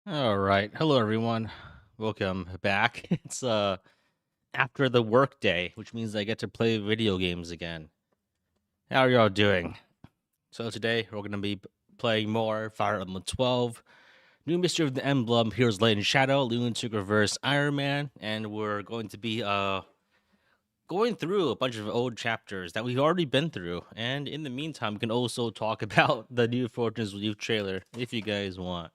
All right. Hello everyone. Welcome back. It's after the work day, which means I get to play video games again. How are y'all doing? So today we're going to be playing more Fire Emblem 12, New Mystery of the Emblem, Heroes Light and Shadow, Lunatic Reverse, Iron Man, and we're going to be going through a bunch of old chapters that we've already been through. And in the meantime, we can also talk about the new Fortune's Relief trailer if you guys want.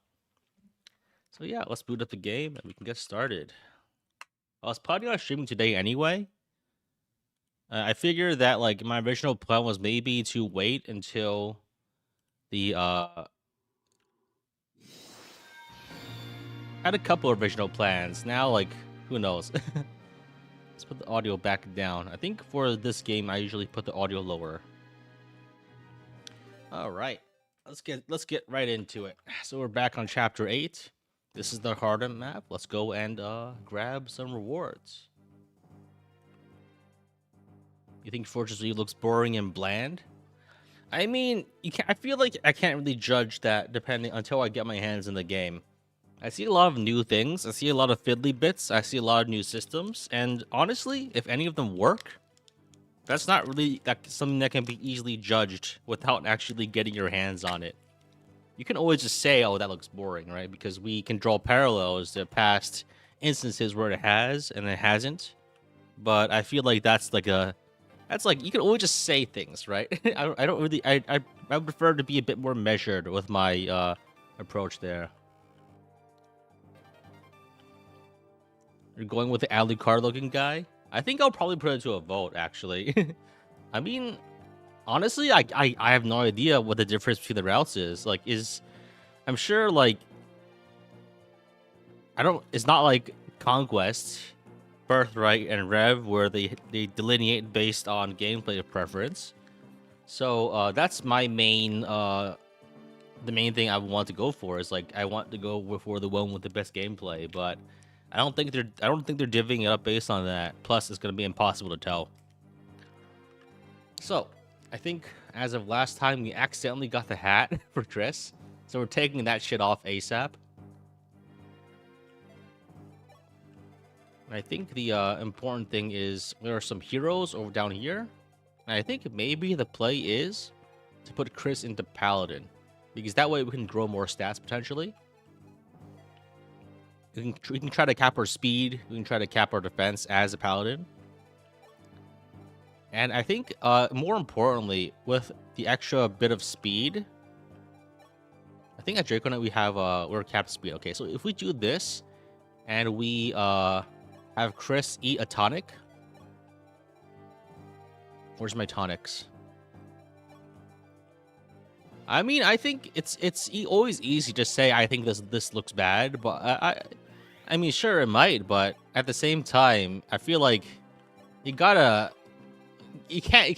So yeah, let's boot up the game and we can get started. I was planning on streaming today anyway. I figured that like my original plan was maybe to wait until the had a couple original plans. Now like who knows? Let's put the audio back down. I think for this game I usually put the audio lower. All right. Let's get right into it. So we're back on chapter 8. This is the Hardem map. Let's go and grab some rewards. You think Fortress Relief looks boring and bland? I mean, I feel like I can't really judge that depending until I get my hands in the game. I see a lot of new things. I see a lot of fiddly bits. I see a lot of new systems. And honestly, if any of them work, that's not really something that can be easily judged without actually getting your hands on it. You can always just say, oh, that looks boring, right? Because we can draw parallels to past instances where it has and it hasn't. But I feel like that's like you can always just say things, right? I don't really I prefer to be a bit more measured with my approach there. You're going with the Alucard looking guy? I think I'll probably put it to a vote, actually. I mean, honestly, I have no idea what the difference between the routes is. Like, I'm sure like it's not like Conquest, Birthright, and Rev where they delineate based on gameplay preference. So that's my main the main thing I want to go for is like I want to go for the one with the best gameplay, but I don't think they're divvying it up based on that. Plus, it's gonna be impossible to tell. So I think as of last time, we accidentally got the hat for Chris, so we're taking that shit off ASAP. And I think the important thing is there are some heroes over down here. And I think maybe the play is to put Chris into Paladin, because that way we can grow more stats potentially. We can try to cap our speed. We can try to cap our defense as a Paladin. And I think more importantly, with the extra bit of speed, I think at Draco Knight we have we're capped speed. Okay, so if we do this and we have Chris eat a tonic. Where's my tonics? I mean, I think it's always easy to say I think this looks bad, but I mean, sure it might, but at the same time, I feel like you can't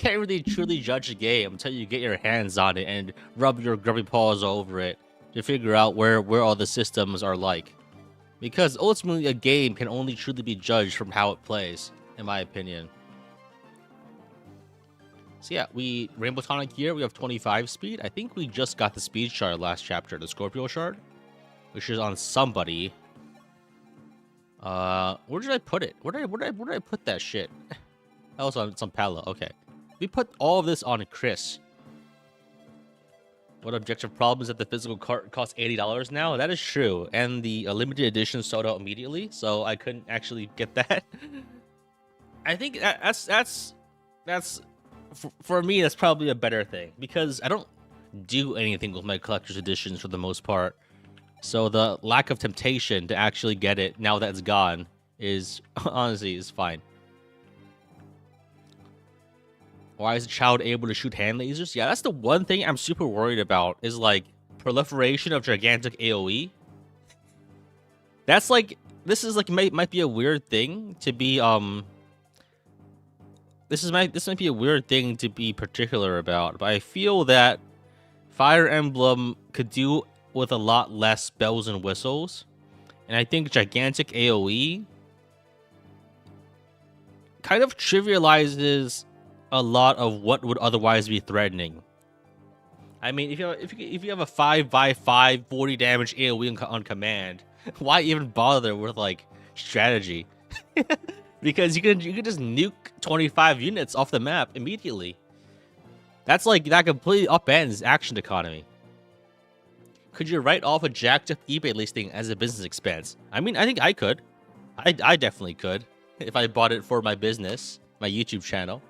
really truly judge a game until you get your hands on it and rub your grubby paws over it to figure out where all the systems are like. Because ultimately, a game can only truly be judged from how it plays, in my opinion. So yeah, we Rainbow Tonic here. We have 25 speed. I think we just got the speed shard last chapter, the Scorpio shard, which is on somebody. Where did I put it? Where did I put that shit? That was on some Pala. Okay, we put all of this on Chris. What objective problem is that the physical cart costs $80 now? That is true, and the limited edition sold out immediately, so I couldn't actually get that. I think that's for me. That's probably a better thing because I don't do anything with my collector's editions for the most part. So the lack of temptation to actually get it now that it's gone is honestly is fine. Why is a child able to shoot hand lasers? Yeah, that's the one thing I'm super worried about is like proliferation of gigantic AoE. That's like this is like might be a weird thing to be this might be a weird thing to be particular about, but I feel that Fire Emblem could do with a lot less bells and whistles, and I think gigantic AoE kind of trivializes a lot of what would otherwise be threatening. I mean, if you have a 5x5 40 damage AoE on command, why even bother with like strategy? Because you can just nuke 25 units off the map immediately. That's like that completely upends action economy. Could you write off a jacked up eBay listing as a business expense? I mean, I think I could. I definitely could if I bought it for my business, my YouTube channel.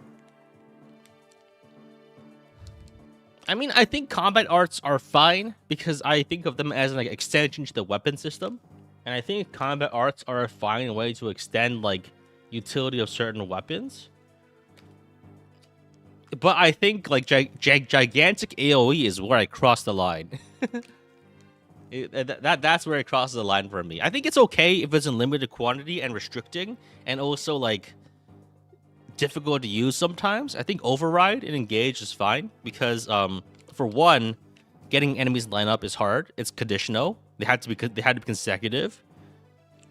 I mean, I think combat arts are fine because I think of them as an like, extension to the weapon system. And I think combat arts are a fine way to extend like utility of certain weapons. But I think like gigantic AoE is where I cross the line. That's where it crosses the line for me. I think it's okay if it's in limited quantity and restricting, and also like difficult to use sometimes. I think override and engage is fine because for one, getting enemies line up is hard. It's conditional. They had to be consecutive.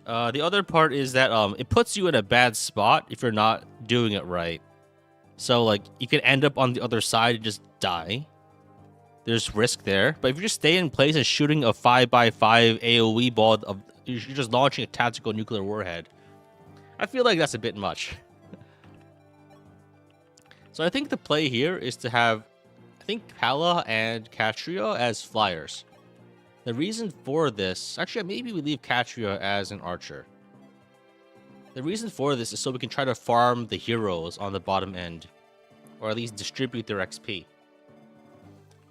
The other part is that it puts you in a bad spot if you're not doing it right. So like you can end up on the other side and just die. There's risk there, but if you just stay in place and shooting a 5x5 AoE ball, you're just launching a tactical nuclear warhead. I feel like that's a bit much. So I think the play here is to have, I think, Pala and Catria as flyers. The reason for this, actually, maybe we leave Catria as an archer. The reason for this is so we can try to farm the heroes on the bottom end, or at least distribute their XP.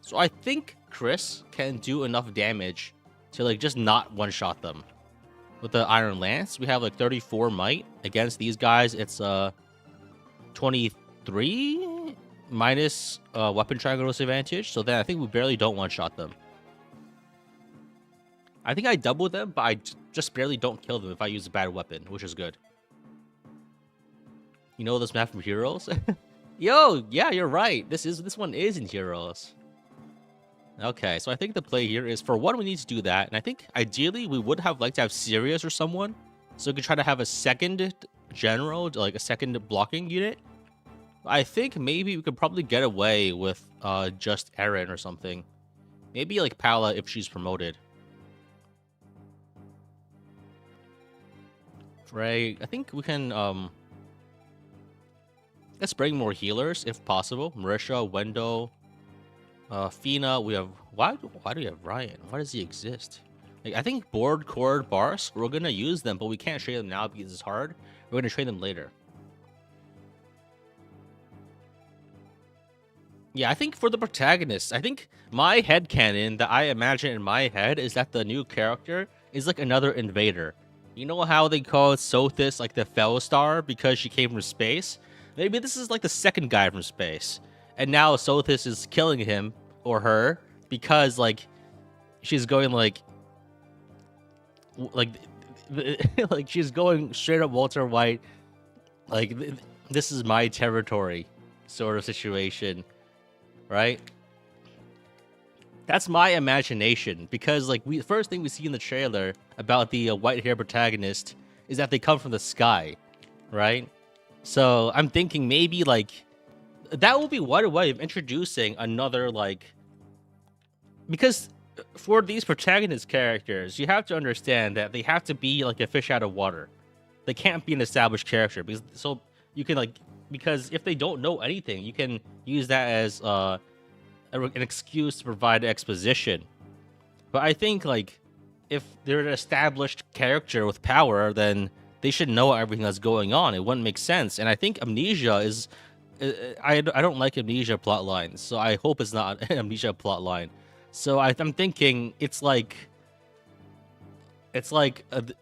So I think Chris can do enough damage to like just not one-shot them. With the Iron Lance, we have like 34 might. Against these guys, it's 23 minus weapon triangle disadvantage. So then I think we barely don't one-shot them. I think I double them, but I just barely don't kill them if I use a bad weapon, which is good. You know this map from Heroes? Yo, yeah, you're right. This one is in Heroes. Okay, so I think the play here is, for one, we need to do that. And I think, ideally, we would have liked to have Sirius or someone. So we could try to have a second general, like a second blocking unit. I think maybe we could probably get away with just Eren or something. Maybe like Pala if she's promoted. Right, I think we can, let's bring more healers if possible. Marisha, Wendo, Fina, we have... Why do we have Ryan? Why does he exist? Like, I think Board, Cord, Bars, we're gonna use them, but we can't trade them now because it's hard. We're gonna trade them later. Yeah, I think for the protagonist, I think my headcanon that I imagine in my head is that the new character is like another invader. You know how they call Sothis like the Fell Star because she came from space? Maybe this is like the second guy from space. And now Sothis is killing him or her because like she's going like she's going straight up Walter White, like this is my territory sort of situation, right? That's my imagination because like the first thing we see in the trailer about the white hair protagonist is that they come from the sky, right? So I'm thinking maybe like that will be one way of introducing another like, because for these protagonist characters, you have to understand that they have to be like a fish out of water. They can't be an established character because so you can like, because if they don't know anything, you can use that as an excuse to provide exposition. But I think like if they're an established character with power, then they should know everything that's going on. It wouldn't make sense. And I think Amnesia is, I don't like Amnesia plotlines, so I hope it's not an Amnesia plotline. So I'm thinking it's like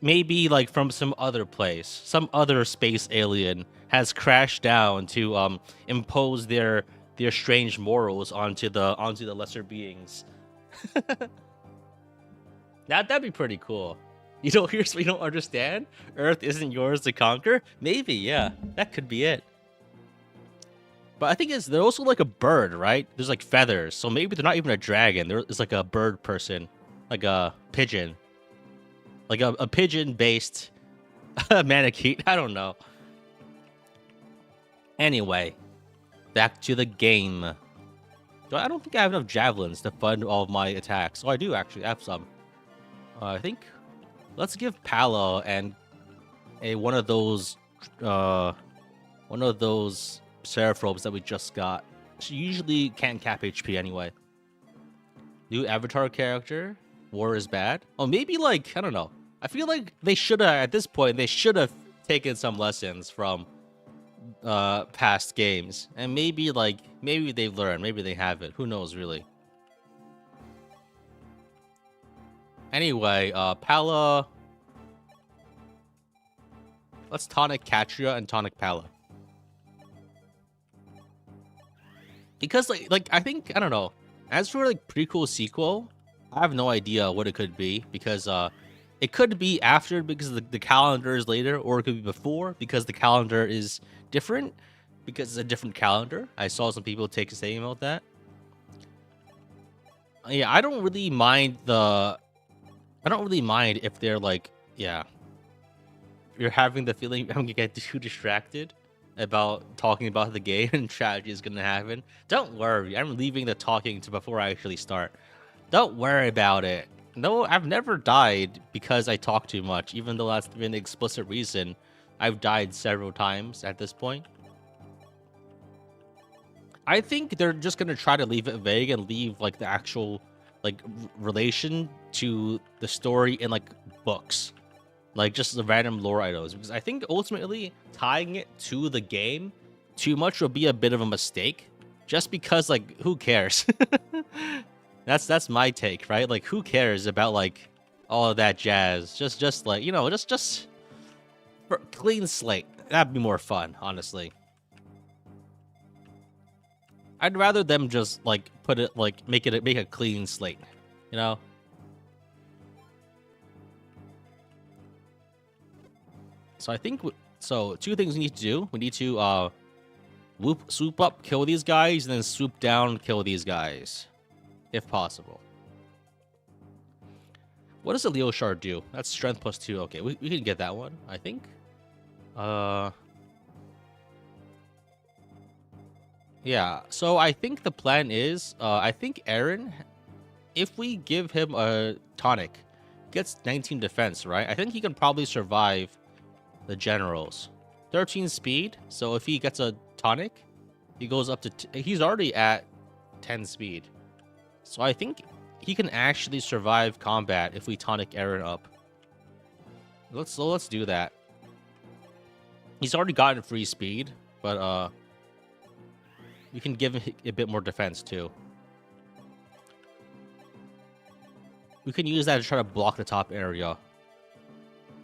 maybe like from some other place, some other space alien has crashed down to impose their strange morals onto the lesser beings. That'd be pretty cool. You don't understand? Earth isn't yours to conquer? Maybe, yeah. That could be it. But I think they're also like a bird, right? There's like feathers. So maybe they're not even a dragon. It's like a bird person. Like a pigeon. Like a pigeon-based mannequin. I don't know. Anyway. Back to the game. I don't think I have enough javelins to fund all of my attacks. Oh, I do actually have some. I think let's give Pala and one of those Seraphobes that we just got. She usually can't cap HP anyway. New avatar character. War is bad. Oh, maybe like I don't know. I feel like they should have at this point. They should have taken some lessons from past games, and maybe they've learned. Maybe they haven't. Who knows, really. Anyway, Pala. Let's tonic Katria and tonic Pala. Because like I think I don't know. As for like prequel sequel, I have no idea what it could be because it could be after because the calendar is later, or it could be before because the calendar is different because it's a different calendar. I saw some people take a statement about that. Yeah, I don't really mind if they're like, yeah, you're having the feeling I'm gonna get too distracted about talking about the game and strategy is gonna happen. Don't worry, I'm leaving the talking to before I actually start. Don't worry about it. No, I've never died because I talk too much, even though that's been the explicit reason. I've died several times at this point. I think they're just gonna try to leave it vague and leave like the actual like relation to the story in like books, like just the random lore items. Because I think ultimately tying it to the game too much will be a bit of a mistake. Just because like who cares? That's my take, right? Like who cares about like all of that jazz? Just like you know, just for clean slate. That'd be more fun, honestly. I'd rather them just like put it like make a clean slate, you know. So I think so. Two things we need to do. We need to swoop up, kill these guys, and then swoop down, kill these guys, if possible. What does a Leo Shard do? That's strength +2. Okay, we can get that one, I think. Yeah, so I think the plan is, I think Aaron, if we give him a tonic, gets 19 defense, right? I think he can probably survive the generals. 13 speed, so if he gets a tonic, he goes up to, he's already at 10 speed. So I think he can actually survive combat if we tonic Aaron up. Let's do that. He's already gotten free speed, but we can give him a bit more defense too. We can use that to try to block the top area.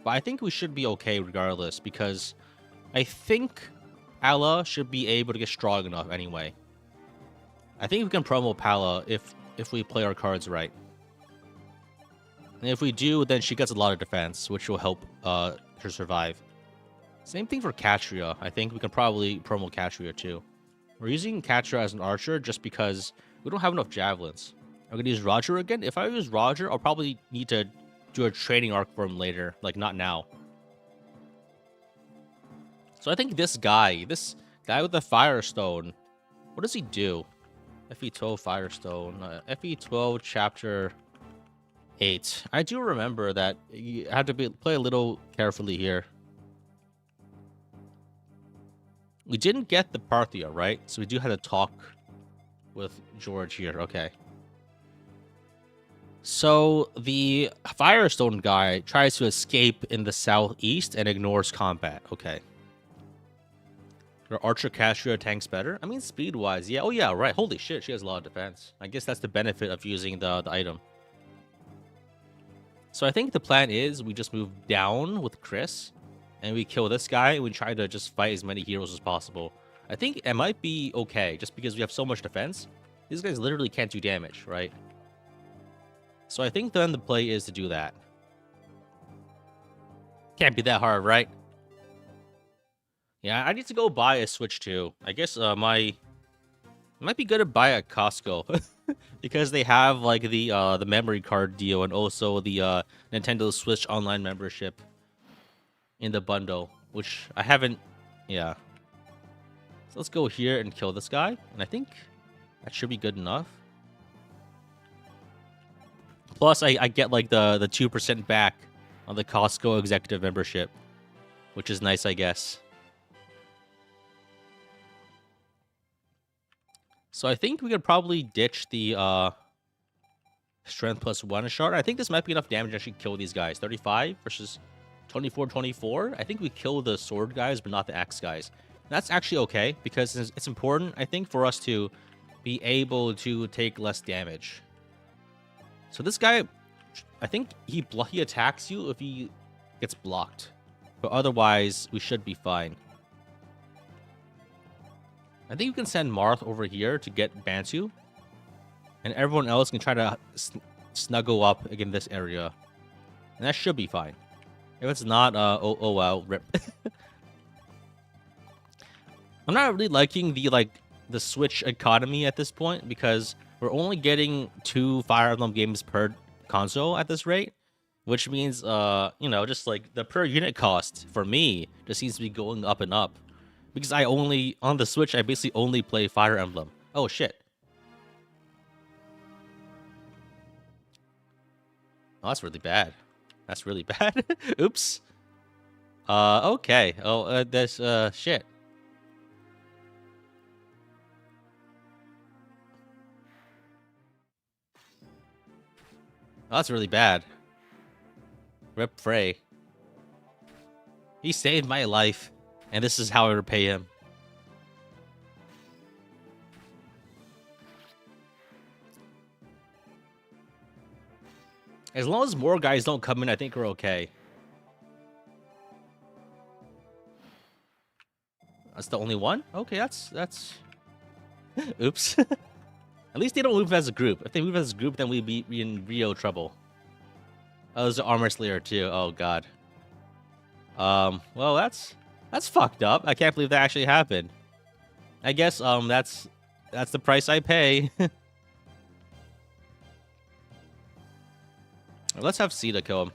But I think we should be okay regardless, because I think Pala should be able to get strong enough anyway. I think we can promo Pala if we play our cards right. And if we do, then she gets a lot of defense, which will help her survive. Same thing for Katria. I think we can probably promo Katria too. We're using Katria as an archer just because we don't have enough javelins. I'm gonna use Roger again. If I use Roger, I'll probably need to do a training arc for him later, like not now. So I think this guy with the Firestone, what does he do? FE12 Firestone, FE12 Chapter 8. I do remember that you had to play a little carefully here. We didn't get the Parthia, right? So we do have to talk with George here. Okay. So the Firestone guy tries to escape in the southeast and ignores combat. Okay. Your Archer Castria tanks better? I mean, speed-wise, yeah. Oh, yeah, right. Holy shit, she has a lot of defense. I guess that's the benefit of using the item. So I think the plan is we just move down with Chris, and we kill this guy, and we try to just fight as many heroes as possible. I think it might be okay, just because we have so much defense. These guys literally can't do damage, right? So I think then the play is to do that. Can't be that hard, right? Yeah, I need to go buy a Switch too. I guess it might be good to buy at Costco because they have like the memory card deal and also the Nintendo Switch Online membership in the bundle, which I haven't. Yeah. So let's go here and kill this guy, and I think That should be good enough. Plus, I get like the 2% back on the Costco executive membership, which is nice, I guess. So I think we could probably ditch the strength plus 1 shard. I think this might be enough damage to actually kill these guys. 35 versus 24, 24. I think we kill the sword guys, but not the axe guys. That's actually okay, because it's important, I think, for us to be able to take less damage. So this guy, I think he attacks you if he gets blocked. But otherwise, we should be fine. I think you can send Marth over here to get Bantu. And everyone else can try to snuggle up in this area. And that should be fine. If it's not, oh well, rip. I'm not really liking the Switch economy at this point, because we're only getting 2 Fire Emblem games per console at this rate. Which means, you know, just like the per unit cost for me just seems to be going up and up. Because on the Switch, I basically only play Fire Emblem. Oh, shit. Oh, that's really bad. That's really bad. Oops. Okay. Oh, there's, shit. Oh, that's really bad. Rip Frey. He saved my life, and this is how I repay him. As long as more guys don't come in, I think we're okay. That's the only one? Okay, that's... Oops. At least they don't move as a group. If they move as a group, then we'd be in real trouble. Oh, there's an Armor Slayer too. Oh, God. Well, that's fucked up. I can't believe that actually happened. I guess, that's the price I pay. Let's have Sita kill him.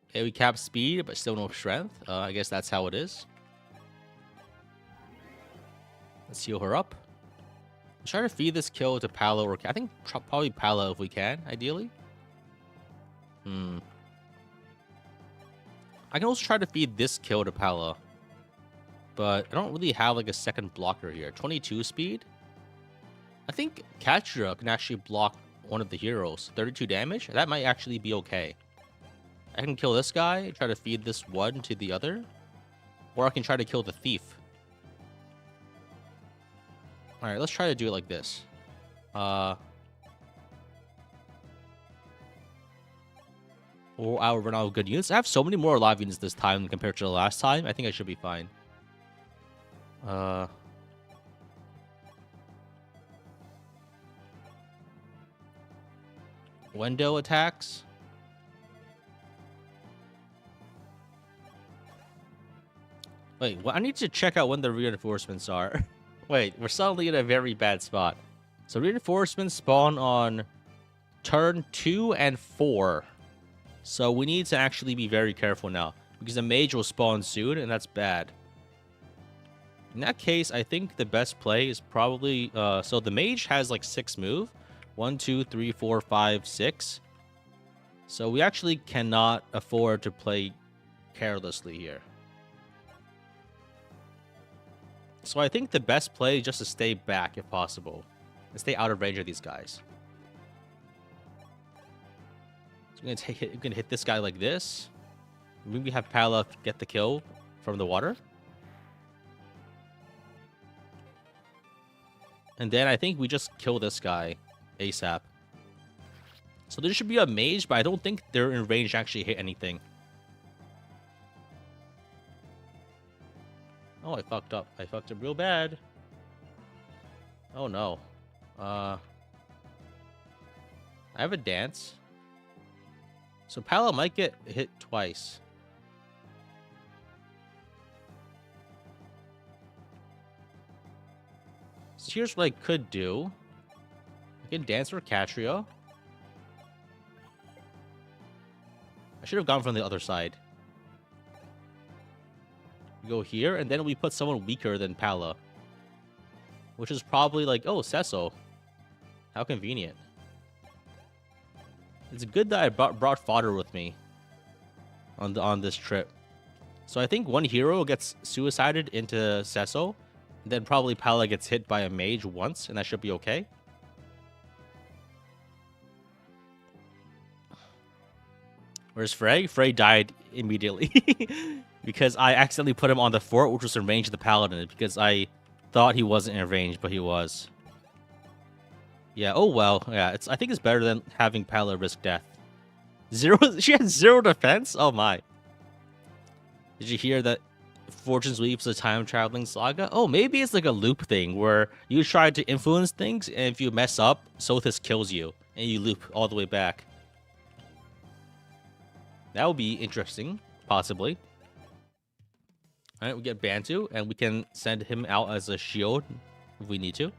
Okay, we cap speed, but still no strength. I guess that's how it is. Let's heal her up. Let's try to feed this kill to Palo, or I think probably Palo if we can, ideally. I can also try to feed this kill to Palo. But I don't really have like a second blocker here. 22 speed. I think Kachira can actually block one of the heroes. 32 damage. That might actually be okay. I can kill this guy, try to feed this one to the other. Or I can try to kill the thief. Alright, let's try to do it like this. Or I'll run out of good units. I have so many more live units this time compared to the last time. I think I should be fine. Window attacks. Wait, well, I need to check out when the reinforcements are. Wait, we're suddenly in a very bad spot. So reinforcements spawn on turn 2 and 4. So we need to actually be very careful now, because the mage will spawn soon, and that's bad. In that case, I think the best play is probably... so the mage has like 6 move. 1, 2, 3, 4, 5, 6. So we actually cannot afford to play carelessly here. So I think the best play is just to stay back if possible. And stay out of range of these guys. So we're gonna hit this guy like this. Maybe have Pala get the kill from the water. And then I think we just kill this guy ASAP. So there should be a mage, but I don't think they're in range to actually hit anything. Oh, I fucked up. I fucked up real bad. Oh, no. I have a dance. So Pala might get hit twice. So here's what I could do. I can dance for Catria. should have gone from the other side. We go here, and then we put someone weaker than Pala. Which is probably like, oh, Cecil. How convenient. It's good that I brought fodder with me on this trip. So I think one hero gets suicided into Cecil, then probably Pala gets hit by a mage once, and that should be okay. Whereas Frey died immediately because I accidentally put him on the fort, which was in range of the paladin, because I thought he wasn't in range, but he was. Yeah, oh well. Yeah, I think it's better than having Pala risk death. She had 0 defense? Oh my. Did you hear that Fortune's Weave is a time-traveling saga? Oh, maybe it's like a loop thing where you try to influence things, and if you mess up, Sothis kills you, and you loop all the way back. That would be interesting, possibly. Alright, we get Bantu, and we can send him out as a shield if we need to.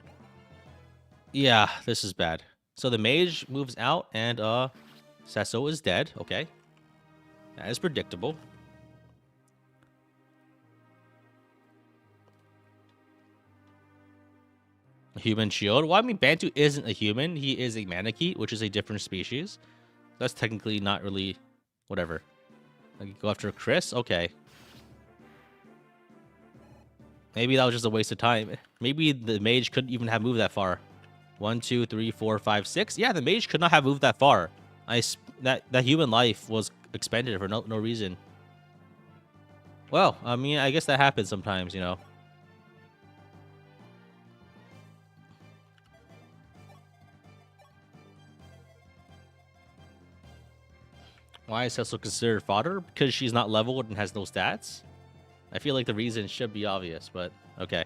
Yeah, this is bad. So the mage moves out, and Cecil is dead. Okay. That is predictable. A human shield? Well, I mean, Bantu isn't a human. He is a Manakete, which is a different species. That's technically not really... Whatever. I could go after Chris? Okay. Maybe that was just a waste of time. Maybe the mage couldn't even have moved that far. 1, 2, 3, 4, 5, 6. Yeah, the mage could not have moved that far. That human life was expended for no reason. Well, I mean, I guess that happens sometimes, you know. Why is Cecil considered fodder? Because she's not leveled and has no stats? I feel like the reason should be obvious, but okay.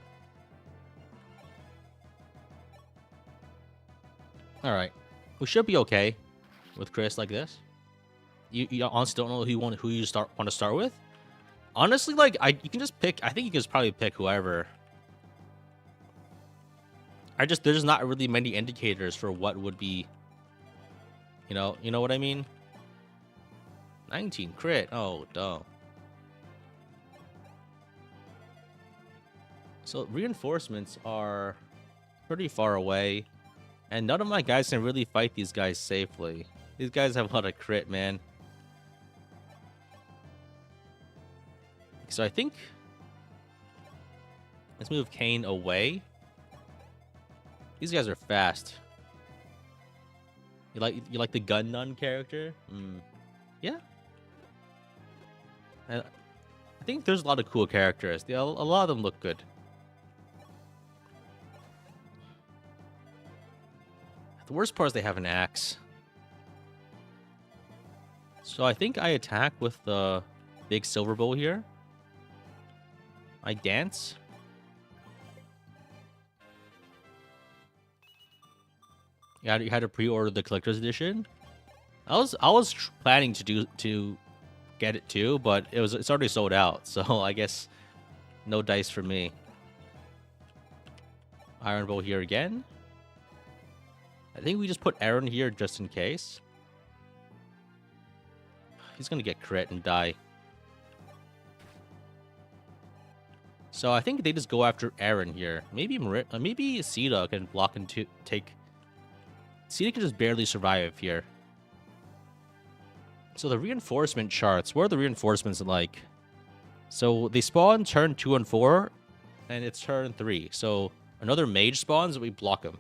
Alright. We should be okay with Chris like this. You honestly don't know who you want to start with? Honestly, like, you can just pick... I think you can just probably pick whoever. There's not really many indicators for what would be... You know what I mean? 19 crit. Oh, duh. So reinforcements are pretty far away, and none of my guys can really fight these guys safely. These guys have a lot of crit, man. So I think let's move Kane away. These guys are fast. You like the gun nun character? Yeah. I think there's a lot of cool characters. A lot of them look good. The worst part is they have an axe. So I think I attack with the big silver bow here. I dance. You had to pre-order the collector's edition. I was planning to get it too, but it's already sold out, so I guess no dice for me. Iron bow here again. I think we just put Aaron here just in case. He's gonna get crit and die. So I think they just go after Aaron here. Maybe Sita can block and take. Sita can just barely survive here. So the reinforcement charts, what are the reinforcements like? So they spawn turn 2 and 4, and it's turn 3. So another mage spawns, and we block them.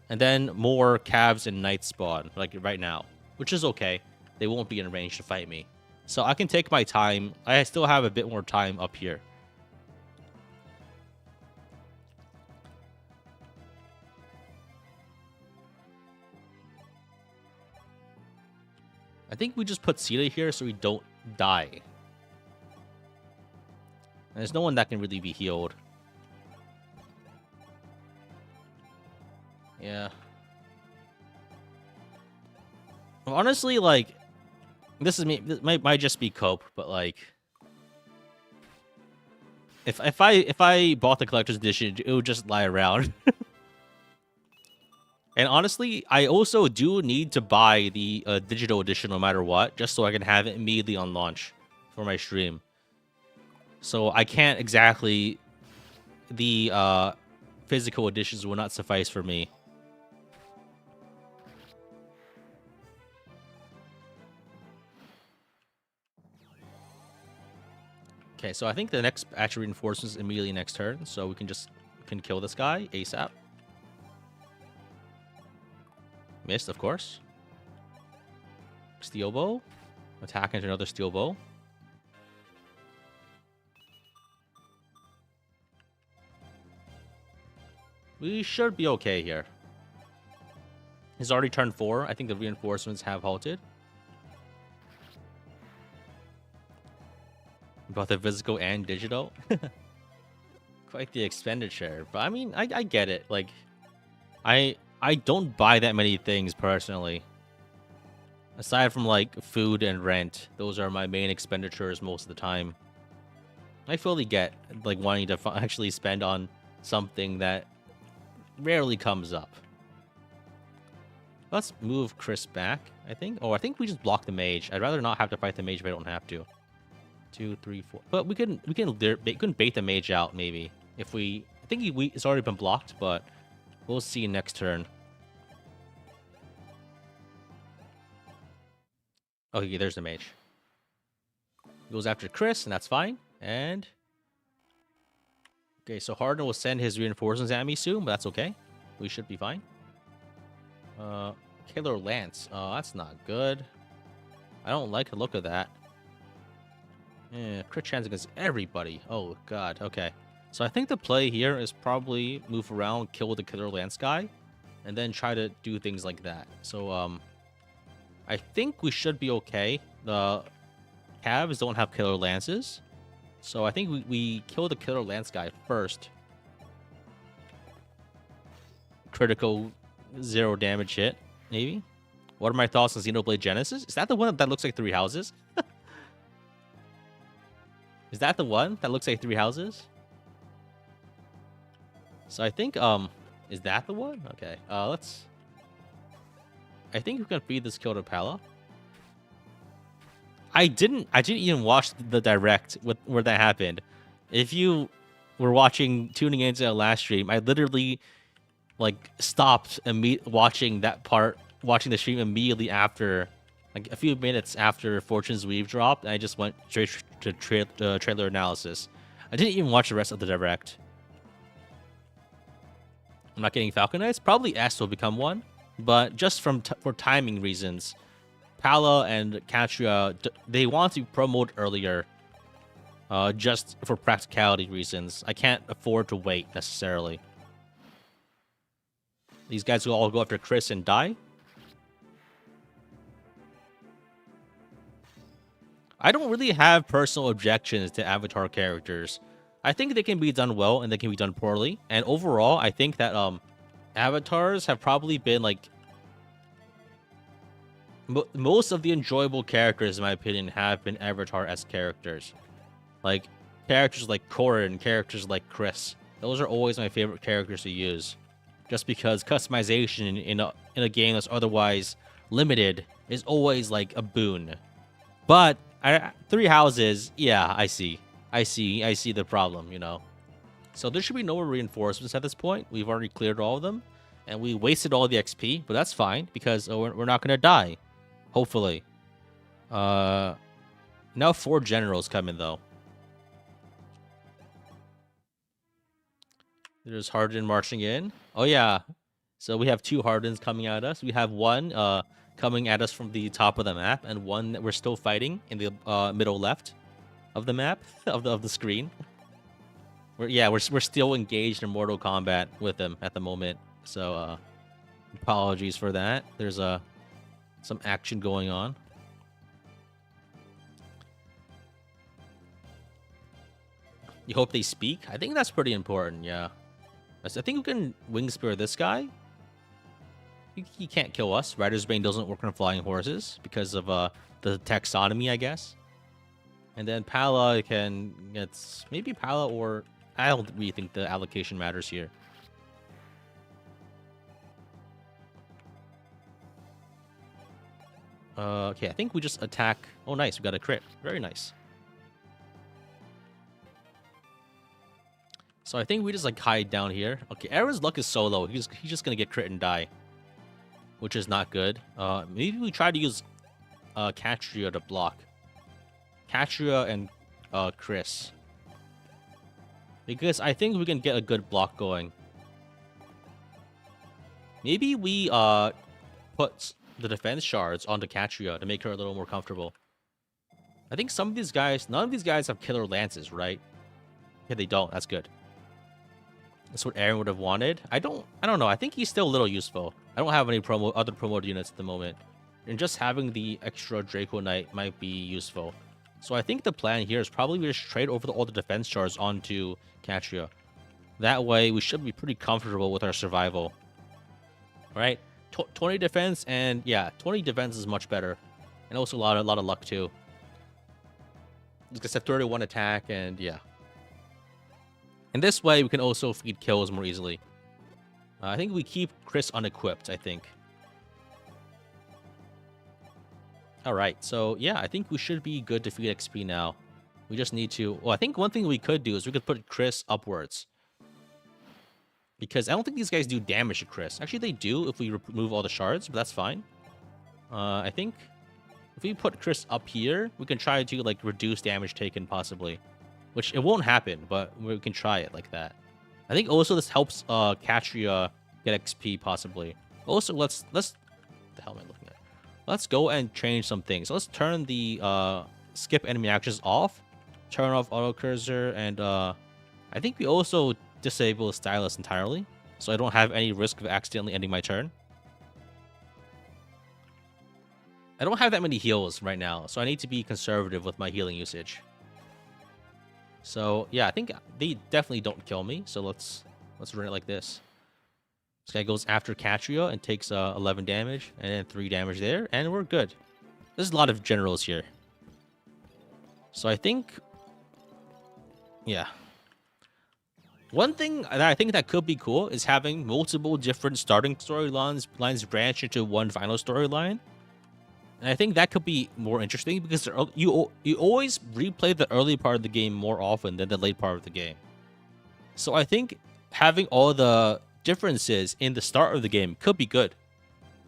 And then more calves and knights spawn, like right now, which is okay. They won't be in range to fight me. So I can take my time. I still have a bit more time up here. I think we just put Sita here so we don't die. And there's no one that can really be healed. Yeah. Well, honestly, like, this might just be cope, but like, if I bought the collector's edition, it would just lie around. And honestly, I also do need to buy the digital edition no matter what, just so I can have it immediately on launch for my stream. So I can't exactly... The physical editions will not suffice for me. Okay, so I think the next batch of reinforcements immediately next turn, so we can kill this guy ASAP. Missed, of course. Steel bow. Attack into another steel bow. We should be okay here. He's already turned 4. I think the reinforcements have halted. Both the physical and digital. Quite the expenditure. But I mean, I get it. Like, I don't buy that many things personally. Aside from like food and rent, those are my main expenditures most of the time. I fully get like wanting to actually spend on something that rarely comes up. Let's move Chris back, I think. Oh, I think we just block the mage. I'd rather not have to fight the mage if I don't have to. 2, 3, 4. But we can bait the mage out maybe if we... I think it's already been blocked, but we'll see next turn. Okay, there's the mage. Goes after Chris, and that's fine. And okay, so Harden will send his reinforcements at me soon, but that's okay. We should be fine. Killer Lance. Oh, that's not good. I don't like the look of that. Yeah, crit chance against everybody. Oh, God. Okay. So I think the play here is probably move around, kill the Killer Lance guy, and then try to do things like that. So, I think we should be okay. The Cavs don't have Killer Lances. So I think we kill the Killer Lance guy first. Critical 0 damage hit, maybe. What are my thoughts on Xenoblade Genesis? Is that the one that looks like 3 houses? Is that the one that looks like 3 houses? So I think, is that the one? Okay, let's... I think we can feed this kill to Pala. I didn't even watch the direct where that happened. If you were tuning into the last stream, I literally like stopped watching that part, watching the stream immediately after, like a few minutes after Fortune's Weave dropped. And I just went straight to trailer analysis. I didn't even watch the rest of the direct. I'm not getting Falcon Knights. Probably S will become one, but just for timing reasons. Pala and Katria, they want to promote earlier, just for practicality reasons. I can't afford to wait, necessarily. These guys will all go after Chris and die. I don't really have personal objections to Avatar characters. I think they can be done well and they can be done poorly. And overall, I think that Avatars have probably been, like... most of the enjoyable characters, in my opinion, have been Avatar-esque characters. Like, characters like Corrin, characters like Chris. Those are always my favorite characters to use. Just because customization in a game that's otherwise limited is always, like, a boon. But, 3 houses, yeah, I see the problem, you know. So there should be no more reinforcements at this point. We've already cleared all of them. And we wasted all the XP, but that's fine, because we're not going to die. Hopefully. Now 4 generals come in, though. There's Harden marching in. Oh, yeah. So we have 2 Hardens coming at us. We have one coming at us from the top of the map, and one that we're still fighting in the middle left of the map, of the screen. We're still engaged in Mortal Kombat with him at the moment. So, apologies for that. There's some action going on. You hope they speak? I think that's pretty important, yeah. I think we can Wing Spear this guy. He can't kill us. Rider's Bane doesn't work on flying horses because of the taxonomy, I guess. And then Pala can... It's maybe Pala or... I don't really think the allocation matters here. Okay, I think we just attack. Oh, nice. We got a crit. Very nice. So I think we just like hide down here. Okay, Aaron's luck is so low. He's just gonna get crit and die, which is not good. Maybe we try to use Katria to block. Katria and Chris. Because I think we can get a good block going. Maybe we put the defense shards onto Katria to make her a little more comfortable. I think some of these guys, none of these guys have killer lances, right? Yeah, they don't. That's good. That's what Aaron would have wanted. I don't know. I think he's still a little useful. I don't have any other promoted units at the moment. And just having the extra Draco Knight might be useful. So I think the plan here is probably we just trade over all the defense shards onto Katria. That way, we should be pretty comfortable with our survival. Right? 20 defense, and yeah, 20 defense is much better. And also a lot of luck, too. Like I said, 31 attack, and yeah. And this way, we can also feed kills more easily. I think we keep Chris unequipped, I think. Alright, so yeah, I think we should be good to feed XP now. We just need to... Well, I think one thing we could do is we could put Chris upwards. Because I don't think these guys do damage to Chris. Actually, they do if we remove all the shards, but that's fine. I think if we put Chris up here, we can try to like reduce damage taken possibly. Which it won't happen, but we can try it like that. I think also this helps Katria get XP possibly. Also, let's what the hell am I looking at? Let's go and change some things. So let's turn the skip enemy actions off. Turn off auto cursor, and I think we also disable stylus entirely, so I don't have any risk of accidentally ending my turn. I don't have that many heals right now, so I need to be conservative with my healing usage. So yeah, I think they definitely don't kill me. So let's run it like this. This guy goes after Katria and takes 11 damage, and then 3 damage there, and we're good. There's a lot of generals here. So I think, yeah. One thing that I think that could be cool is having multiple different starting storylines branch into one final storyline. And I think that could be more interesting because you always replay the early part of the game more often than the late part of the game. So I think having all the differences in the start of the game could be good.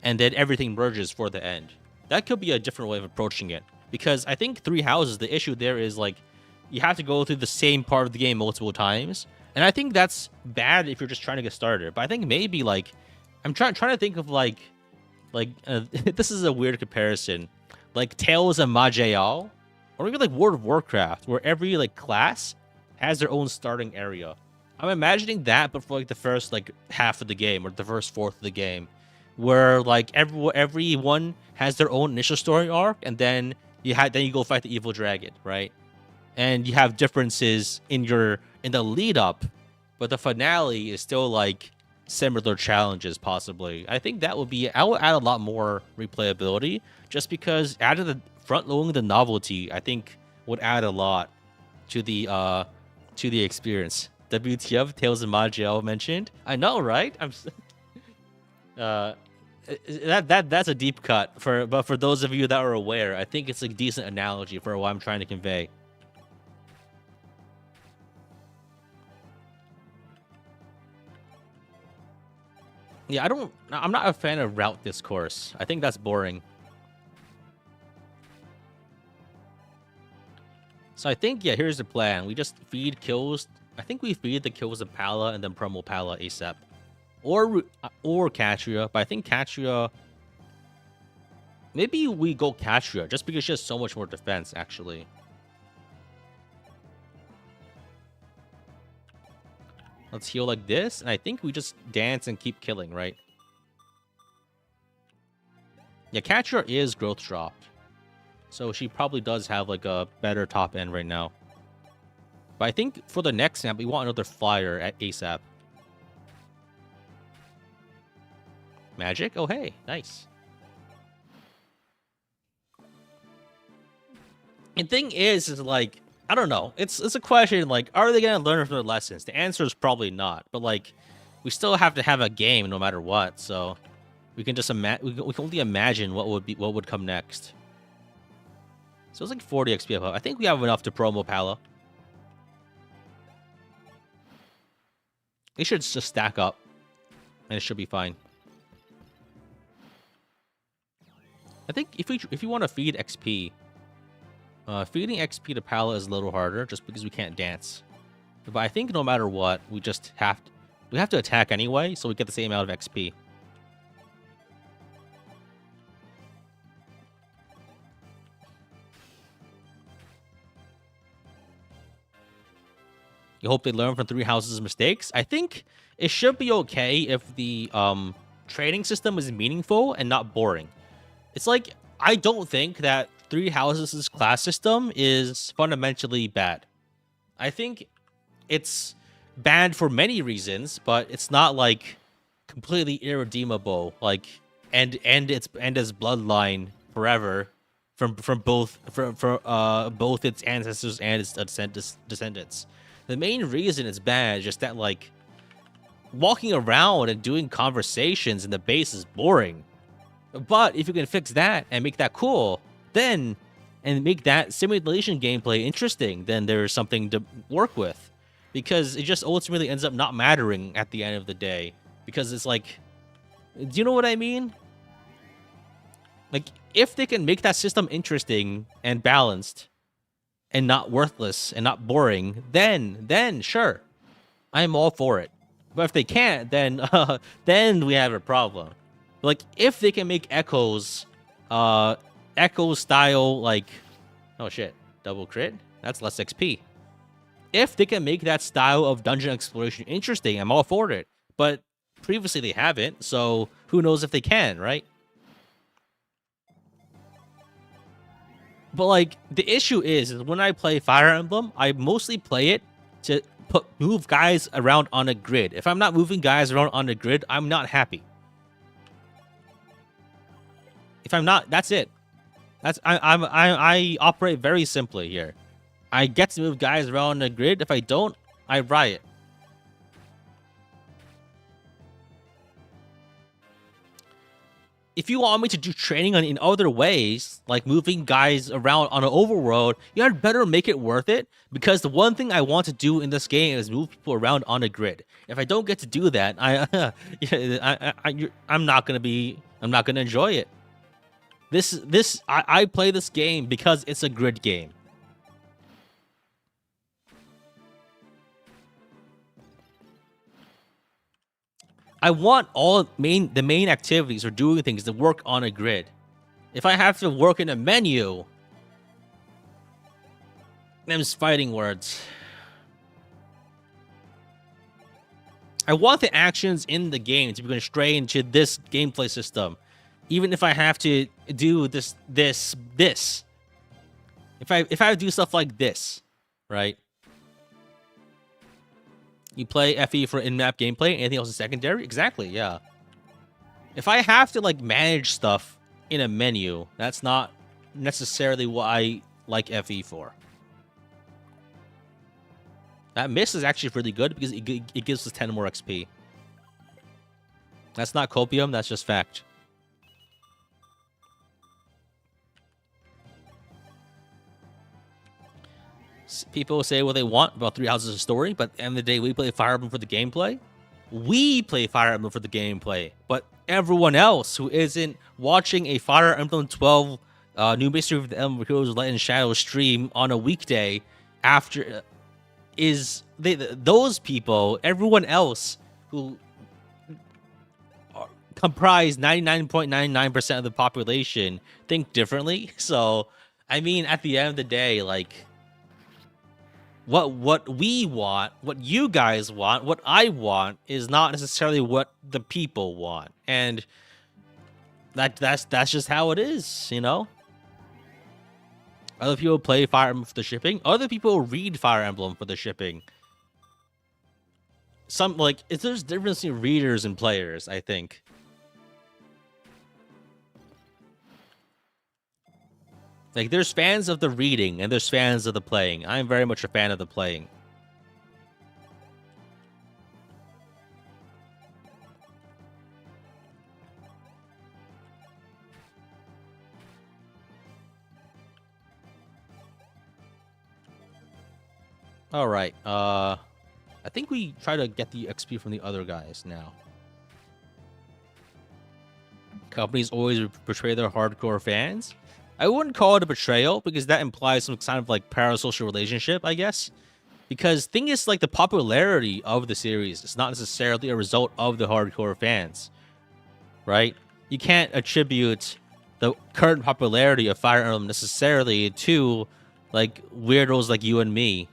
And then everything merges for the end. That could be a different way of approaching it. Because I think 3 houses, the issue there is like, you have to go through the same part of the game multiple times. And I think that's bad if you're just trying to get started. But I think maybe like, I'm trying to think of like this is a weird comparison, like Tales of Majayal, or maybe like World of Warcraft, where every like class has their own starting area. I'm imagining that, but for like the first like half of the game or the first fourth of the game, where like everyone has their own initial story arc, and then you go fight the evil dragon, right? And you have differences in the lead up, but the finale is still like similar challenges possibly. I think that would be, I would add a lot more replayability, just because adding the front loading the novelty, I think would add a lot to the experience. WTF, Tales of Majel mentioned. I know, right? That's a deep cut but for those of you that are aware, I think it's a decent analogy for what I'm trying to convey. Yeah, I'm not a fan of route discourse. I think that's boring. So I think, yeah, here's the plan. We just feed kills. I think we feed the kills of Pala and then promo Pala ASAP. Or Katria, but I think Katria... Maybe we go Katria, just because she has so much more defense, actually. Let's heal like this, and I think we just dance and keep killing, right? Yeah, Katria is growth dropped. So she probably does have like a better top end right now. But I think for the next snap, we want another flyer at ASAP. Magic? Oh, hey, nice. And thing is like, I don't know. It's a question, like, are they going to learn from their lessons? The answer is probably not. But, like, we still have to have a game no matter what, so... we can just we can only imagine what would come next. So it's like 40 XP above. I think we have enough to promo Pala. They should just stack up, and it should be fine. I think if you want to feed XP, feeding XP to Pala is a little harder just because we can't dance. But I think no matter what, we have to attack anyway, so we get the same amount of XP. You hope they learn from Three Houses' mistakes. I think it should be okay if the training system is meaningful and not boring. It's like, I don't think that Three Houses' class system is fundamentally bad. I think it's bad for many reasons, but it's not like completely irredeemable. Like end its bloodline forever from both both its ancestors and its descendants. The main reason it's bad is just that, like, walking around and doing conversations in the base is boring. But if you can fix that and make that cool, then, and make that simulation gameplay interesting, then there's something to work with. Because it just ultimately ends up not mattering at the end of the day. Because it's like, do you know what I mean? Like, if they can make that system interesting and balanced, and not worthless and not boring, then sure, I'm all for it. But if they can't, then then we have a problem. Like, if they can make echoes style, like, oh shit, double crit, that's less XP. If they can make that style of dungeon exploration interesting, I'm all for it. But previously they haven't, so who knows if they can, right? But, like, the issue is when I play Fire Emblem, I mostly play it to move guys around on a grid. If I'm not moving guys around on a grid, I'm not happy. If I'm not, that's it. I operate very simply here. I get to move guys around on a grid. If I don't, I riot. If you want me to do training in other ways, like moving guys around on an overworld, you had better make it worth it, because the one thing I want to do in this game is move people around on a grid. If I don't get to do that, I'm not gonna enjoy it. I play this game because it's a grid game. I want the main activities or doing things to work on a grid. If I have to work in a menu, them's fighting words. I want the actions in the game to be constrained to this gameplay system, even if I have to do this. If I have to do stuff like this, right? You play FE for in-map gameplay, anything else is secondary? Exactly, yeah. If I have to, like, manage stuff in a menu, that's not necessarily what I like FE for. That miss is actually really good because it gives us 10 more XP. That's not copium, that's just fact. People say what they want about Three Houses of Story, but at the end of the day, we play Fire Emblem for the gameplay. We play Fire Emblem for the gameplay, but everyone else who isn't watching a Fire Emblem 12 New Mystery of the Emblem Heroes Light and Shadow stream on a weekday after those people, everyone else who comprise 99.99% of the population think differently. So, I mean, at the end of the day, like, what we want, what you guys want, what I want is not necessarily what the people want. And that's just how it is, you know? Other people play Fire Emblem for the shipping. Other people read Fire Emblem for the shipping. There's difference in readers and players, I think. Like, there's fans of the reading, and there's fans of the playing. I'm very much a fan of the playing. All right. I think we try to get the XP from the other guys now. Companies always betray their hardcore fans. I wouldn't call it a betrayal because that implies some kind of like parasocial relationship, I guess. Because thing is, like, the popularity of the series is not necessarily a result of the hardcore fans, right? You can't attribute the current popularity of Fire Emblem necessarily to like weirdos like you and me.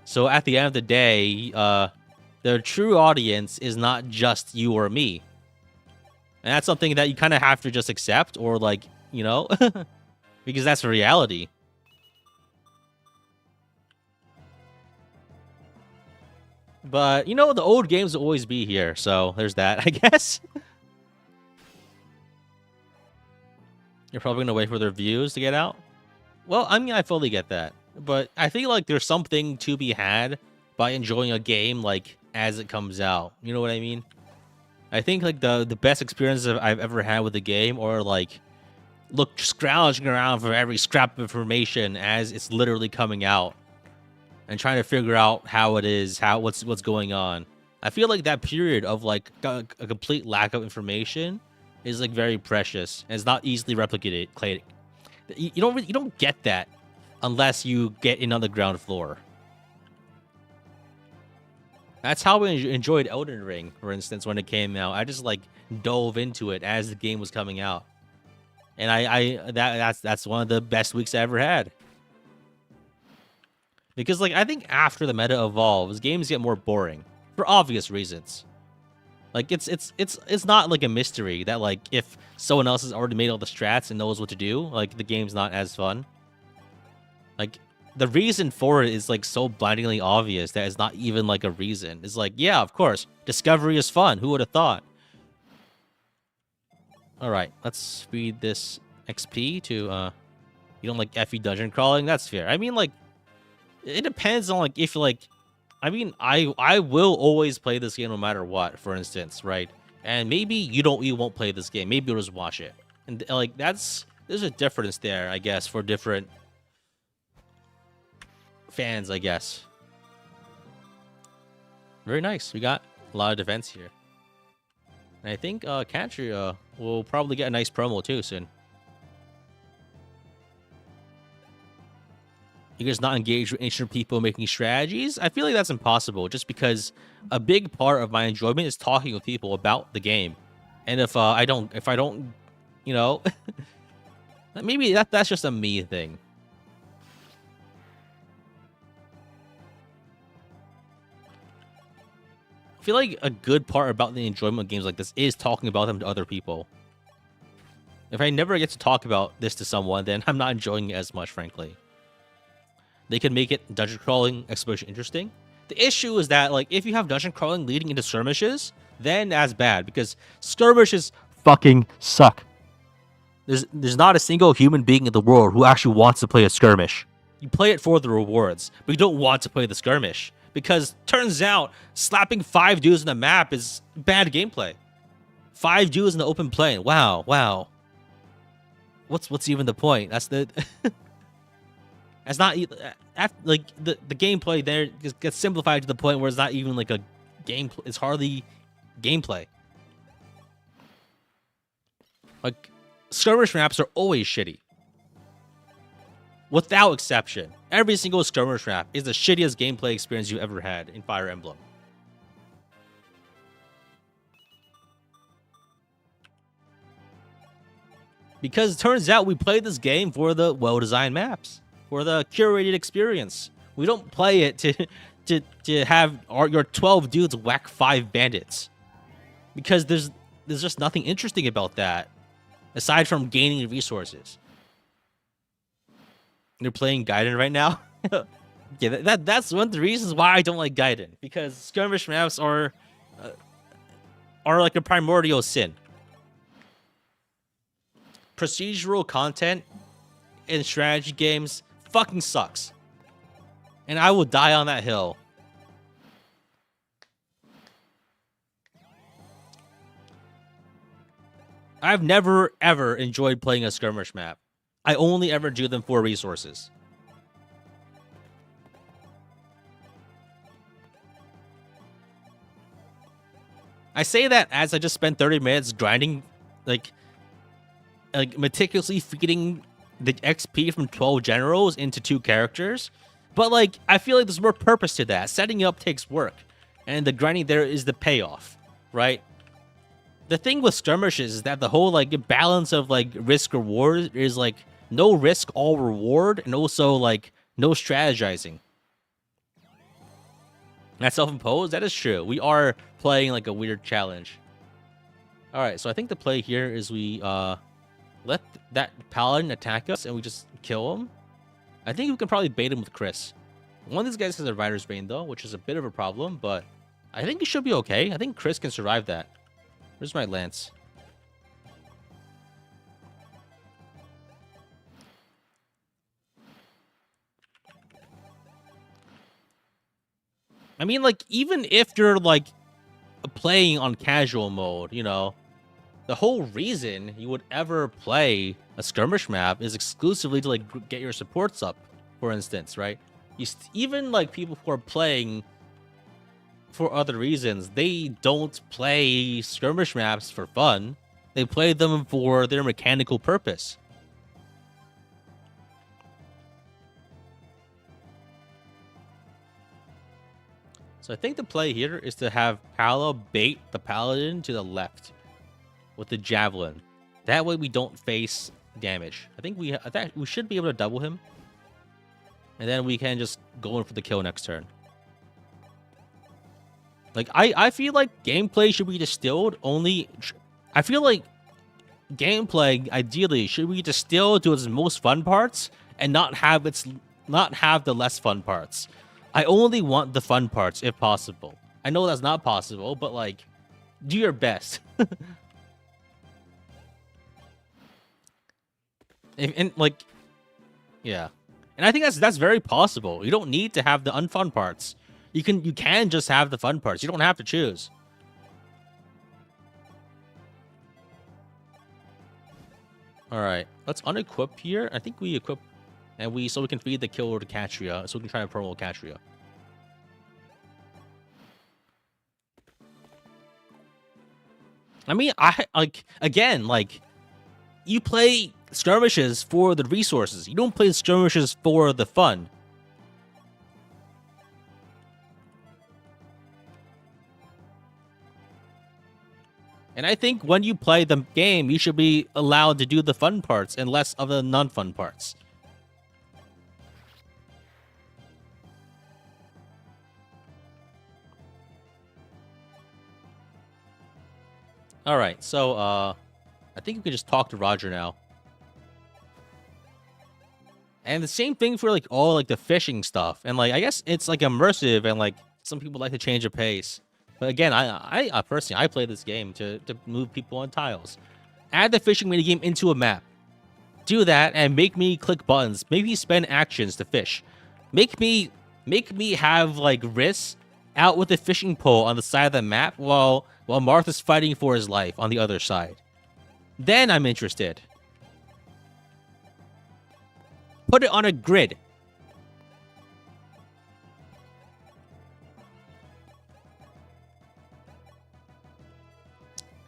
So at the end of the day, their true audience is not just you or me. And that's something that you kind of have to just accept or like, you know, because that's reality. But, you know, the old games will always be here. So there's that, I guess. You're probably going to wait for their views to get out. Well, I mean, I fully get that. But I think, like, there's something to be had by enjoying a game, like, as it comes out. You know what I mean? I think, like, the best experiences I've ever had with a game are, like, scrounging around for every scrap of information as it's literally coming out. And trying to figure out how it is, what's going on. I feel like that period of, like, a complete lack of information is, like, very precious. And it's not easily replicated. You don't get that unless you get in on the ground floor. That's how we enjoyed Elden Ring, for instance, when it came out. I just like dove into it as the game was coming out, and that's one of the best weeks I ever had. Because like I think after the meta evolves, games get more boring for obvious reasons. Like it's not like a mystery that like if someone else has already made all the strats and knows what to do, like the game's not as fun. Like the reason for it is like so blindingly obvious that it's not even like a reason. It's like, yeah, of course, discovery is fun. Who would have thought? All right, let's speed this XP to you don't like FE dungeon crawling. That's fair. I mean, like it depends on like if like I mean, I will always play this game no matter what, for instance, right? And maybe you won't play this game. Maybe you'll just watch it. And like there's a difference there, I guess, for different fans, I guess. Very nice. We got a lot of defense here. And I think Cantry will probably get a nice promo too soon. You guys not engage with ancient people making strategies? I feel like that's impossible just because a big part of my enjoyment is talking with people about the game. And if I don't, you know, maybe that's just a me thing. I feel like a good part about the enjoyment of games like this is talking about them to other people. If I never get to talk about this to someone, then I'm not enjoying it as much, frankly. They can make it dungeon crawling exploration interesting. The issue is that, like, if you have dungeon crawling leading into skirmishes, then that's bad because skirmishes fucking suck. There's not a single human being in the world who actually wants to play a skirmish. You play it for the rewards, but you don't want to play the skirmish because turns out slapping 5 dudes in the map is bad gameplay. 5 dudes in the open plane. Wow. What's even the point? That's the. It's not like the gameplay there gets simplified to the point where it's not even like a gameplay. It's hardly gameplay. Like skirmish maps are always shitty, without exception. Every single skirmish map is the shittiest gameplay experience you've ever had in Fire Emblem. Because it turns out we play this game for the well-designed maps. For the curated experience. We don't play it to have your 12 dudes whack 5 bandits. Because there's just nothing interesting about that. Aside from gaining resources. You're playing Gaiden right now? Yeah, that's one of the reasons why I don't like Gaiden. Because skirmish maps are like a primordial sin. Procedural content in strategy games fucking sucks. And I will die on that hill. I've never, ever enjoyed playing a skirmish map. I only ever do them for resources. I say that as I just spent 30 minutes grinding, like meticulously feeding the XP from 12 generals into 2 characters. But like, I feel like there's more purpose to that. Setting up takes work, and the grinding there is the payoff, right? The thing with skirmishes is that the whole like balance of like risk reward is like no risk, all reward, and also like no strategizing. That's self-imposed? That is true. We are playing like a weird challenge. Alright, so I think the play here is we let that paladin attack us and we just kill him. I think we can probably bait him with Chris. One of these guys has a Rider's Bane though, which is a bit of a problem, but I think he should be okay. I think Chris can survive that. Where's my lance? I mean, like, even if you're, like, playing on casual mode, you know, the whole reason you would ever play a skirmish map is exclusively to, like, get your supports up, for instance, right? Even, like, people who are playing for other reasons, they don't play skirmish maps for fun. They play them for their mechanical purpose. So I think the play here is to have Paolo bait the paladin to the left with the javelin. That way we don't face damage. I think we should be able to double him, and then we can just go in for the kill next turn. Like I feel like gameplay should be distilled only. I feel like gameplay ideally should be distilled to its most fun parts and not have the less fun parts. I only want the fun parts if possible. I know that's not possible, but like, do your best. and like, yeah, and I think that's very possible. You don't need to have the unfun parts. You can just have the fun parts. You don't have to choose. All right, let's unequip here. I think we equip. And so we can feed the killer to Catria, so we can try to promo Catria. I mean, you play skirmishes for the resources. You don't play skirmishes for the fun. And I think when you play the game, you should be allowed to do the fun parts and less of the non-fun parts. All right, so I think we can just talk to Roger now. And the same thing for like all like the fishing stuff, and like I guess it's like immersive, and like some people like to change the pace. But again, I personally I play this game to move people on tiles. Add the fishing minigame into a map. Do that and make me click buttons. Make me spend actions to fish. Make me have like Riss out with a fishing pole on the side of the map while Martha's fighting for his life on the other side. Then I'm interested. Put it on a grid.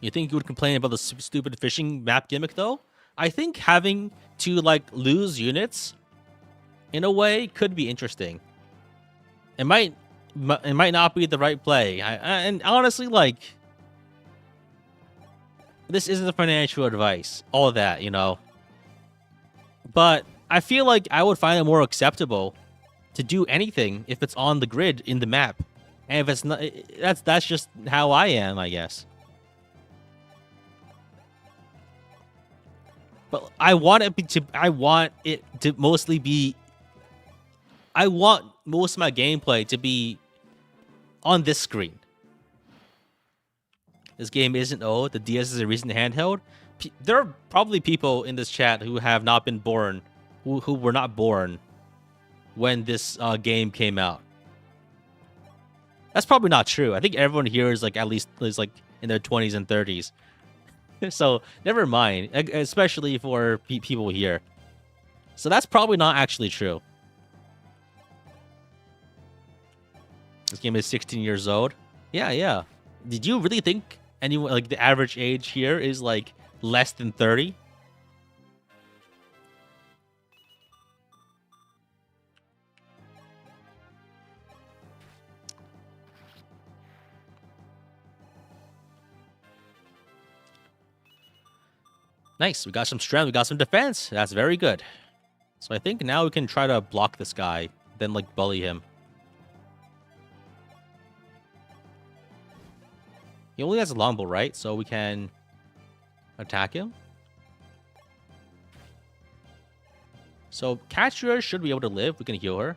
You think you would complain about the stupid fishing map gimmick, though? I think having to, like, lose units, in a way, could be interesting. It might not be the right play. And honestly, like, this isn't financial advice. All that, you know. But I feel like I would find it more acceptable to do anything if it's on the grid in the map. And if it's not, that's just how I am, I guess. But I want it to mostly be. I want most of my gameplay to be on this screen. This game isn't old. The DS is a recent handheld. There are probably people in this chat who have not been born, who were not born when this game came out. That's probably not true. I think everyone here is like at least like in their 20s and 30s. So never mind, especially for people here. So that's probably not actually true. This game is 16 years old. Yeah. Did you really think anyone, like, the average age here is, like, less than 30? Nice. We got some strength. We got some defense. That's very good. So I think now we can try to block this guy, then, like, bully him. He only has a longbow, right? So we can attack him. So Katria should be able to live. We can heal her.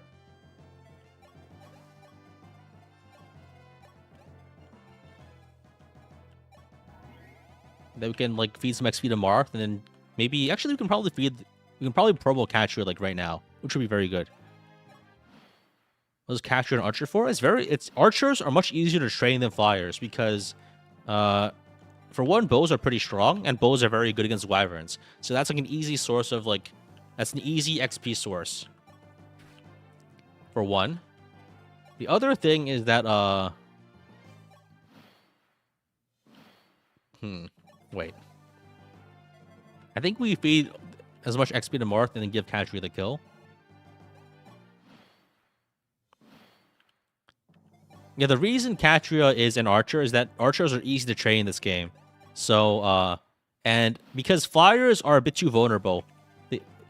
Then we can, like, feed some XP to Marth, and then maybe actually we can probably promo Katria, like, right now, which would be very good. What is Katria an archer for? It's archers are much easier to train than flyers because for one, bows are pretty strong, and bows are very good against wyverns. So that's, like, an easy source of, like, that's an easy XP source. For one. The other thing is that, wait. I think we feed as much XP to Marth and then give Katria the kill. Yeah, the reason Katria is an archer is that archers are easy to train in this game. So, and because flyers are a bit too vulnerable.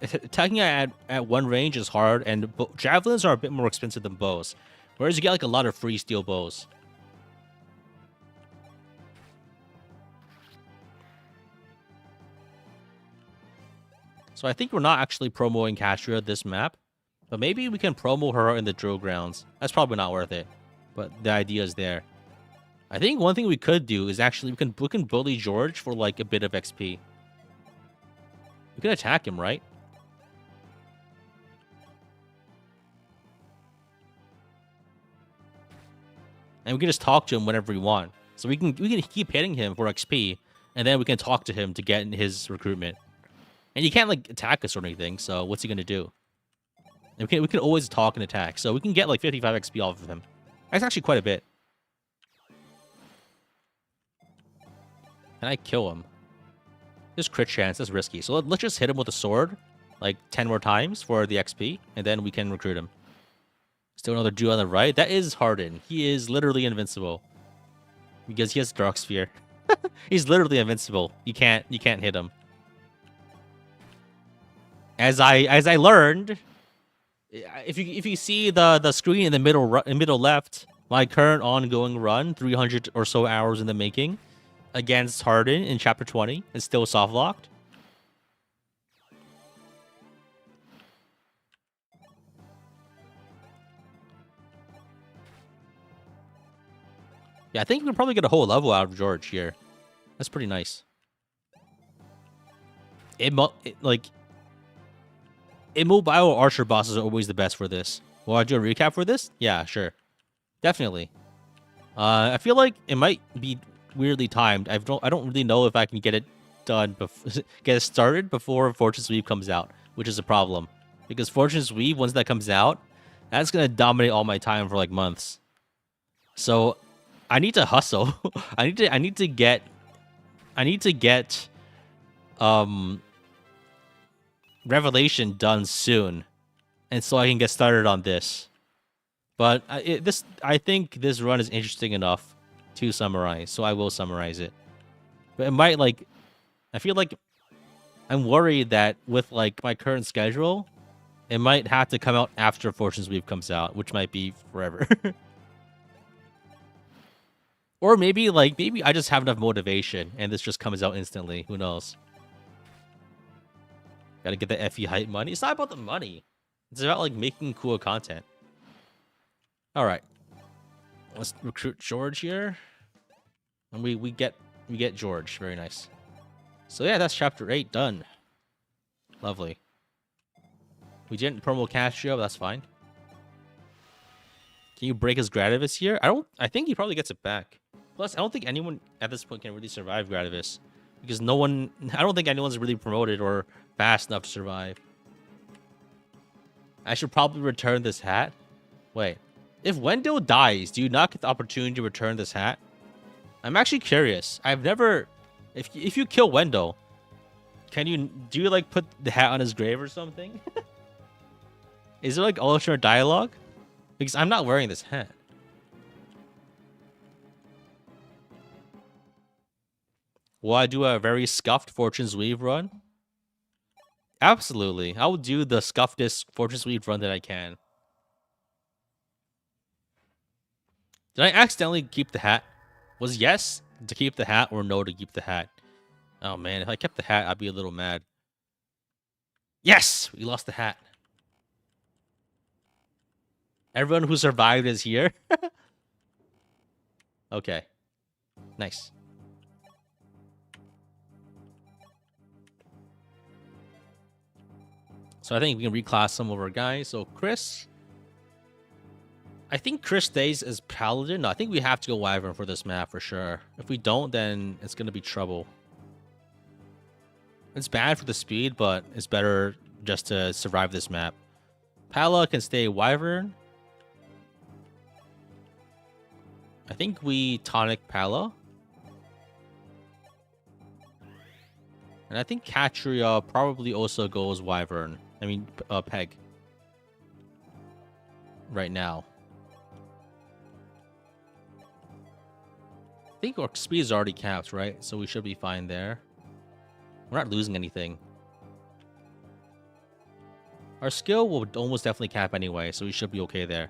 Attacking at one range is hard, and javelins are a bit more expensive than bows. Whereas you get, like, a lot of free steel bows. So I think we're not actually promoting Katria this map. But maybe we can promo her in the drill grounds. That's probably not worth it. But the idea is there. I think one thing we could do is actually we can bully George for, like, a bit of XP. We can attack him, right? And we can just talk to him whenever we want. So we can keep hitting him for XP, and then we can talk to him to get in his recruitment. And he can't, like, attack us or anything, so what's he gonna do? And we can always talk and attack, so we can get, like, 55 XP off of him. That's actually quite a bit. Can I kill him? There's crit chance, that's risky. So let's just hit him with a sword, like, 10 more times for the XP, and then we can recruit him. Still another dude on the right. That is Harden. He is literally invincible. Because he has Dark Sphere. He's literally invincible. You can't hit him. As I learned, if you see the screen in the middle left, my current ongoing run, 300 or so hours in the making, against Harden in Chapter 20, is still soft locked. Yeah, I think we can probably get a whole level out of George here. That's pretty nice. Immobile archer bosses are always the best for this. Will I do a recap for this? Yeah, sure. Definitely. I feel like it might be weirdly timed. I don't really know if I can get it done, get it started before Fortune's Weave comes out, which is a problem. Because Fortune's Weave, once that comes out, that's gonna dominate all my time for, like, months. So I need to hustle. I need to get Revelation done soon, and so I can get started on this. But I think this run is interesting enough to summarize, so I will summarize it. But it might, like, I feel like I'm worried that with, like, my current schedule, it might have to come out after Fortune's Weave comes out, which might be forever. Or maybe I just have enough motivation and this just comes out instantly. Who knows? Gotta get the FE hype money. It's not about the money. It's about, like, making cool content. Alright. Let's recruit George here. And we get George. Very nice. So yeah, that's chapter 8 done. Lovely. We didn't promo Castro, but that's fine. Can you break his Gradivis here? I think he probably gets it back. Plus, I don't think anyone at this point can really survive Gradivis. Because I don't think anyone's really promoted or fast enough to survive. I should probably return this hat. Wait. If Wendell dies, do you not get the opportunity to return this hat? I'm actually curious. I've never... If you kill Wendell, do you like put the hat on his grave or something? Is there like alternate dialogue? Because I'm not wearing this hat. Will I do a very scuffed Fortune's Weave run? Absolutely. I will do the scuffedest Fortune's Weave run that I can. Did I accidentally keep the hat? Was yes to keep the hat or no to keep the hat? Oh man, if I kept the hat, I'd be a little mad. Yes! We lost the hat. Everyone who survived is here. Okay. Nice. So I think we can reclass some of our guys. So Chris. I think Chris stays as Paladin. No, I think we have to go Wyvern for this map for sure. If we don't, then it's going to be trouble. It's bad for the speed, but it's better just to survive this map. Pala can stay Wyvern. I think we tonic Pala. And I think Katria probably also goes Wyvern. I mean, Peg. Right now. I think our speed is already capped, right? So we should be fine there. We're not losing anything. Our skill will almost definitely cap anyway, so we should be okay there.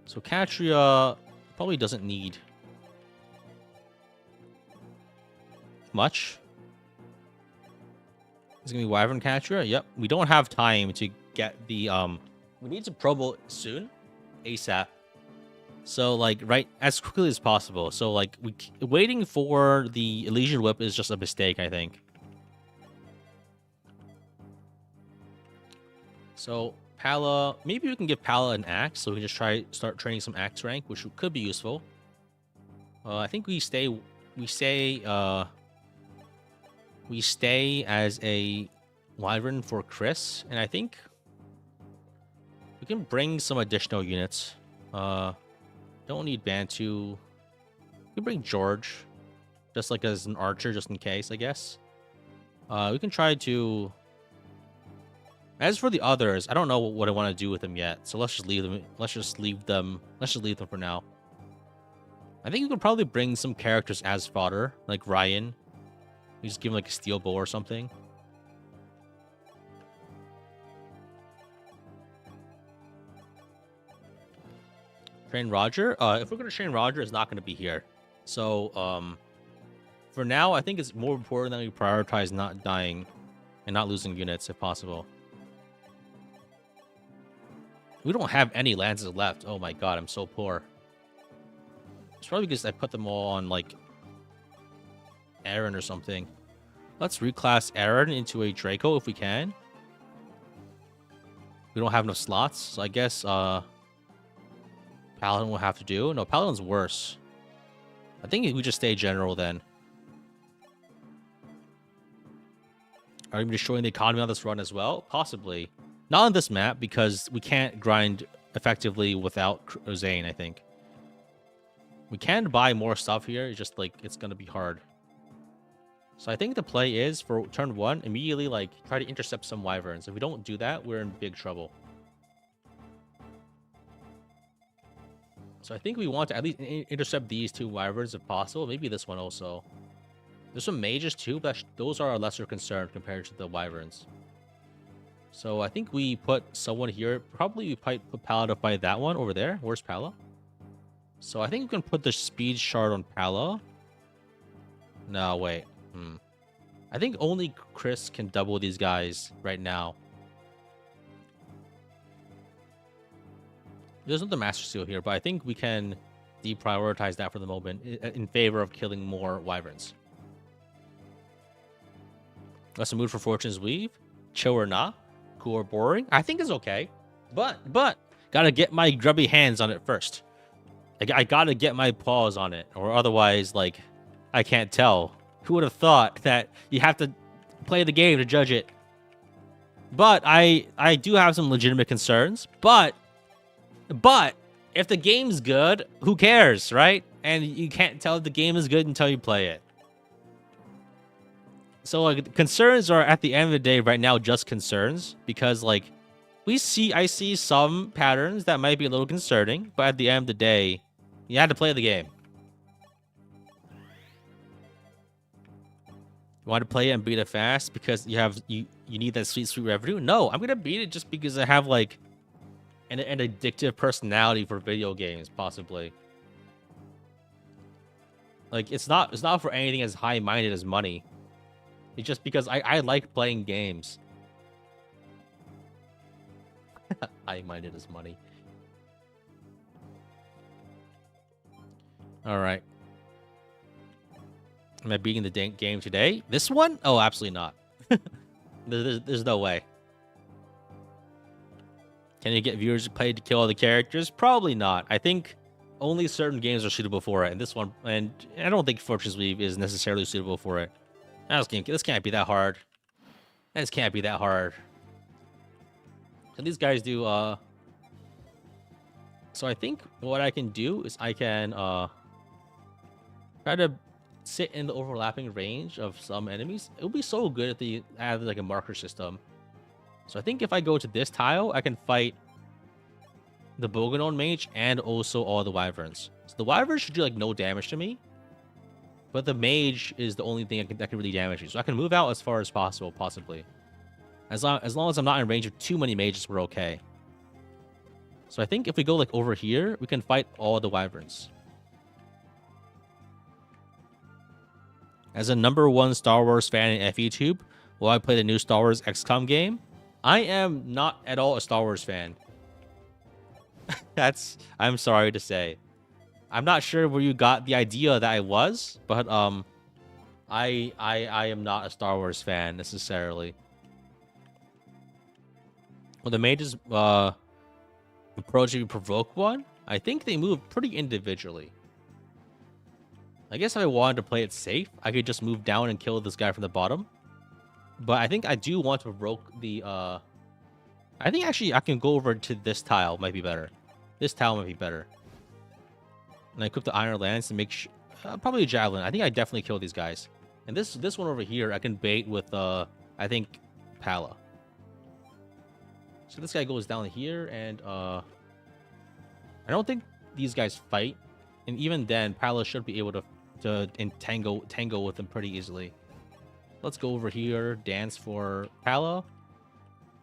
So Katria probably doesn't need much. It's gonna be Wyvern Katria. Yep. We don't have time to get the we need to promo soon. ASAP. So like right as quickly as possible. So like waiting for the Elysian Whip is just a mistake, I think. So Pala, maybe we can give Pala an axe, so we can just start training some axe rank, which could be useful. I think we stay as a Wyvern for Chris, and I think we can bring some additional units. Don't need Bantu. We can bring George, just like as an archer, just in case, I guess. We can try to... As for the others, I don't know what I want to do with them yet, so let's just leave them. Let's just leave them for now. I think we could probably bring some characters as fodder, like Ryan. We just give him like a steel bow or something. Train Roger. If we're gonna train Roger, it's not gonna be here. So for now, I think it's more important that we prioritize not dying and not losing units if possible. We don't have any lances left. Oh my god, I'm so poor. It's probably because I put them all on, like, Aaron or something. Let's reclass Aaron into a Draco if we can. We don't have enough slots, so I guess, Paladin will have to do. No, Paladin's worse. I think we just stay General then. Are we destroying the economy on this run as well? Possibly. Not on this map, because we can't grind effectively without Zane, I think. We can buy more stuff here, it's just, like, it's gonna be hard. So I think the play is, for turn 1, immediately, like, try to intercept some Wyverns. If we don't do that, we're in big trouble. So I think we want to at least intercept these 2 Wyverns if possible. Maybe this one also. There's some mages too, but those are a lesser concern compared to the Wyverns. So I think we put someone here. Probably we put Pala to fight that one over there. Where's Pala? So I think we can put the speed shard on Pala. No, wait. I think only Chris can double these guys right now. There's another Master Seal here, but I think we can deprioritize that for the moment in favor of killing more Wyverns. Let's move for Fortune's Weave. Chill or not. Cool or boring. I think it's okay. But gotta get my grubby hands on it first. I gotta get my paws on it, or otherwise, like, I can't tell. Who would have thought that you have to play the game to judge it? But I do have some legitimate concerns. But if the game's good, who cares, right? And you can't tell if the game is good until you play it. So like concerns are at the end of the day right now just concerns, because like I see some patterns that might be a little concerning, but at the end of the day, you had to play the game. You want to play it and beat it fast because you need that sweet revenue? No, I'm gonna beat it just because I have like an addictive personality for video games, possibly. Like it's not for anything as high-minded as money. It's just because I like playing games. High-minded as money. All right. Am I beating the game today? This one? Oh, absolutely not. There's no way. Can you get viewers to play to kill all the characters? Probably not. I think only certain games are suitable for it, and this one, and I don't think Fortune's Weave is necessarily suitable for it. This can't be that hard. This can't be that hard. So these guys do, so I think what I can do is I can, try to sit in the overlapping range of some enemies. It would be so good if they had like a marker system. So I think if I go to this tile, I can fight the Boganon mage and also all the wyverns. So the wyverns should do like no damage to me, but the mage is the only thing that can really damage me. So I can move out as far as possible, possibly. As long as I'm not in range of too many mages, we're okay. So I think if we go like over here, we can fight all the wyverns. As a #1 Star Wars fan in FE12, will I play the new Star Wars XCOM game? I am not at all a Star Wars fan. I'm sorry to say. I'm not sure where you got the idea that I was, but I am not a Star Wars fan necessarily. Well, the mages approach if you provoke one, I think they move pretty individually. I guess if I wanted to play it safe, I could just move down and kill this guy from the bottom. But I think I do want to provoke the I think actually I can go over to this tile, might be better. This tile might be better. And I equip the Iron Lance to make sure... probably a Javelin. I think I definitely kill these guys. And this one over here, I can bait with, I think, Pala. So this guy goes down here, and, I don't think these guys fight. And even then, Pala should be able to tango with them pretty easily. Let's go over here, dance for Pala.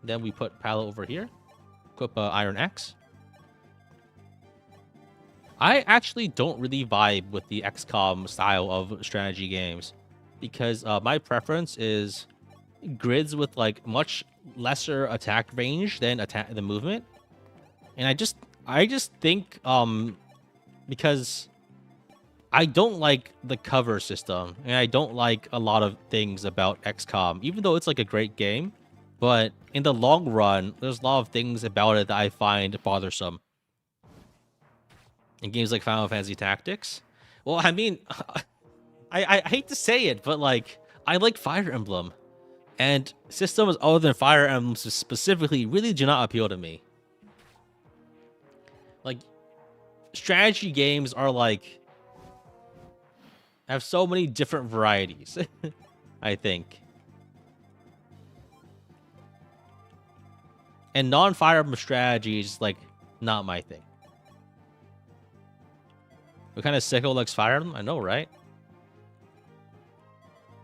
Then we put Pala over here. Equip Iron Axe. I actually don't really vibe with the XCOM style of strategy games because my preference is grids with like much lesser attack range than the movement. And I just think because I don't like the cover system and I don't like a lot of things about XCOM, even though it's like a great game. But in the long run, there's a lot of things about it that I find bothersome. In games like Final Fantasy Tactics. Well, I mean, I hate to say it, but like, I like Fire Emblem. And systems other than Fire Emblem specifically really do not appeal to me. Like, strategy games are like, have so many different varieties, I think. And non-Fire Emblem strategy is like, not my thing. What kind of sicko likes Fire Emblem? I know, right?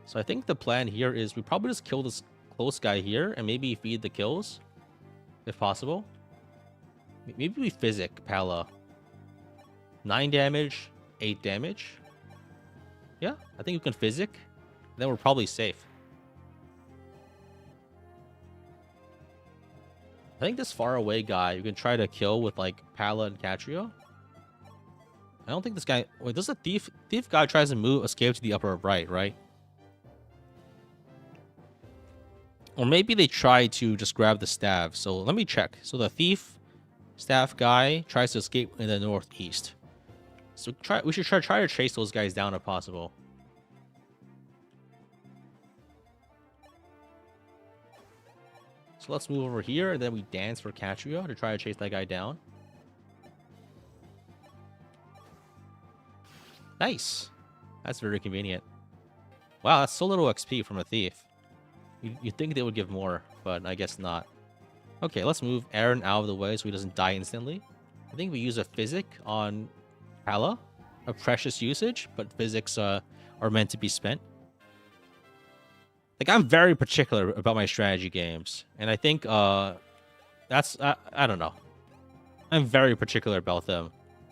So I think the plan here is we probably just kill this close guy here and maybe feed the kills, if possible. Maybe we physic Pala. 9 damage, 8 damage. Yeah, I think we can physic. Then we're probably safe. I think this far away guy you can try to kill with like Pala and Catrio. I don't think this guy... Wait, this is a thief. Thief guy tries to escape to the upper right, right? Or maybe they try to just grab the staff. So let me check. So the thief staff guy tries to escape in the northeast. So we should try to chase those guys down if possible. So let's move over here and then we dance for Catrio to try to chase that guy down. Nice. That's very convenient. Wow, that's so little XP from a thief. You'd think they would give more, but I guess not. Okay, let's move Aaron out of the way so he doesn't die instantly. I think we use a physic on Pala. A precious usage, but physics are meant to be spent. Like, I'm very particular about my strategy games. And I think that's... I don't know. I'm very particular about them.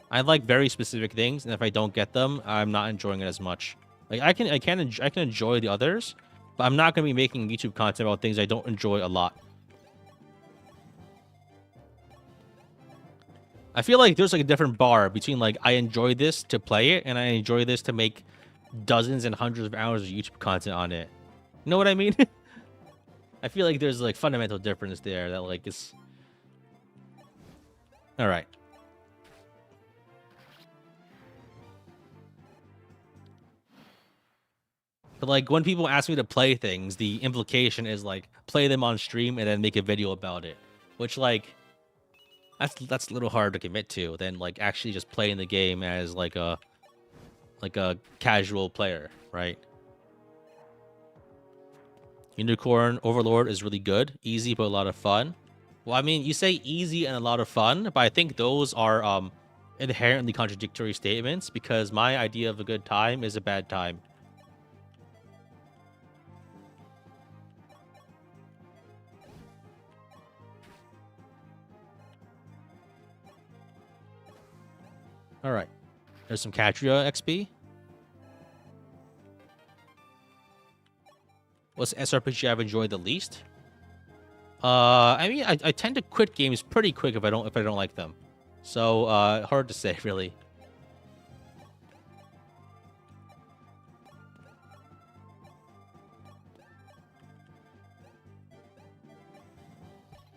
I like very specific things, and if I don't get them, I'm not enjoying it as much. Like, I can enjoy the others, but I'm not going to be making YouTube content about things I don't enjoy a lot. I feel like there's like a different bar between like I enjoy this to play it and I enjoy this to make dozens and hundreds of hours of YouTube content on it. You know what I mean? I feel like there's like fundamental difference there that like is... All right. But like when people ask me to play things, the implication is like play them on stream and then make a video about it, which like that's a little hard to commit to than like actually just playing the game as like a casual player, right? Unicorn Overlord is really good, easy but a lot of fun. Well, I mean, you say easy and a lot of fun, but I think those are inherently contradictory statements because my idea of a good time is a bad time. All right, there's some Katria XP. What's SRPG I've enjoyed the least? I mean, I tend to quit games pretty quick if I don't like them. So hard to say, really.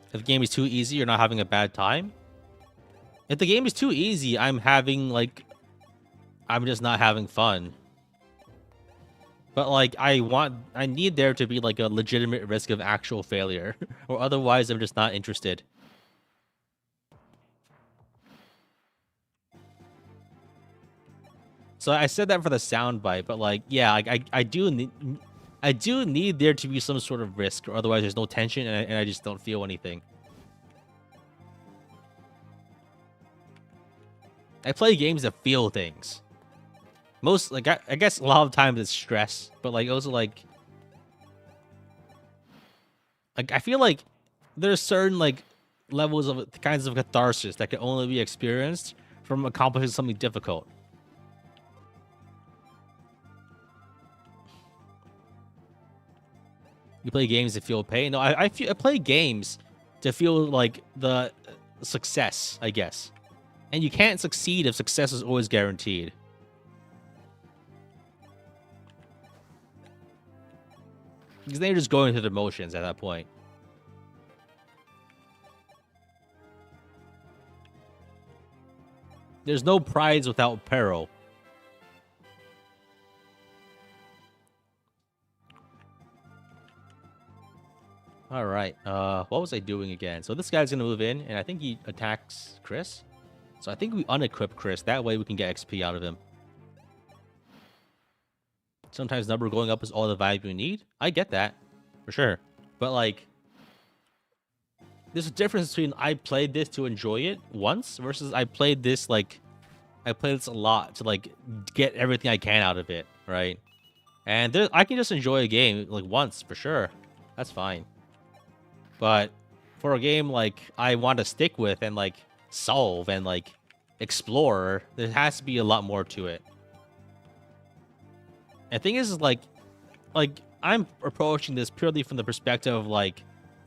If the game is too easy, you're not having a bad time. If the game is too easy, I'm just not having fun. But like, I need there to be like a legitimate risk of actual failure, or otherwise I'm just not interested. So I said that for the soundbite, but like, yeah, I do need there to be some sort of risk, or otherwise there's no tension, and I just don't feel anything. I play games that feel things. Most, like, I guess a lot of times it's stress, but, like, also, like, I feel like there's certain, like, levels of kinds of catharsis that can only be experienced from accomplishing something difficult. You play games that feel pain? No, I play games to feel, like, the success, I guess. And you can't succeed if success is always guaranteed. Because then you're just going through the motions at that point. There's no prize without peril. All right. What was I doing again? So this guy's gonna move in, and I think he attacks Chris. So I think we unequip Chris. That way we can get XP out of him. Sometimes number going up is all the value we need. I get that, for sure. But, like, there's a difference between I played this to enjoy it once versus I played this, like, I played this a lot to, like, get everything I can out of it, right? And I can just enjoy a game, like, once, for sure. That's fine. But for a game, like, I want to stick with and, like, solve and, like, explore, there has to be a lot more to it. And the thing is, like I'm approaching this purely from the perspective of like,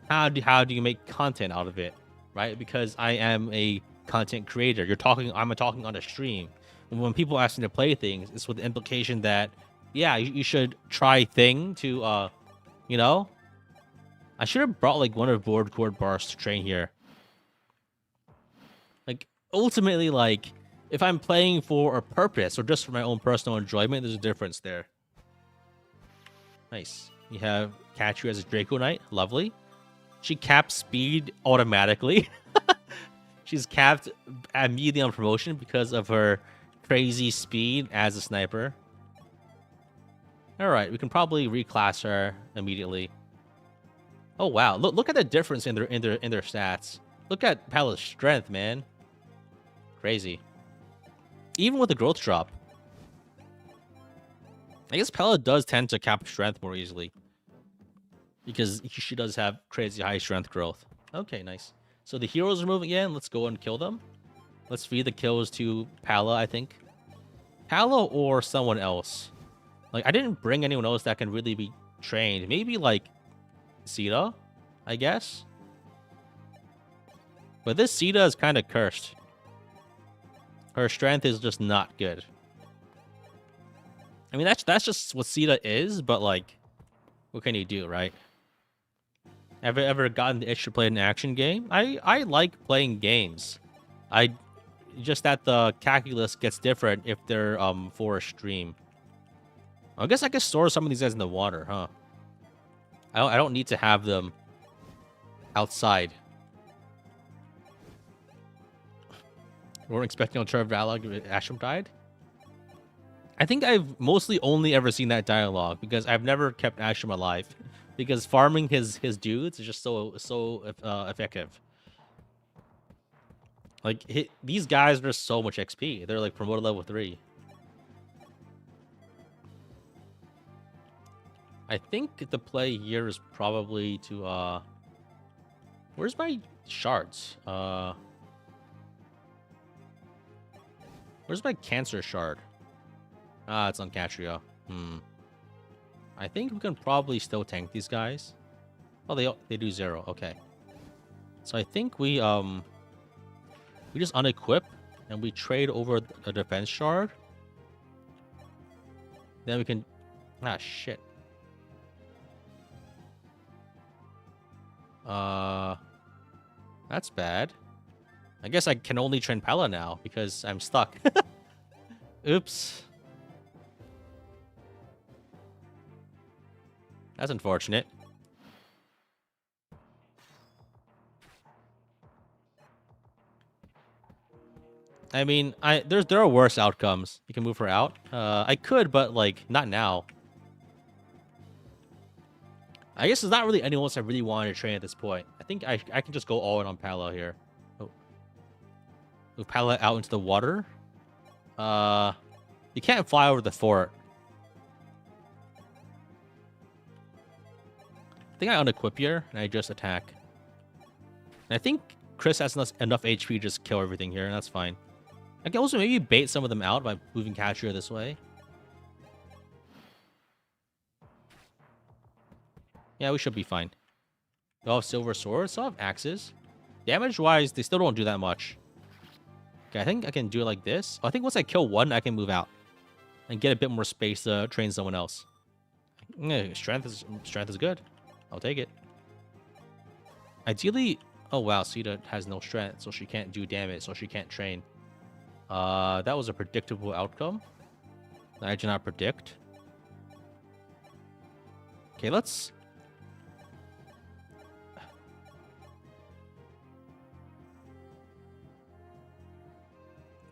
how do you make content out of it, right? Because I am a content creator. I'm talking on a stream. And when people ask me to play things, it's with the implication that, yeah, you should try thing to, you know. I should have brought like one of board cord bars to train here. Like ultimately, like if I'm playing for a purpose or just for my own personal enjoyment, there's a difference there. Nice. You have Katru as a Draco Knight. Lovely. She caps speed automatically. She's capped immediately on promotion because of her crazy speed as a sniper. All right, we can probably reclass her immediately. Oh wow, look at the difference in their stats. Look at Pala's strength, man. Crazy. Even with the growth drop. I guess Pela does tend to cap strength more easily. Because she does have crazy high strength growth. Okay, nice. So the heroes are moving in. Let's go and kill them. Let's feed the kills to Pala, I think. Pala or someone else. Like, I didn't bring anyone else that can really be trained. Maybe, like, Sita, I guess. But this Sita is kind of cursed. Her strength is just not good. I mean, that's just what Sita is, but, like, what can you do, right? Ever gotten the itch to play an action game? I like playing games. Just that the calculus gets different if they're for a stream. I guess I could store some of these guys in the water, huh? I don't need to have them outside. We weren't expecting Ultra Valog Ashram died. I think I've mostly only ever seen that dialogue because I've never kept Ashram alive. Because farming his dudes is just so effective. Like, these guys are so much XP. They're like promoted level 3. I think the play here is probably to where's my shards? Where's my cancer shard? Ah, it's on Catria. I think we can probably still tank these guys. Oh, they do 0. Okay. So I think we just unequip and we trade over a defense shard. Then we can... Ah, shit. That's bad. I guess I can only train Pela now because I'm stuck. Oops. That's unfortunate. I mean, there are worse outcomes. You can move her out. I could, but like not now. I guess there's not really anyone else I really wanted to train at this point. I think I can just go all in on Pela here. Oh. Move Pela out into the water. You can't fly over the fort. I think I unequip here and I just attack. And I think Chris has enough HP to just kill everything here, and that's fine. I can also maybe bait some of them out by moving Catria this way. Yeah, we should be fine. They all have silver swords, they all have axes. Damage-wise, they still don't do that much. Okay, I think I can do it like this. I think once I kill one, I can move out. And get a bit more space to train someone else. Yeah, strength is good. I'll take it. Ideally... Oh, wow, Sita has no strength, so she can't do damage, so she can't train. That was a predictable outcome that I did not predict. Okay, let's...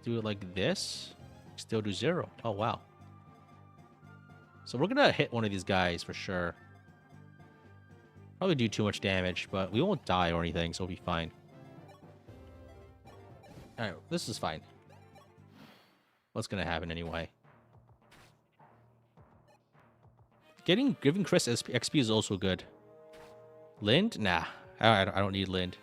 do it like this. Still do 0. Oh, wow. So we're gonna hit one of these guys for sure. Probably do too much damage, but we won't die or anything, so we'll be fine. Alright, this is fine. What's gonna happen anyway? Giving Chris XP is also good. Lind? Nah. I don't need Lind.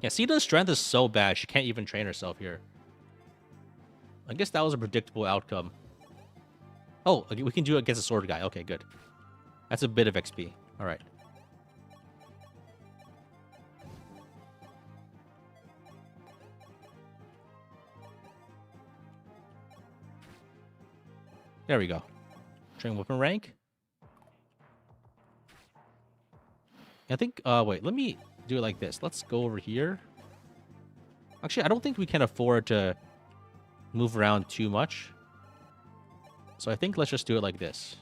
Yeah, Sita's strength is so bad, she can't even train herself here. I guess that was a predictable outcome. Oh, we can do it against a sword guy. Okay, good. That's a bit of XP. All right. There we go. Train weapon rank. I think, wait, let me do it like this. Let's go over here. Actually, I don't think we can afford to move around too much. So I think let's just do it like this.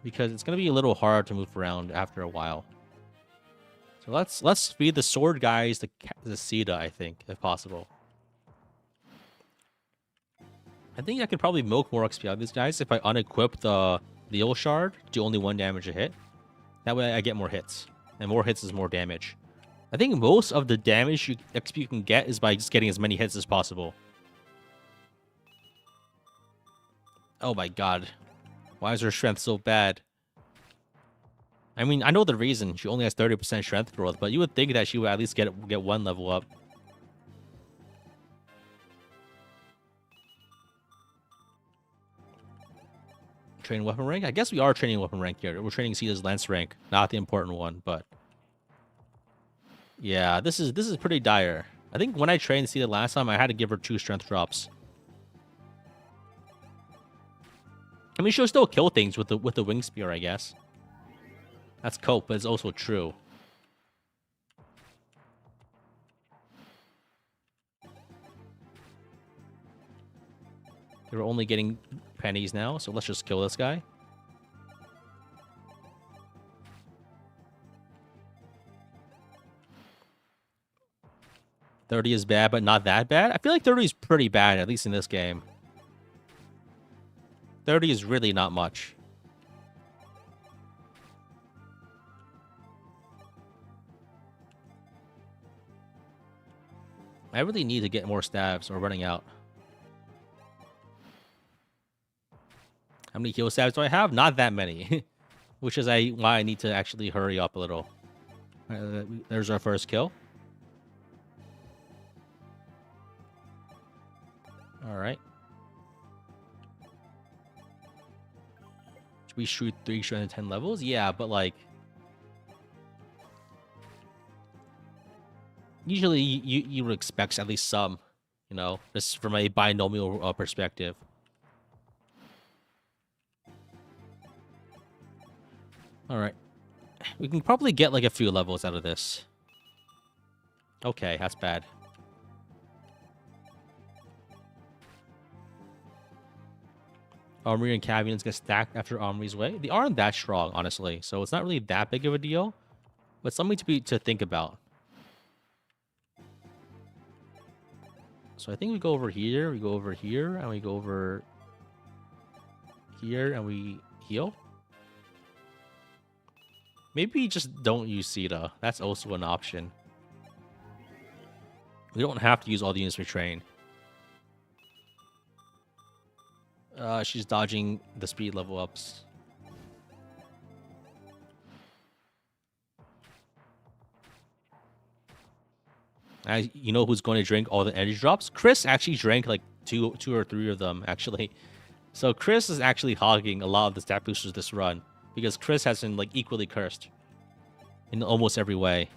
Because it's going to be a little hard to move around after a while. So let's feed the sword guys the Sita, I think, if possible. I think I could probably milk more XP out of these guys if I unequip the Eel Shard to only 1 damage a hit. That way I get more hits. And more hits is more damage. I think most of the damage XP you can get is by just getting as many hits as possible. Oh my god. Why is her strength so bad? I mean, I know the reason. She only has 30% strength growth, but you would think that she would at least get 1 level up. Training weapon rank? I guess we are training weapon rank here. We're training Sita's lance rank, not the important one, but yeah, this is pretty dire. I think when I trained Sita last time, I had to give her 2 strength drops. I mean, she'll still kill things with the wing spear, I guess. That's cope, but it's also true. We're only getting pennies now, so let's just kill this guy. $30 is bad, but not that bad. I feel like 30 is pretty bad, at least in this game. 30 is really not much. I really need to get more stabs. We're running out. How many heal stabs do I have? Not that many. Which is why I need to actually hurry up a little. There's our first kill. Alright. Should we shoot 310 levels? Yeah, but like... Usually you would expect at least some, you know, just from a binomial perspective. Alright. We can probably get like a few levels out of this. Okay, that's bad. Armory and cabinets get stacked after Armory's way. They aren't that strong, honestly, so it's not really that big of a deal. But something to think about. So I think we go over here, we go over here, and we go over here, and we heal. Maybe just don't use Sita. That's also an option. We don't have to use all the units we train. She's dodging the speed level ups. You know who's going to drink all the energy drops? Chris actually drank like two or three of them, actually. So Chris is actually hogging a lot of the stat boosters this run, because Chris has been like equally cursed in almost every way.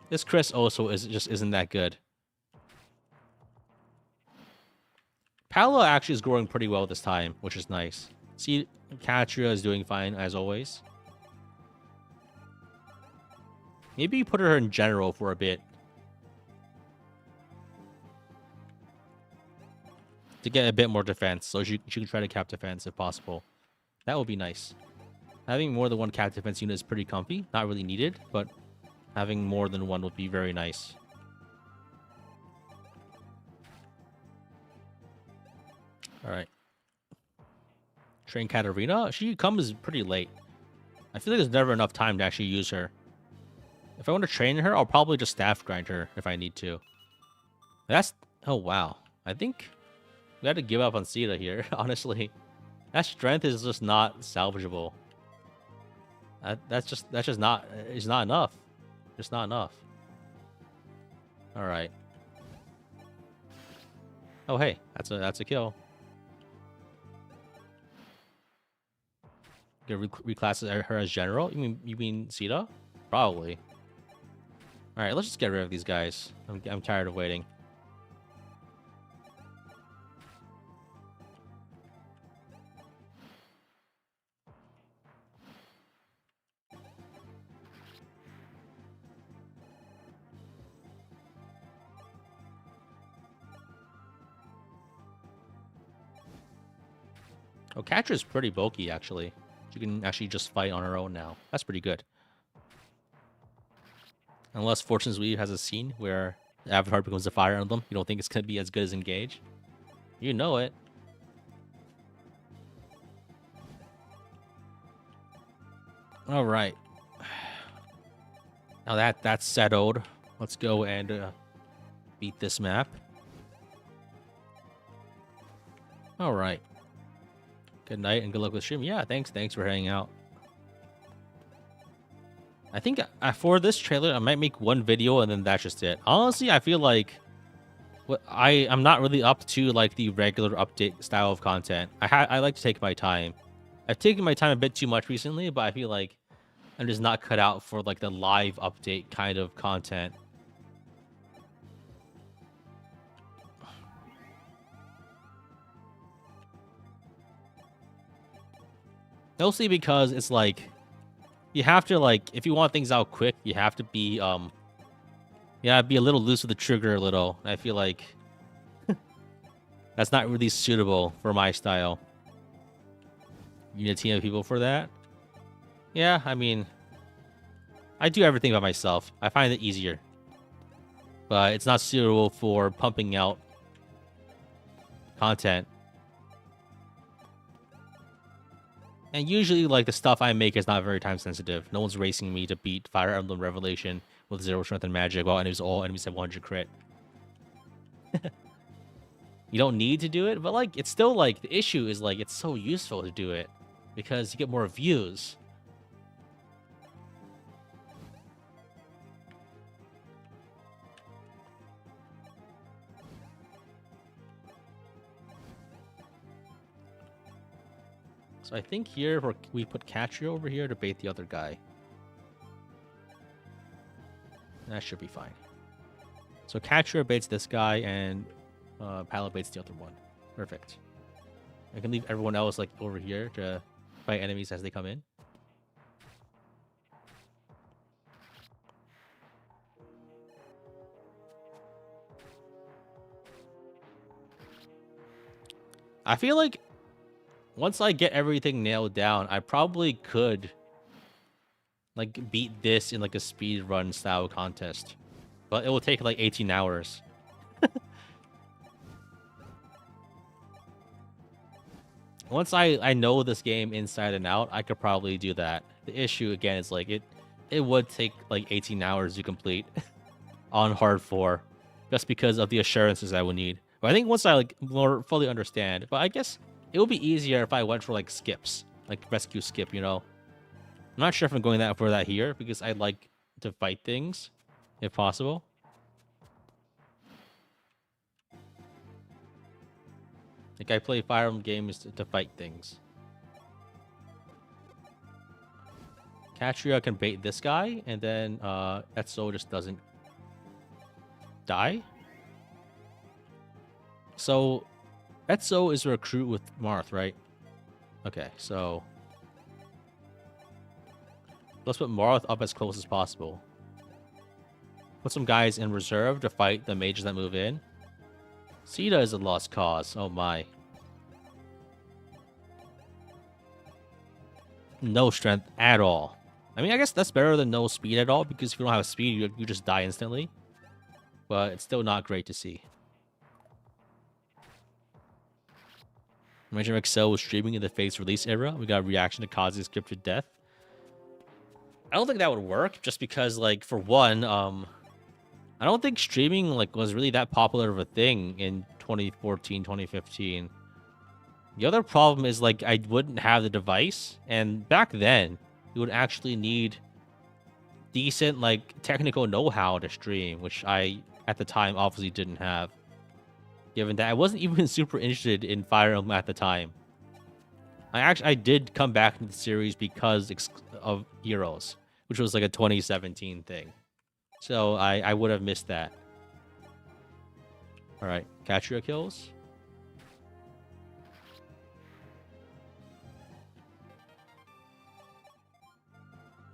This Chris also isn't that good. Paolo actually is growing pretty well this time, which is nice. See, Katria is doing fine as always. Maybe you put her in general for a bit. To get a bit more defense, so she can try to cap defense if possible. That would be nice. Having more than one cap defense unit is pretty comfy. Not really needed, but having more than one would be very nice. Alright. Train Katarina? She comes pretty late. I feel like there's never enough time to actually use her. If I want to train her, I'll probably just staff grind her if I need to. That's... Oh, wow. I think we had to give up on Sita here, honestly. That strength is just not salvageable. That's just not... It's not enough. Just not enough. Alright. Oh, hey. That's a kill. Reclass her as general? You mean Sita? Probably. Alright, let's just get rid of these guys. I'm tired of waiting. Oh, Katra's pretty bulky, actually. you can actually just fight on her own now. That's pretty good. Unless Fortune's Weave has a scene where the Avatar becomes a Fire Emblem. You don't think it's going to be as good as Engage? You know it. All right. Now that's settled. Let's go and beat this map. All right. Good night and good luck with stream. Yeah, thanks for hanging out. I think for this trailer, I might make one video and then that's just it. Honestly, I feel like I'm not really up to like the regular update style of content. I like to take my time. I've taken my time a bit too much recently, but I feel like I'm just not cut out for like the live update kind of content. Mostly because it's like you have to like if you want things out quick, you have to be be a little loose with the trigger a little. I feel like that's not really suitable for my style. You need a team of people for that? Yeah, I mean, I do everything by myself. I find it easier. But it's not suitable for pumping out content. And usually, like, the stuff I make is not very time sensitive. No one's racing me to beat Fire Emblem Revelation with 0 strength and magic while all enemies have 100 crit. You don't need to do it, but, like, it's still, like, the issue is, like, it's so useful to do it. Because you get more views. So I think here we put Catria over here to bait the other guy. That should be fine. So Catria baits this guy and Pala baits the other one. Perfect. I can leave everyone else like over here to fight enemies as they come in. I feel like once I get everything nailed down, I probably could like beat this in like a speed run style contest. But it will take like 18 hours. Once I know this game inside and out, I could probably do that. The issue again is like it would take like 18 hours to complete on hard 4 just because of the assurances I would need. But I think once I like more fully understand, but I guess it would be easier if I went for like skips, like rescue skip, you know. I'm not sure if I'm going for that here because I like to fight things if possible. Like I play Fire Emblem games to fight things. Catria can bait this guy, and then Etzo just doesn't die. So Etzo is a recruit with Marth, right? Okay, so let's put Marth up as close as possible. Put some guys in reserve to fight the mages that move in. Sita is a lost cause. Oh my. No strength at all. I mean, I guess that's better than no speed at all, because if you don't have speed, you just die instantly. But it's still not great to see. Imagine if Excel was streaming in the phase release era. We got a reaction to Kazu's scripted death. I don't think that would work, just because, like, for one, I don't think streaming like was really that popular of a thing in 2014, 2015. The other problem is like I wouldn't have the device, and back then you would actually need decent like technical know-how to stream, which I at the time obviously didn't have. Given that I wasn't even super interested in Fire Emblem at the time. I did come back into the series because of Heroes, which was like a 2017 thing. So I would have missed that. All right, Catria kills.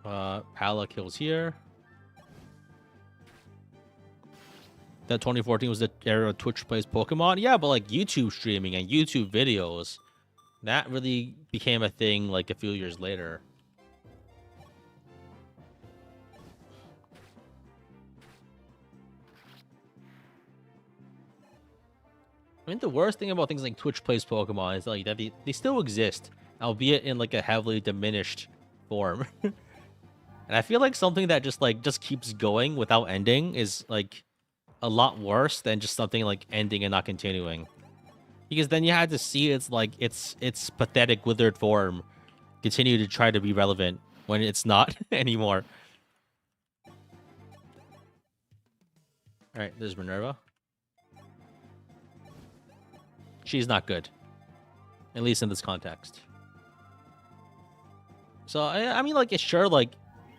Pala kills here. That 2014 was the era Twitch plays Pokemon. Yeah, but like YouTube streaming and YouTube videos, That really became a thing like a few years later. I mean, the worst thing about things like Twitch Plays Pokemon is like that they still exist, albeit in like a heavily diminished form. And I feel like something that just keeps going without ending is like a lot worse than just something like ending and not continuing. Because then you had to see its pathetic withered form continue to try to be relevant when it's not anymore. All right, there's Minerva. She's not good, at least in this context. So I mean, like, it's sure, like,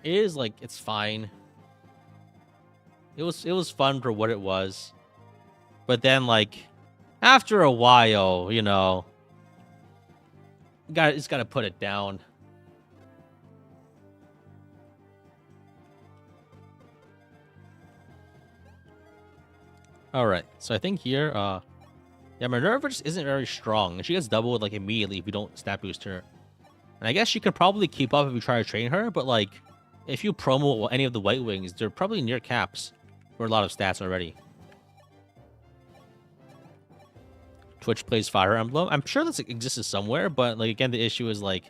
it is like it's fine. It was fun for what it was, but then like after a while, you know, just gotta put it down. All right, so I think here, yeah, Minerva just isn't very strong, and she gets doubled like immediately if you don't stat boost her. And I guess she could probably keep up if you try to train her, but like, if you promo any of the White Wings, they're probably near caps for a lot of stats already. Twitch plays Fire Emblem. I'm sure this exists somewhere, but like again, the issue is like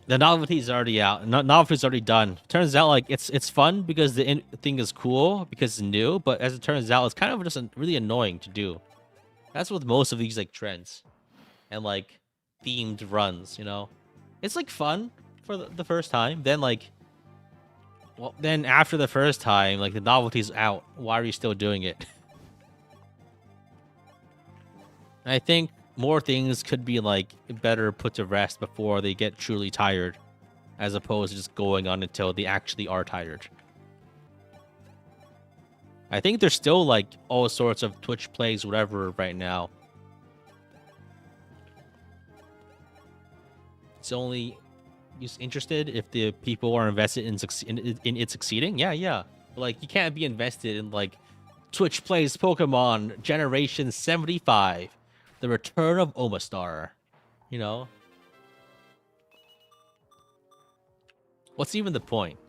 the novelty's already out. Novelty's already done. Turns out like it's fun because the thing is cool because it's new, but as it turns out, it's kind of just really annoying to do. That's with most of these like trends and like themed runs. You know, it's like fun for the first time. Then like, well, then after the first time, like the novelty's out. Why are you still doing it? I think more things could be like better put to rest before they get truly tired, as opposed to just going on until they actually are tired. I think there's still like all sorts of Twitch plays, whatever, right now. It's only just interested if the people are invested in it succeeding. Yeah. But, like, you can't be invested in like Twitch plays Pokemon Generation 75, the return of Omastar. You know, what's even the point?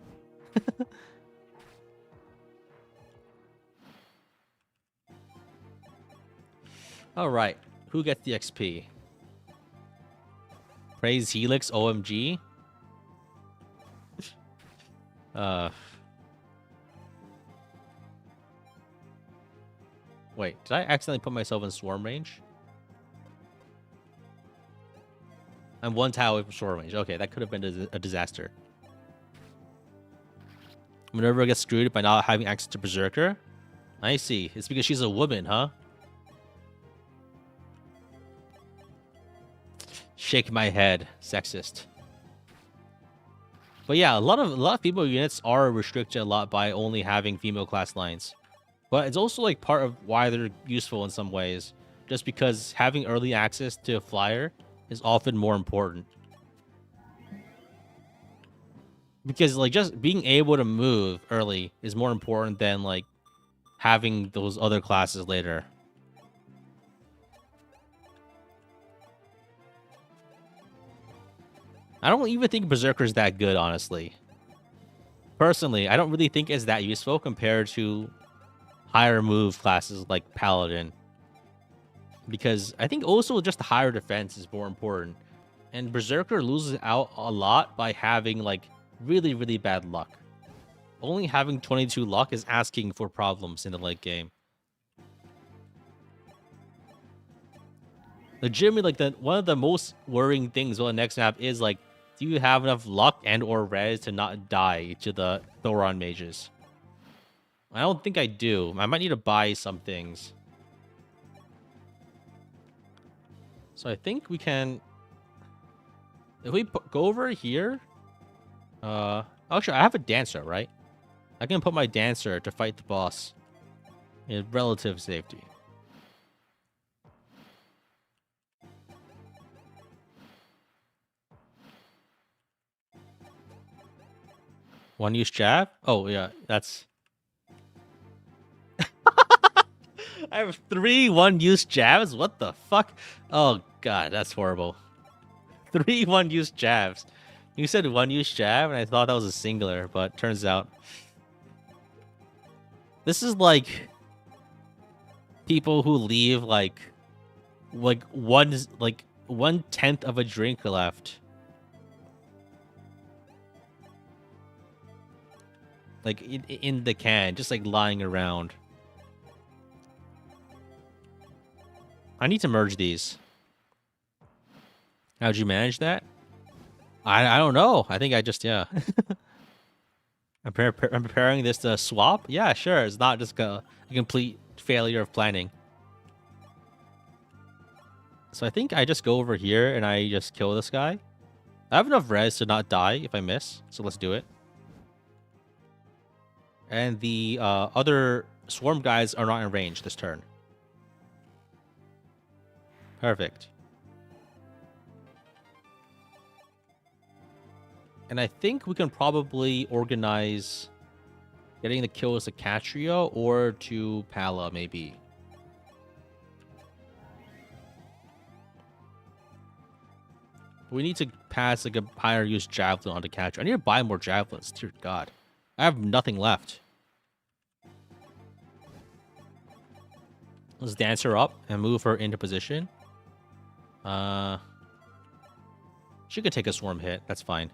All right, who gets the XP? Praise Helix, OMG. Wait, did I accidentally put myself in swarm range? I'm one tile away from swarm range. Okay, that could have been a disaster. Minerva gets screwed by not having access to Berserker. I see. It's because she's a woman, huh? Shake my head, sexist. But yeah, a lot of female units are restricted a lot by only having female class lines. But it's also like part of why they're useful in some ways, just because having early access to a flyer is often more important. Because like just being able to move early is more important than like having those other classes later. I don't even think Berserker's that good, honestly. Personally, I don't really think it's that useful compared to higher move classes like Paladin. Because I think also just the higher defense is more important. And Berserker loses out a lot by having like really, really bad luck. Only having 22 luck is asking for problems in the late game. Legitimately, like one of the most worrying things about the next map is like, do you have enough luck and or res to not die to the Thoron mages? I don't think I do. I might need to buy some things. So I think we can, if we go over here, actually I have a dancer, right? I can put my dancer to fight the boss in relative safety. One use jab? Oh yeah, that's I have 3 one-use jabs? What the fuck? Oh god, that's horrible. 3 one-use jabs. You said one-use jab, and I thought that was a singular, but turns out... This is like... people who leave, like 1/10 of a drink left. Like, in the can, just like lying around. I need to merge these. How'd you manage that? I don't know. I think I just, yeah. I'm preparing this to swap? Yeah, sure. It's not just a complete failure of planning. So I think I just go over here and I just kill this guy. I have enough res to not die if I miss, so let's do it. And the other swarm guys are not in range this turn. Perfect. And I think we can probably organize getting the kills to Catria or to Pala, maybe. We need to pass like a higher use javelin onto Catria. I need to buy more javelins. Dear God. I have nothing left. Let's dance her up and move her into position. She could take a swarm hit. That's fine.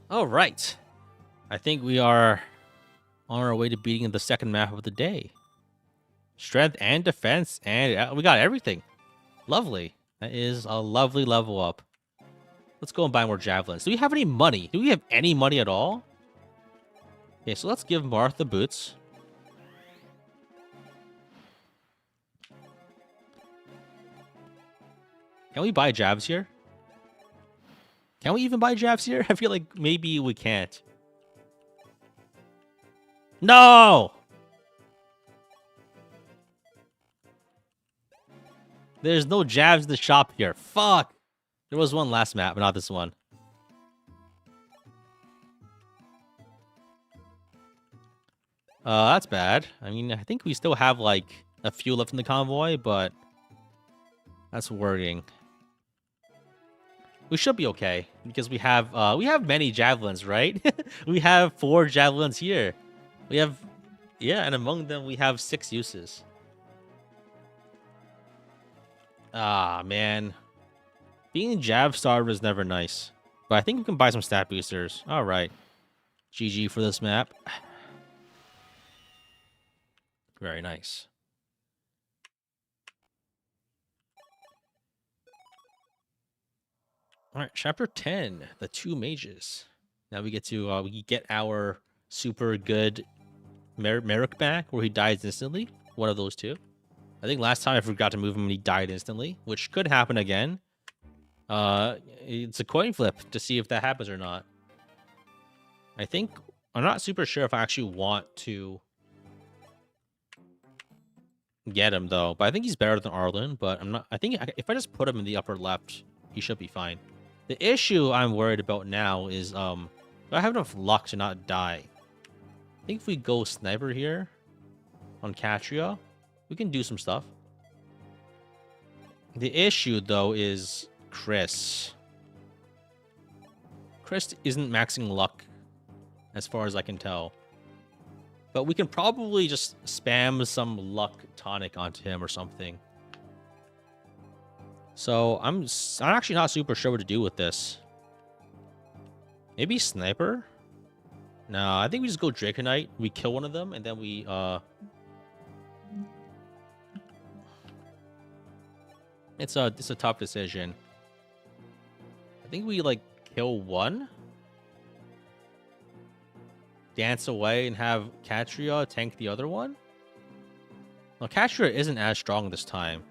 All right. I think we are on our way to beating the second map of the day. Strength and defense, and we got everything. Lovely. That is a lovely level up. Let's go and buy more javelins. Do we have any money? Do we have any money at all? Okay, so let's give Martha boots. Can we buy jabs here? Can we even buy jabs here? I feel like maybe we can't. No! There's no jabs in the shop here. Fuck! There was one last map, but not this one. That's bad. I mean, I think we still have, like, a few left in the convoy, but... that's worrying. We should be okay, because we have many javelins, right? We have 4 javelins here. We have... yeah, and among them, we have 6 uses. Ah, man. Being jab starved is never nice. But I think we can buy some stat boosters. Alright. GG for this map. Very nice. Alright, chapter 10. The 2 mages. Now we get to we get our super good Merrick back, where he dies instantly. One of those 2. I think last time I forgot to move him and he died instantly, which could happen again. It's a coin flip to see if that happens or not. I'm not super sure if I actually want to get him though, but I think he's better than Arlen, but I think if I just put him in the upper left, he should be fine. The issue I'm worried about now is, do I have enough luck to not die? I think if we go sniper here on Catria, we can do some stuff. The issue, though, is Chris. Chris isn't maxing luck, as far as I can tell. But we can probably just spam some luck tonic onto him or something. So I'm actually not super sure what to do with this. Maybe sniper? No, I think we just go Draconite. We kill one of them, and then we It's a tough decision. I think we like kill one, dance away, and have Catria tank the other one. Well, Catria isn't as strong this time.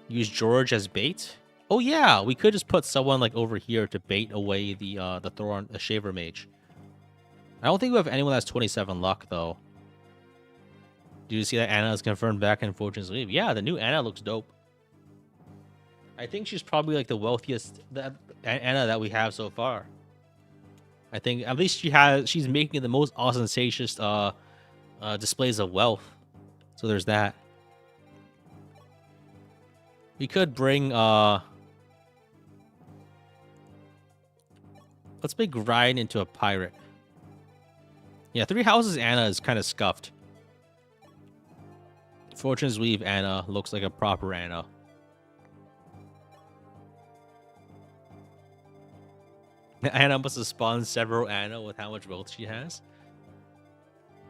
Use George as bait. Oh yeah, we could just put someone like over here to bait away the Thorn, the Shaver Mage. I don't think we have anyone that's 27 luck though. Do you see that Anna is confirmed back in Fortune's Leave? Yeah, the new Anna looks dope. I think she's probably like the wealthiest Anna that we have so far. I think at least she's making the most ostentatious displays of wealth. So there's that. We could bring let's make Ryan into a pirate. Yeah, Three Houses Anna is kind of scuffed. Fortune's Weave Anna looks like a proper Anna. Anna must have spawned several Anna with how much wealth she has.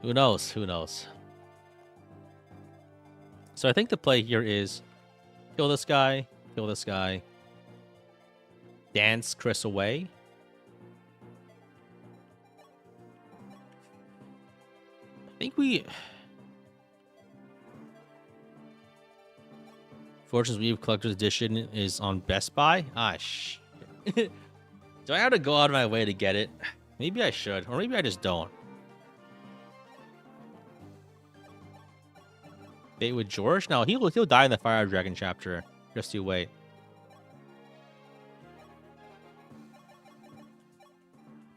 Who knows? Who knows? So I think the play here is kill this guy, dance Chris away. I think we... Fortune's Weave Collector's Edition is on Best Buy? Ah, shh. Do I have to go out of my way to get it? Maybe I should, or maybe I just don't. Bait with George? No, he'll die in the Fire Dragon chapter. Just you wait.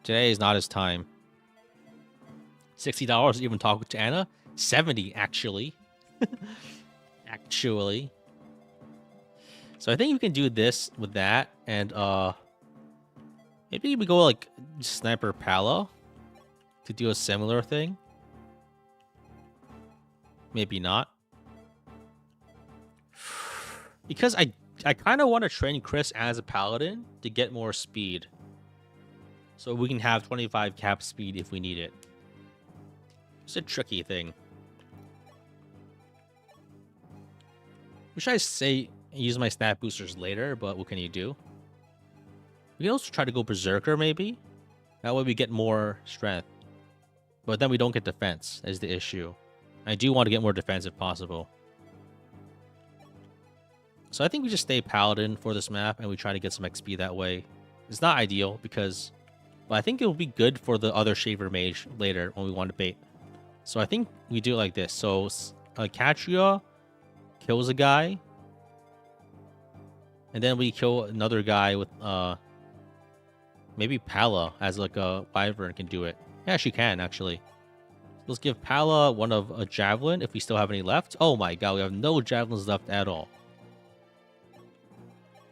Today is not his time. $60 to even talk to Anna? 70 actually. Actually. So I think we can do this with that, and maybe we go like Sniper Palo to do a similar thing. Maybe not. Because I kind of want to train Chris as a paladin to get more speed. So we can have 25 cap speed if we need it. It's a tricky thing. Wish I say use my stat boosters later, but what can you do? We can also try to go Berserker, maybe. That way we get more strength. But then we don't get defense, is the issue. I do want to get more defense if possible. So I think we just stay Paladin for this map, and we try to get some XP that way. It's not ideal, because... But I think it will be good for the other Shaver Mage later, when we want to bait. So I think we do it like this. So, Katria kills a guy. And then we kill another guy with, maybe Pala as like a Wyvern can do it. Yeah, she can, actually. Let's give Pala one of a Javelin if we still have any left. Oh my god, we have no Javelins left at all.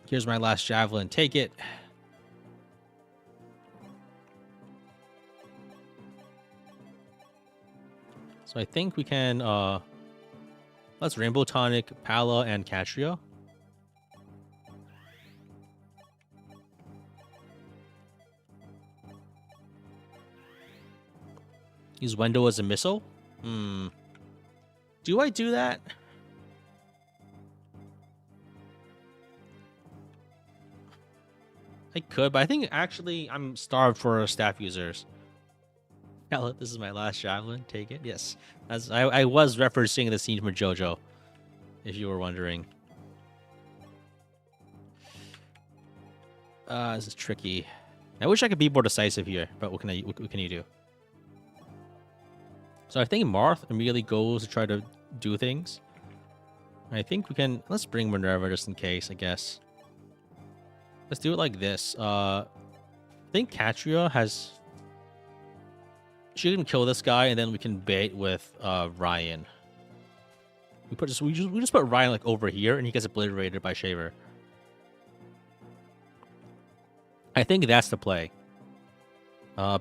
Here's my last Javelin. Take it. So I think we can, let's Rainbow Tonic, Pala, and Katria. Use Wendo as a missile? Do I do that? I could, but I think actually I'm starved for staff users. Hell, this is my last Javelin. Take it. Yes. As I was referencing the scene from JoJo, if you were wondering. This is tricky. I wish I could be more decisive here, but what can you do? So I think Marth immediately goes to try to do things. I think we can... Let's bring Minerva just in case, I guess. Let's do it like this. I think Katria has... She can kill this guy, and then we can bait with Ryan. We just put Ryan like over here, and he gets obliterated by Shaver. I think that's the play.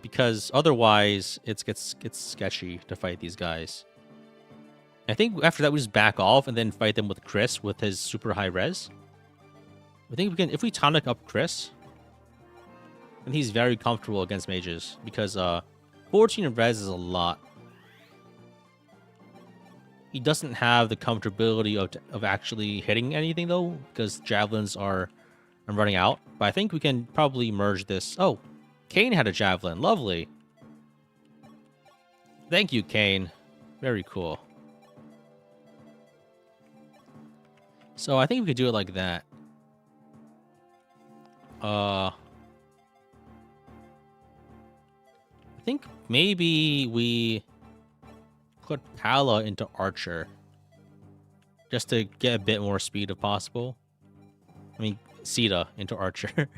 Because otherwise, it gets sketchy to fight these guys. I think after that, we just back off and then fight them with Chris with his super high res. I think we can, if we tonic up Chris, then he's very comfortable against mages because 14 res is a lot. He doesn't have the comfortability of actually hitting anything though, because javelins are running out. But I think we can probably merge this. Oh, Kane had a javelin. Lovely. Thank you, Kane. Very cool. So I think we could do it like that. I think maybe we put Pala into Archer. Just to get a bit more speed if possible. I mean, Sita into Archer.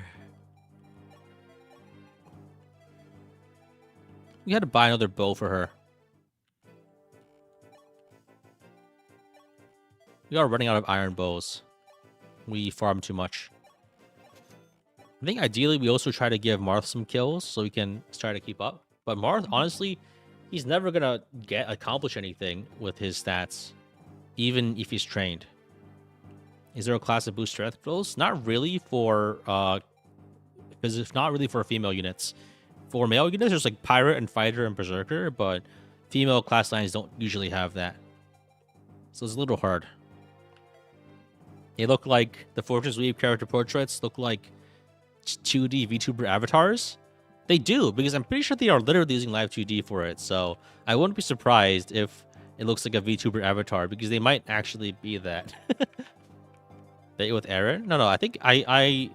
We had to buy another bow for her. We are running out of iron bows. We farm too much. I think ideally we also try to give Marth some kills so we can try to keep up. But Marth, honestly, he's never gonna accomplish anything with his stats, even if he's trained. Is there a class that boosts strength rolls? Not really for because it's not really for female units. For male units, there's like Pirate and Fighter and Berserker, but female class lines don't usually have that. So it's a little hard. They look like the Fortress Weave character portraits look like 2D VTuber avatars. They do, because I'm pretty sure they are literally using Live 2D for it. So I wouldn't be surprised if it looks like a VTuber avatar, because they might actually be that. Bait with Aaron? No, I think I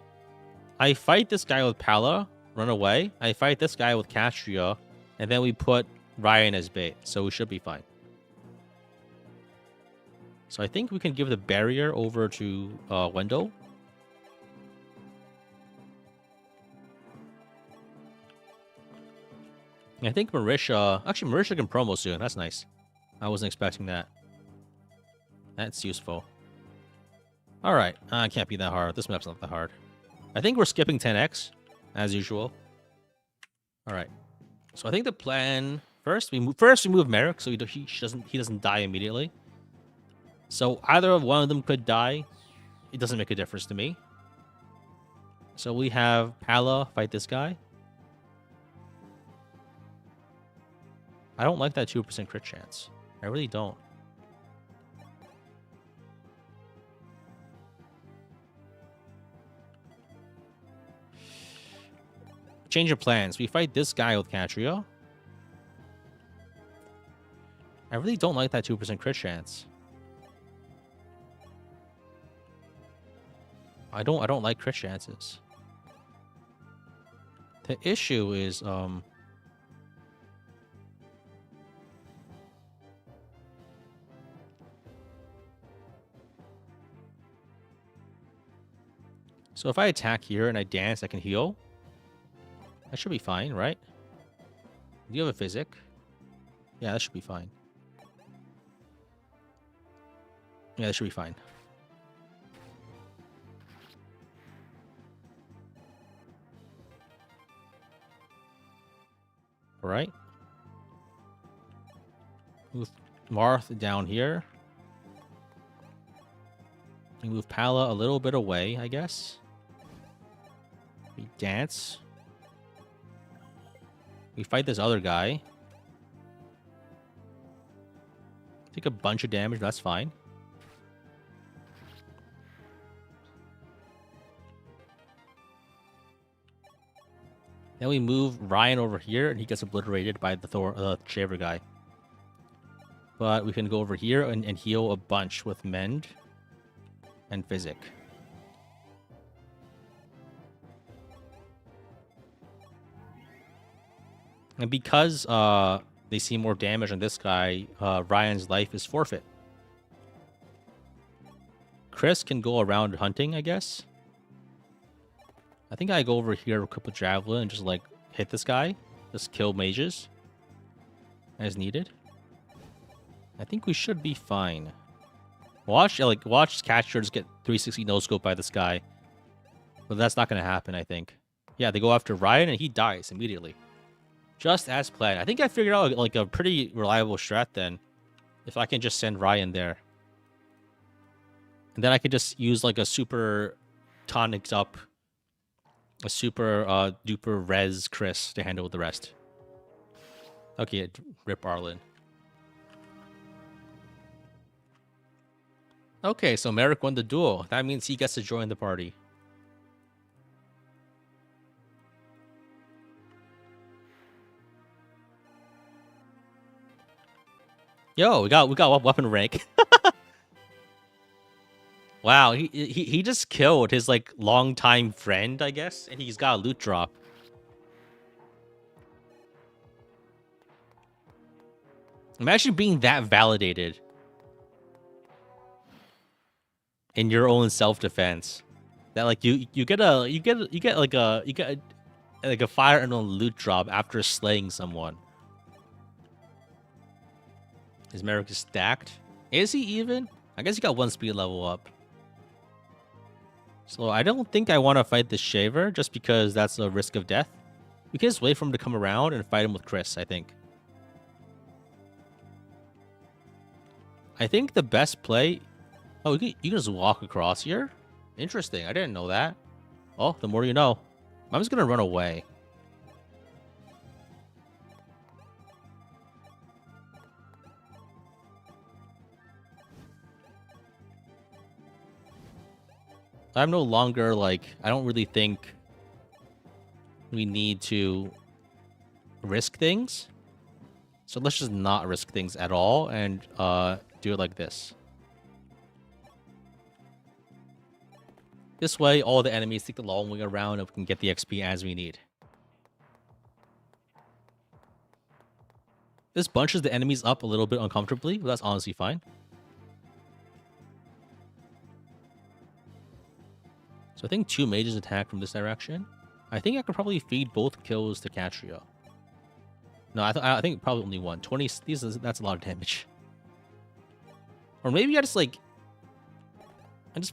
fight this guy with Pala, run away. I fight this guy with Castria, and then we put Ryan as bait, so we should be fine. So I think we can give the barrier over to Wendell. I think Marisha... Actually, Marisha can promo soon. That's nice. I wasn't expecting that. That's useful. Alright. It can't be that hard. This map's not that hard. I think we're skipping 10x, as usual. Alright. So I think the plan... First we move Merrick so he doesn't die immediately. So either one of them could die. It doesn't make a difference to me. So we have Pala fight this guy. I don't like that 2% crit chance. I really don't. Change of plans. We fight this guy with Catria. I really don't like that 2% crit chance. I don't like crit chances. The issue is so if I attack here and I dance, I can heal. That should be fine, right? Do you have a physic? Yeah, that should be fine. Yeah, that should be fine. All right. Move Marth down here. We move Pala a little bit away, I guess. We dance. We fight this other guy. Take a bunch of damage, that's fine. Then we move Ryan over here, and he gets obliterated by the Shaver guy. But we can go over here and heal a bunch with Mend and Physic. And because they see more damage on this guy, Ryan's life is forfeit. Chris can go around hunting, I guess. I think I go over here, equip a Javelin, and just, like, hit this guy. Just kill mages. As needed. I think we should be fine. Watch Catcher just get 360 no-scope by this guy. But that's not going to happen, I think. Yeah, they go after Ryan, and he dies immediately. Just as planned. I think I figured out, like, a pretty reliable strat then. If I can just send Ryan there. And then I could just use, like, a super tonics up... A super duper res Chris to handle the rest. Okay, rip Arlen. Okay, so Merrick won the duel. That means he gets to join the party. Yo, we got weapon rank. Wow, he just killed his, like, longtime friend, I guess, and he's got a loot drop. Imagine being that validated in your own self-defense. That like you get like a fire and a loot drop after slaying someone. Is Merrick stacked? Is he even? I guess he got 1 speed level up. So I don't think I want to fight the Shaver just because that's a risk of death. We can just wait for him to come around and fight him with Chris, I think. I think the best play... Oh, you can just walk across here? Interesting. I didn't know that. Oh, the more you know. I'm just going to run away. I'm no longer, like... I don't really think we need to risk things. So let's just not risk things at all and do it like this. This way, all the enemies take the long way around and we can get the XP as we need. This bunches the enemies up a little bit uncomfortably, but that's honestly fine. So I think 2 mages attack from this direction. I think I could probably feed both kills to Catria. No, I think probably only 1. 20, that's a lot of damage. Or maybe I just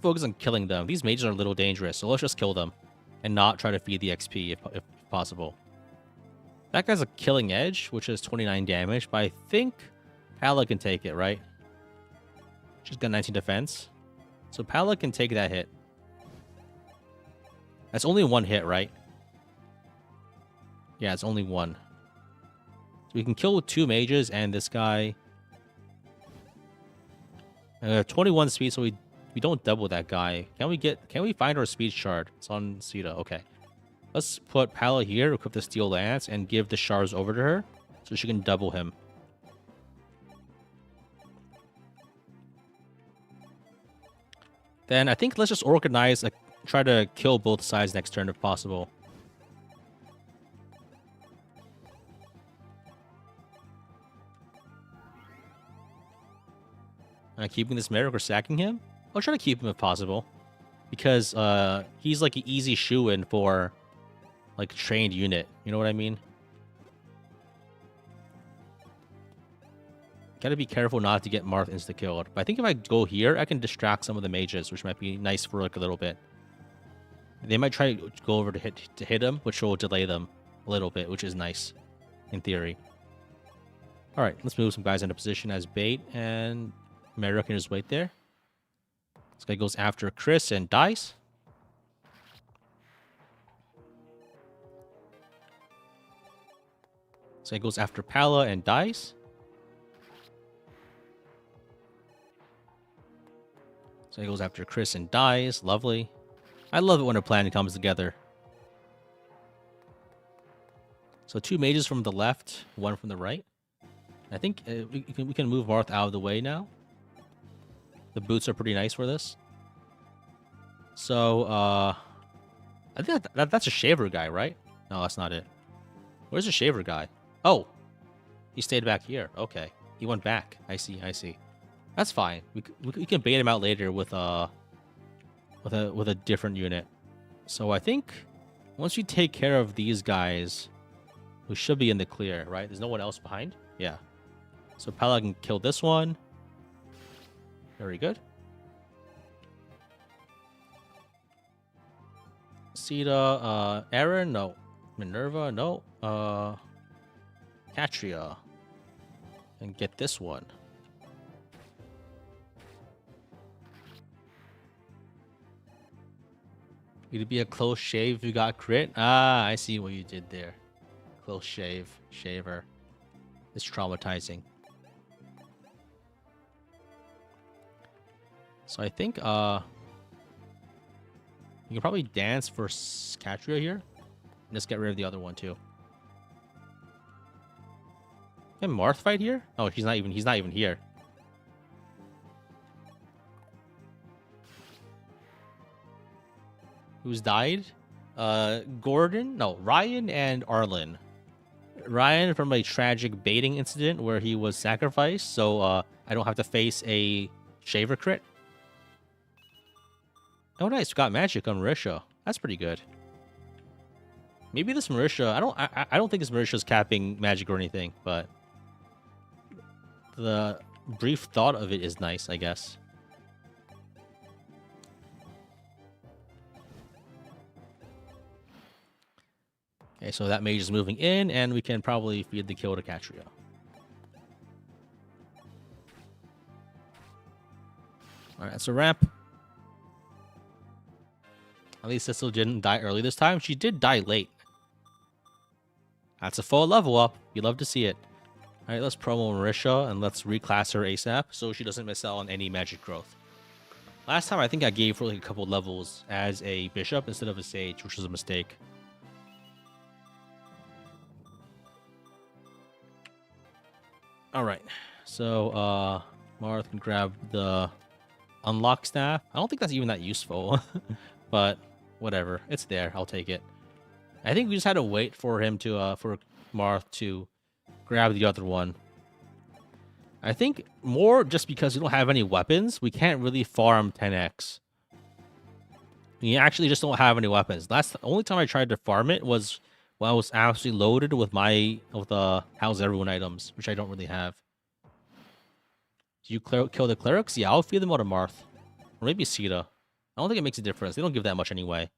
focus on killing them. These mages are a little dangerous, so let's just kill them. And not try to feed the XP if possible. That guy's a killing edge, which is 29 damage, but I think Pala can take it, right? She's got 19 defense. So Pala can take that hit. That's only 1 hit, right? Yeah, it's only 1. So we can kill with 2 mages and this guy. And we have 21 speed, so we don't double that guy. Can we find our speed shard? It's on Sita. Okay. Let's put Pala here, equip the Steel Lance, and give the shards over to her so she can double him. Then I think let's just organize, try to kill both sides next turn if possible. Am I keeping this Merrick or sacking him? I'll try to keep him if possible. Because he's like an easy shoe-in for like a trained unit. You know what I mean? Gotta be careful not to get Marth insta-killed. But I think if I go here, I can distract some of the mages, which might be nice for like a little bit. They might try to go over to hit him, which will delay them a little bit, which is nice, in theory. Alright, let's move some guys into position as bait, and Merrick can just wait there. This guy goes after Chris and dies. This guy goes after Pala and dies. This guy goes after Chris and dies. Lovely. I love it when a plan comes together. So 2 mages from the left, 1 from the right. I think we can move Marth out of the way now. The boots are pretty nice for this. So, I think that's a Shaver guy, right? No, that's not it. Where's the Shaver guy? Oh, he stayed back here. Okay, he went back. I see. That's fine. We can bait him out later with a different unit. So I think once we take care of these guys, we should be in the clear, right? There's no one else behind. Yeah. So Pala can kill this one. Very good. Sita, Aaron, no. Minerva, no. Catria. And get this one. It'd be a close shave if you got crit. Ah, I see what you did there. Close shave. Shaver. It's traumatizing. So I think, you can probably dance for Catria here. And just get rid of the other one too. Can Marth fight here? Oh, he's not even here. Who's died? Gordon? No, Ryan and Arlen. Ryan from a tragic baiting incident where he was sacrificed, so I don't have to face a shaver crit. Oh, nice. We got magic on Marisha. That's pretty good. Maybe this Marisha... I don't think this Marisha's capping magic or anything, but... the brief thought of it is nice, I guess. Okay, so that mage is moving in, and we can probably feed the kill to Catria. Alright, that's a ramp. At least Cecil didn't die early this time. She did die late. That's a full level up. You'd love to see it. Alright, let's promo Marisha, and let's reclass her ASAP so she doesn't miss out on any magic growth. Last time, I think I gave her like a couple levels as a bishop instead of a sage, which was a mistake. Alright, so Marth can grab the unlock staff. I don't think that's even that useful, but whatever. It's there. I'll take it. I think we just had to wait for him to, for Marth to grab the other one. I think more just because we don't have any weapons, we can't really farm 10x. We actually just don't have any weapons. The only time I tried to farm it was when I was absolutely loaded with the How's Everyone items, which I don't really have. Do you kill the clerics? Yeah, I'll feed them out of Marth. Or maybe Sita. I don't think it makes a difference. They don't give that much anyway.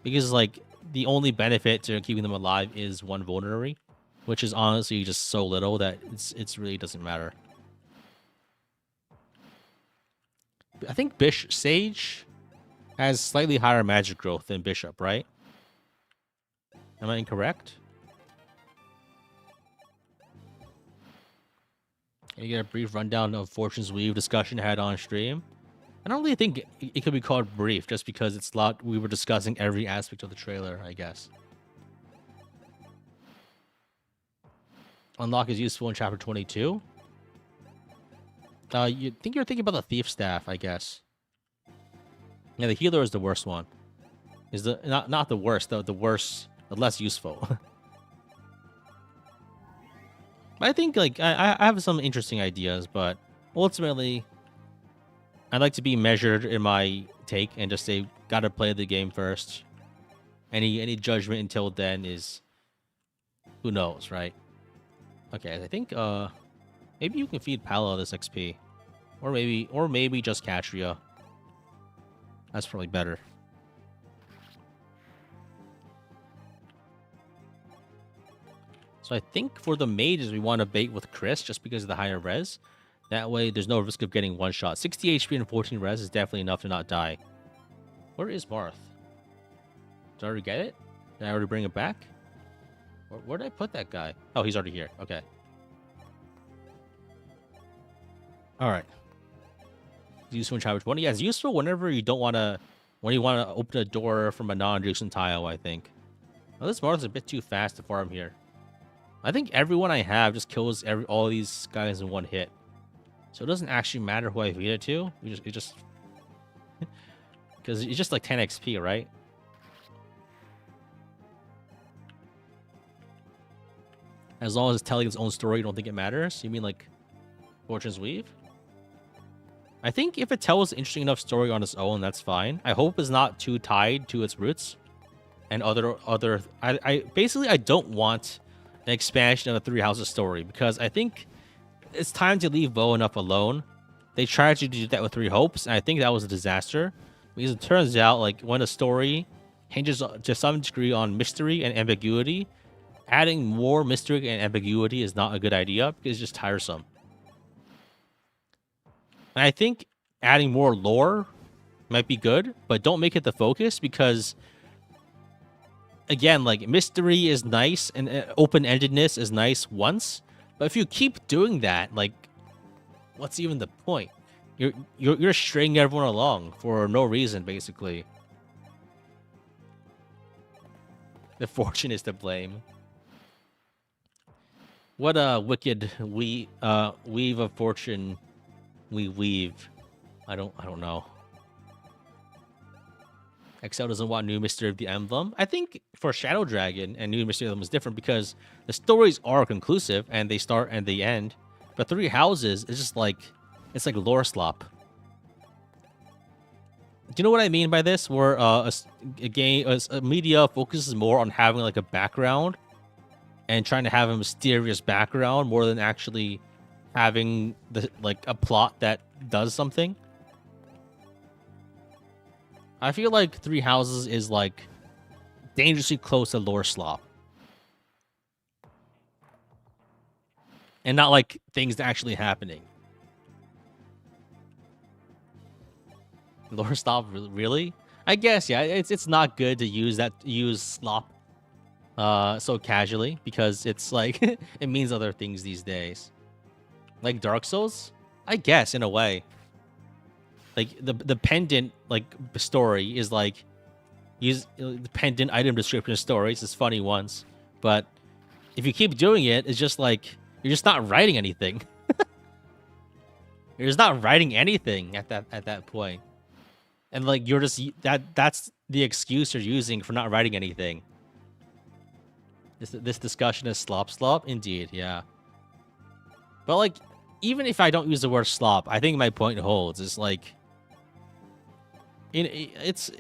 Because, like, the only benefit to keeping them alive is one vulnerary, which is honestly just so little that it really doesn't matter. I think Sage has slightly higher magic growth than Bishop, right? Am I incorrect? Can you get a brief rundown of Fortune's Weave discussion I had on stream? I don't really think it could be called brief, just because it's we were discussing every aspect of the trailer, I guess. Unlock is useful in chapter 22. You think you're thinking about the thief staff, I guess. Yeah, the healer is the worst one. Is the not the worst, though. The worst, the less useful. I think like I have some interesting ideas, but ultimately, I'd like to be measured in my take and just say, gotta play the game first. Any judgment until then is, who knows, right? Okay, I think maybe you can feed Palo this XP, or maybe just Catria. That's probably better. So I think for the mages, we want to bait with Chris just because of the higher res. That way, there's no risk of getting one shot. 60 HP and 14 res is definitely enough to not die. Where is Marth? Did I already get it? Did I already bring it back? Where did I put that guy? Oh, he's already here. Okay. All right. Useful in chapter 20. Yeah, it's useful whenever you don't want to... when you want to open a door from a non-adjacent tile, I think. Well, this Marth is a bit too fast to farm here. I think everyone I have just kills all these guys in one hit. So it doesn't actually matter who I feed it to. It just... because it's just like 10 XP, right? As long as it's telling its own story, you don't think it matters? You mean like Fortune's Weave? I think if it tells an interesting enough story on its own, that's fine. I hope it's not too tied to its roots. And basically, I don't want an expansion of the Three Houses story, because I think it's time to leave Bo enough alone. They tried to do that with Three Hopes, and I think that was a disaster. Because it turns out, like, when a story hinges to some degree on mystery and ambiguity, adding more mystery and ambiguity is not a good idea, because it's just tiresome. And I think adding more lore might be good, but don't make it the focus, because... again, like, mystery is nice, and open-endedness is nice once, but if you keep doing that, like, what's even the point? You're stringing everyone along for no reason, basically. The fortune is to blame. What a wicked weave of fortune we weave. I don't know. Excel doesn't want New Mystery of the Emblem. I think for Shadow Dragon and New Mystery of the Emblem is different because the stories are conclusive and they start and they end. But Three Houses is just like, it's like lore slop. Do you know what I mean by this? Where a media focuses more on having like a background and trying to have a mysterious background more than actually having a plot that does something. I feel like Three Houses is like dangerously close to lore slop. And not like things actually happening. Lore slop, really? I guess, yeah, it's not good to use slop so casually because it's like it means other things these days. Like Dark Souls? I guess in a way. Like the pendant like story is like use the pendant item description stories is funny once, but if you keep doing it, it's just like you're just not writing anything. You're just not writing anything at that point. And like you're just that's the excuse you're using for not writing anything. This discussion is slop, indeed, yeah. But like even if I don't use the word slop, I think my point holds. It's like it's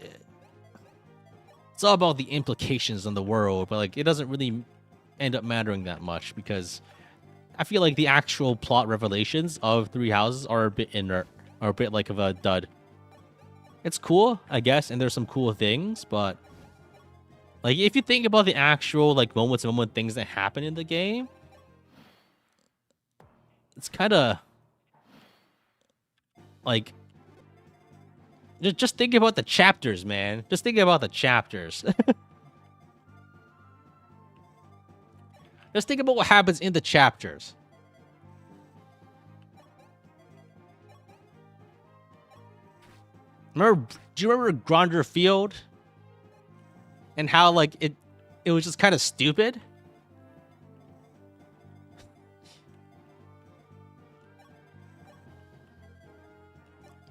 all about the implications on the world, but like it doesn't really end up mattering that much because I feel like the actual plot revelations of Three Houses are a bit inert, or a bit like of a dud. It's cool, I guess, and there's some cool things, but like if you think about the actual like moment-to-moment things that happen in the game, it's kind of like just think about the chapters, man. Just think about the chapters. Just think about what happens in the chapters. Do you remember Gronder Field? And how like it was just kind of stupid?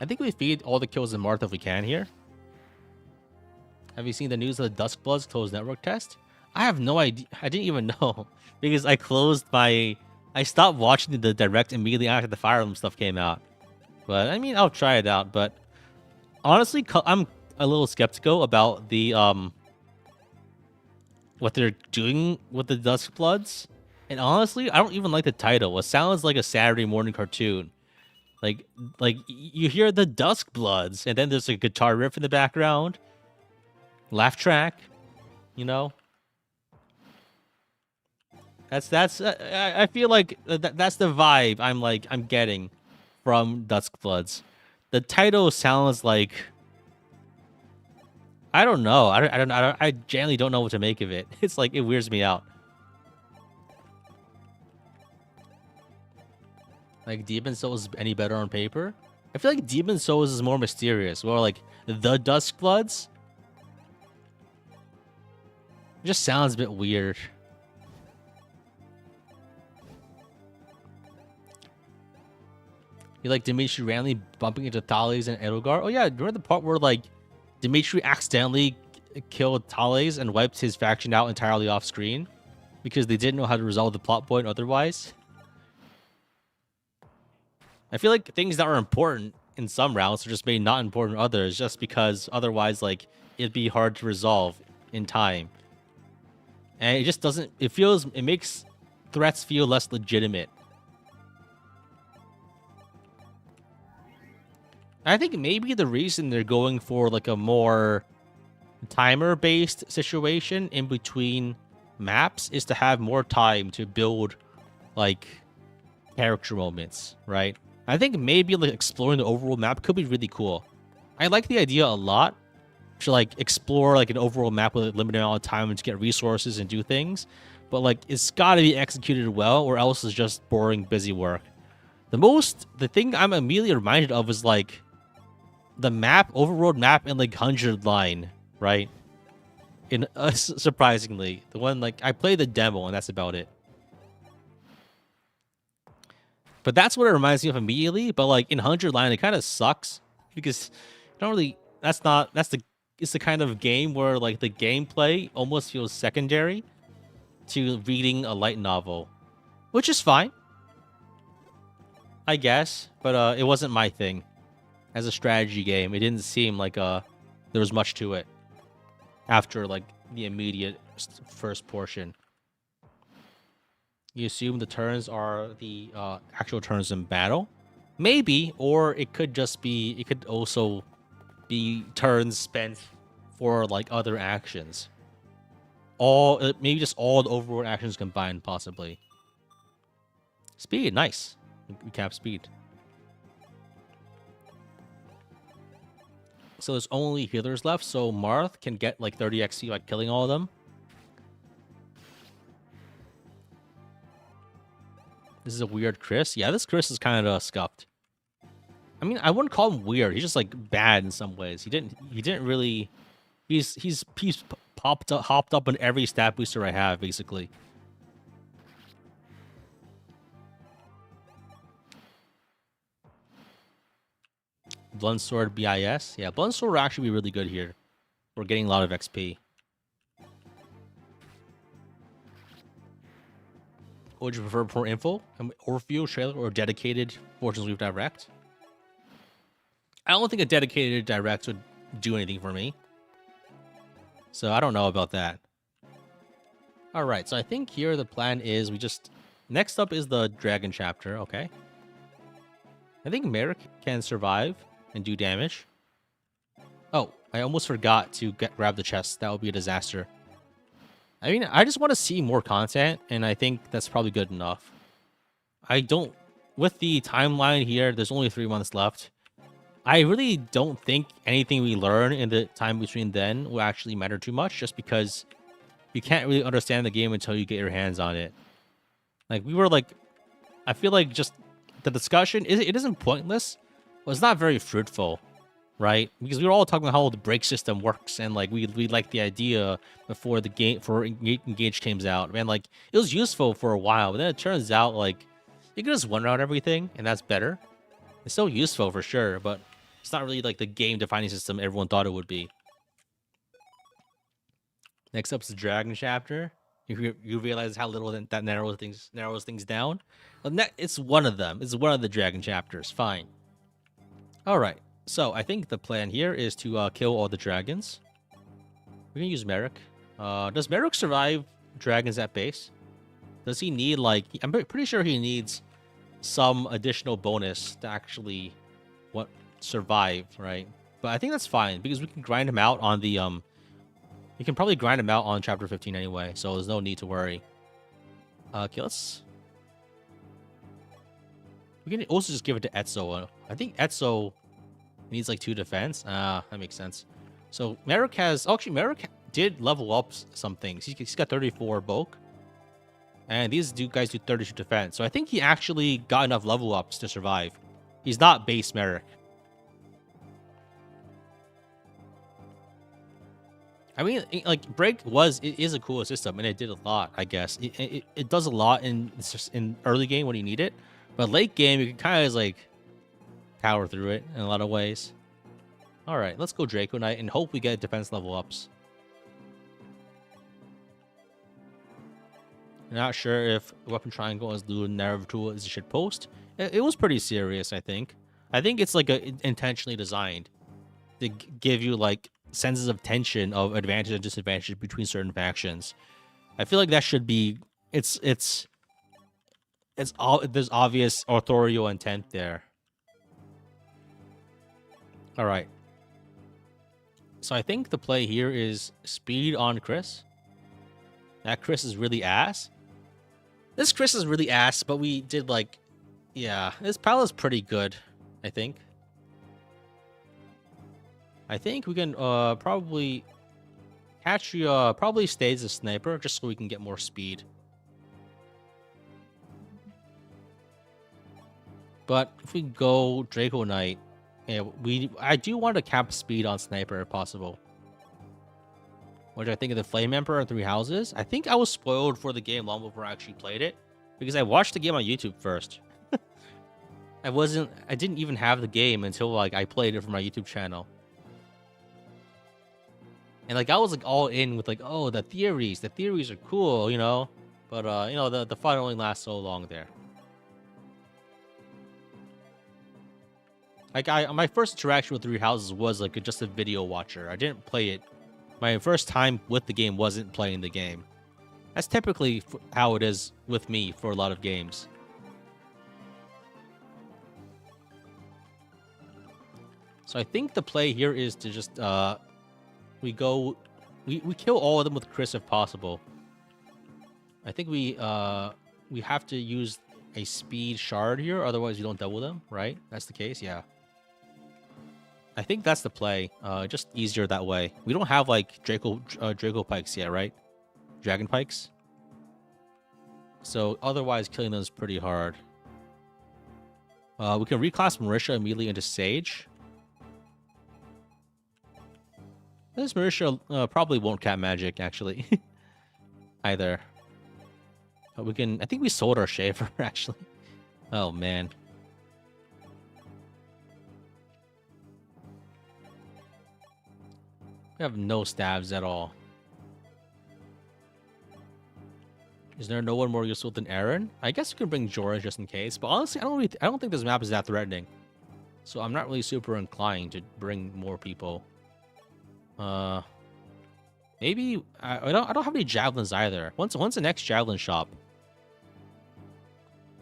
I think we feed all the kills in Martha if we can here. Have you seen the news of the Duskbloods closed network test? I have no idea. I didn't even know because I stopped watching the direct immediately after the Fire Emblem stuff came out. But I mean, I'll try it out. But honestly, I'm a little skeptical about the what they're doing with the Duskbloods. And honestly, I don't even like the title. It sounds like a Saturday morning cartoon. Like you hear the Duskbloods, and then there's a guitar riff in the background, laugh track, you know. That's I feel like that's the vibe I'm getting from Duskbloods. The title sounds like I don't know. I generally don't know what to make of it. It's like it weirds me out. Like Demon Souls any better on paper? I feel like Demon Souls is more mysterious. More like the Duskbloods. It just sounds a bit weird. You like Dimitri randomly bumping into Thales and Edelgar? Oh yeah, remember the part where like Dimitri accidentally killed Thales and wiped his faction out entirely off screen because they didn't know how to resolve the plot point otherwise? I feel like things that are important in some rounds are just made not important in others just because otherwise, like, it'd be hard to resolve in time. And it just doesn't... It makes threats feel less legitimate. I think maybe the reason they're going for, like, a more timer-based situation in between maps is to have more time to build, like, character moments, right? I think maybe like exploring the overall map could be really cool. I like the idea a lot to like explore like an overall map with a limited amount of time to get resources and do things, but like it's got to be executed well, or else it's just boring, busy work. The thing I'm immediately reminded of is like the map, overworld map in like 100 line, right? In surprisingly, the one like I played the demo and that's about it. But that's what it reminds me of immediately. But like in 100 line, it kind of sucks because you don't really. That's the it's the kind of game where like the gameplay almost feels secondary to reading a light novel, which is fine, I guess. But it wasn't my thing. As a strategy game, it didn't seem like there was much to it after like the immediate first portion. You assume the turns are the actual turns in battle, maybe, or it could just be. It could also be turns spent for like other actions. Maybe just all the overworld actions combined, possibly. Speed, nice. We cap speed. So there's only healers left, so Marth can get like 30 XP by killing all of them. This is a weird Chris. Yeah, this Chris is kind of scuffed. I mean, I wouldn't call him weird. He's just like bad in some ways. He didn't really. He's hopped up on every stat booster I have, basically. Blunt Sword BIS. Yeah, Blunt Sword will actually be really good here. We're getting a lot of XP. Would you prefer more info? Orpheus trailer or dedicated Fortunes Weave Direct? I don't think a dedicated direct would do anything for me. So I don't know about that. Alright, so I think here the plan is we just... Next up is the Dragon chapter, okay. I think Merrick can survive and do damage. Oh, I almost forgot to grab the chest. That would be a disaster. I mean, I just want to see more content, and I think that's probably good enough. I don't... With the timeline here, there's only 3 months left. I really don't think anything we learn in the time between then will actually matter too much, just because you can't really understand the game until you get your hands on it. Like, we were like... I feel like just the discussion, it isn't pointless, but it's not very fruitful, right? Because we were all talking about how the break system works, and like we liked the idea before the game, for Engage came out. Man, like, it was useful for a while, but then it turns out like you can just one-route everything, and that's better. It's still useful for sure, but it's not really like the game-defining system everyone thought it would be. Next up is the Dragon chapter. You realize how little that narrows things down. Well, it's one of them. It's one of the Dragon chapters. Fine. All right. So I think the plan here is to kill all the dragons. We're gonna use Merrick. Does Merrick survive dragons at base? Does he need like? I'm pretty sure he needs some additional bonus to actually survive, right? But I think that's fine because we can grind him out on the We can probably grind him out on chapter 15 anyway, so there's no need to worry. Okay, we can also just give it to Etzo. I think Etzo needs like 2 defense. That makes sense. So Merrick has... Actually, Merrick did level up some things. He's got 34 bulk. And these guys do 32 defense. So I think he actually got enough level ups to survive. He's not base Merrick. I mean, like, Break is a cool system, and it did a lot, I guess. It does a lot in early game when you need it. But late game, you can kind of, like, power through it in a lot of ways. Alright, let's go Draco Knight and hope we get defense level ups. Not sure if Weapon Triangle as Lunatic Reverse is a shit post. It was pretty serious, I think. I think it's, like, intentionally designed to give you, like, senses of tension of advantage and disadvantage between certain factions. I feel like that should be... There's obvious authorial intent there. Alright. So I think the play here is speed on Chris. That Chris is really ass. This Chris is really ass, but we did like... Yeah, this pal is pretty good, I think. I think we can probably... Hatchie probably stays a sniper just so we can get more speed. But if we go Draco Knight, yeah, I do want to cap speed on sniper if possible. What do I think of the Flame Emperor and 3 Houses? I think I was spoiled for the game long before I actually played it, because I watched the game on YouTube first. I didn't even have the game until like I played it for my YouTube channel. And like I was like all in with like, oh, the theories are cool, you know. But you know, the fun only lasts so long there. Like my first interaction with Three Houses was like just a video watcher. I didn't play it. My first time with the game wasn't playing the game. That's typically how it is with me for a lot of games. So I think the play here is to just we kill all of them with Chris if possible. I think we have to use a speed shard here, otherwise you don't double them, right? That's the case, yeah. I think that's the play. Just easier that way. We don't have like Draco pikes yet, right? Dragon pikes. So otherwise, killing them is pretty hard. We can reclass Marisha immediately into Sage. This Marisha probably won't cat magic actually, either. But we can. I think we sold our Shaver actually. Oh man. We have no stabs at all. Is there no one more useful than Aaron? I guess we can bring Jorah just in case, but honestly, I don't think this map is that threatening. So I'm not really super inclined to bring more people. Maybe I don't have any javelins either. When's the next javelin shop?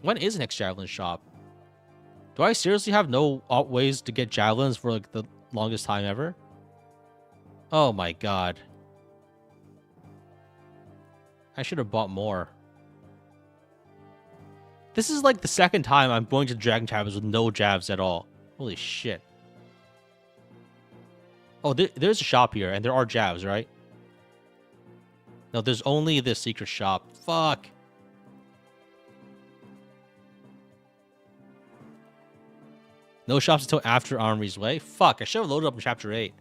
When is the next javelin shop? Do I seriously have no ways to get javelins for like the longest time ever? Oh my god. I should have bought more. This is like the second time I'm going to the Dragon Taverns with no jabs at all. Holy shit. Oh, there's a shop here, and there are jabs, right? No, there's only this secret shop. Fuck. No shops until after Armory's Way? Fuck, I should have loaded up in Chapter 8.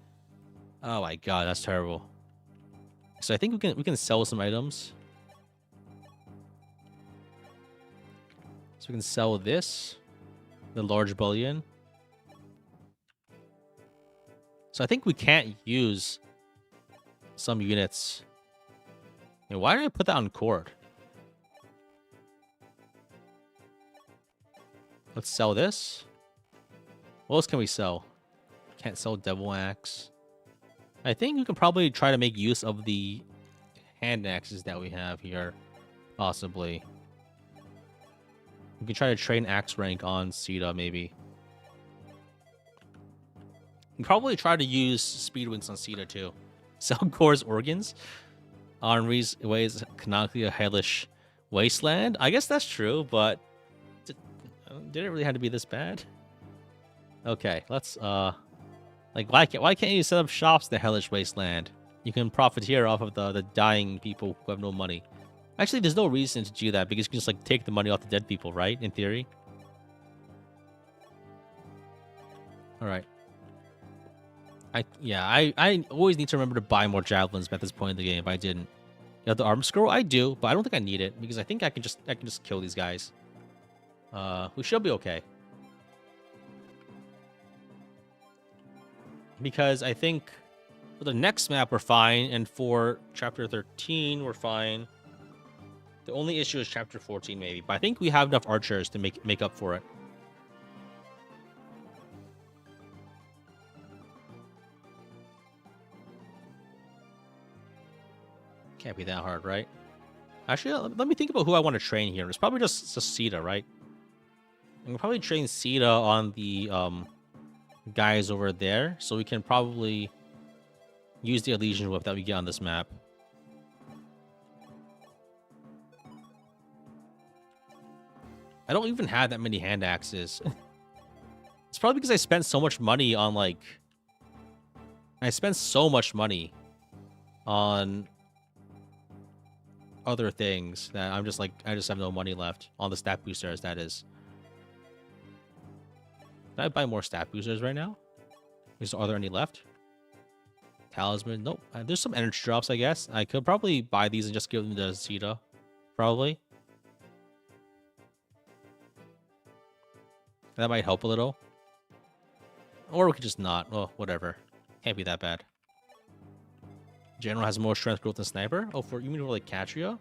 Oh my god, that's terrible. So I think we can sell some items. So we can sell this. The large bullion. So I think we can't use some units. And why did I put that on cord? Let's sell this. What else can we sell? Can't sell Devil Axe. I think we can probably try to make use of the hand axes that we have here. Possibly. We can try to train axe rank on Sita, maybe. We can probably try to use speed wings on Sita, too. Sell Gore's organs. Armory's Way is canonically a hellish wasteland. I guess that's true, but did it really have to be this bad? Okay, let's like why can't you set up shops in the hellish wasteland? You can profiteer off of the dying people who have no money. Actually, there's no reason to do that because you can just like take the money off the dead people, right? In theory. All right. I always need to remember to buy more javelins at this point in the game if I didn't. You have the arm scroll? I do, but I don't think I need it because I think I can just kill these guys. We should be okay. Because I think for the next map we're fine, and for Chapter 13 we're fine. The only issue is Chapter 14 maybe, but I think we have enough archers to make up for it. Can't be that hard, right? Actually, let me think about who I want to train here. It's probably just Sita, right? I'm gonna probably train Sita on the guys over there, so we can probably use the Elysian Whip that we get on this map. I don't even have that many hand axes. It's probably because I spent so much money on like... I spent so much money on other things that I'm just like, I just have no money left on the stat boosters, that is. Can I buy more stat boosters right now? Are there any left? Talisman? Nope. There's some energy drops, I guess. I could probably buy these and just give them to Sita. Probably. That might help a little. Or we could just not. Oh, whatever. Can't be that bad. General has more strength growth than sniper. Oh, for you mean for like Catria?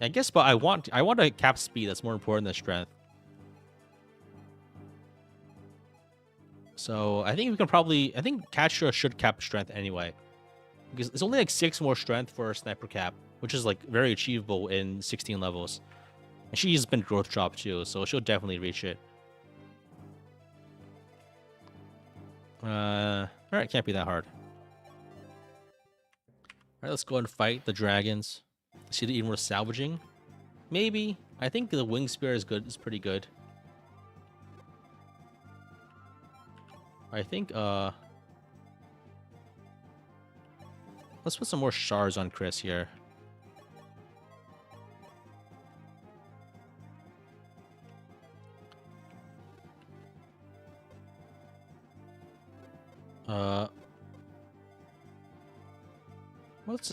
I guess, but I want a cap speed that's more important than strength. So I think we can probably Catria should cap strength anyway. Because it's only like 6 more strength for a sniper cap, which is like very achievable in 16 levels. And she's been growth dropped too, so she'll definitely reach it. Alright, can't be that hard. Alright, let's go and fight the dragons. See the even more salvaging? Maybe. I think the wing spear is good. It's pretty good. I think let's put some more shards on Chris here.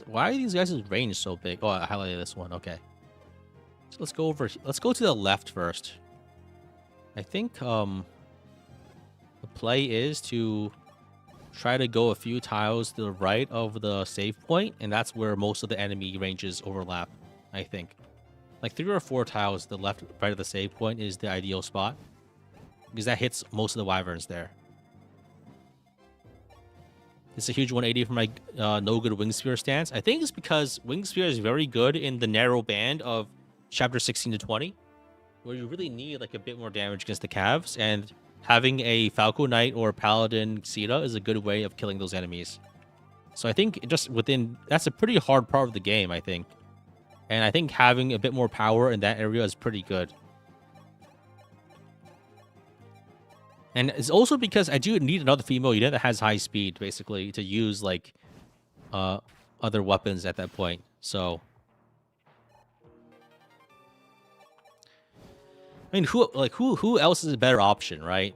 Why are these guys' range so big? Oh, I highlighted this one. Okay. So let's go over. Let's go to the left first. I think the play is to try to go a few tiles to the right of the save point, and that's where most of the enemy ranges overlap. I think, like 3 or 4 tiles to the left, right of the save point is the ideal spot because that hits most of the wyverns there. It's a huge 180 for my no good wing spear stance. I think it's because wing spear is very good in the narrow band of chapter 16 to 20, where you really need like a bit more damage against the calves, and having a Falco Knight or Paladin Sita is a good way of killing those enemies. So I think just within that's a pretty hard part of the game, I think. And I think having a bit more power in that area is pretty good. And it's also because I do need another female unit that has high speed, basically, to use, like, other weapons at that point. So, I mean, who else is a better option, right?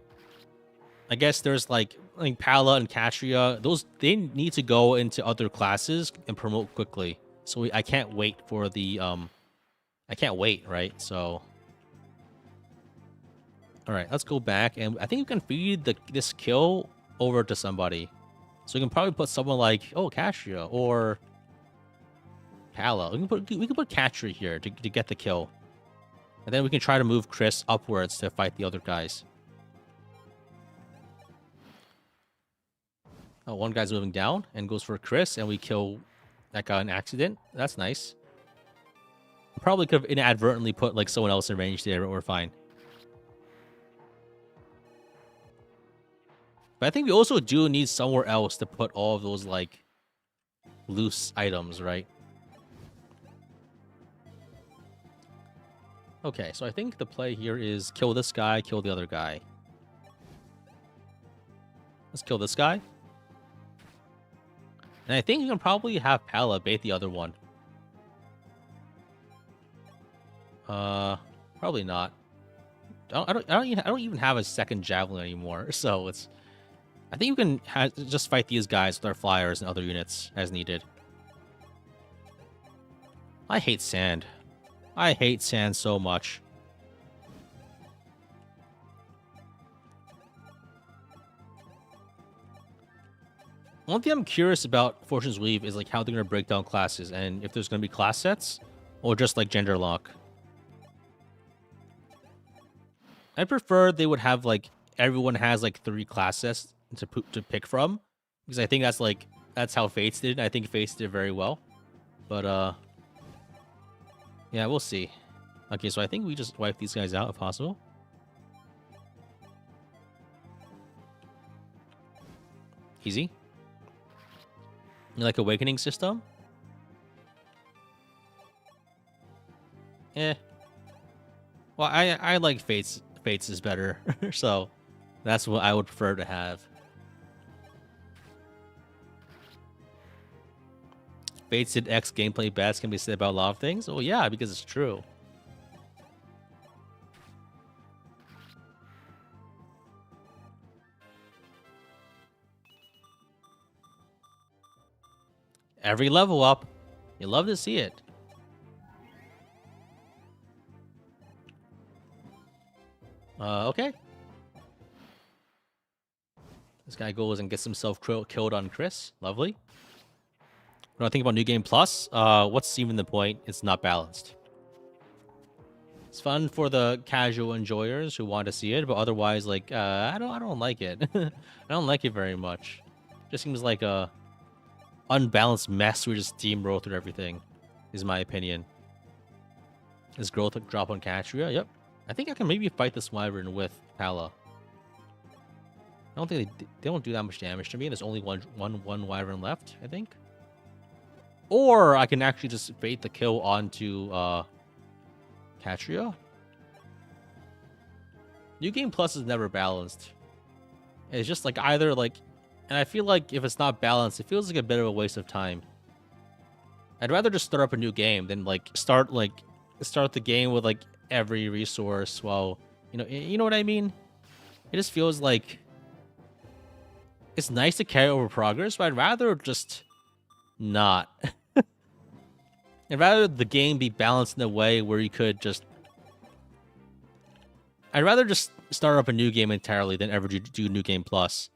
I guess there's, like Pala and Catria. They need to go into other classes and promote quickly. So I can't wait for the, I can't wait, right? So... Alright, let's go back, and I think we can feed this kill over to somebody. So we can probably put someone like, oh, Catria, or Pala. We can put Catria here to get the kill. And then we can try to move Chris upwards to fight the other guys. Oh, one guy's moving down and goes for Chris, and we kill that guy in accident. That's nice. Probably could have inadvertently put like someone else in range there, but we're fine. But I think we also do need somewhere else to put all of those, like, loose items, right? Okay, so I think the play here is kill this guy, kill the other guy. Let's kill this guy. And I think you can probably have Pala bait the other one. Probably not. I don't even have a second javelin anymore, so it's... I think you can just fight these guys with our flyers and other units as needed. I hate sand. I hate sand so much. One thing I'm curious about Fortune's Weave is like how they're going to break down classes, and if there's going to be class sets or just like gender lock. I prefer they would have like everyone has like 3 class sets to pick from, because I think that's how Fates did. I think Fates did very well, but yeah, we'll see. Okay, so I think we just wipe these guys out if possible. Easy. You like Awakening System? Eh. Well, I like Fates. Fates is better, so that's what I would prefer to have. Fates did X gameplay best can be said about a lot of things. Oh yeah, because it's true. Every level up. You love to see it. Okay. This guy goes and gets himself killed on Chris. Lovely. When I think about New Game Plus, what's even the point? It's not balanced. It's fun for the casual enjoyers who want to see it, but otherwise, like, I don't like it. I don't like it very much. Just seems like a unbalanced mess. We just steamroll through everything, is my opinion. Is growth a drop on Catria? Yep. I think I can maybe fight this wyvern with Pala. I don't think they don't do that much damage to me. There's only one wyvern left, I think. Or I can actually just bait the kill onto Catria. New Game Plus is never balanced. It's just like either like, and I feel like if it's not balanced, it feels like a bit of a waste of time. I'd rather just start up a new game than like start the game with like every resource while you know what I mean? It just feels like it's nice to carry over progress, but I'd rather just not. I'd rather the game be balanced in a way where you could just... I'd rather just start up a new game entirely than ever do New Game Plus.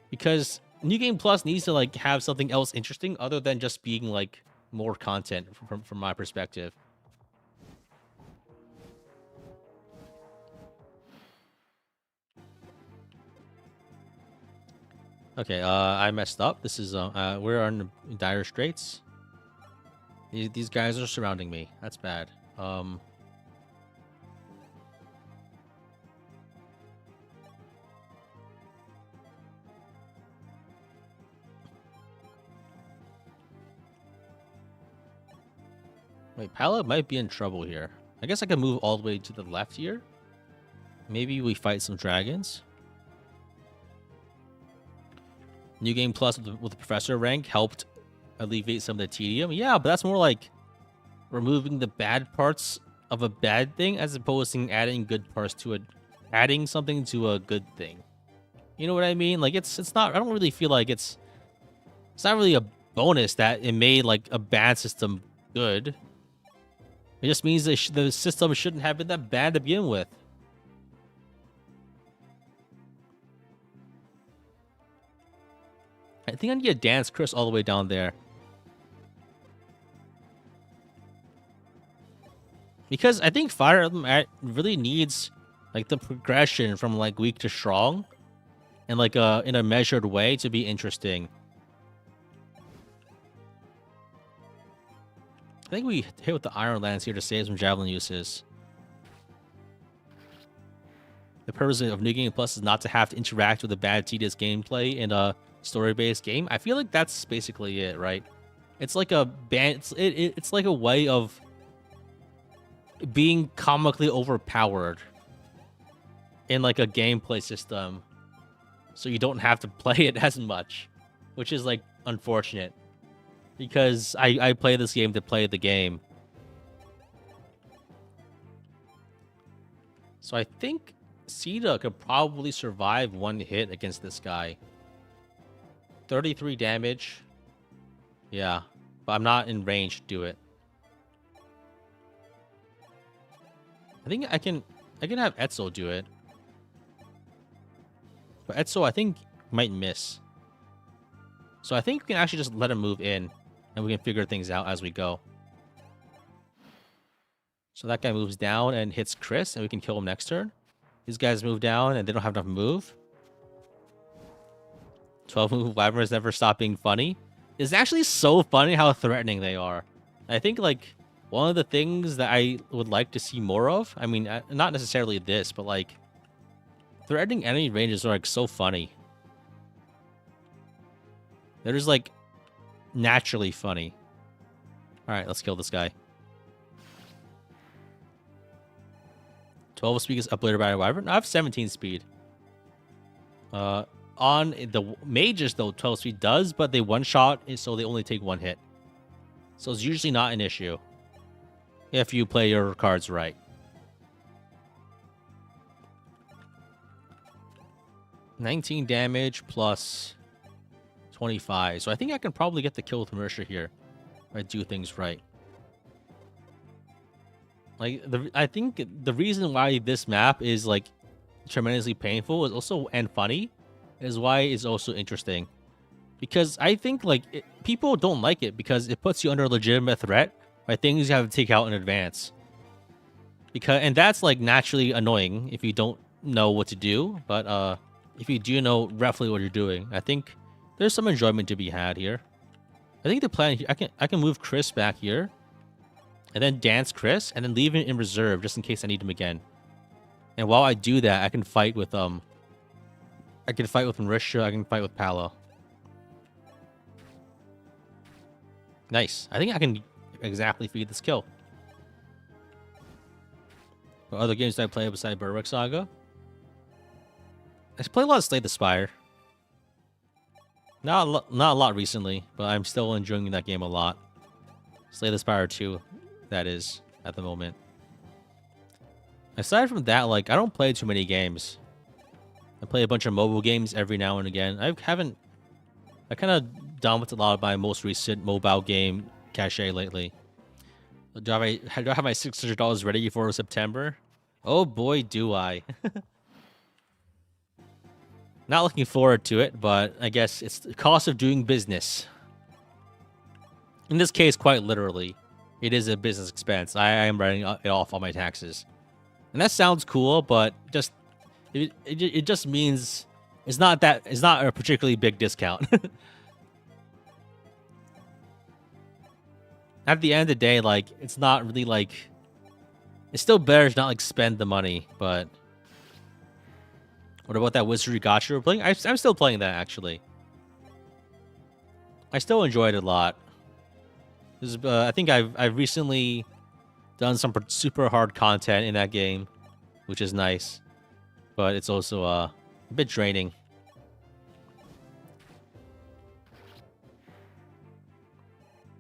Because New Game Plus needs to like have something else interesting other than just being like more content from my perspective. Okay, I messed up. This is we're in dire straits. These guys are surrounding me. That's bad. Wait, Pala might be in trouble here. I guess I can move all the way to the left here. Maybe we fight some dragons. New Game Plus with the Professor rank helped alleviate some of the tedium. Yeah, but that's more like removing the bad parts of a bad thing as opposed to adding good parts to adding something to a good thing. You know what I mean? Like it's not. I don't really feel like it's not really a bonus that it made like a bad system good. It just means that the system shouldn't have been that bad to begin with. I think I need to dance Chris all the way down there. Because I think Fire Emblem really needs like the progression from like weak to strong and like in a measured way to be interesting. I think we hit with the Iron Lance here to save some Javelin uses. The purpose of New Game Plus is not to have to interact with the bad, tedious gameplay in a story-based game. I feel like that's basically it, right? It's like a it's like a way of being comically overpowered in like a gameplay system, so you don't have to play it as much, which is like unfortunate. Because I play this game to play the game. So I think Sita could probably survive one hit against this guy. 33 damage. Yeah, but I'm not in range to do it. I think I can have Etzel do it. But Etzel, I think, might miss. So I think we can actually just let him move in. And we can figure things out as we go. So that guy moves down and hits Chris, and we can kill him next turn. These guys move down, and they don't have enough move. 12 move Wyverns never stop being funny. It's actually so funny how threatening they are. I think, like, one of the things that I would like to see more of, I mean, not necessarily this, but, like, threatening enemy ranges are, like, so funny. They're just, like, naturally funny. Alright, let's kill this guy. 12 speed is up later by a wyvern. I have 17 speed. On the mages, though, 12 speed does, but they one-shot, so they only take one hit. So it's usually not an issue. If you play your cards right. 19 damage plus 25. So I think I can probably get the kill with Mercia here. If I do things right. Like, I think the reason why this map is, like, tremendously painful is also, and funny, is why it's also interesting. because I think like people don't like it because it puts you under a legitimate threat by things you have to take out in advance. And that's like naturally annoying if you don't know what to do, but if you do know roughly what you're doing, I think there's some enjoyment to be had here. I think the plan here, I can move Chris back here, and then dance Chris, and then leave him in reserve just in case I need him again. And while I do that, I can fight with Marisha, I can fight with Paolo. Nice. I think I can exactly feed this kill. What other games did I play besides Berwick Saga? I play a lot of Slay the Spire. Not a lot recently, but I'm still enjoying that game a lot. Slay the Spire 2, that is, at the moment. Aside from that, like, I don't play too many games. I play a bunch of mobile games every now and again. I kind of dumped a lot of my most recent mobile game cache lately. Do I have my $600 ready for September? Oh boy, do I. Not looking forward to it, but I guess it's the cost of doing business. In this case, quite literally, it is a business expense. I am writing it off on my taxes. And that sounds cool, but it just means it's not a particularly big discount. At the end of the day, like, it's not really like, it's still better to not like spend the money, but what about that Wizardry Gacha we're playing? I'm still playing that, actually. I still enjoyed it a lot. I think I've recently done some super hard content in that game, which is nice, but it's also a bit draining.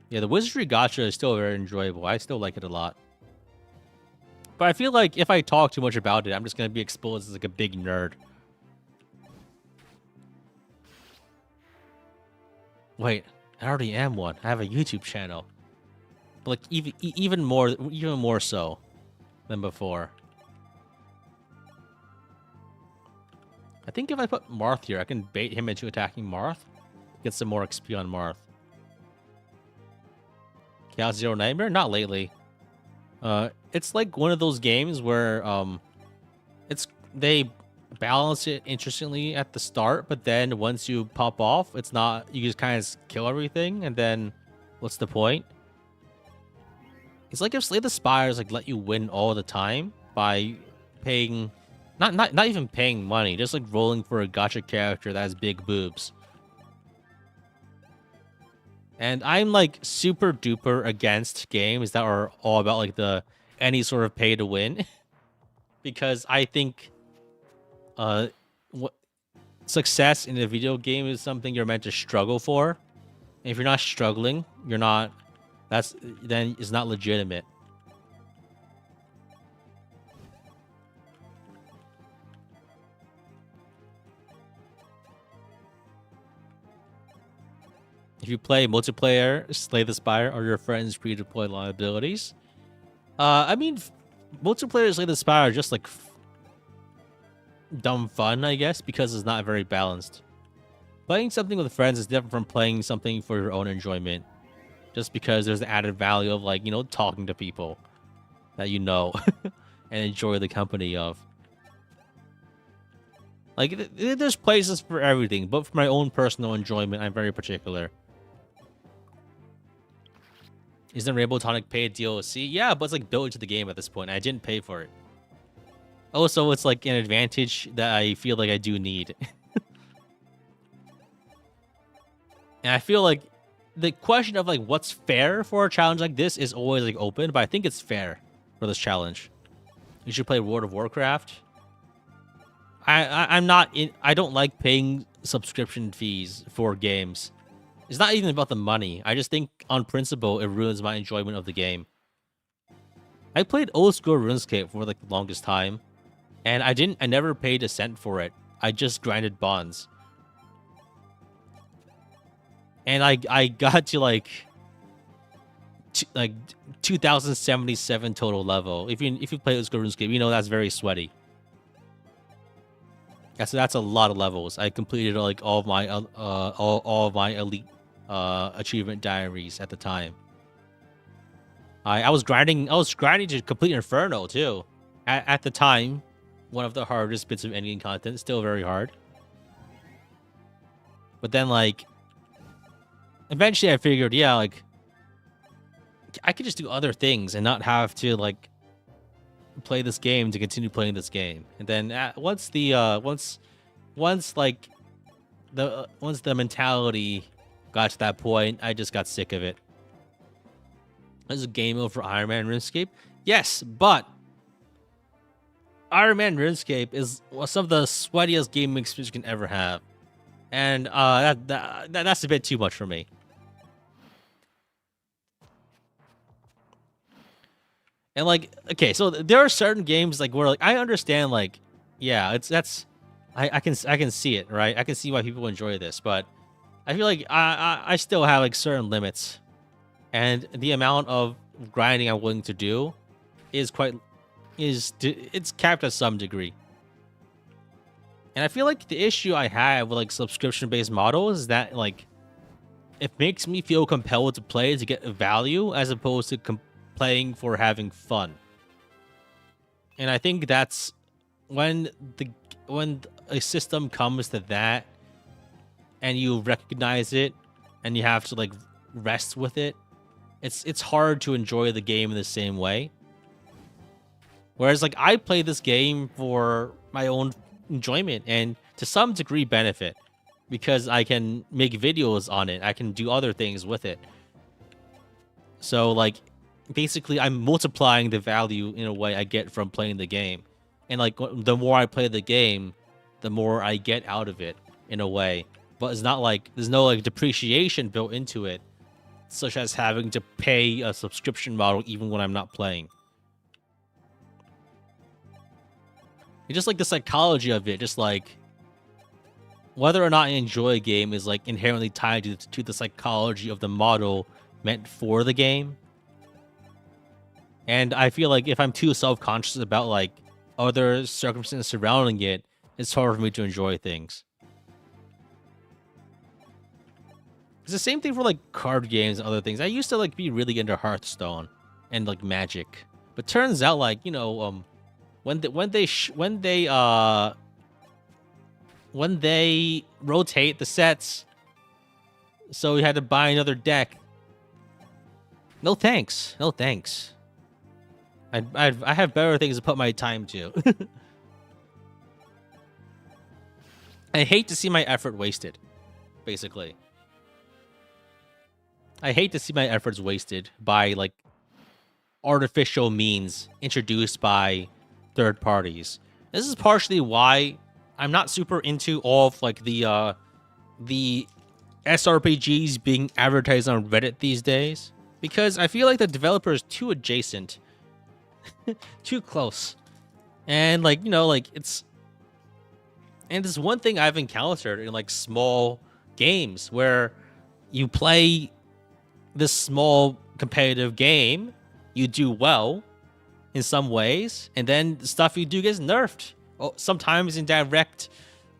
Yeah, the Wizardry Gacha is still very enjoyable. I still like it a lot. But I feel like if I talk too much about it, I'm just going to be exposed as like a big nerd. Wait, I already am one. I have a YouTube channel. But like even more so than before. I think if I put Marth here, I can bait him into attacking Marth. Get some more XP on Marth. Chaos Zero Nightmare? Not lately. It's like one of those games where they balance it interestingly at the start, but then once you pop off, it's not, you just kind of kill everything, and then what's the point? It's like if Slay the Spires like let you win all the time by paying, not even paying money, just like rolling for a gacha character that has big boobs. And I'm like super duper against games that are all about like any sort of pay to win, because I think success in a video game is something you're meant to struggle for. And if you're not struggling, then it's not legitimate. If you play multiplayer, Slay the Spire, or your friends pre-deploy liabilities. I mean, multiplayer Slay the Spire are just like dumb fun, I guess, because it's not very balanced. Playing something with friends is different from playing something for your own enjoyment. Just because there's the added value of, like, you know, talking to people that you know and enjoy the company of. Like, there's places for everything, but for my own personal enjoyment, I'm very particular. Isn't Rainbow Tonic paid DLC? Yeah, but it's like built into the game at this point. I didn't pay for it. Also, it's like an advantage that I feel like I do need. And I feel like the question of like what's fair for a challenge like this is always like open, but I think it's fair for this challenge. You should play World of Warcraft. I don't like paying subscription fees for games. It's not even about the money. I just think on principle it ruins my enjoyment of the game. I played old school RuneScape for like the longest time, and I never paid a cent for it. I just grinded bonds. And I got to like 2077 total level. If you play old school RuneScape, you know that's very sweaty. That's a lot of levels. I completed like all of my all of my elite achievement diaries at the time. I was grinding to complete Inferno too. At the time, one of the hardest bits of endgame content, still very hard. But then like eventually I figured, yeah, like I could just do other things and not have to like play this game to continue playing this game. And then once like once the mentality got to that point, I just got sick of it. This is a game over Iron Man RuneScape. Yes, but Iron Man RuneScape is some of the sweatiest gaming experience you can ever have. And that's a bit too much for me. And like, okay, so there are certain games like where like I understand like, yeah, I can see it, right? I can see why people enjoy this, but I feel like I still have like certain limits, and the amount of grinding I'm willing to do is it's capped to some degree. And I feel like the issue I have with like subscription-based models is that like it makes me feel compelled to play to get value as opposed to playing for having fun. And I think that's when a system comes to that and you recognize it and you have to like rest with it, it's hard to enjoy the game in the same way. Whereas like I play this game for my own enjoyment and to some degree benefit because I can make videos on it. I can do other things with it. So like basically I'm multiplying the value in a way I get from playing the game. And like the more I play the game, the more I get out of it in a way. But it's not like there's no like depreciation built into it, such as having to pay a subscription model even when I'm not playing. It's just like the psychology of it, just like whether or not I enjoy a game is like inherently tied to the psychology of the model meant for the game. And I feel like if I'm too self-conscious about like other circumstances surrounding it, it's hard for me to enjoy things. It's the same thing for like card games and other things. I used to like be really into Hearthstone and like Magic, but turns out like, you know, when they rotate the sets, so we had to buy another deck. No thanks. No thanks. I have better things to put my time to. I hate to see my effort wasted, basically. I hate to see my efforts wasted by, like, artificial means introduced by third parties. This is partially why I'm not super into all of, like, the SRPGs being advertised on Reddit these days. Because I feel like the developer is too adjacent. Too close. And, like, you know, like, it's... And this one thing I've encountered in, like, small games where you play this small competitive game, you do well in some ways, and then the stuff you do gets nerfed. Sometimes in direct...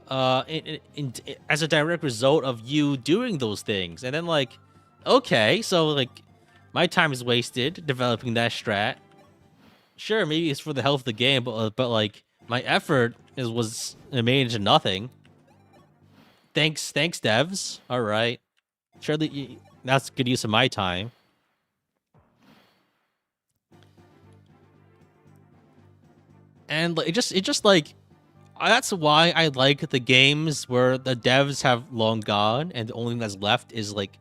as a direct result of you doing those things. And then, like, okay, so, like, my time is wasted developing that strat. Sure, maybe it's for the health of the game, but like, my effort was made into nothing. Thanks, devs. All right, surely that's good use of my time. And it just like, that's why I like the games where the devs have long gone and the only thing that's left is like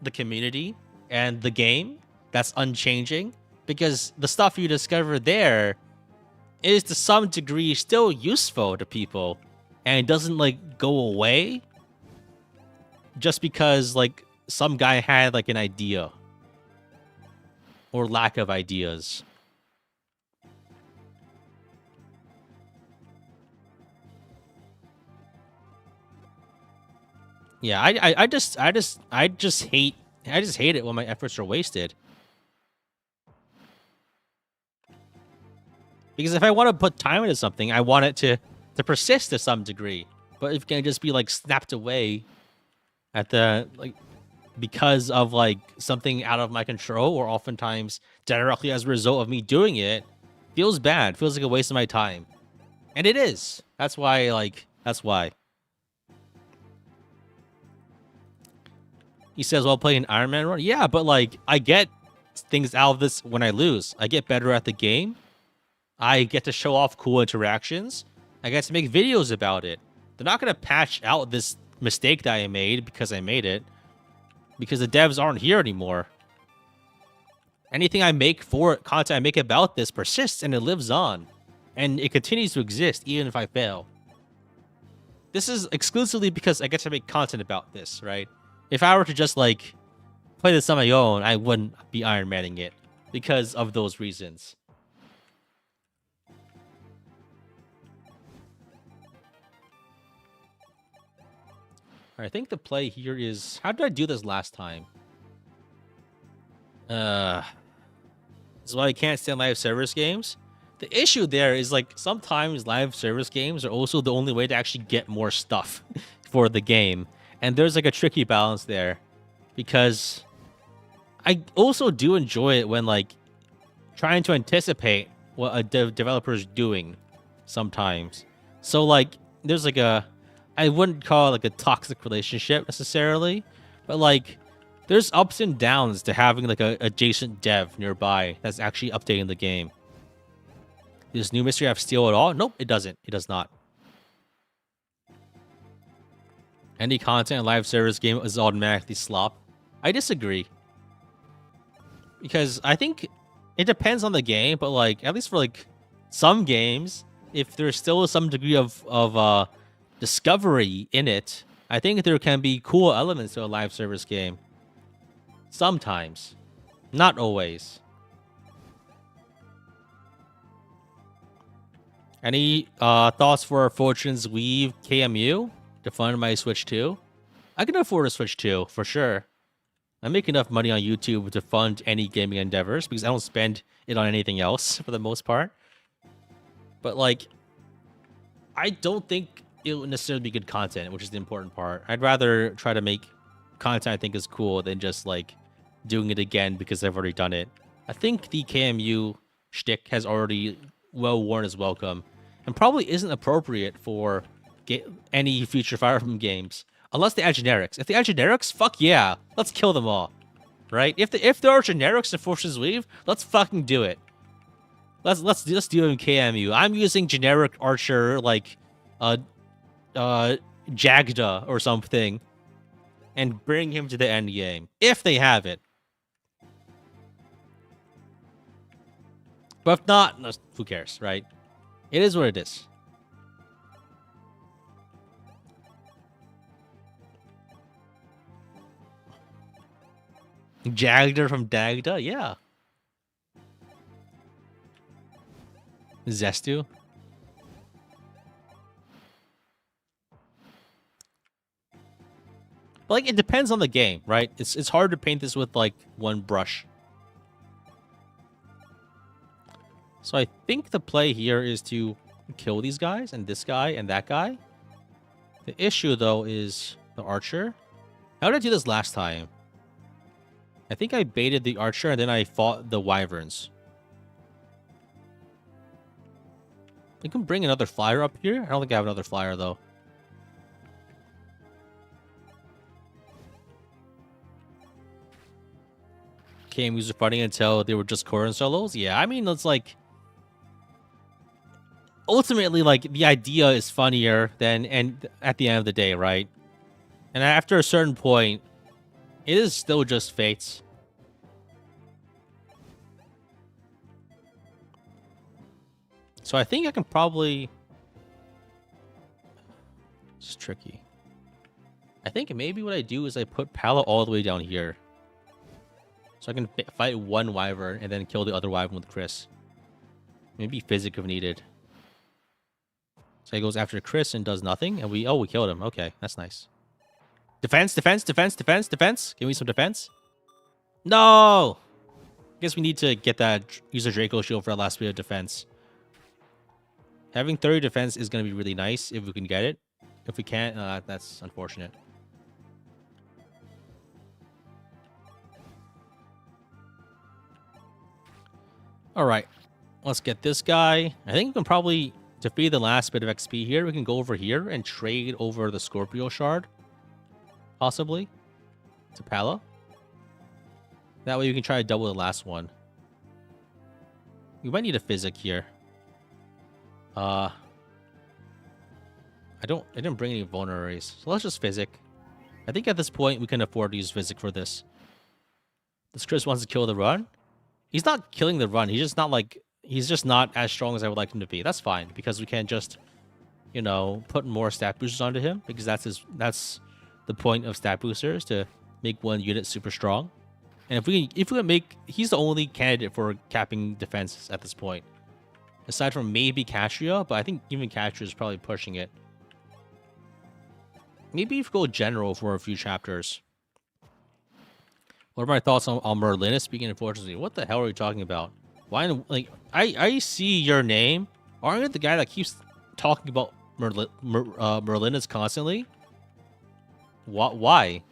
the community and the game that's unchanging, because the stuff you discover there is to some degree still useful to people and it doesn't like go away just because like some guy had like an idea or lack of ideas. Yeah, I just hate it when my efforts are wasted. Because if I want to put time into something, I want it to to persist to some degree. But it can just be like snapped away at the like because of like something out of my control, or oftentimes directly as a result of me doing it, feels bad. Feels like a waste of my time. And it is. That's why, that's why. He says, while playing Iron Man run. Yeah, but like, I get things out of this when I lose. I get better at the game. I get to show off cool interactions. I get to make videos about it. They're not going to patch out this mistake that I made because I made it. Because the devs aren't here anymore. Anything I make for it, content I make about this persists and it lives on. And it continues to exist even if I fail. This is exclusively because I get to make content about this, right? If I were to just, like, play this on my own, I wouldn't be Iron Manning it. Because of those reasons. I think the play here is... How did I do this last time? This is why I can't stand live service games. The issue there is, like, sometimes live service games are also the only way to actually get more stuff for the game. And there's, like, a tricky balance there. Because I also do enjoy it when, like, trying to anticipate what a developer's doing sometimes. So, like, there's, like, a... I wouldn't call it, like, a toxic relationship, necessarily. But, like, there's ups and downs to having, like, a adjacent dev nearby that's actually updating the game. Does New Mystery have steal at all? Nope, it doesn't. It does not. Any content in live service game is automatically slop. I disagree. Because I think it depends on the game, but, like, at least for, like, some games, if there's still some degree of discovery in it, I think there can be cool elements to a live service game. Sometimes. Not always. Any thoughts for Fortune's Weave KMU to fund my Switch 2? I can afford a Switch 2, for sure. I make enough money on YouTube to fund any gaming endeavors because I don't spend it on anything else for the most part. But, like, I don't think it would necessarily be good content, which is the important part. I'd rather try to make content I think is cool than just, like, doing it again because I've already done it. I think the KMU shtick has already well worn its welcome and probably isn't appropriate for any future Fire Emblem games. Unless they add generics. If they add generics, fuck yeah. Let's kill them all. Right? If there are generics in Fortune's Weave, let's fucking do it. Let's do it in KMU. I'm using generic Archer like Jagda or something and bring him to the end game. If they have it. But if not, no, who cares, right? It is what it is. Jagda from Dagda? Yeah. Zestu? But, like, it depends on the game, right? It's hard to paint this with, like, one brush. So I think the play here is to kill these guys, and this guy, and that guy. The issue, though, is the Archer. How did I do this last time? I think I baited the Archer, and then I fought the Wyverns. I can bring another flyer up here. I don't think I have another flyer, though. KMUs are fighting until they were just Koran solos? Yeah, I mean, it's like... Ultimately, like, the idea is funnier than and at the end of the day, right? And after a certain point, it is still just Fates. So I think I can probably... It's tricky. I think maybe what I do is I put Pala all the way down here. So I can fight one Wyvern and then kill the other Wyvern with Chris. Maybe Physic if needed. So he goes after Chris and does nothing. And we killed him. Okay, that's nice. Defense, defense, defense, defense, defense. Give me some defense. No! I guess we need to get that, use a Draco shield for that last bit of defense. Having 30 defense is going to be really nice if we can get it. If we can't, that's unfortunate. All right, let's get this guy. I think we can probably defeat the last bit of XP here. We can go over here and trade over the Scorpio Shard, possibly, to Pala. That way we can try to double the last one. We might need a Physic here. I didn't bring any vulneraries, so let's just Physic. I think at this point we can afford to use Physic for this. This Chris wants to kill the run. He's not killing the run. He's just not like, he's just not as strong as I would like him to be. That's fine, because we can just, you know, put more stat boosters onto him, because that's the point of stat boosters, to make one unit super strong. And if we can make, he's the only candidate for capping defense at this point, aside from maybe Castria, but I think even Castria is probably pushing it. Maybe if we go general for a few chapters. What are my thoughts on Merlina speaking unfortunately? What the hell are you talking about? Why, like, I see your name. Aren't you the guy that keeps talking about Merlinas constantly? Why?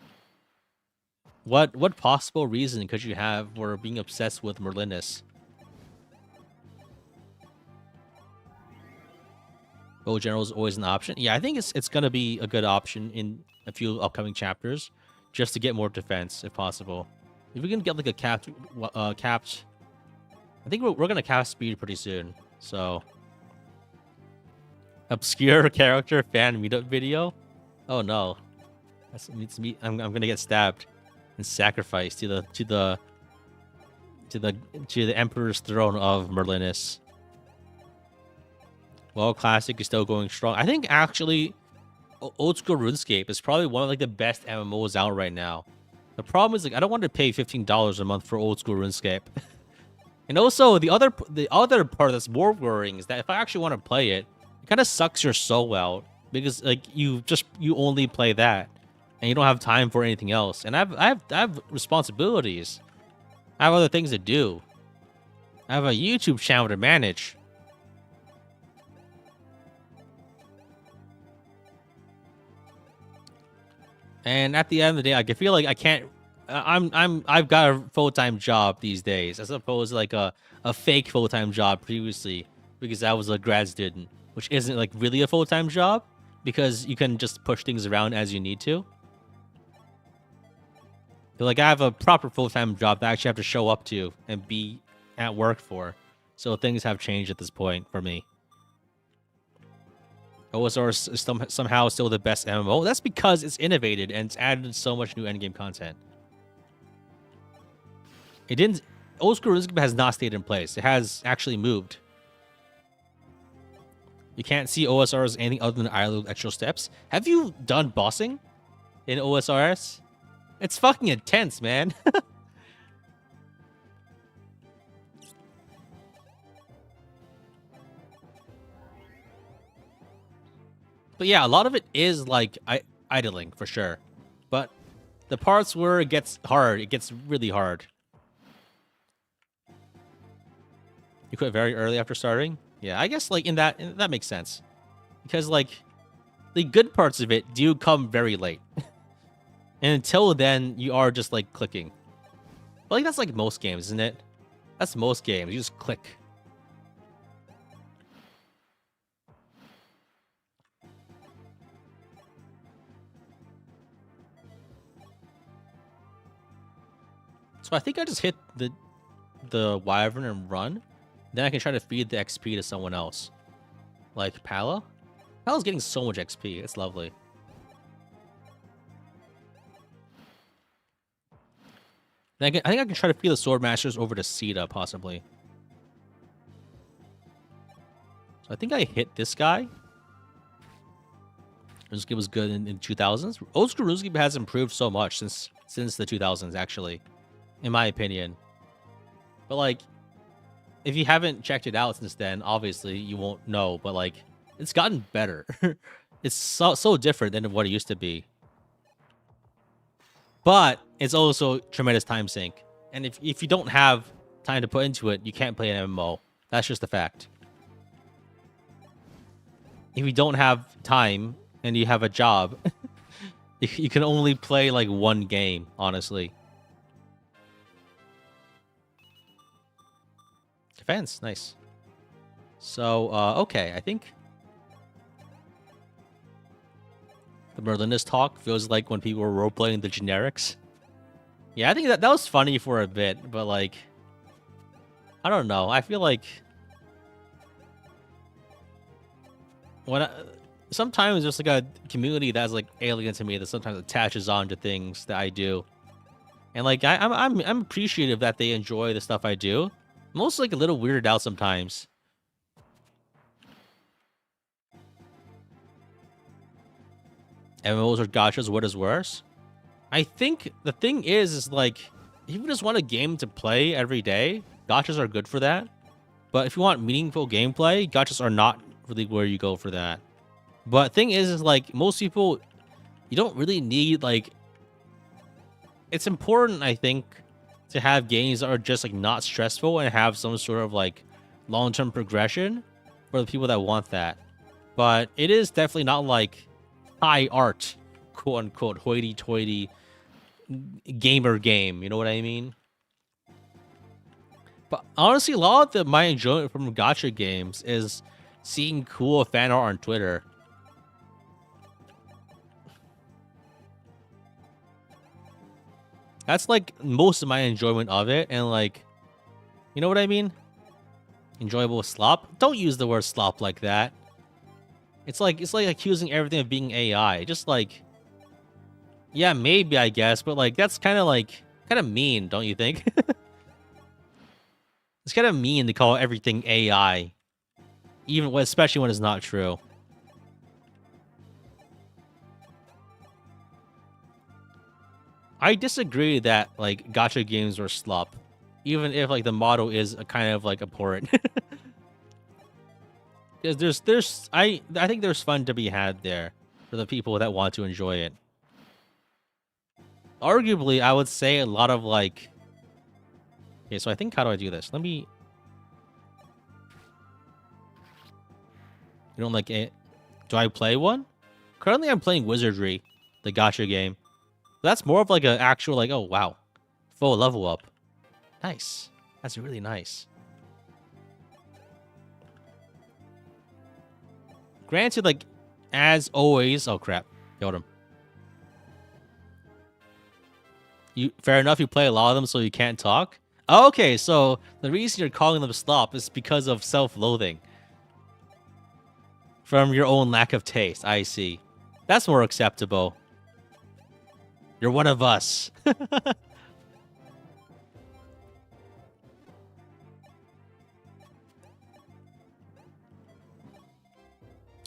What possible reason could you have for being obsessed with Merlinas? Go general is always an option. Yeah, I think it's gonna be a good option in a few upcoming chapters, just to get more defense if possible. If we can get like a capped, I think we're gonna cap speed pretty soon. So, obscure character fan meetup video. Oh no, it's me. I'm gonna get stabbed and sacrificed to the Emperor's throne of Merlinus. Well, Classic is still going strong. I think actually, Old School RuneScape is probably one of like the best MMOs out right now. The problem is, like, I don't want to pay $15 a month for Old School RuneScape. And also the other part that's more worrying is that if I actually want to play it, it kind of sucks your soul out, because like you only play that and you don't have time for anything else. And I have responsibilities. I have other things to do. I have a YouTube channel to manage. And at the end of the day, like, I feel like I can't. I've got a full-time job these days, as opposed to like a fake full-time job previously, because I was a grad student, which isn't like really a full-time job, because you can just push things around as you need to. But like I have a proper full-time job that I actually have to show up to and be at work for, so things have changed at this point for me. OSR is somehow still the best MMO. That's because it's innovated and it's added so much new endgame content. It didn't. Old School RuneScape has not stayed in place. It has actually moved. You can't see OSR as anything other than idle extra steps. Have you done bossing in OSRS? It's fucking intense, man. But yeah, a lot of it is like idling for sure. But the parts where it gets hard, it gets really hard. You quit very early after starting? Yeah, I guess like that makes sense. Because like the good parts of it do come very late. And until then, you are just like clicking. But like that's like most games, isn't it? That's most games. You just click. So I think I just hit the Wyvern and run. Then I can try to feed the XP to someone else. Like Pala? Pala's getting so much XP. It's lovely. Then I think I can try to feed the Swordmasters over to Sita, possibly. So I think I hit this guy. RuneScape was good in 2000s. Old School RuneScape has improved so much since the 2000s, actually. In my opinion. But like, if you haven't checked it out since then, obviously you won't know, but like, it's gotten better. It's so different than what it used to be. But it's also tremendous time sink. And if you don't have time to put into it, you can't play an MMO. That's just a fact. if you don't have time and you have a job, you can only play like one game, honestly. Defense, nice. So, okay, I think the Merlinus talk feels like when people were role-playing the generics. Yeah, I think that was funny for a bit, but like, I don't know. I feel like when sometimes there's like a community that's like alien to me that sometimes attaches on to things that I do, and like I'm appreciative that they enjoy the stuff I do. I'm also like a little weirded out sometimes. MMOs or gachas, what is worse? I think the thing is like, if you just want a game to play every day, gachas are good for that. But if you want meaningful gameplay, gachas are not really where you go for that. But thing is like, most people, you don't really need like... It's important, I think, to have games that are just like not stressful and have some sort of like long-term progression for the people that want that. But it is definitely not like high art, quote unquote, hoity-toity gamer game. You know what I mean? But honestly, a lot of my enjoyment from gacha games is seeing cool fan art on Twitter. That's like most of my enjoyment of it, and like, you know what I mean? Enjoyable slop? Don't use the word slop like that. It's like accusing everything of being AI. Just like, yeah, maybe I guess, but like that's kind of mean, don't you think? It's kind of mean to call everything AI, especially when it's not true. I disagree that like gacha games are slop, even if like the motto is a kind of like abhorrent. Because I think there's fun to be had there for the people that want to enjoy it. Arguably, I would say a lot of like... Okay, so I think, how do I do this? Let me... You don't like it? Do I play one? Currently, I'm playing Wizardry, the gacha game. That's more of like an actual like, oh wow, full level up. Nice. That's really nice. Granted, like, as always... Oh crap, killed him. Fair enough, you play a lot of them so you can't talk? Oh, okay, so the reason you're calling them slop is because of self-loathing. From your own lack of taste, I see. That's more acceptable. You're one of us.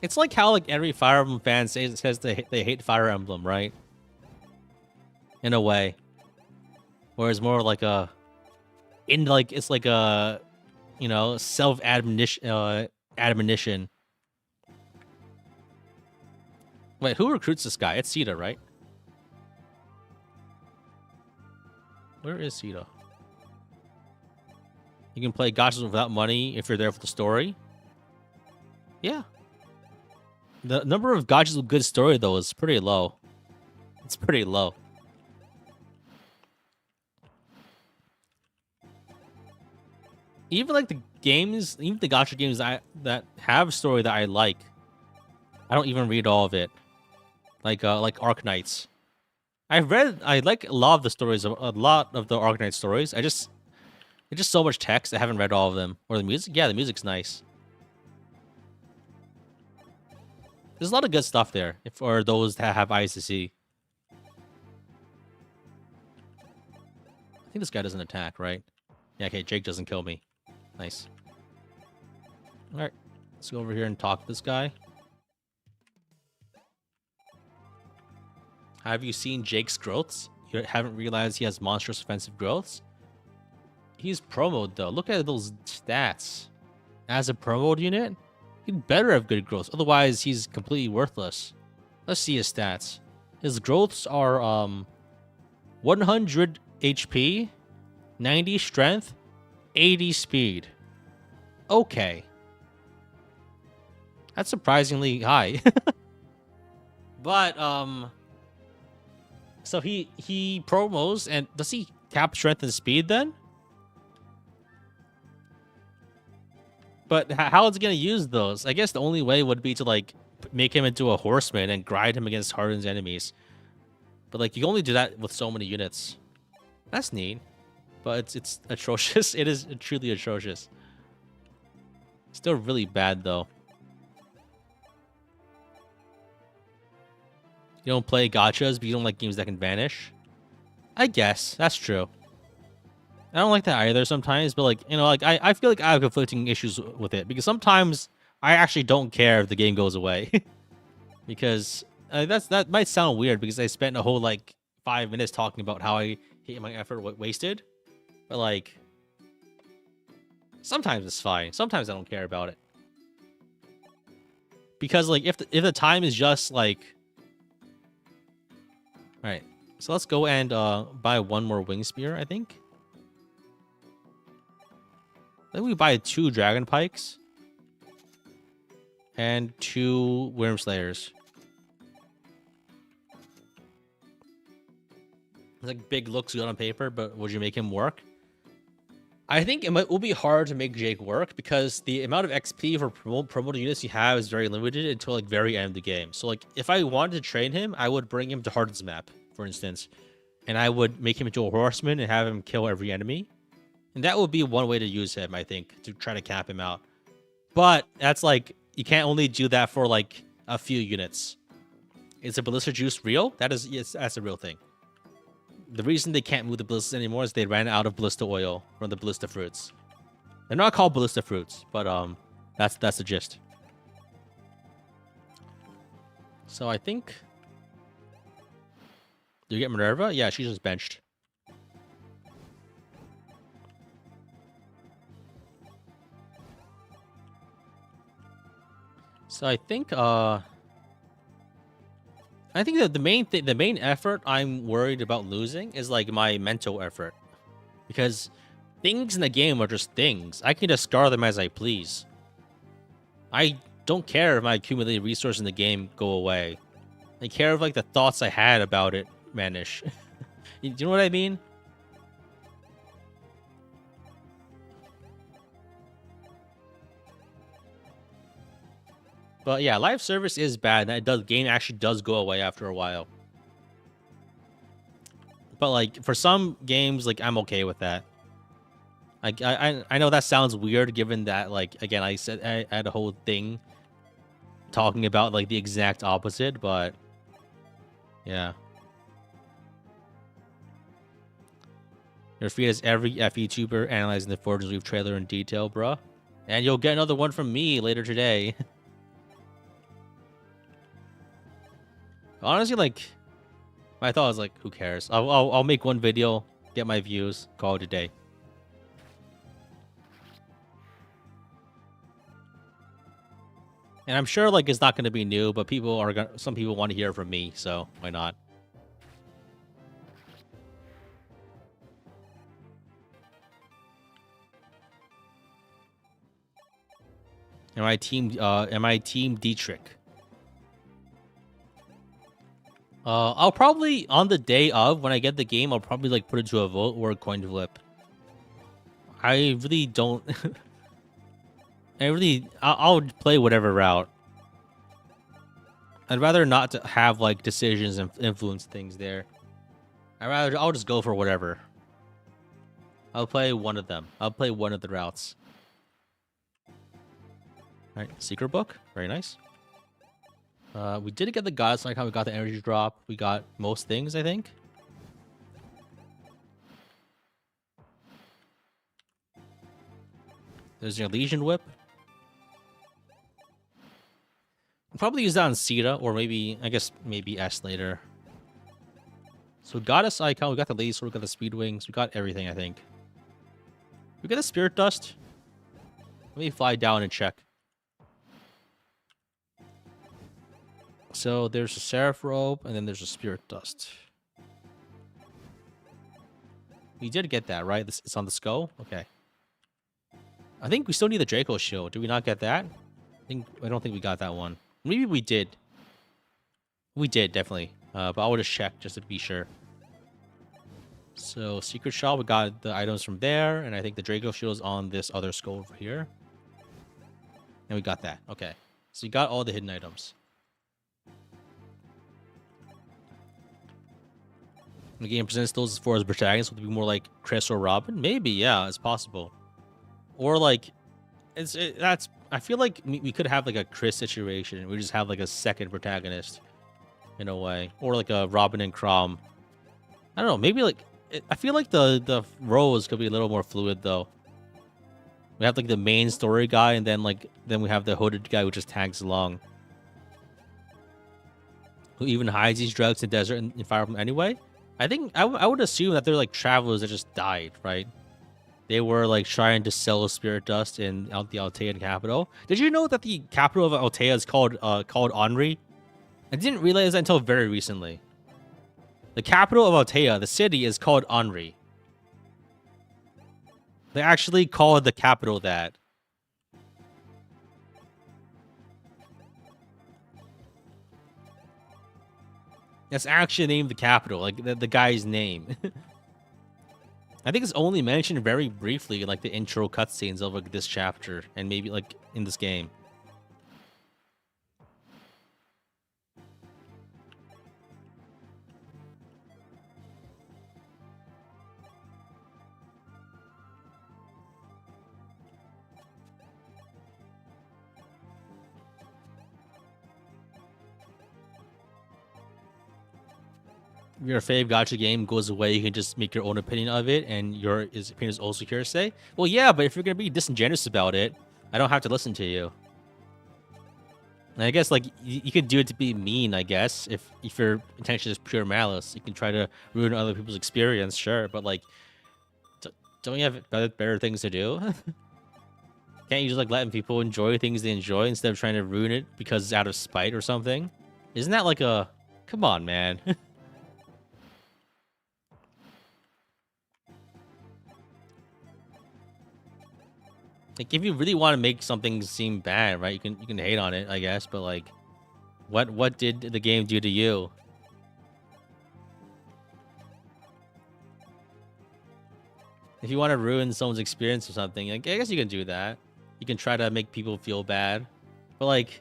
It's like how like every Fire Emblem fan says they hate Fire Emblem, right? In a way. Whereas more like a... it's like a, you know, self-admonition. Admonition. Wait, who recruits this guy? It's Sita, right? Where is Sita? You can play gachas without money if you're there for the story. Yeah. The number of gachas with good story, though, is pretty low. It's pretty low. Even like the games, even the gacha games that have story that I like, I don't even read all of it. Like Arknights. I like a lot of the stories, a lot of the Arknight stories. It's just so much text. I haven't read all of them. Or the music. Yeah, the music's nice. There's a lot of good stuff there for those that have eyes to see. I think this guy doesn't attack, right? Yeah, okay, Jake doesn't kill me. Nice. Alright, let's go over here and talk to this guy. Have you seen Jake's growths? You haven't realized he has monstrous offensive growths? He's promoed, though. Look at those stats. As a promoed unit, he'd better have good growths. Otherwise, he's completely worthless. Let's see his stats. His growths are 100 HP, 90 strength, 80 speed. Okay. That's surprisingly high. But so he promos, and does he cap strength and speed then? But how is he gonna use those? I guess the only way would be to like make him into a horseman and grind him against hardened enemies. But like you can only do that with so many units. That's neat, but it's atrocious. It is truly atrocious. Still really bad though. You don't play gachas, but you don't like games that can vanish. I guess that's true. I don't like that either sometimes, but like, you know, like I feel like I have conflicting issues with it because sometimes I actually don't care if the game goes away. Because that might sound weird because I spent a whole like 5 minutes talking about how I hate my effort wasted. But like sometimes it's fine. Sometimes I don't care about it. Because like if the time is just like all right. So let's go and buy one more wing spear, I think. Then we buy 2 dragon pikes and 2 worm slayers. It's like big looks good on paper, but would you make him work? I think it will be hard to make Jake work because the amount of XP for promoted units you have is very limited until like very end of the game. So like if I wanted to train him, I would bring him to Harden's map, for instance, and I would make him into a horseman and have him kill every enemy. And that would be one way to use him, I think, to try to cap him out. But that's like you can't only do that for like a few units. Is the ballista juice real? Yes, that's a real thing. The reason they can't move the ballistas anymore is they ran out of ballista oil from the ballista fruits. They're not called ballista fruits, but that's the gist. So I think. Do you get Minerva? Yeah, she's just benched. So I think that the main effort I'm worried about losing is like my mental effort. Because things in the game are just things. I can discard them as I please. I don't care if my accumulated resources in the game go away. I care if like the thoughts I had about it vanish. You know what I mean? But yeah, live service is bad. Game actually does go away after a while. But like for some games, like I'm okay with that. I know that sounds weird given that like again I said I had a whole thing talking about like the exact opposite, but yeah. Your feed is every FE tuber analyzing the Fortune's Leaf trailer in detail, bruh. And you'll get another one from me later today. Honestly, like my thought was like, who cares? I'll make one video, get my views, call it a day. And I'm sure like it's not going to be new, but some people want to hear from me, so why not? Am I team Dietrich? I'll probably on the day of when I get the game, I'll probably like put it to a vote or a coin flip. I really don't. I'll play whatever route. I'd rather not to have like decisions and influence things there. I'll just go for whatever. I'll play one of them. I'll play one of the routes. All right, secret book, very nice. We did get the goddess icon. We got the energy drop. We got most things, I think. There's your Legion Whip. I'll probably use that on Sita, or maybe, I guess, maybe S later. So goddess icon, we got the Lady Sword, we got the Speed Wings, we got everything, I think. We got the Spirit Dust. Let me fly down and check. So there's a Seraph Robe, and then there's a Spirit Dust. We did get that, right? It's on the skull? Okay. I think we still need the Draco Shield. Did we not get that? I don't think we got that one. Maybe we did. We did definitely. But I would just check just to be sure. So secret shop, we got the items from there, and I think the Draco shield is on this other skull over here. And we got that. Okay. So you got all the hidden items. The game presents those as far as protagonists would be more like Chris or Robin. Maybe, yeah, it's possible. Or like, that's. I feel like we could have like a Chris situation. We just have like a second protagonist, in a way, or like a Robin and Crom. I don't know. Maybe like I feel like the roles could be a little more fluid though. We have like the main story guy, and then we have the hooded guy who just tags along, who even hides these drugs in the desert and Fire Emblem anyway. I think I would assume that they're like travelers that just died, right? They were like trying to sell spirit dust in the Altean capital. Did you know that the capital of Altea is called Henri? I didn't realize that until very recently. The capital of Altea, the city, is called Henri. They actually call the capital that. That's actually the name of the capital, like the guy's name. I think it's only mentioned very briefly in like the intro cutscenes of like this chapter and maybe like in this game. If your fave gacha game goes away, you can just make your own opinion of it, and his opinion is also hearsay. Well, yeah, but if you're gonna be disingenuous about it, I don't have to listen to you. And I guess like you could do it to be mean. I guess if your intention is pure malice, you can try to ruin other people's experience, sure. But like, don't you have better things to do? Can't you just like letting people enjoy things they enjoy instead of trying to ruin it because it's out of spite or something? Isn't that like a come on, man? Like, if you really want to make something seem bad, right? You can hate on it, I guess, but like, what did the game do to you? If you want to ruin someone's experience or something, like, I guess you can do that. You can try to make people feel bad, but like,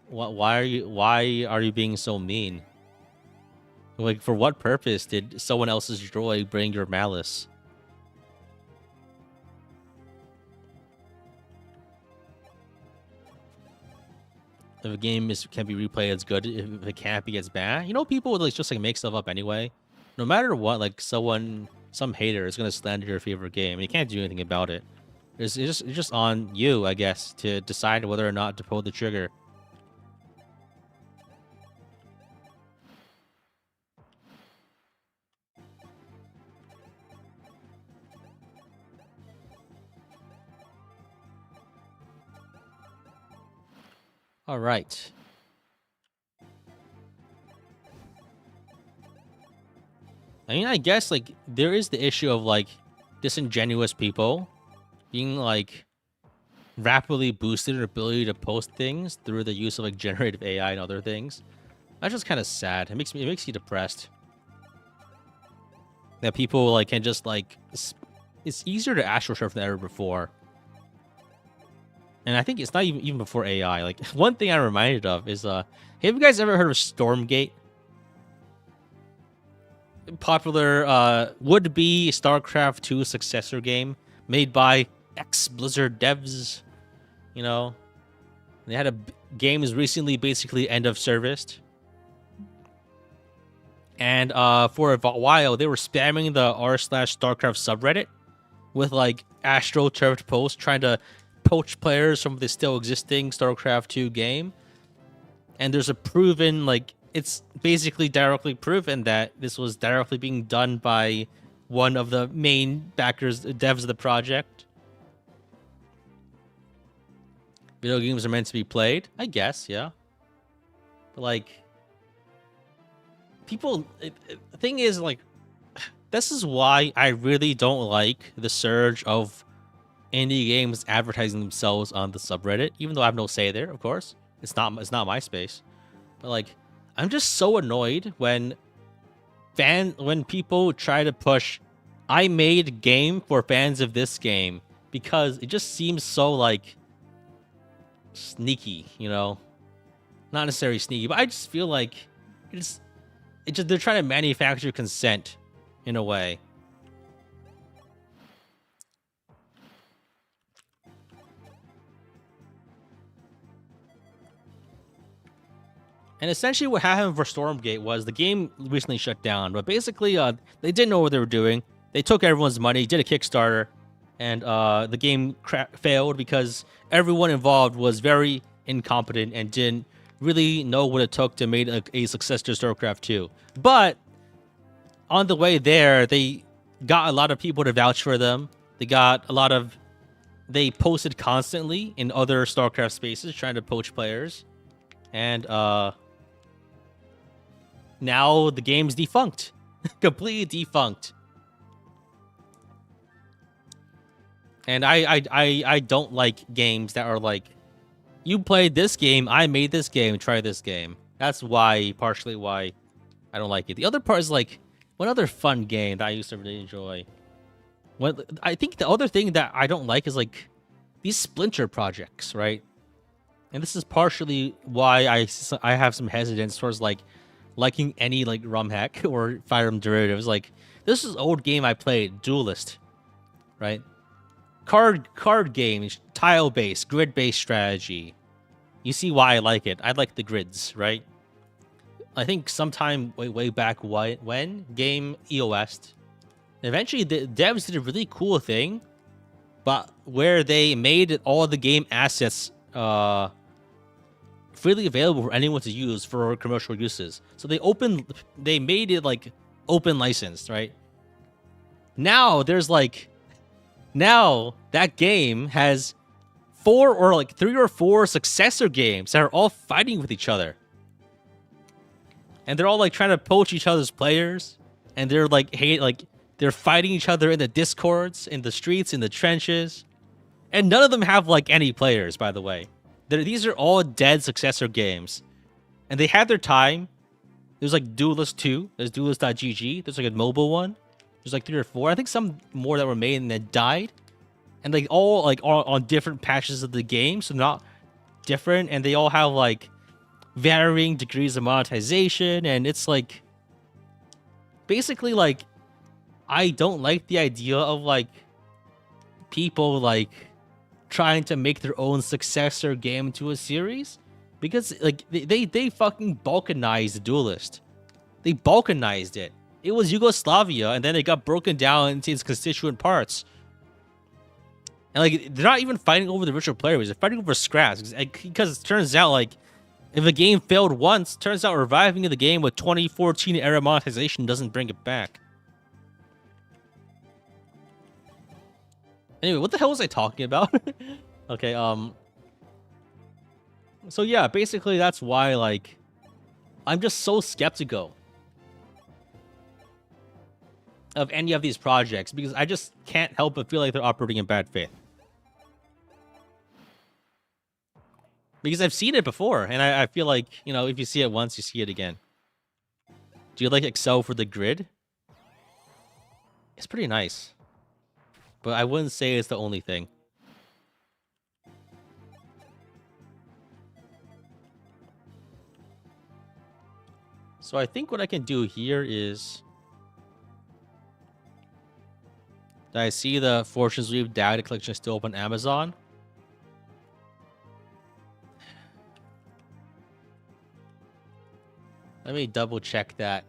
why are you being so mean? Like, for what purpose did someone else's joy bring your malice? If a game can be replayed, it's good. If it can't be, it's bad. You know, people would like just like make stuff up anyway. No matter what, like some hater is gonna slander your favorite game, and you can't do anything about it. It's just on you, I guess, to decide whether or not to pull the trigger. All right. I mean, I guess like there is the issue of like disingenuous people being like rapidly boosted their ability to post things through the use of like generative AI and other things. That's just kind of sad. It makes you depressed. That people like can just like it's easier to astral surf than ever before. And I think it's not even before AI. Like one thing I'm reminded of is have you guys ever heard of Stormgate? Popular would-be StarCraft 2 successor game made by ex-Blizzard devs. You know, they had game is recently basically end of serviced. And for a while, they were spamming the r/StarCraft subreddit with like astro-turfed posts trying to poach players from the still existing StarCraft 2 game. And there's a proven, like, it's basically directly proven that this was directly being done by one of the main backers, devs of the project. Video games are meant to be played, I guess, yeah. But like, people, the thing is, like, this is why I really don't like the surge of indie games advertising themselves on the subreddit, even though I have no say there, of course. It's not my space. But like, I'm just so annoyed when people try to push I made game for fans of this game, because it just seems so like sneaky, you know? Not necessarily sneaky, but I just feel like it just they're trying to manufacture consent in a way. And essentially what happened for Stormgate was the game recently shut down, but basically they didn't know what they were doing. They took everyone's money, did a Kickstarter, and the game failed because everyone involved was very incompetent and didn't really know what it took to make a success to StarCraft 2. But on the way there, they got a lot of people to vouch for them. They posted constantly in other StarCraft spaces trying to poach players. And now the game's defunct. Completely defunct. And I don't like games that are like, you played this game, I made this game, try this game. That's partially why I don't like it. The other part is like, one other fun game that I used to really enjoy. I think the other thing that I don't like is like these splinter projects, right? And this is partially why I have some hesitance towards like liking any like rum hack or Fire Emblem derivatives. Like, this is an old game I played, Duelist, right? Card games, tile-based, grid-based strategy. You see why I like it. I like the grids, right? I think sometime way back when game EOS'd, eventually the devs did a really cool thing, but where they made all the game assets freely available for anyone to use for commercial uses. So they made it like open licensed, right? Now that game has 3 or 4 successor games that are all fighting with each other. And they're all like trying to poach each other's players, and they're like they're fighting each other in the discords, in the streets, in the trenches. And none of them have like any players, by the way. These are all dead successor games. And they had their time. There's like Duelist 2, there's Duelist.gg, there's like a mobile one. There's like 3 or 4. I think some more that were made and then died. And like all on different patches of the game, so not different, and they all have like varying degrees of monetization, and it's like basically like I don't like the idea of like people like trying to make their own successor game to a series, because like they fucking balkanized the Duelist. They balkanized it. It was Yugoslavia, and then it got broken down into its constituent parts. And like they're not even fighting over the virtual player base; they're fighting over scraps. Because it turns out like if a game failed once, turns out reviving the game with 2014 era monetization doesn't bring it back. Anyway, what the hell was I talking about? Okay, so yeah, basically that's why like I'm just so skeptical of any of these projects, because I just can't help but feel like they're operating in bad faith. Because I've seen it before, and I feel like, you know, if you see it once, you see it again. Do you like Excel for the grid? It's pretty nice. But I wouldn't say it's the only thing. So I think what I can do here is... Did I see the Fortune's Weave data collection still up on Amazon? Let me double check that.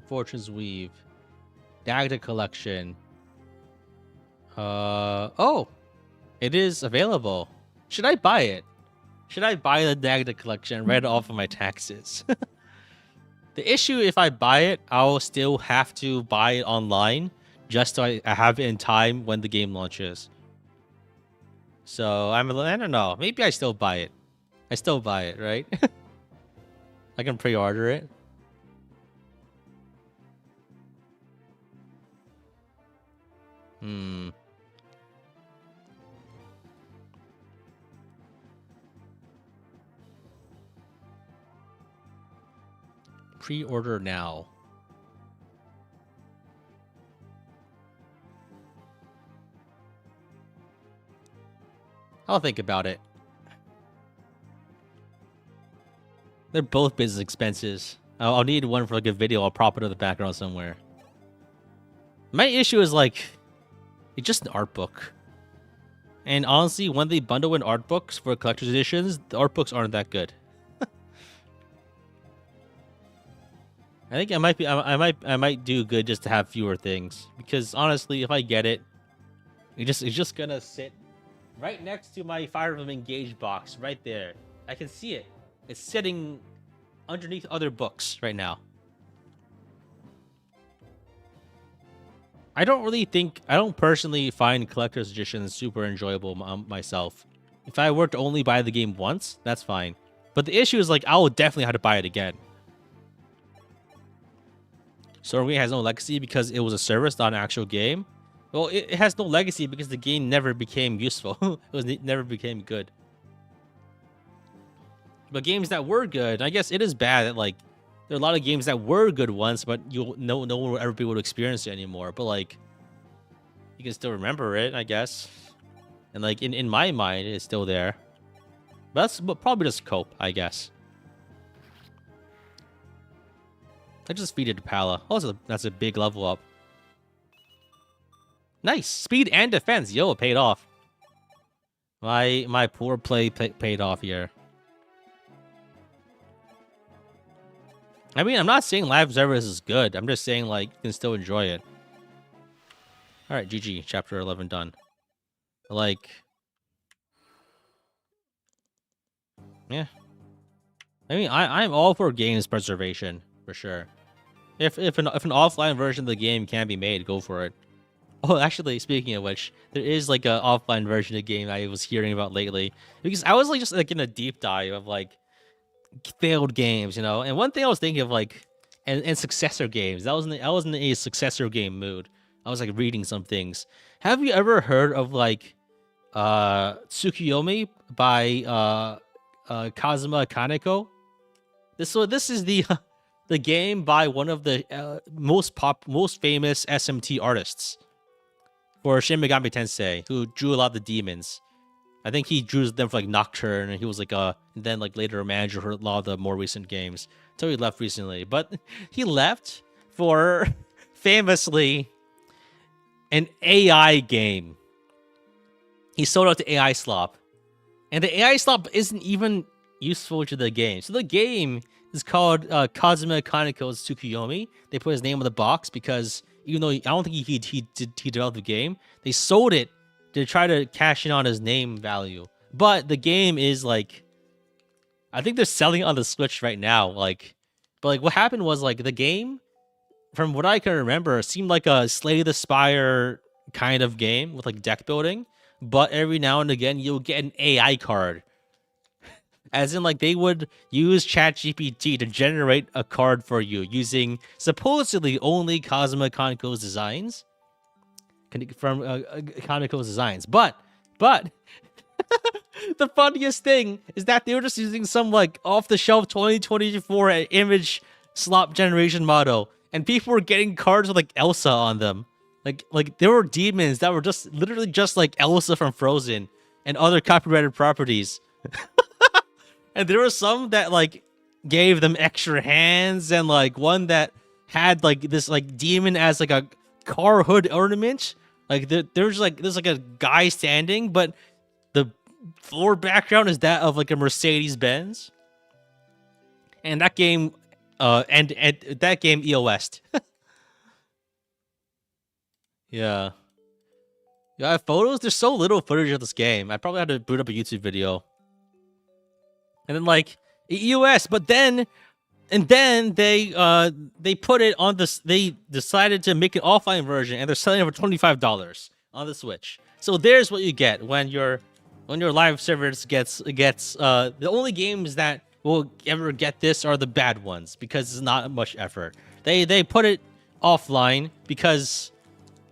Fortune's Weave. Dagda collection. Oh! It is available. Should I buy it? Should I buy the Dagda collection and write it off of my taxes? The issue, if I buy it, I'll still have to buy it online just so I have it in time when the game launches. So I don't know. Maybe I still buy it. I still buy it, right? I can pre-order it. Hmm. Pre-order now. I'll think about it. They're both business expenses. I'll need one for like a video. I'll prop it in the background somewhere. My issue is like, it's just an art book. And honestly, when they bundle in art books for collector's editions, the art books aren't that good. I think I might do good just to have fewer things, because honestly, if I get it, it's just gonna sit right next to my Fire Emblem Engage box right there. I can see it. It's sitting underneath other books right now. I don't personally find collector's editions super enjoyable myself. If I were to only buy the game once, that's fine. But the issue is like, I will definitely have to buy it again. Stormgate has no legacy because it was a service, not an actual game. Well, it has no legacy because the game never became useful. It never became good. But games that were good, I guess it is bad that like there are a lot of games that were good once, but no one will ever be able to experience it anymore. But like, you can still remember it, I guess. And like in my mind, it's still there. But that's probably just cope, I guess. I just feed it to Pala. Also, that's a big level up. Nice speed and defense. Yo, it paid off. My poor play paid off here. I mean, I'm not saying live service is good. I'm just saying, like, you can still enjoy it. Alright, GG. Chapter 11 done. Like... yeah. I mean, I'm all for games preservation, for sure. If an offline version of the game can be made, go for it. Oh, actually, speaking of which, there is, like, an offline version of the game I was hearing about lately. Because I was, like, just, like, in a deep dive of, like, failed games, you know. And one thing I was thinking of, like, and successor games. I was in a successor game mood. I was like reading some things. Have you ever heard of like Tsukiyomi by Kazuma Kaneko? This is the the game by one of the most famous SMT artists for Shin Megami Tensei, who drew a lot of the demons. I think he drew them for like Nocturne, and he was like and then like later a manager for a lot of the more recent games until he left recently. But he left for famously an AI game. He sold out to AI Slop, and the AI Slop isn't even useful to the game. So the game is called Kazuma Kaneko's Tsukiyomi. They put his name on the box because even though I don't think he developed the game, they sold it to try to cash in on his name value. But the game is like, I think they're selling it on the Switch right now. Like, but like what happened was like the game, from what I can remember, seemed like a Slay the Spire kind of game with like deck building. But every now and again, you'll get an AI card. As in, like, they would use ChatGPT to generate a card for you using supposedly only Kazuma Kaneko's designs. From Kaneko's designs. But the funniest thing is that they were just using some, like, off-the-shelf 2024 image slop generation model. And people were getting cards with, like, Elsa on them. Like there were demons that were just literally just like Elsa from Frozen and other copyrighted properties. And there were some that like gave them extra hands, and like one that had like this like demon as like a car hood ornament. Like there's like a guy standing, but the floor background is that of like a Mercedes Benz. And that game and that game EOS'd. Yeah. Yeah, I have photos. There's so little footage of this game. I probably had to boot up a YouTube video. And then like EOS, but then they put it on this. They decided to make an offline version, and they're selling it for $25 on the Switch. So there's what you get when your live service gets the only games that will ever get this are the bad ones because it's not much effort. They put it offline because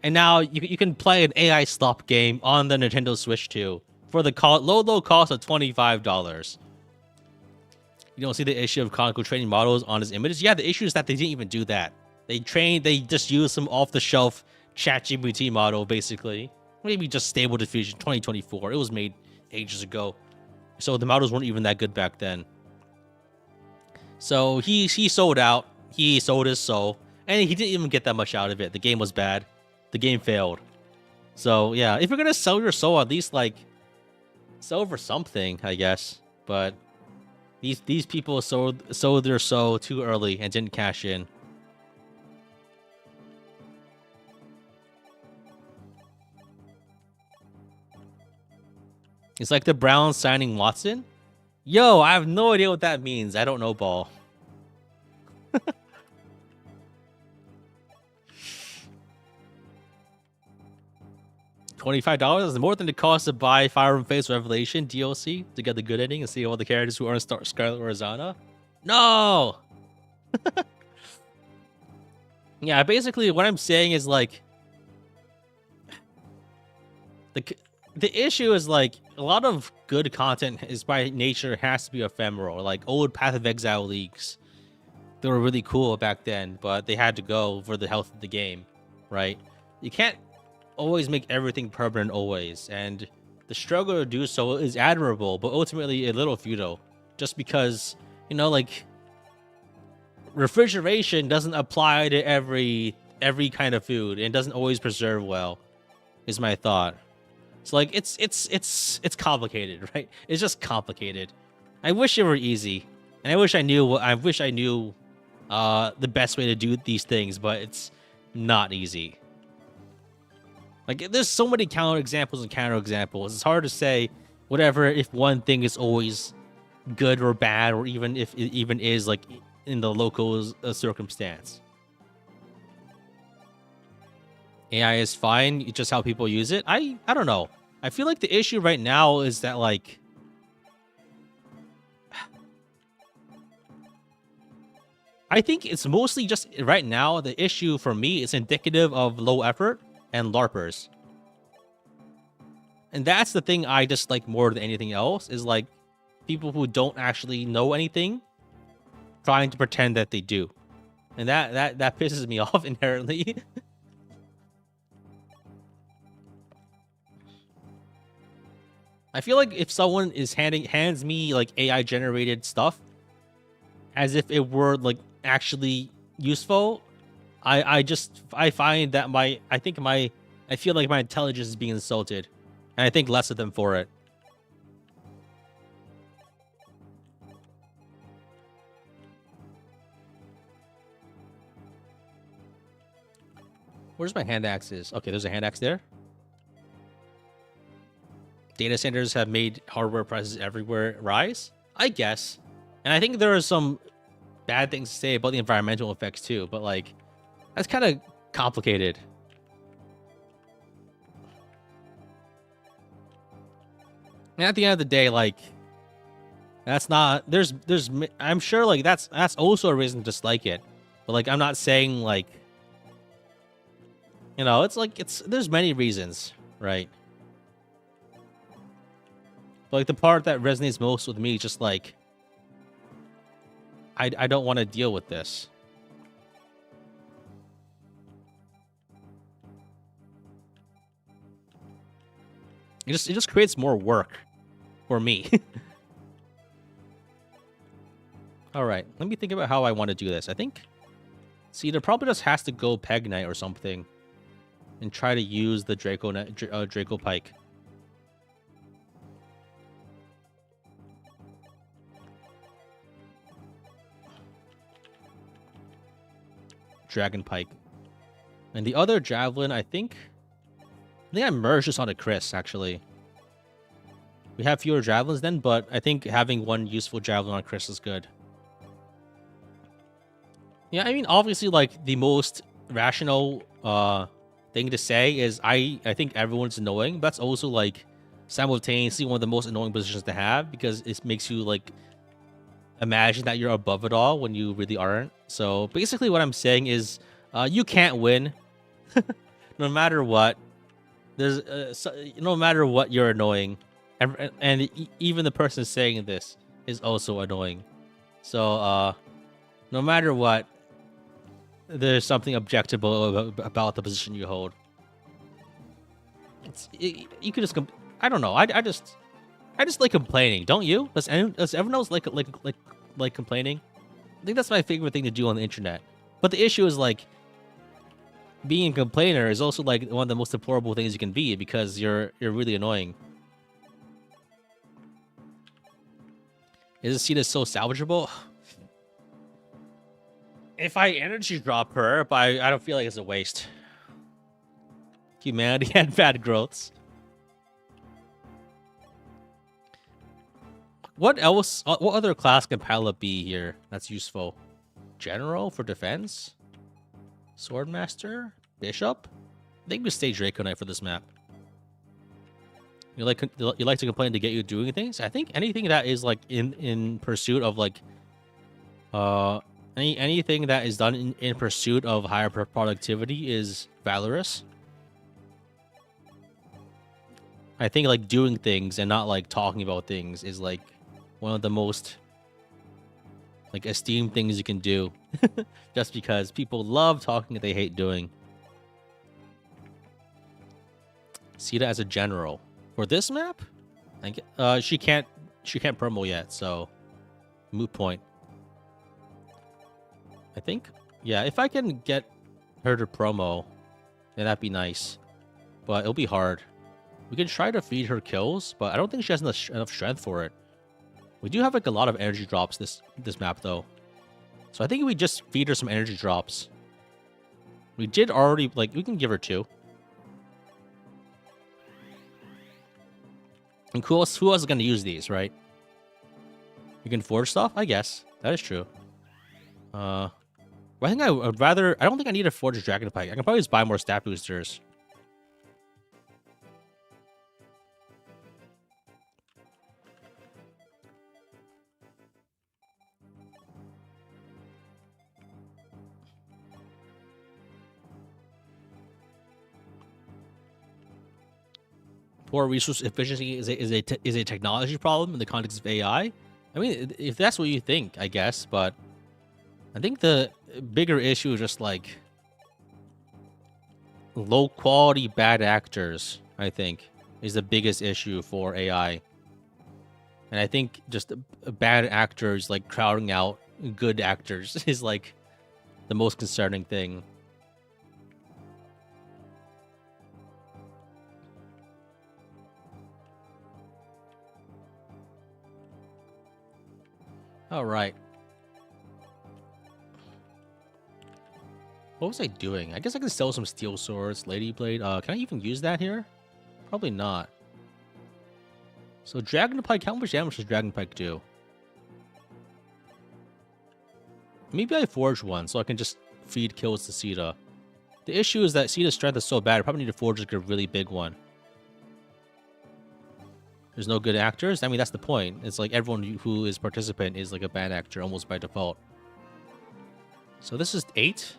And now you can play an AI slop game on the Nintendo Switch too for the low cost of $25. You don't see the issue of Conical training models on his images. Yeah, the issue is that they didn't even do that. They just used some off-the-shelf ChatGPT model, basically. Maybe just Stable Diffusion 2024. It was made ages ago. So the models weren't even that good back then. So he sold out. He sold his soul. And he didn't even get that much out of it. The game was bad. The game failed. So, yeah, if you're going to sell your soul, at least, like, sell for something, I guess. But these people sold their soul too early and didn't cash in. It's like the Browns signing Watson. Yo, I have no idea what that means. I don't know ball. $25 is more than the cost to buy Fire and Face Revelation DLC to get the good ending and see all the characters who aren't Scarlet or Rosanna. No! Yeah, basically what I'm saying is like the issue is like a lot of good content is by nature has to be ephemeral. Like old Path of Exile leagues, they were really cool back then, but they had to go for the health of the game, right? You can't always make everything permanent always, and the struggle to do so is admirable, but ultimately a little futile, just because, you know, like refrigeration doesn't apply to every kind of food and doesn't always preserve well, is my thought. So like it's complicated, right? It's just complicated. I wish it were easy, and I wish I knew the best way to do these things, but it's not easy. Like, there's so many counter examples and counter examples. It's hard to say whatever if one thing is always good or bad, or even if it even is like in the local circumstance. AI is fine. It's just how people use it. I don't know. I feel like the issue right now is that like I think it's mostly just right now the issue for me is indicative of low effort and LARPers. And that's the thing I dislike more than anything else, is like people who don't actually know anything trying to pretend that they do. And that pisses me off inherently. I feel like if someone is hands me like AI generated stuff as if it were like actually useful, I find that I feel like my intelligence is being insulted, and I think less of them for it. Where's my hand axes? Okay, there's a hand axe there. Data centers have made hardware prices everywhere rise, I guess. And I think there are some bad things to say about the environmental effects too, but like, that's kind of complicated. And at the end of the day, like, that's not, I'm sure like that's also a reason to dislike it. But like, I'm not saying like, you know, it's like, there's many reasons, right? But like the part that resonates most with me is just like, I don't want to deal with this. It just creates more work for me. All right, let me think about how I want to do this. I think, see, there probably just has to go Peg Knight or something, and try to use the Draco Pike. Dragon Pike. And the other Javelin, I think I merged this onto Chris, actually. We have fewer Javelins then, but I think having one useful Javelin on Chris is good. Yeah, I mean, obviously, like, the most rational thing to say is I think everyone's annoying. But that's also, like, simultaneously one of the most annoying positions to have, because it makes you, like, imagine that you're above it all when you really aren't. So basically what I'm saying is you can't win. no matter what, there's no matter what, you're annoying, and even the person saying this is also annoying. So no matter what, there's something objectionable about the position you hold. You could just I don't know. I just like complaining. Don't you? Does everyone else like complaining? I think that's my favorite thing to do on the internet. But the issue is like being a complainer is also like one of the most deplorable things you can be because you're really annoying. Is this scene so salvageable? If I energy drop her, but I don't feel like it's a waste. Humanity had bad growths. What else? What other class can Pilot be here that's useful? General for defense? Swordmaster? Bishop? I think we stay Draco Knight for this map. You like to complain to get you doing things? I think anything that is like in pursuit of like anything that is done in pursuit of higher productivity is valorous. I think like doing things and not like talking about things is like one of the most like esteemed things you can do. Just because people love talking and they hate doing. Sita as a general. For this map? She can't promo yet, so moot point. I think, yeah, if I can get her to promo, then that'd be nice. But it'll be hard. We can try to feed her kills, but I don't think she has enough strength for it. We do have like a lot of energy drops this map though. So I think we just feed her some energy drops. We did already, like, we can give her 2. And who else is going to use these, right? You can forge stuff? I guess. That is true. I think I would rather... I don't think I need to forge a Dragon Pike. I can probably just buy more stat boosters. Poor resource efficiency is a technology problem in the context of AI. I mean, if that's what you think, I guess, but I think the bigger issue is just like low quality bad actors, I think, is the biggest issue for AI. And I think just bad actors like crowding out good actors is like the most concerning thing. All right. What was I doing? I guess I could sell some steel swords, lady blade. Can I even use that here? Probably not. So Dragon Pike, how much damage does Dragon Pike do? Maybe I forge one so I can just feed kills to Sita. The issue is that Sita's strength is so bad, I probably need to forge like a really big one. There's no good actors? I mean, that's the point. It's like everyone who is participant is like a bad actor almost by default. So this is 8.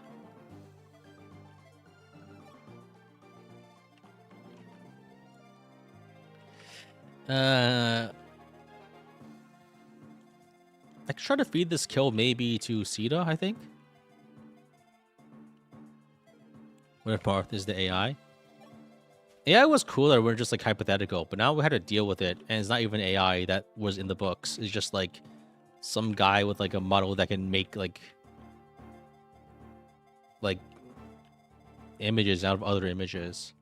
I could try to feed this kill maybe to Sita, I think. What if Marth is the AI? AI was cooler, we're just like hypothetical, but now we had to deal with it, and it's not even AI that was in the books. It's just like some guy with like a model that can make like images out of other images.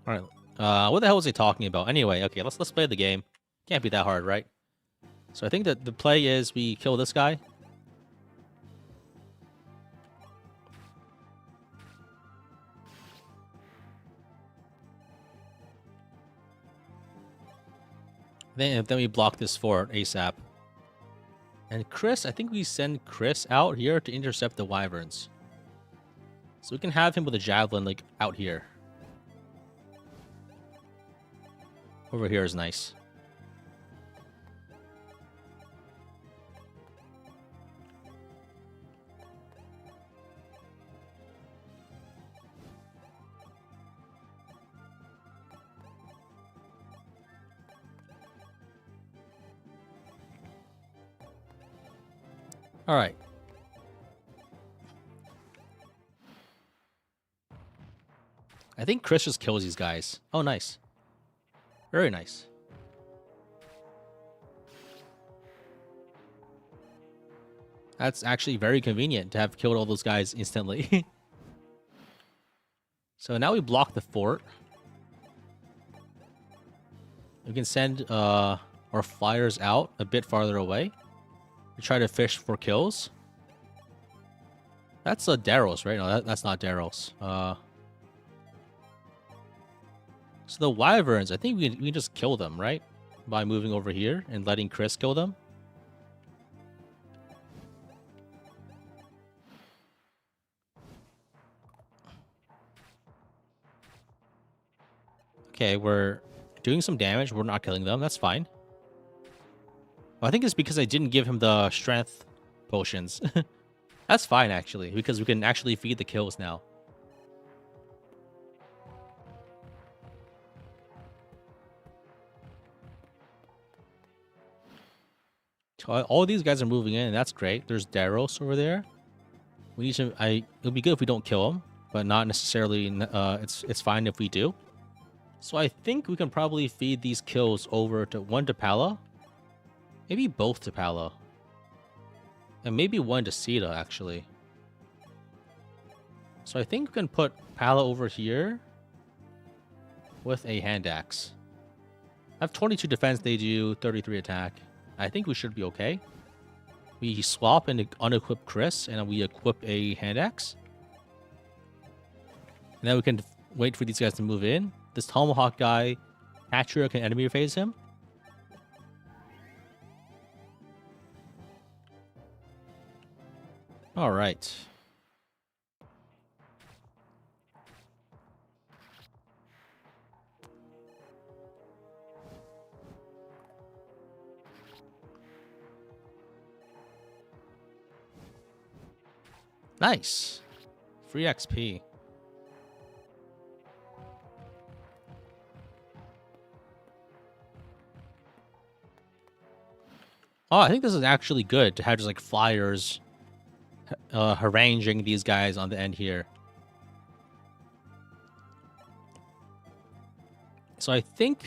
All right, what the hell was he talking about? Anyway, okay, let's play the game. Can't be that hard, right? So I think that the play is we kill this guy. Then we block this fort ASAP. And Chris, I think we send Chris out here to intercept the wyverns. So we can have him with a javelin like out here. Over here is nice. All right. I think Chris just kills these guys. Oh, nice. Very nice. That's actually very convenient to have killed all those guys instantly. So now we block the fort. We can send our flyers out a bit farther away to try to fish for kills. That's Daryls, right? No, that's not Daryls. So the wyverns, I think we can just kill them, right? By moving over here and letting Chris kill them. Okay, we're doing some damage. We're not killing them. That's fine. Well, I think it's because I didn't give him the strength potions. That's fine, actually, because we can actually feed the kills now. All these guys are moving in, and that's great. There's Daros over there. We need to. It'll be good if we don't kill him, but not necessarily. It's fine if we do. So I think we can probably feed these kills over to one to Pala, maybe both to Pala, and maybe one to Sita actually. So I think we can put Pala over here with a hand axe. I have 22 defense. They do 33 attack. I think we should be okay. We swap and unequip Chris, and we equip a hand axe. And then we can wait for these guys to move in. This Tomahawk guy, Hatcher can enemy phase him. All right. Nice. Free XP. Oh, I think this is actually good to have just like flyers haranguing these guys on the end here. So I think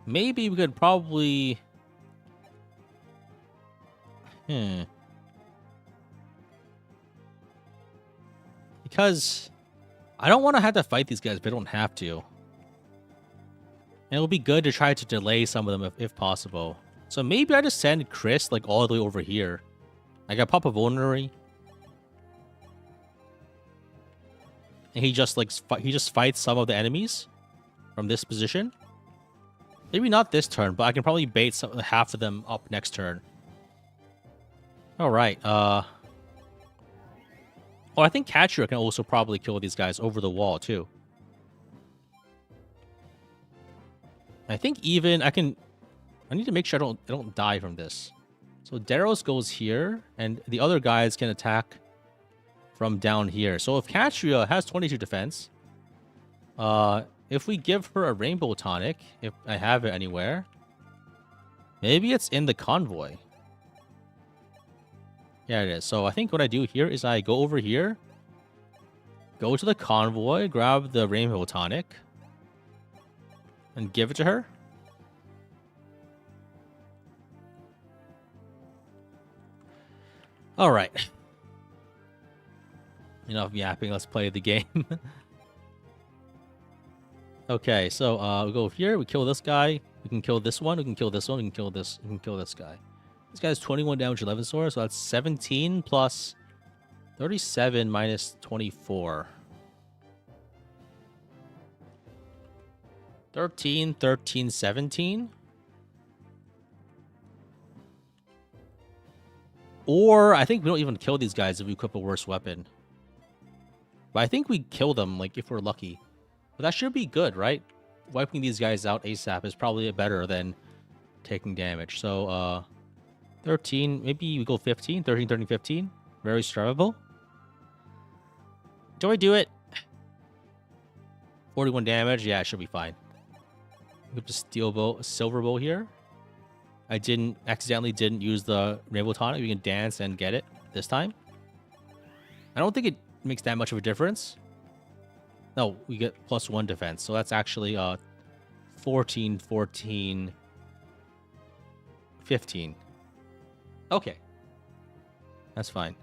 maybe we could probably... Because I don't want to have to fight these guys, but I don't have to. And it would be good to try to delay some of them if possible. So maybe I just send Chris like all the way over here. Like I pop a vulnerary. And he just like fights some of the enemies from this position. Maybe not this turn, but I can probably bait half of them up next turn. All right. Oh, I think Catcher can also probably kill these guys over the wall, too. I think even I need to make sure I don't die from this. So Daros goes here, and the other guys can attack from down here. So if Catria has 22 defense, if we give her a Rainbow Tonic, if I have it anywhere, maybe it's in the convoy. Yeah, it is. So I think what I do here is I go over here, go to the convoy, grab the Rainbow Tonic, and give it to her. All right. Enough yapping. Let's play the game. Okay, so we go here. We kill this guy. We can kill this one. We can kill this one. We can kill this. We can kill this guy. This guy's 21 damage, 11 sword, so that's 17 plus 37 minus 24. 13, 13, 17. Or I think we don't even kill these guys if we equip a worse weapon. But I think we kill them, like, if we're lucky. But that should be good, right? Wiping these guys out ASAP is probably better than taking damage. So, 13, maybe we go 15, 13, 13, 15. Very strivable. Do I do it? 41 damage? Yeah, it should be fine. We have to steel bow, silver bow here. I accidentally didn't use the Rainbow Tonic. We can dance and get it this time. I don't think it makes that much of a difference. No, we get +1 defense. So that's actually 14, 14, 15. Okay. That's fine.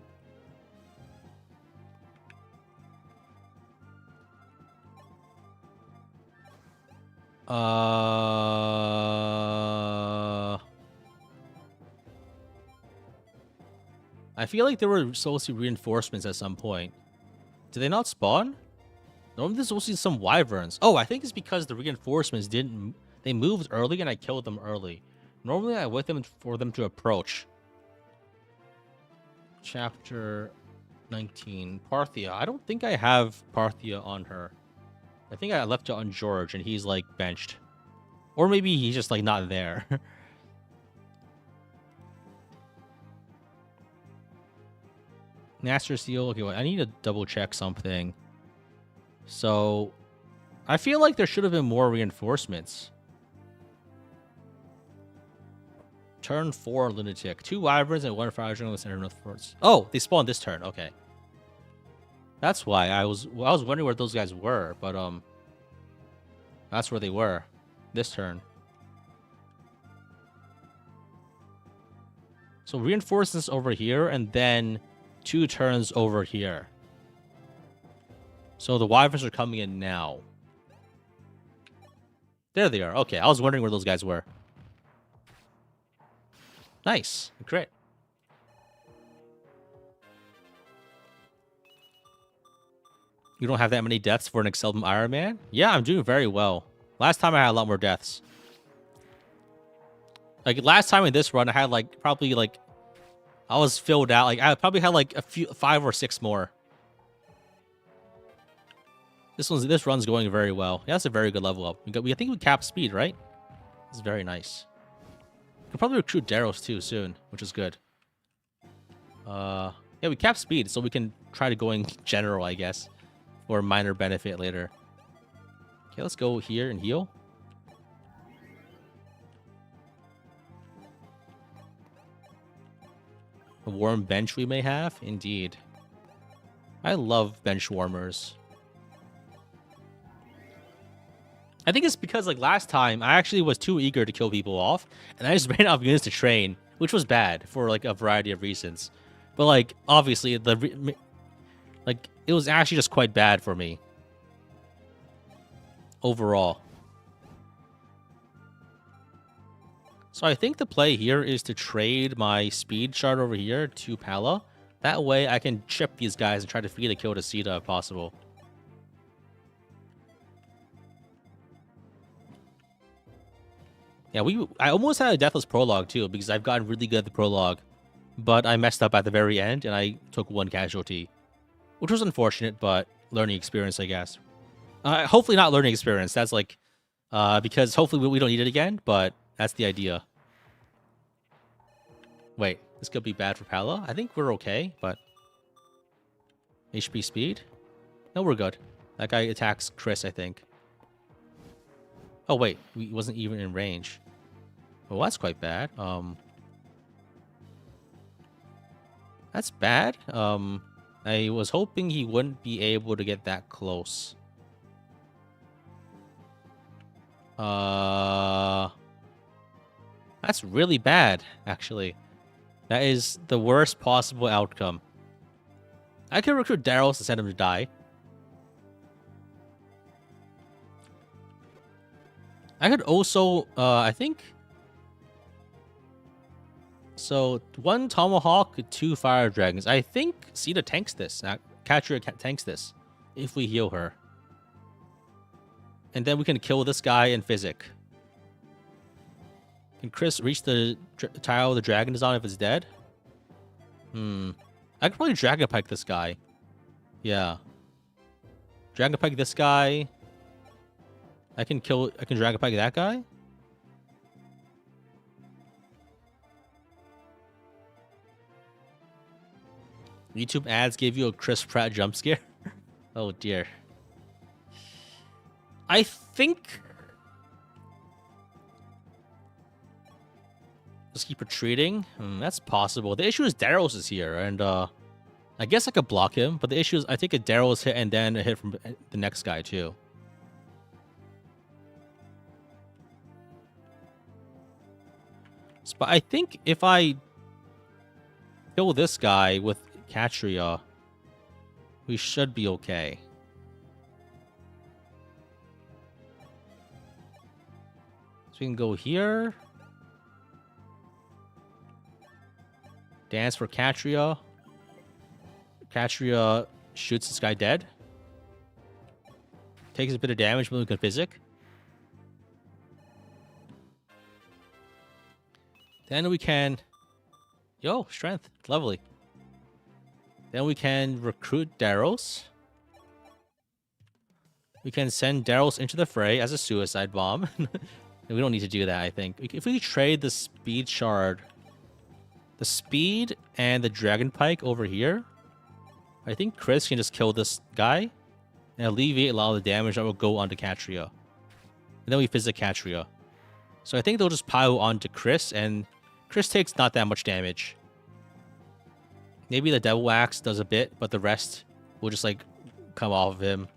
I feel like there were supposed to be reinforcements at some point. Did they not spawn? Normally there's supposed to be some wyverns. Oh, I think it's because the reinforcements didn't... They moved early and I killed them early. Normally I wait them for them to approach. Chapter 19. Parthia. I don't think I have Parthia on her. I think I left it on George and he's like benched. Or maybe he's just like not there. Master Seal. Okay, wait, I need to double check something. So, I feel like there should have been more reinforcements. Turn 4 Lunatic. 2 Wyverns and 1 Fire Jungle in the center of North Forts. Oh, they spawned this turn. Okay. That's why I was wondering where those guys were, but that's where they were. This turn. So reinforcements over here and then 2 turns over here. So the Wyverns are coming in now. There they are. Okay, I was wondering where those guys were. Nice. Great. You don't have that many deaths for an Excelblem Iron Man? Yeah, I'm doing very well. Last time I had a lot more deaths. Like, last time in this run, I had, like, probably, like... I was filled out. Like, I probably had, like, 5 or 6 more. This run's going very well. Yeah, that's a very good level up. I think we capped speed, right? It's very nice. We can probably recruit Daros too soon, which is good. Yeah, we capped speed, so we can try to go in general, I guess, for a minor benefit later. Okay, let's go here and heal. A warm bench we may have, indeed. I love bench warmers. I think it's because, like, last time, I actually was too eager to kill people off, and I just ran out of units to train, which was bad for, like, a variety of reasons. But, like, obviously, it was actually just quite bad for me. Overall. So I think the play here is to trade my speed shard over here to Pala. That way, I can chip these guys and try to feed a kill to Sita if possible. Yeah, I almost had a Deathless Prologue, too, because I've gotten really good at the Prologue. But I messed up at the very end, and I took 1 casualty. Which was unfortunate, but learning experience, I guess. Hopefully not learning experience. That's like... because hopefully we don't need it again, but that's the idea. Wait, this could be bad for Pala? I think we're okay, but... HP speed? No, we're good. That guy attacks Chris, I think. Oh, wait. He wasn't even in range. Well, that's quite bad. That's bad. I was hoping he wouldn't be able to get that close. That's really bad, actually. That is the worst possible outcome. I could recruit Daryl to send him to die. I could also, I think... So, 1 Tomahawk, 2 Fire Dragons. I think Sita tanks this. Katria tanks this. If we heal her. And then we can kill this guy in Physic. Can Chris reach the tile the dragon is on if it's dead? I could probably Dragon Pike this guy. Yeah. Dragon Pike this guy. I can Dragon Pike that guy? YouTube ads gave you a Chris Pratt jump scare? Oh dear. I think... Just keep retreating. That's possible. The issue is Darius is here, and I guess I could block him, but the issue is I think a Darius hit and then a hit from the next guy too. But I think if I kill this guy with Catria, we should be okay. So we can go here. Dance for Catria. Catria shoots this guy dead. Takes a bit of damage, but we can physic. Then we can... Yo, strength. Lovely. Then we can recruit Darius. We can send Darius into the fray as a suicide bomb. We don't need to do that, I think. If we trade the speed shard... The speed and the dragon pike over here... I think Chris can just kill this guy and alleviate a lot of the damage that will go onto Catria. And then we physic Catria. So I think they'll just pile onto Chris, and Chris takes not that much damage. Maybe the Devil Axe does a bit, but the rest will just, like, come off of him.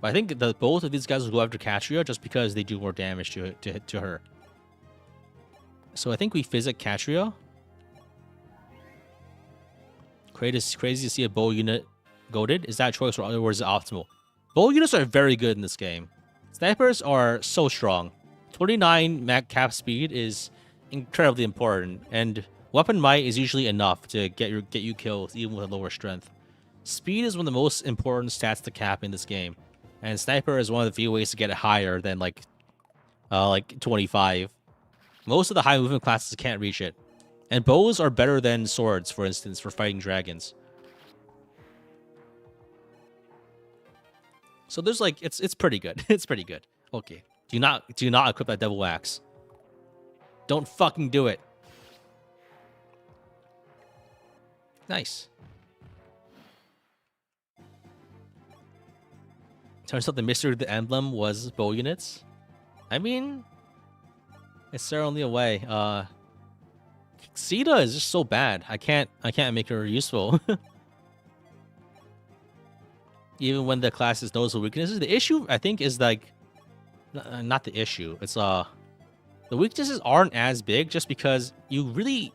But I think that both of these guys will go after Catria just because they do more damage to her. So I think we physic Catria. Crazy to see a bow unit goated. Is that a choice or is it optimal? Bow units are very good in this game. Snipers are so strong. 29 max cap speed is incredibly important, and weapon might is usually enough to get you kills even with a lower strength. Speed is one of the most important stats to cap in this game, and sniper is one of the few ways to get it higher than like 25. Most of the high movement classes can't reach it. And bows are better than swords, for instance, for fighting dragons. So there's like it's pretty good. It's pretty good. Okay. Do not equip that Devil Axe. Don't fucking do it. Nice. Turns out the mystery of the emblem was bow units. I mean, it's certainly a way. Sita is just so bad. I can't make her useful. Even when the class knows the weaknesses. The issue, I think, is like not the issue. It's the weaknesses aren't as big just because you really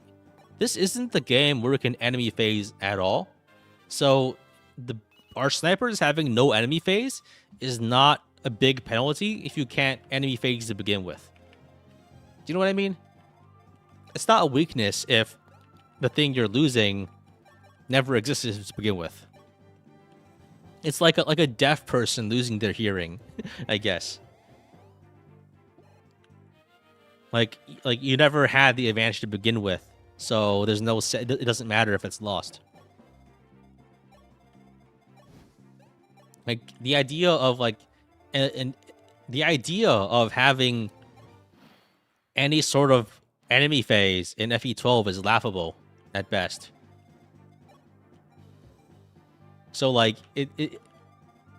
this isn't the game where we can enemy phase at all. So our snipers having no enemy phase is not a big penalty if you can't enemy phase to begin with. Do you know what I mean? It's not a weakness if the thing you're losing never existed to begin with. It's like a deaf person losing their hearing, I guess. Like you never had the advantage to begin with, so there's no it doesn't matter if it's lost. Like the idea of the idea of having any sort of enemy phase in FE12 is laughable at best. So like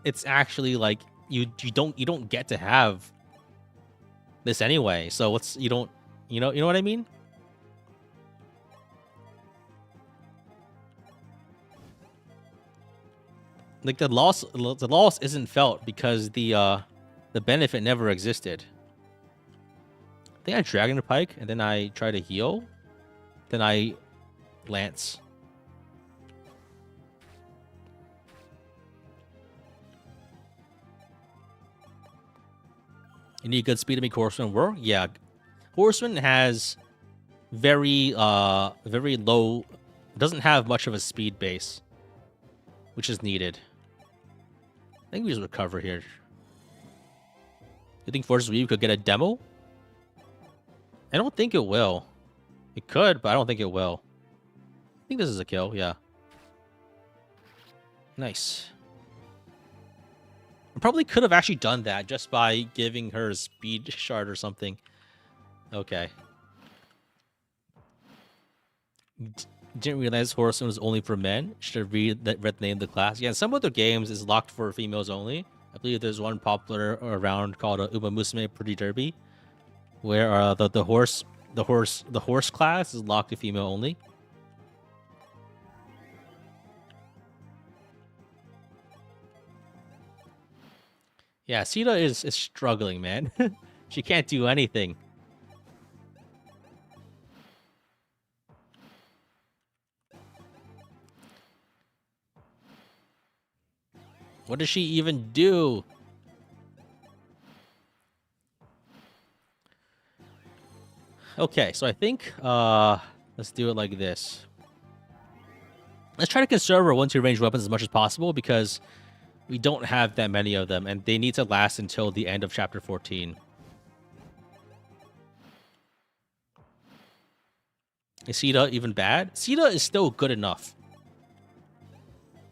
it's actually like you don't get to have this anyway. So what's you know what I mean? Like the loss isn't felt because the benefit never existed. I think I Dragon Pike, and then I try to heal. Then I Lance. You need good speed to make Horseman work? Yeah. Horseman has very low... Doesn't have much of a speed base, which is needed. I think we just recover here. You think Fortress Weave could get a demo? I don't think it will. It could, but I don't think it will. I think this is a kill, yeah. Nice. I probably could have actually done that just by giving her a speed shard or something. Okay. Didn't realize Horseman was only for men. Should have read the name of the class. Yeah, in some other games is locked for females only. I believe there's one popular around called Uma Musume Pretty Derby, where the the horse class is locked to female only. Yeah, Sita is struggling, man. She can't do anything. What does she even do? Okay, so I think let's do it like this. Let's try to conserve our 1-2 range weapons as much as possible because we don't have that many of them, and they need to last until the end of Chapter 14. Is Sita even bad? Sita is still good enough.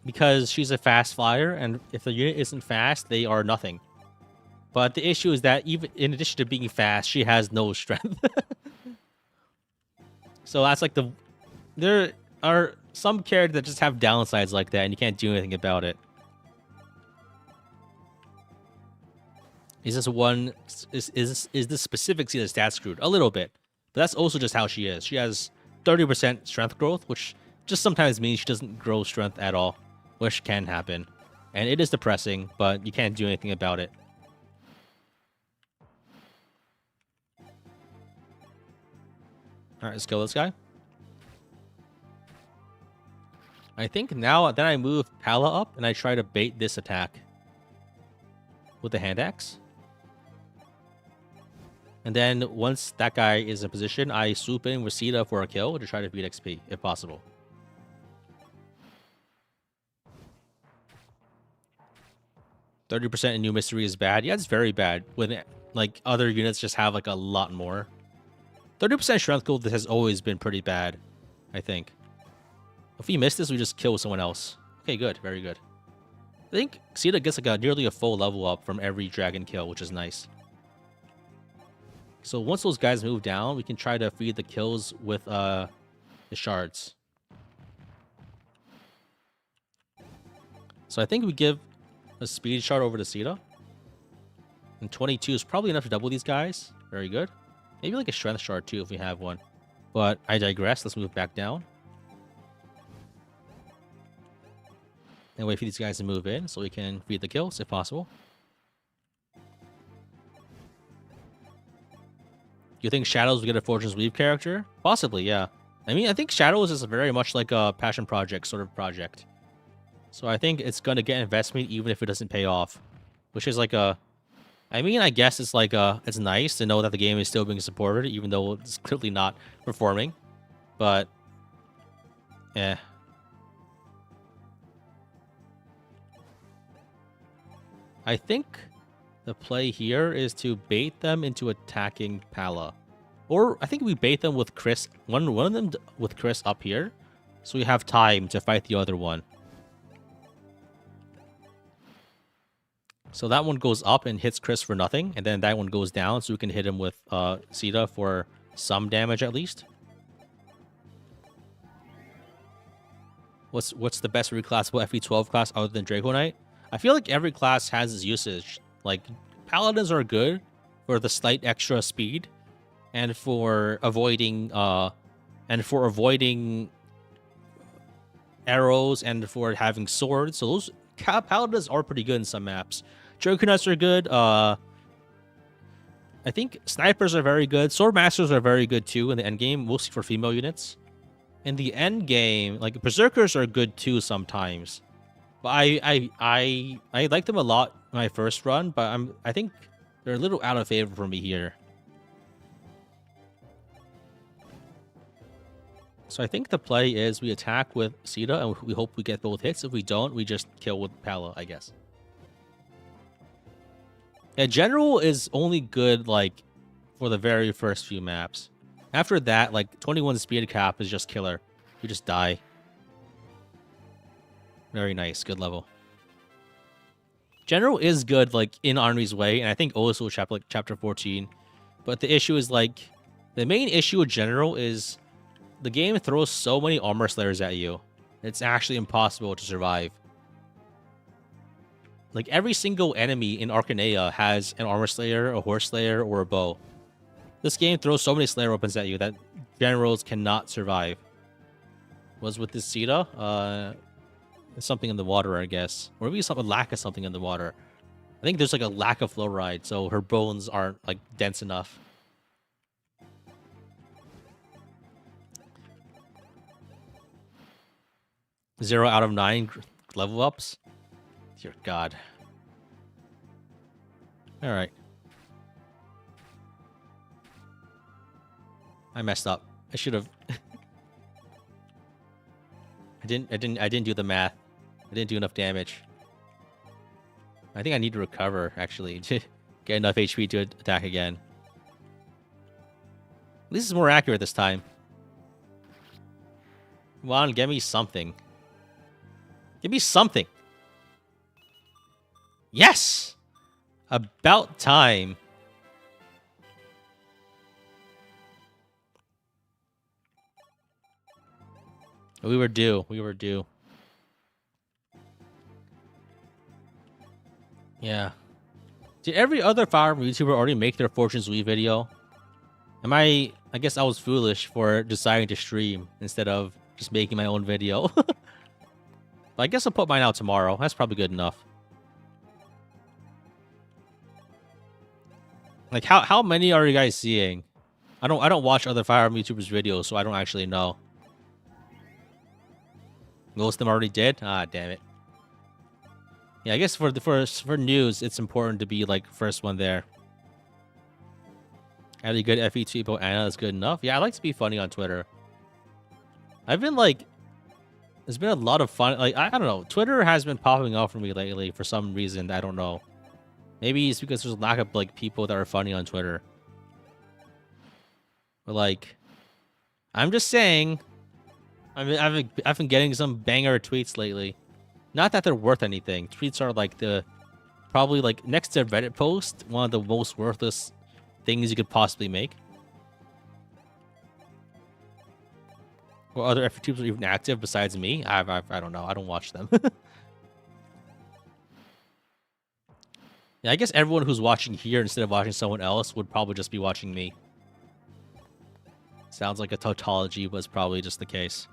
Because she's a fast flyer, and if the unit isn't fast, they are nothing. But the issue is that even in addition to being fast, she has no strength. So that's like there are some characters that just have downsides like that, and you can't do anything about it. Is this one? Is this specific Sita stat screwed? A little bit, but that's also just how she is. She has 30% strength growth, which just sometimes means she doesn't grow strength at all, which can happen, and it is depressing, but you can't do anything about it. All right, let's kill this guy. I think now then I move Pala up and I try to bait this attack with the hand axe. And then once that guy is in position, I swoop in with Sita for a kill to try to beat XP, if possible. "30% in New Mystery is bad." Yeah, it's very bad. When like other units just have like a lot more. 30% strength growth has always been pretty bad, I think. If we miss this, we just kill someone else. Okay, good. Very good. I think Sita gets like nearly a full level up from every dragon kill, which is nice. So once those guys move down, we can try to feed the kills with the shards. So I think we give a speed shard over to Sita. And 22 is probably enough to double these guys. Very good. Maybe like a strength shard too if we have one. But I digress. Let's move back down. And wait for these guys to move in so we can feed the kills if possible. You think Shadows will get a Fortune's Weave character? Possibly, yeah. I mean, I think Shadows is very much like a passion project sort of project. So I think it's going to get investment even if it doesn't pay off. Which is like a... I mean, I guess it's like it's nice to know that the game is still being supported even though it's clearly not performing. But... eh. I think the play here is to bait them into attacking Pala. Or I think we bait them with Chris, one of them with Chris up here, so we have time to fight the other one. So that one goes up and hits Chris for nothing, and then that one goes down so we can hit him with Sita for some damage at least. What's the best reclassable FE12 class other than Draco Knight? I feel like every class has its usage. Like, Paladins are good for the slight extra speed and for avoiding arrows and for having swords. So those Paladins are pretty good in some maps. Draco Knights are good. I think snipers are very good. Sword masters are very good too in the end game, mostly for female units. In the end game, like berserkers are good too sometimes. But I like them a lot in my first run, but I think they're a little out of favor for me here. So I think the play is we attack with Sita and we hope we get both hits. If we don't, we just kill with Pala, I guess. Yeah, General is only good like for the very first few maps. After that, like 21 speed cap is just killer. You just die. Very nice. Good level. General is good, like, in Arnie's way, and I think also chapter 14. But the issue is, like, the main issue with General is the game throws so many armor slayers at you. It's actually impossible to survive. Like, every single enemy in Arcanea has an armor slayer, a horse slayer, or a bow. This game throws so many Slayer weapons at you that generals cannot survive. Was with this Sita? Something in the water, I guess. Or maybe a lack of something in the water. I think there's like a lack of fluoride, so her bones aren't like dense enough. 0 out of 9 level ups? Dear God. Alright. I messed up. I should have. I didn't do the math. I didn't do enough damage. I think I need to recover, actually, to get enough HP to attack again. At least it's more accurate this time. Come on, give me something. Give me something. Yes! About time. We were due. We were due. Yeah. Did every other Fire Emblem YouTuber already make their Fortune's Wii video? I guess I was foolish for deciding to stream instead of just making my own video. But I guess I'll put mine out tomorrow. That's probably good enough. Like, how many are you guys seeing? I don't watch other Fire Emblem YouTubers' videos, so I don't actually know. Most of them already did? Ah, damn it. Yeah, I guess for news, it's important to be like first one there. Had a good FE12 Anna, that's good enough. Yeah, I like to be funny on Twitter. I've been like, there's been a lot of fun. Like, I don't know. Twitter has been popping off for me lately for some reason. I don't know. Maybe it's because there's a lack of like people that are funny on Twitter. But like, I'm just saying, I've been getting some banger tweets lately. Not that they're worth anything. Tweets are like probably like next to Reddit post, one of the most worthless things you could possibly make. Or other FE2s are even active besides me. I don't know. I don't watch them. Yeah, I guess everyone who's watching here instead of watching someone else would probably just be watching me. Sounds like a tautology was probably just the case.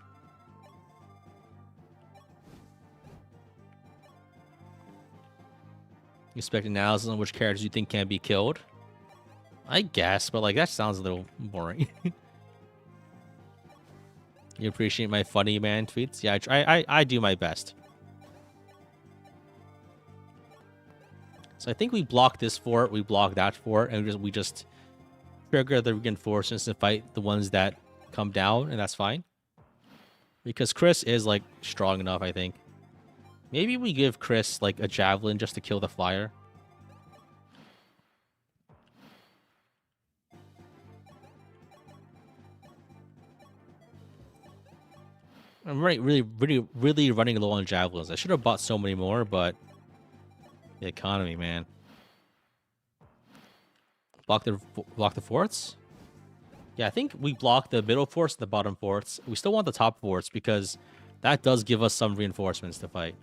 You expect analysis on which characters you think can be killed? I guess, but like that sounds a little boring. You appreciate my funny man tweets? Yeah, I do my best. So I think we block this fort, we block that fort, and we just trigger the reinforcements and fight the ones that come down, and that's fine. Because Chris is like strong enough, I think. Maybe we give Chris like a javelin just to kill the flyer. I'm really running low on javelins. I should have bought so many more, but the economy, man. Block the forts? Yeah, I think we block the middle forts and the bottom forts. We still want the top forts because that does give us some reinforcements to fight.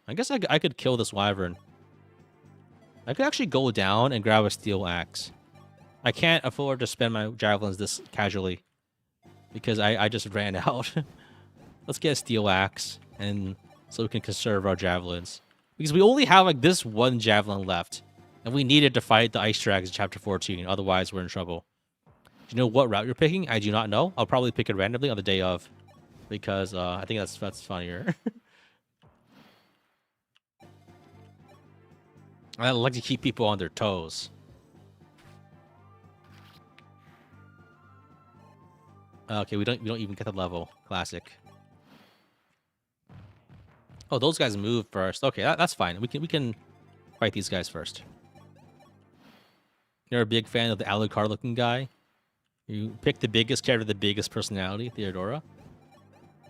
I guess I could kill this wyvern. I could actually go down and grab a steel axe. I can't afford to spend my javelins this casually because I just ran out. Let's get a steel axe and so we can conserve our javelins. Because we only have like this one javelin left. And we needed to fight the ice dragons in chapter 14. Otherwise, we're in trouble. Do you know what route you're picking? I do not know. I'll probably pick it randomly on the day of. Because I think that's funnier. I like to keep people on their toes. Okay, we don't even get the level. Classic. Oh, those guys move first. Okay, that's fine. We can fight these guys first. You're a big fan of the Alucard looking guy? You pick the biggest character, the biggest personality, Theodora?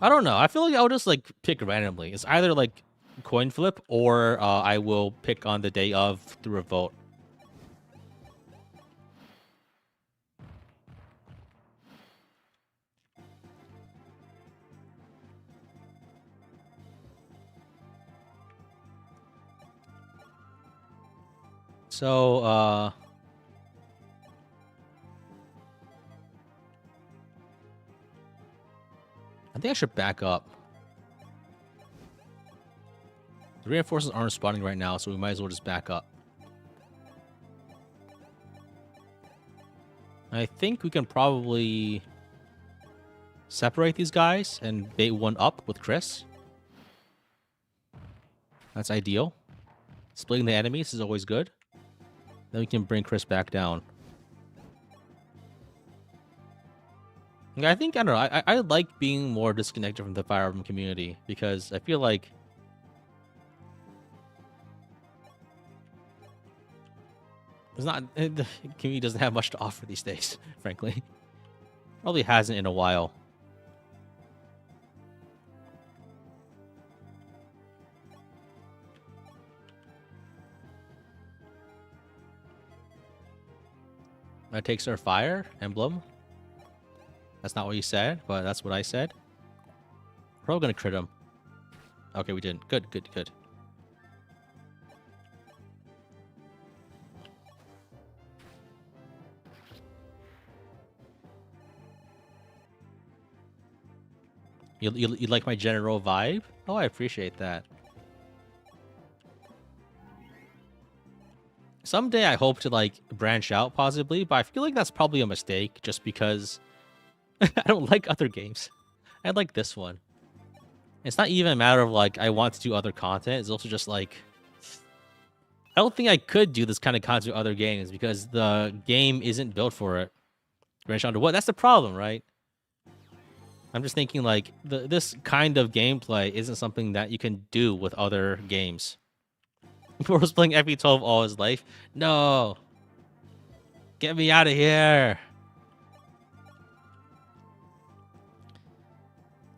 I don't know. I feel like I'll just like pick randomly. It's either like coin flip or I will pick on the day of through a vote. So, I think I should back up. The reinforcements aren't spawning right now, so we might as well just back up. I think we can probably separate these guys and bait one up with Chris. That's ideal. Splitting the enemies is always good. Then we can bring Chris back down. I think, I don't know, I like being more disconnected from the Fire Emblem community because I feel like the community doesn't have much to offer these days, frankly. Probably hasn't in a while. That takes our fire emblem. That's not what you said, but that's what I said. Probably gonna crit him. Okay, we didn't. Good, good, good. You like my general vibe? Oh, I appreciate that. Someday I hope to like branch out possibly, but I feel like that's probably a mistake just because I don't like other games. I like this one. It's not even a matter of like I want to do other content. It's also just like I don't think I could do this kind of content with other games because the game isn't built for it. Branch out to what? That's the problem, right? I'm just thinking like this kind of gameplay isn't something that you can do with other games. Before was playing FE12 all his life. No, get me out of here.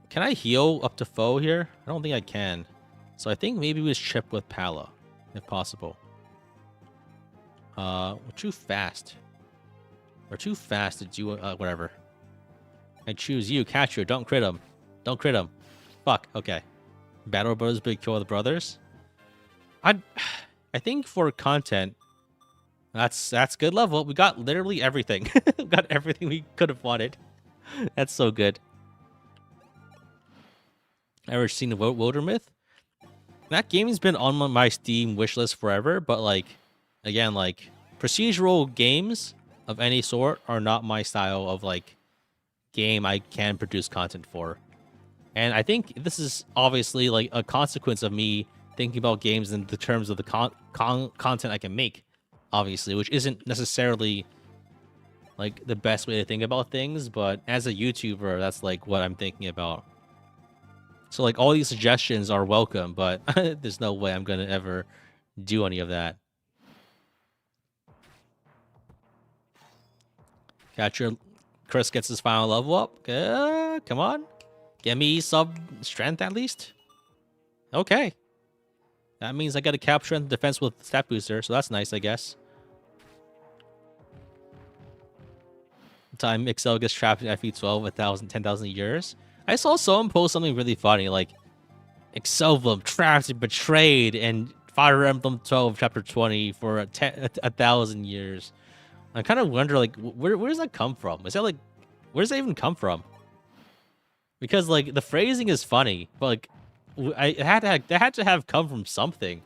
Can I heal up to foe here? I don't think I can. So I think maybe we just chip with Pala, if possible. We're too fast. We're too fast to do whatever. I choose you, Catcher. Don't crit him. Don't crit him. Fuck. Okay. Battle Brothers, big kill the brothers. I think for content, that's good level. We got literally everything. We got everything we could have wanted. That's so good. Ever seen the Wildermyth? That game's been on my Steam wishlist forever, but like, again, like procedural games of any sort are not my style of like game I can produce content for. And I think this is obviously like a consequence of me thinking about games in the terms of the content I can make, obviously, which isn't necessarily like the best way to think about things, but as a YouTuber, that's like what I'm thinking about. So like all these suggestions are welcome, but there's no way I'm gonna ever do any of that. Catcher, Chris gets his final level up. Come on, get me sub strength at least. Okay, that means I got to cap strength defense with stat booster, so that's nice, I guess. Time Excel gets trapped in FE12 10,000 years. I saw someone post something really funny, like Excelblem trapped and betrayed in Fire Emblem 12 Chapter 20 for 1,000 years. I kind of wonder, like, where does that come from? Is that like, where does that even come from? Because like the phrasing is funny, but like, it had to have come from something.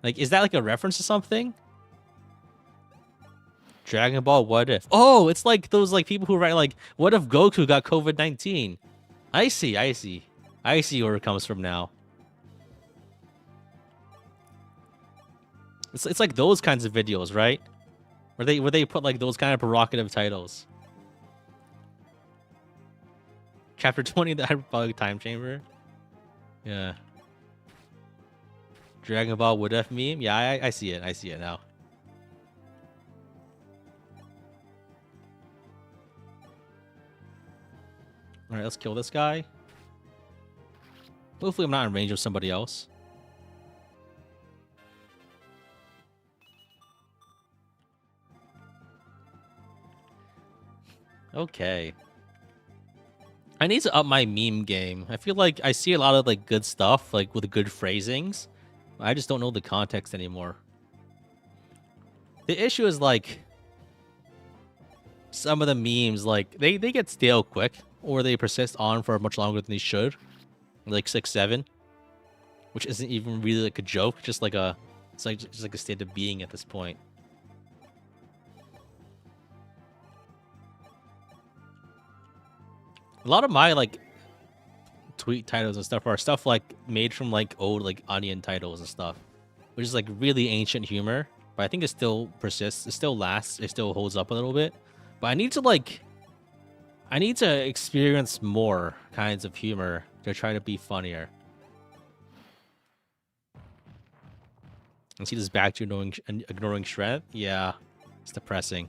Like, is that like a reference to something? Dragon Ball What If? Oh, it's like those like people who write like, what if Goku got COVID-19? I see where it comes from now. It's like those kinds of videos, right? Where they put like those kind of provocative titles. Chapter 20, the Hyperbolic Time Chamber. Yeah. Dragon Ball What If meme? Yeah, I see it. I see it now. Alright, let's kill this guy. Hopefully I'm not in range of somebody else. Okay. I need to up my meme game. I feel like I see a lot of like good stuff, like with good phrasings. I just don't know the context anymore. The issue is like, some of the memes, like, they get stale quick, or they persist on for much longer than they should. Like 6, 7. Which isn't even really like a joke, just like a... It's like just like a state of being at this point. A lot of my, like, tweet titles and stuff are stuff, like, made from, like, old, like, Onion titles and stuff. Which is, like, really ancient humor. But I think it still persists. It still lasts. It still holds up a little bit. But I need to, like... I need to experience more kinds of humor to try to be funnier. And see this back to ignoring strength? Yeah. It's depressing.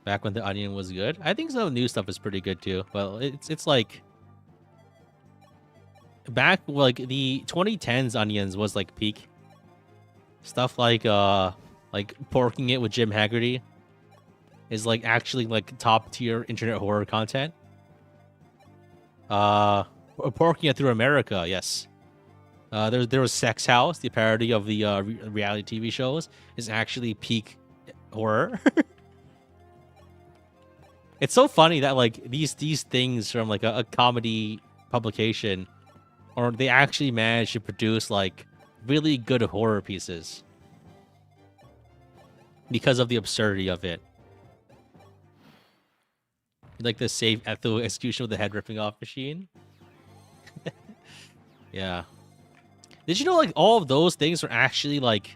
Back when the Onion was good. I think some of the new stuff is pretty good too. But it's like... Back, like, the 2010s Onions was, like, peak. Stuff like Porking It with Jim Haggerty is, like, actually, like, top-tier internet horror content. Porking It Through America, yes. There was Sex House, the parody of the reality TV shows, is actually peak horror. It's so funny that, like, these things from, like, a comedy publication, or they actually manage to produce, like, really good horror pieces because of the absurdity of it. Like the safe ethical execution of the head ripping off machine. Yeah. Did you know, like, all of those things are actually, like,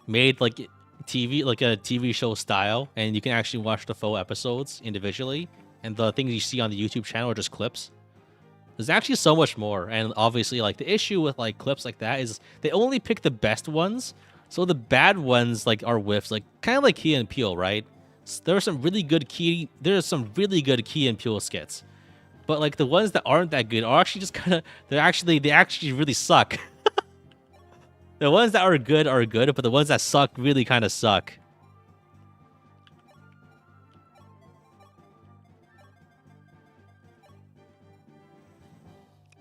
made, like, TV, like a TV show style, and you can actually watch the full episodes individually, and the things you see on the YouTube channel are just clips? There's actually so much more, and obviously, like, the issue with, like, clips like that is they only pick the best ones, so the bad ones, like, are whiffs, like, kind of like Key and Peele, right? So there's some really good Key and Peele skits, but, like, the ones that aren't that good are actually just kind of, they actually really suck. The ones that are good, but the ones that suck really kind of suck.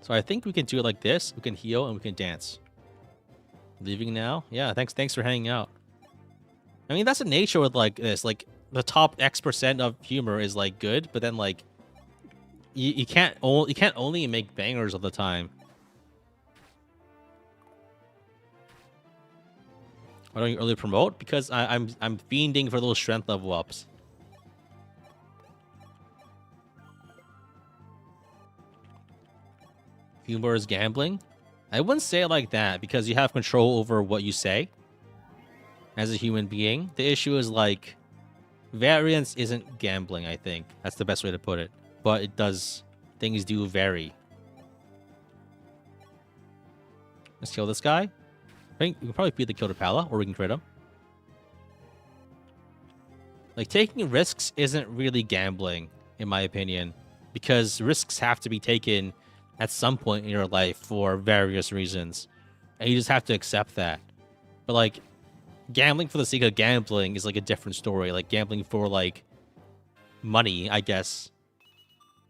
So I think we can do it like this. We can heal and we can dance. Leaving now? Yeah, thanks for hanging out. I mean, that's the nature with, like, this. Like, the top X% of humor is, like, good, but then, like, you can't only make bangers all the time. Why don't you early promote? Because I'm fiending for those strength level ups. Humor is gambling? I wouldn't say it like that, because you have control over what you say as a human being. The issue is, like, variance isn't gambling, I think. That's the best way to put it. But it does... Things do vary. Let's kill this guy. I think we can probably beat the Kill to Pala, or we can crit him. Like, taking risks isn't really gambling, in my opinion, because risks have to be taken at some point in your life for various reasons, and you just have to accept that. But, like, gambling for the sake of gambling is, like, a different story. Like, gambling for, like, money, I guess,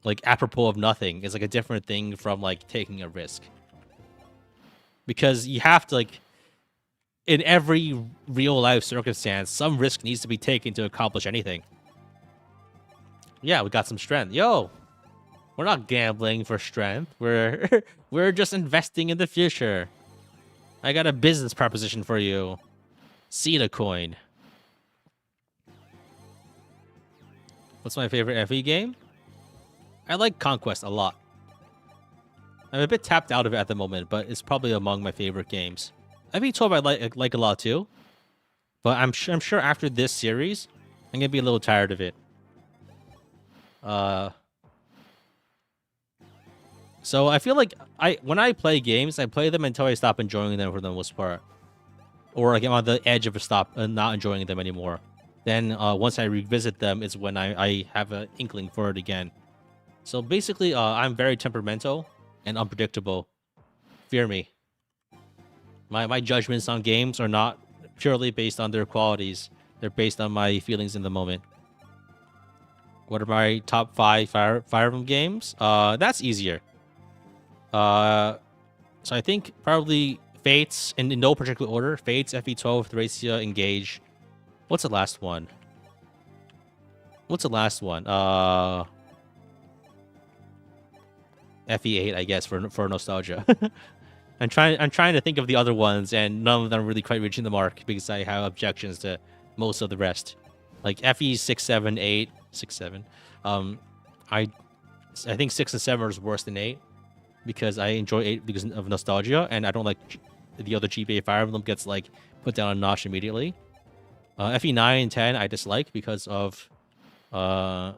like, apropos of nothing, is, like, a different thing from, like, taking a risk. Because you have to, like, in every real-life circumstance, some risk needs to be taken to accomplish anything. Yeah, we got some strength. Yo! We're not gambling for strength. We're just investing in the future. I got a business proposition for you. Cedar coin. What's my favorite FE game? I like Conquest a lot. I'm a bit tapped out of it at the moment, but it's probably among my favorite games. FE12 I like a lot too, but I'm sure after this series, I'm gonna be a little tired of it. So I feel like when I play games, I play them until I stop enjoying them for the most part, or like I'm on the edge of not enjoying them anymore. Then once I revisit them, is when I have an inkling for it again. So basically, I'm very temperamental and unpredictable. Fear me. My judgments on games are not purely based on their qualities. They're based on my feelings in the moment. What are my top 5 Fire Emblem games? That's easier. So I think probably Fates, in no particular order. Fates, FE12, Thracia, Engage. What's the last one? What's the last one? FE8, I guess, for nostalgia. I'm trying to think of the other ones, and none of them are really quite reaching the mark because I have objections to most of the rest. Like FE6, 7, 8, 6, 7. I think 6 and 7 is worse than 8 because I enjoy 8 because of nostalgia, and I don't like the other GBA Fire Emblem gets like put down a notch immediately. FE9 and 10 I dislike because of I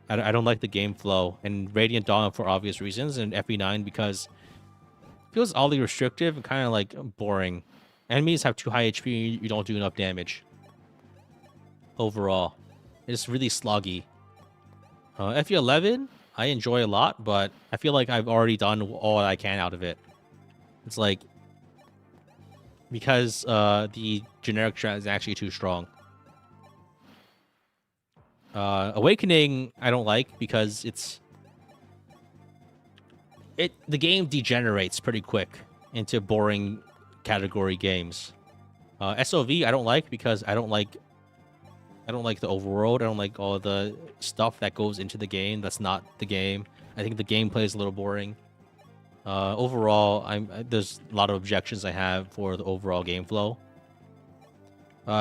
don't like the game flow, and Radiant Dawn for obvious reasons, and FE9 because it feels oddly restrictive and kind of like boring. Enemies have too high HP, you don't do enough damage. Overall, it's really sloggy. FE11 I enjoy a lot, but I feel like I've already done all I can out of it. It's like because the generic strat is actually too strong. Awakening I don't like because the game degenerates pretty quick into boring category games. SOV I don't like because I don't like the overworld. I don't like all the stuff that goes into the game that's not the game. I think the gameplay is a little boring. Overall, there's a lot of objections I have for the overall game flow.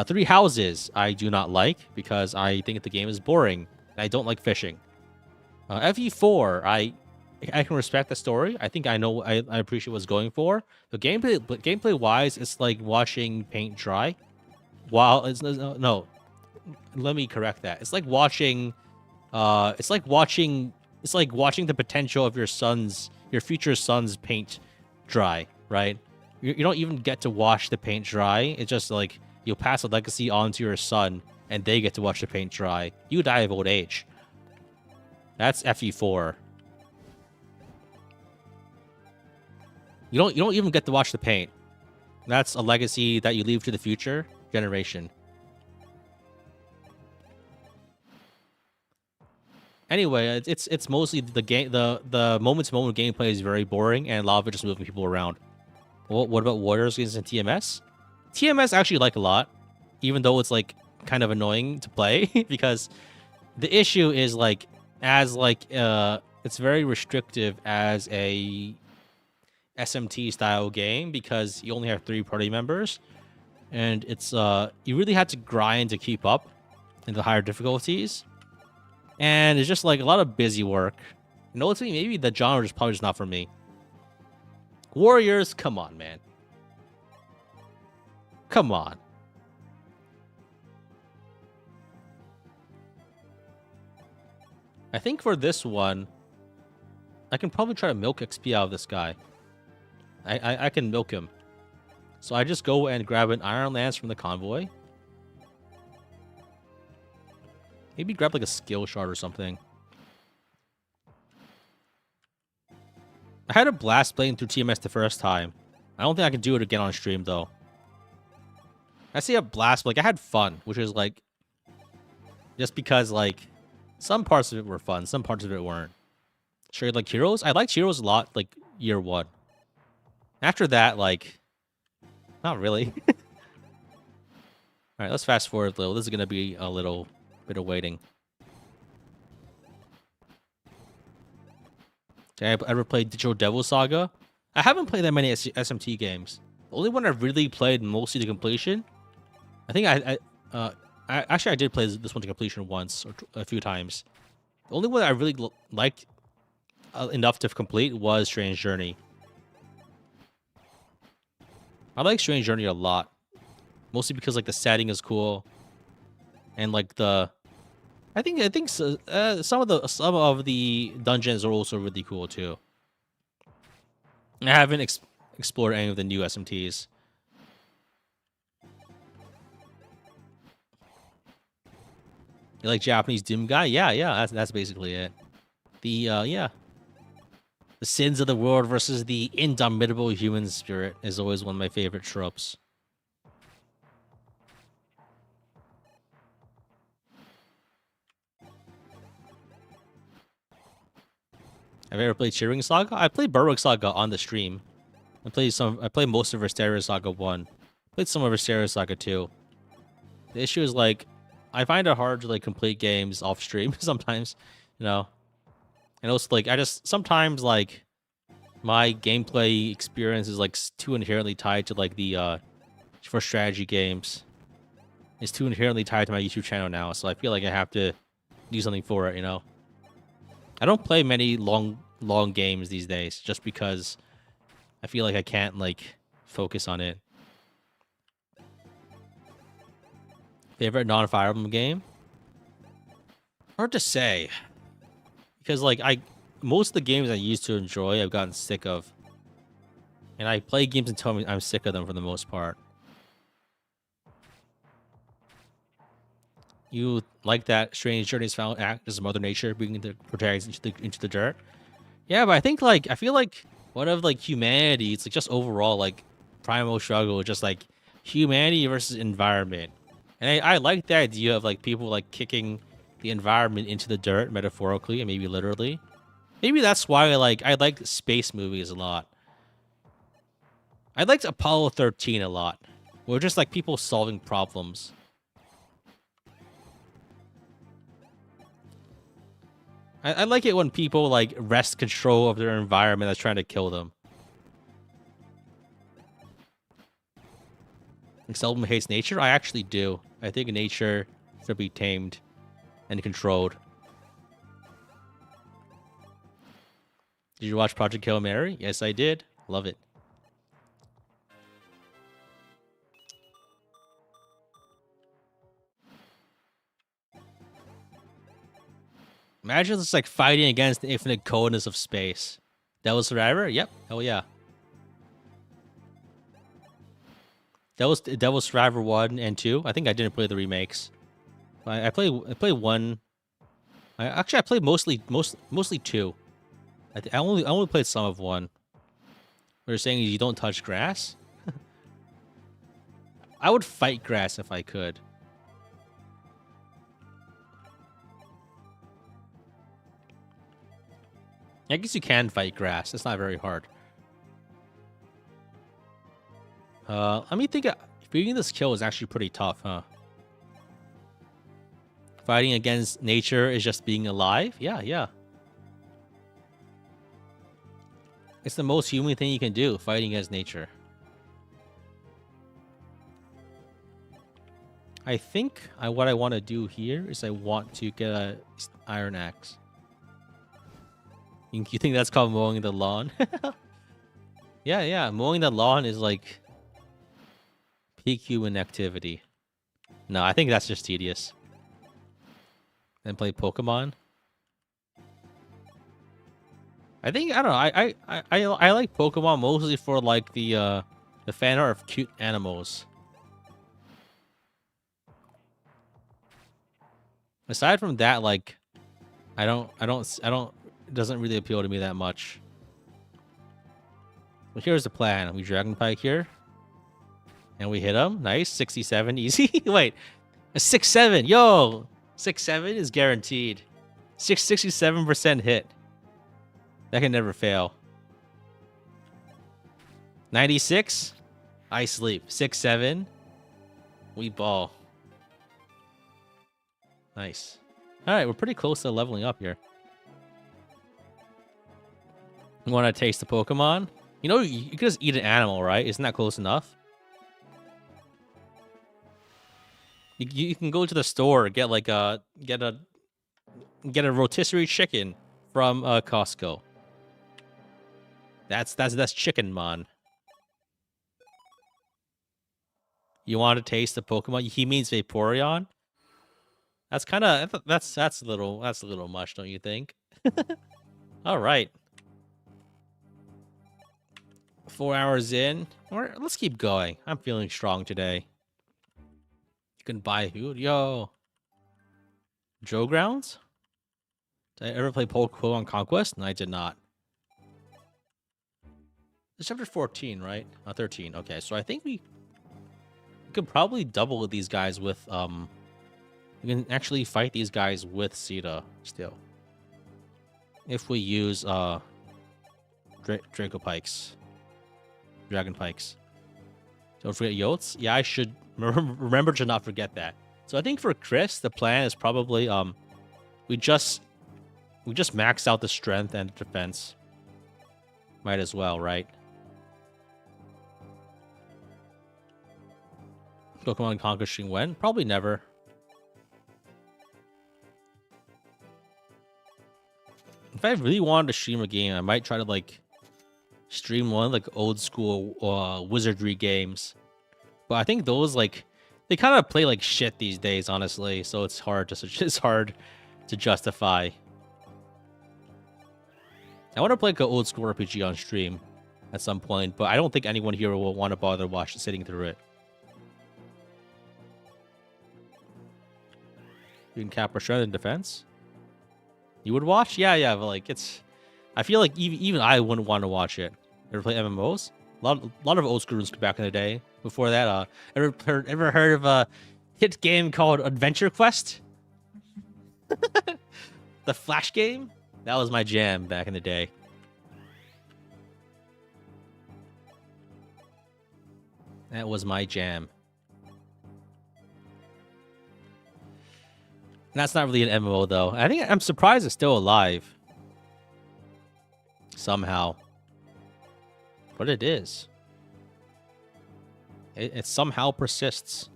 Three Houses I do not like because I think the game is boring. I don't like fishing. FE4 I can respect the story. I think I appreciate what's going for. The gameplay wise, it's like watching paint dry. While it's no, let me correct that. It's like watching the potential of your future son's paint dry, right? You don't even get to watch the paint dry. It's just like you'll pass a legacy on to your son, and they get to watch the paint dry. You die of old age. That's FE4. You don't even get to watch the paint. That's a legacy that you leave to the future generation. Anyway, it's mostly the game. The moment-to-moment gameplay is very boring, and a lot of it just moving people around. What about Warriors against TMS? TMS I actually like a lot, even though it's like kind of annoying to play because the issue is like it's very restrictive as a SMT style game because you only have 3 party members, and it's you really had to grind to keep up in the higher difficulties. And it's just like a lot of busy work. You know, maybe the genre is probably just not for me. Warriors, come on, man. Come on. I think for this one, I can probably try to milk XP out of this guy. I can milk him. So I just go and grab an Iron Lance from the convoy. Maybe grab like a skill shard or something. I had a blast playing through TMS the first time. I don't think I can do it again on stream though. I say a blast, but like I had fun, which is like just because like some parts of it were fun, some parts of it weren't. Sure, like Heroes? I liked Heroes a lot, like year 1. After that, like, not really. Alright, let's fast forward a little. This is gonna be a little bit of waiting. Okay, I ever played Digital Devil Saga? I haven't played that many SMT games. The only one I really played mostly to completion. I think I did play this one to completion once or a few times. The only one I really liked enough to complete was Strange Journey. I like Strange Journey a lot, mostly because like the setting is cool, and like I think some of the dungeons are also really cool too. I haven't explored any of the new SMTs. You like Japanese Doom Guy? Yeah. That's basically it. The sins of the world versus the indomitable human spirit is always one of my favorite tropes. Have you ever played Cheering Saga? I played Berwick Saga on the stream. I played most of Visteria Saga 1. Played some of Visteria Saga 2. The issue is like I find it hard to like complete games off stream sometimes, you know. And also like I just sometimes like my gameplay experience is like too inherently tied to like the for strategy games. It's too inherently tied to my YouTube channel now, so I feel like I have to do something for it, you know. I don't play many long games these days just because I feel like I can't like focus on it. Favorite non-Fire Emblem game? Hard to say. Because like most of the games I used to enjoy I've gotten sick of. And I play games until I'm sick of them for the most part. You like that strange journeys found act as Mother Nature bringing the protagonists into the dirt? Yeah, but I think like I feel like one of like humanity, it's like just overall like primal struggle, just like humanity versus environment. And I like the idea of like people like kicking the environment into the dirt metaphorically and maybe literally. Maybe that's why I like space movies a lot. I liked Apollo 13 a lot. Where just like people solving problems. I like it when people like wrest control of their environment that's trying to kill them. Excelblem hates nature? I actually do. I think nature should be tamed and controlled. Did you watch Project Hail Mary? Yes, I did. Love it. Imagine it's like fighting against the infinite coldness of space. Devil's Survivor? Yep. Hell yeah. That was Devil's Survivor 1 and 2. I think I didn't play the remakes. I played 1. I played mostly 2. I only played some of 1. What you're saying is you don't touch grass? I would fight grass if I could. I guess you can fight grass. It's not very hard. Let me think. Beating this kill is actually pretty tough, huh? Fighting against nature is just being alive? Yeah, yeah. It's the most human thing you can do, fighting against nature. I think what I want to do here is I want to get a iron axe. You think that's called mowing the lawn? Yeah, yeah. Mowing the lawn is like peak human activity. No, I think that's just tedious. Then play Pokemon. I think I don't know. I like Pokemon mostly for like the fan art of cute animals. Aside from that, like I don't it doesn't really appeal to me that much. But here's the plan. We Dragon Pike here. And we hit him. Nice. 67 easy. Wait. A 6-7. Yo. 6-7 is guaranteed. 67% hit. That can never fail. 96. I sleep. 6-7. We ball. Nice. Alright, we're pretty close to leveling up here. You want to taste the Pokemon? You know, you could just eat an animal, right? Isn't that close enough? You can go to the store, get like get a rotisserie chicken from Costco. That's chicken, man. You want to taste the Pokemon? He means Vaporeon. That's kind of that's a little much, don't you think? All right. 4 hours in. Let's keep going. I'm feeling strong today. You can buy food. Yo. Joe Grounds? Did I ever play Pokemon Conquest? No, I did not. It's chapter 14, right? 13. Okay, so I think we could probably double these guys with we can actually fight these guys with Sita still. If we use Draco Pikes. Dragon Pikes. Don't forget Yotes. Yeah, I should remember to not forget that. So I think for Chris, the plan is probably we just max out the strength and the defense. Might as well, right? Pokemon Conquering when? Probably never. If I really wanted to stream a game, I might try to like stream one like old school wizardry games. But I think those like they kind of play like shit these days, honestly. So it's hard to justify. I want to play like an old school RPG on stream at some point, but I don't think anyone here will want to bother sitting through it. You can cap our strength and defense. You would watch? Yeah, but like it's. I feel like even I wouldn't want to watch it. Ever play MMOs? A lot of old school runes back in the day. Before that, ever heard of a hit game called Adventure Quest? The Flash game? That was my jam back in the day. That was my jam. That's not really an MMO though. I'm surprised it's still alive. Somehow. But it is. It somehow persists.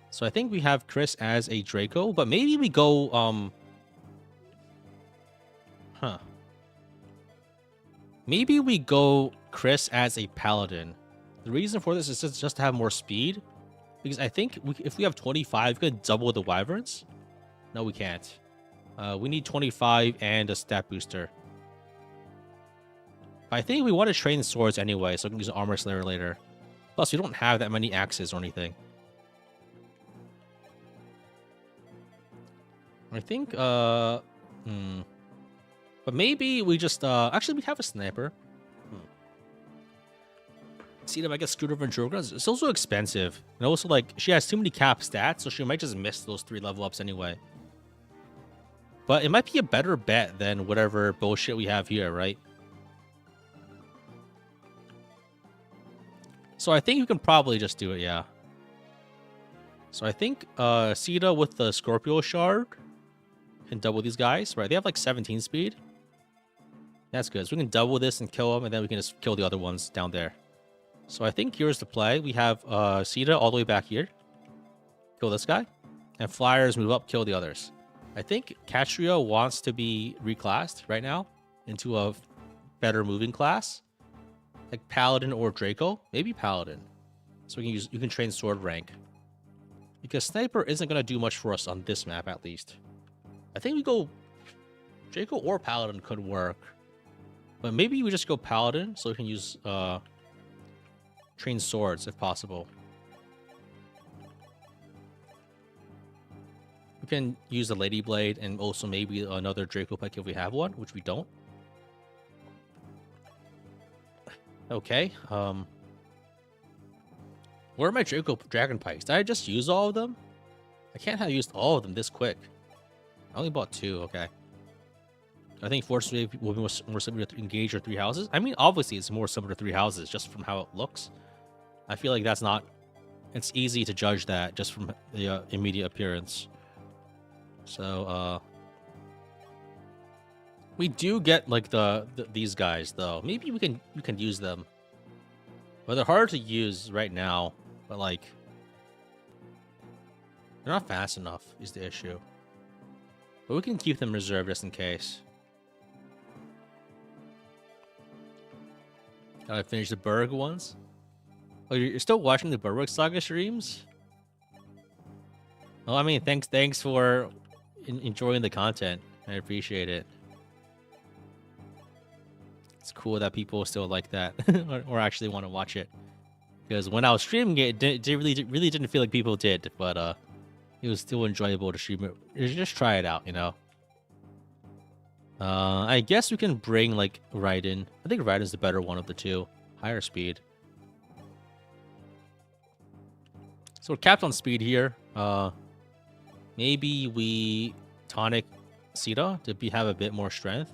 So I think we have Chris as a Draco, but maybe we go maybe we go Chris as a Paladin. The reason for this is just to have more speed. Because I think if we have 25, we could double the Wyverns. No, we can't. We need 25 and a stat booster. I think we want to train swords anyway, so we can use Armor Slayer later. Plus, we don't have that many axes or anything. I think, but maybe we just, actually, we have a sniper. See if I get screwed over in Drogon. It's also expensive. And also, like, she has too many cap stats, so she might just miss those 3 level ups anyway. But it might be a better bet than whatever bullshit we have here, right? So I think you can probably just do it, yeah. So I think Sita with the Scorpio Shard can double these guys, right? They have like 17 speed. That's good. So we can double this and kill them, and then we can just kill the other ones down there. So I think here's the play. We have Sita all the way back here. Kill this guy. And Flyers move up, kill the others. I think Catrio wants to be reclassed right now into a better moving class. Like Paladin or Draco. Maybe Paladin. So you can train sword rank. Because Sniper isn't going to do much for us on this map, at least. I think we go... Draco or Paladin could work. But maybe we just go Paladin, so we can use... train swords, if possible. We can use the Lady Blade and also maybe another Draco Pike if we have one, which we don't. Okay, where are my Dragon Pikes? Did I just use all of them? I can't have used all of them this quick. I only bought 2, okay. I think Force Wave will be more similar to Engage or 3 Houses. I mean, obviously it's more similar to 3 Houses just from how it looks. I feel like that's not... It's easy to judge that just from the immediate appearance. So, we do get, like, these guys, though. Maybe we can use them. But they're hard to use right now. But, like... They're not fast enough, is the issue. But we can keep them reserved just in case. Gotta finish the Berg ones. Oh, you're still watching the Berwick Saga streams? Well, I mean, thanks for enjoying the content. I appreciate it. It's cool that people still like that or actually want to watch it. Because when I was streaming it, it really didn't feel like people did, but it was still enjoyable to stream it. Just try it out, you know. I guess we can bring like Raiden. I think Raiden's the better one of the two. Higher speed. So we're capped on speed here. Maybe we tonic Sita to have a bit more strength.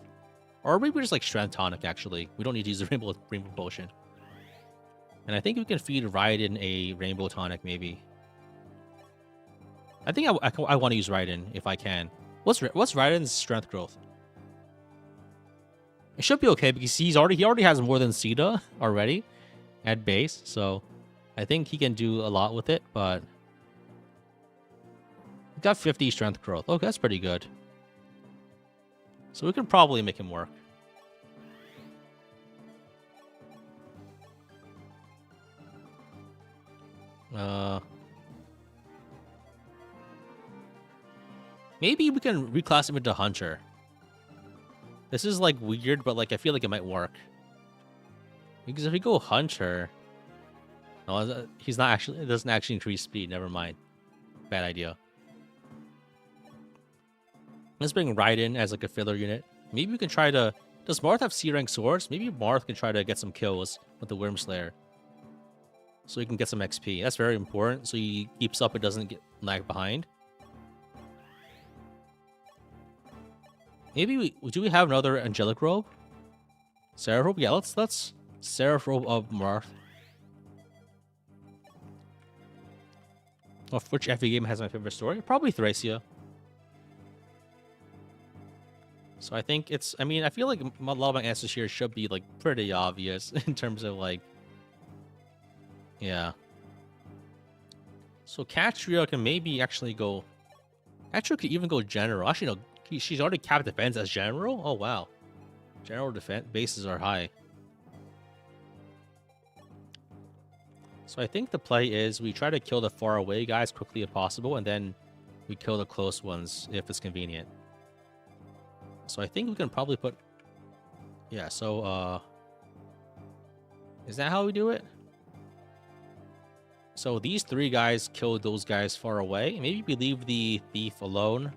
Or maybe we just like strength tonic, actually. We don't need to use the rainbow potion. And I think we can feed Raiden a rainbow tonic, maybe. I think I want to use Raiden if I can. What's Raiden's strength growth? It should be okay because he already has more than Sita already at base, so I think he can do a lot with it. But he got 50 strength growth. Okay, that's pretty good. So we can probably make him work. Maybe we can reclass him into Hunter. This is like weird, but like I feel like it might work. Because if we go Hunter, no, he's not actually. It doesn't actually increase speed. Never mind. Bad idea. Let's bring Raiden as like a filler unit. Maybe we can try to. Does Marth have C rank swords? Maybe Marth can try to get some kills with the Wormslayer, so he can get some XP. That's very important. So he keeps up. It doesn't get lag behind. Maybe do we have another angelic robe? Seraph robe? Yeah, let's Seraph robe of Marth. Well, which FE game has my favorite story? Probably Thracia. So I think it's. I mean, I feel like a lot of my answers here should be like pretty obvious in terms of like. Yeah. So Katria can maybe actually go. Katria could even go general. Actually, no. She's already capped defense as general? Oh, wow. General defense bases are high. So I think the play is we try to kill the far away guys quickly as possible, and then we kill the close ones if it's convenient. So I think we can probably put... Yeah, so, is that how we do it? So these three guys kill those guys far away. Maybe we leave the thief alone.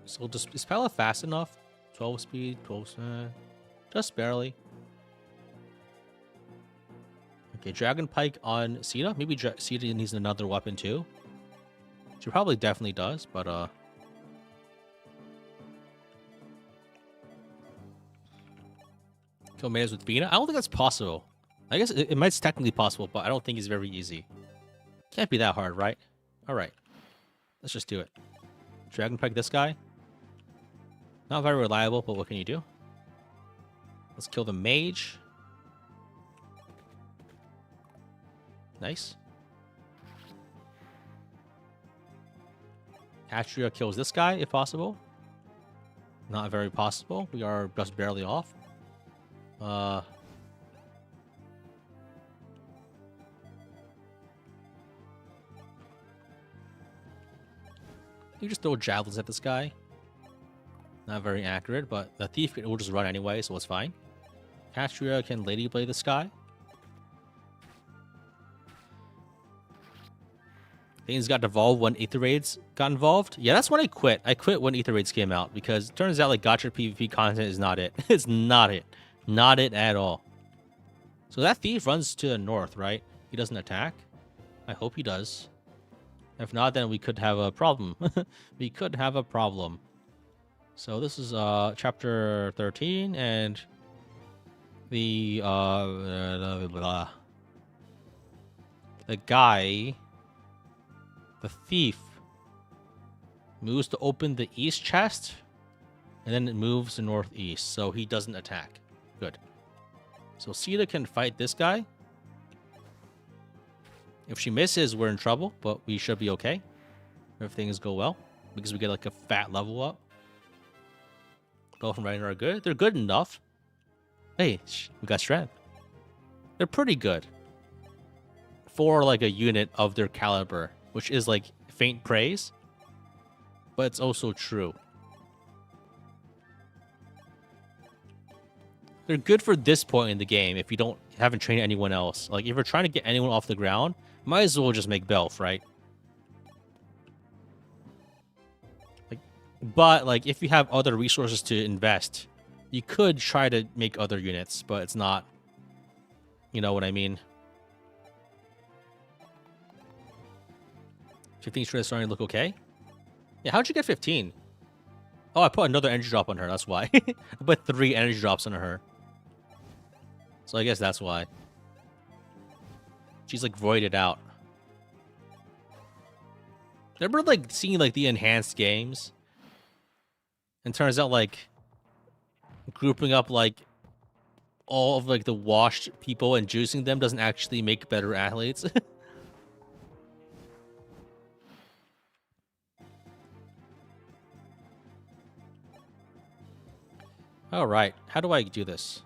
So is Pella fast enough? 12 speed, 12, just barely. Okay, Dragon Pike on Sita. Maybe Sita needs another weapon too. She probably definitely does, but kill Maze with Vina. I don't think that's possible. I guess it might be technically possible, but I don't think it's very easy. Can't be that hard, right? All right, let's just do it. Dragon Pike this guy. Not very reliable, but what can you do? Let's kill the mage. Nice. Atria kills this guy, if possible. Not very possible. We are just barely off. You just throw javelins at this guy. Not very accurate, but the thief will just run anyway, so it's fine. Castria can Lady Blade the sky. Things got devolved when Aether Raids got involved. Yeah, that's when I quit. I quit when Aether Raids came out because it turns out like gacha PvP content is not it. It's not it. Not it at all. So that thief runs to the north, right? He doesn't attack. I hope he does. If not, then we could have a problem. We could have a problem. So this is chapter 13, and the guy, the thief, moves to open the east chest, and then it moves to northeast, so he doesn't attack. Good. So Sita can fight this guy. If she misses, we're in trouble, but we should be okay if things go well, because we get like a fat level up. Both from Raiden are good. They're good enough. Hey, we got strength. They're pretty good for like a unit of their caliber, which is like faint praise, but it's also true. They're good for this point in the game if you haven't trained anyone else. Like if you're trying to get anyone off the ground, might as well just make Belf, right? But, like, if you have other resources to invest, you could try to make other units, but it's not... You know what I mean? 15 straight starting to look okay? Yeah, how'd you get 15? Oh, I put another energy drop on her, that's why. I put 3 energy drops on her. So I guess that's why. She's, like, voided out. Remember, like, seeing, like, the enhanced games? And turns out, like, grouping up, like, all of, like, the washed people and juicing them doesn't actually make better athletes. All right. How do I do this?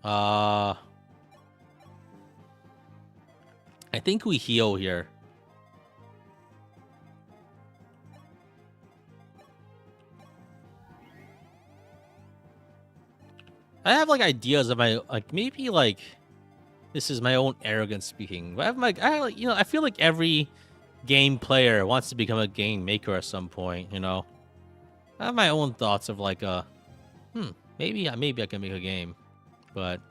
I think we heal here. I have, like, ideas of my, like, maybe, like, this is my own arrogance speaking. But I feel like every game player wants to become a game maker at some point, you know? I have my own thoughts of, like, maybe I can make a game. But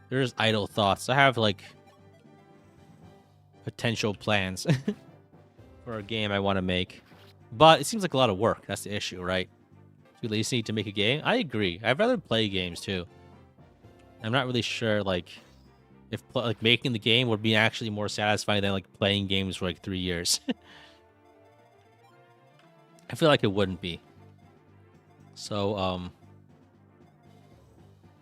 there's idle thoughts. I have, like, potential plans for a game I want to make. But it seems like a lot of work. That's the issue, right? Too lazy to make a game? I agree. I'd rather play games, too. I'm not really sure, like, if like making the game would be actually more satisfying than, like, playing games for, like, 3 years. I feel like it wouldn't be. So,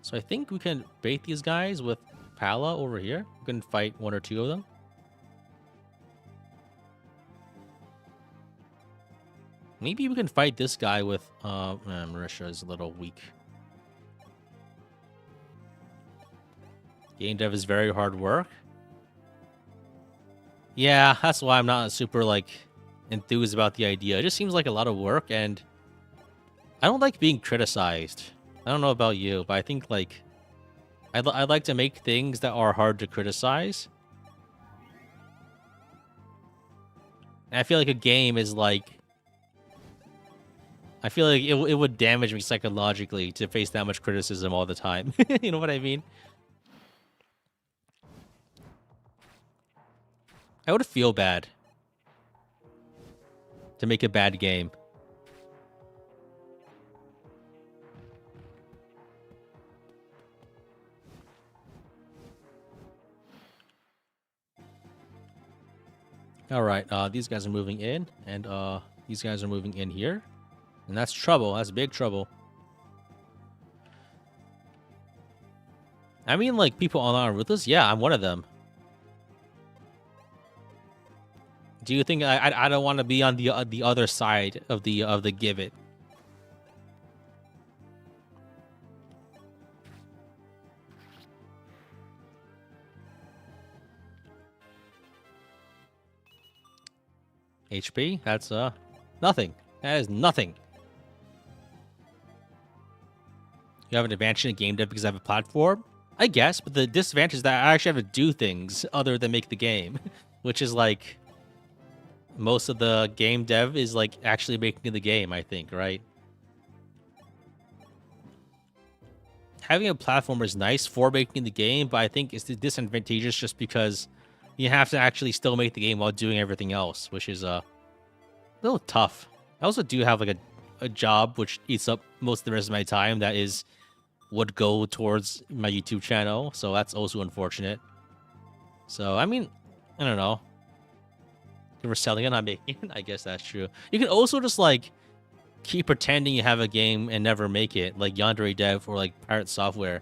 so I think we can bait these guys with Pala over here. We can fight 1 or 2 of them. Maybe we can fight this guy with, Marisha is a little weak. Game dev is very hard work. Yeah, that's why I'm not super, like, enthused about the idea. It just seems like a lot of work, and I don't like being criticized. I don't know about you, but I think, like, I'd like to make things that are hard to criticize. And I feel like a game is, like... I feel like it would damage me psychologically to face that much criticism all the time. You know what I mean? I would feel bad to make a bad game. All right, these guys are moving in, and these guys are moving in here. And that's trouble. That's big trouble. I mean, like, people online are ruthless? Yeah, I'm one of them. Do you think I don't want to be on the other side of the give it? HP? That's nothing. That is nothing. You have an advantage in game dev because I have a platform? I guess, but the disadvantage is that I actually have to do things other than make the game, which is like most of the game dev is like actually making the game, I think, right? Having a platform is nice for making the game, but I think it's disadvantageous just because you have to actually still make the game while doing everything else, which is a little tough. I also do have like a job which eats up most of the rest of my time that would go towards my YouTube channel, so that's also unfortunate. So, I mean, I don't know. If we're selling it, not making it, I guess that's true. You can also just, like, keep pretending you have a game and never make it, like Yandere Dev or, like, Pirate Software.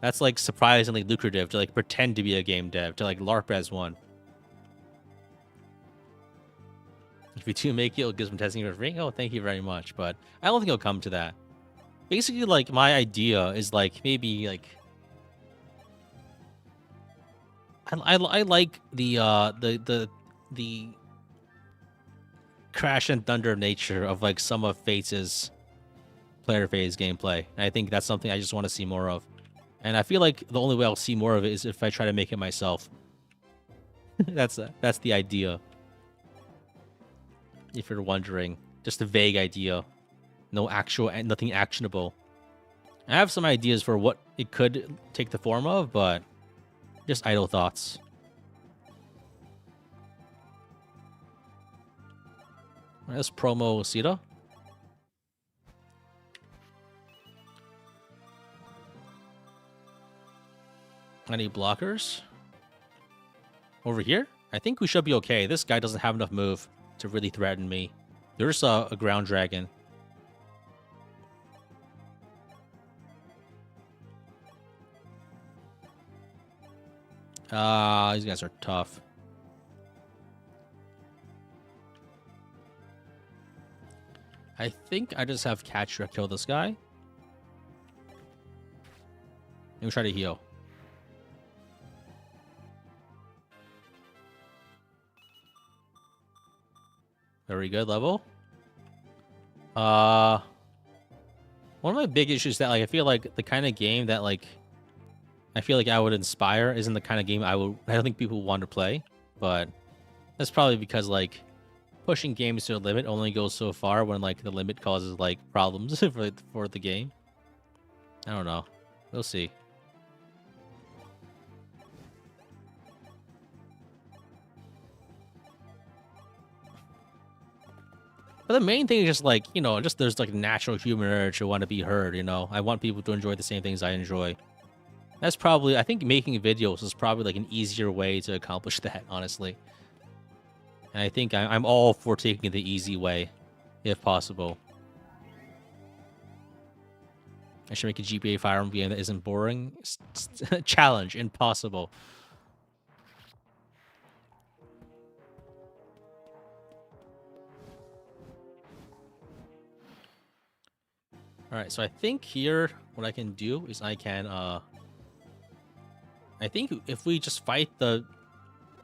That's, like, surprisingly lucrative to, like, pretend to be a game dev, to, like, LARP as one. If you do make it, it'll give some testing for free. Oh, thank you very much, but I don't think it'll come to that. Basically, like, my idea is, like, maybe, like... I like the crash and thunder nature of, like, some of Fates' player phase gameplay. And I think that's something I just want to see more of. And I feel like the only way I'll see more of it is if I try to make it myself. That's the idea. If you're wondering. Just a vague idea. Nothing actionable. I have some ideas for what it could take the form of, but just idle thoughts. Let's promo Sita. Any blockers? Over here? I think we should be okay. This guy doesn't have enough move to really threaten me. There's a ground dragon. These guys are tough. I think I just have Catcher kill this guy. And we try to heal. Very good level. One of my big issues is that like I feel like the kind of game that like I feel like I would inspire isn't the kind of game I don't think people want to play. But that's probably because like pushing games to a limit only goes so far when like the limit causes like problems for the game. I don't know. We'll see. But the main thing is just like, you know, just there's like a natural human urge to want to be heard, you know? I want people to enjoy the same things I enjoy. That's probably, I think making videos is probably like an easier way to accomplish that, honestly. And I think I'm all for taking the easy way, if possible. I should make a GBA Fire Emblem game that isn't boring. Challenge, impossible. Alright, so I think here, what I can do is I can, I think if we just fight the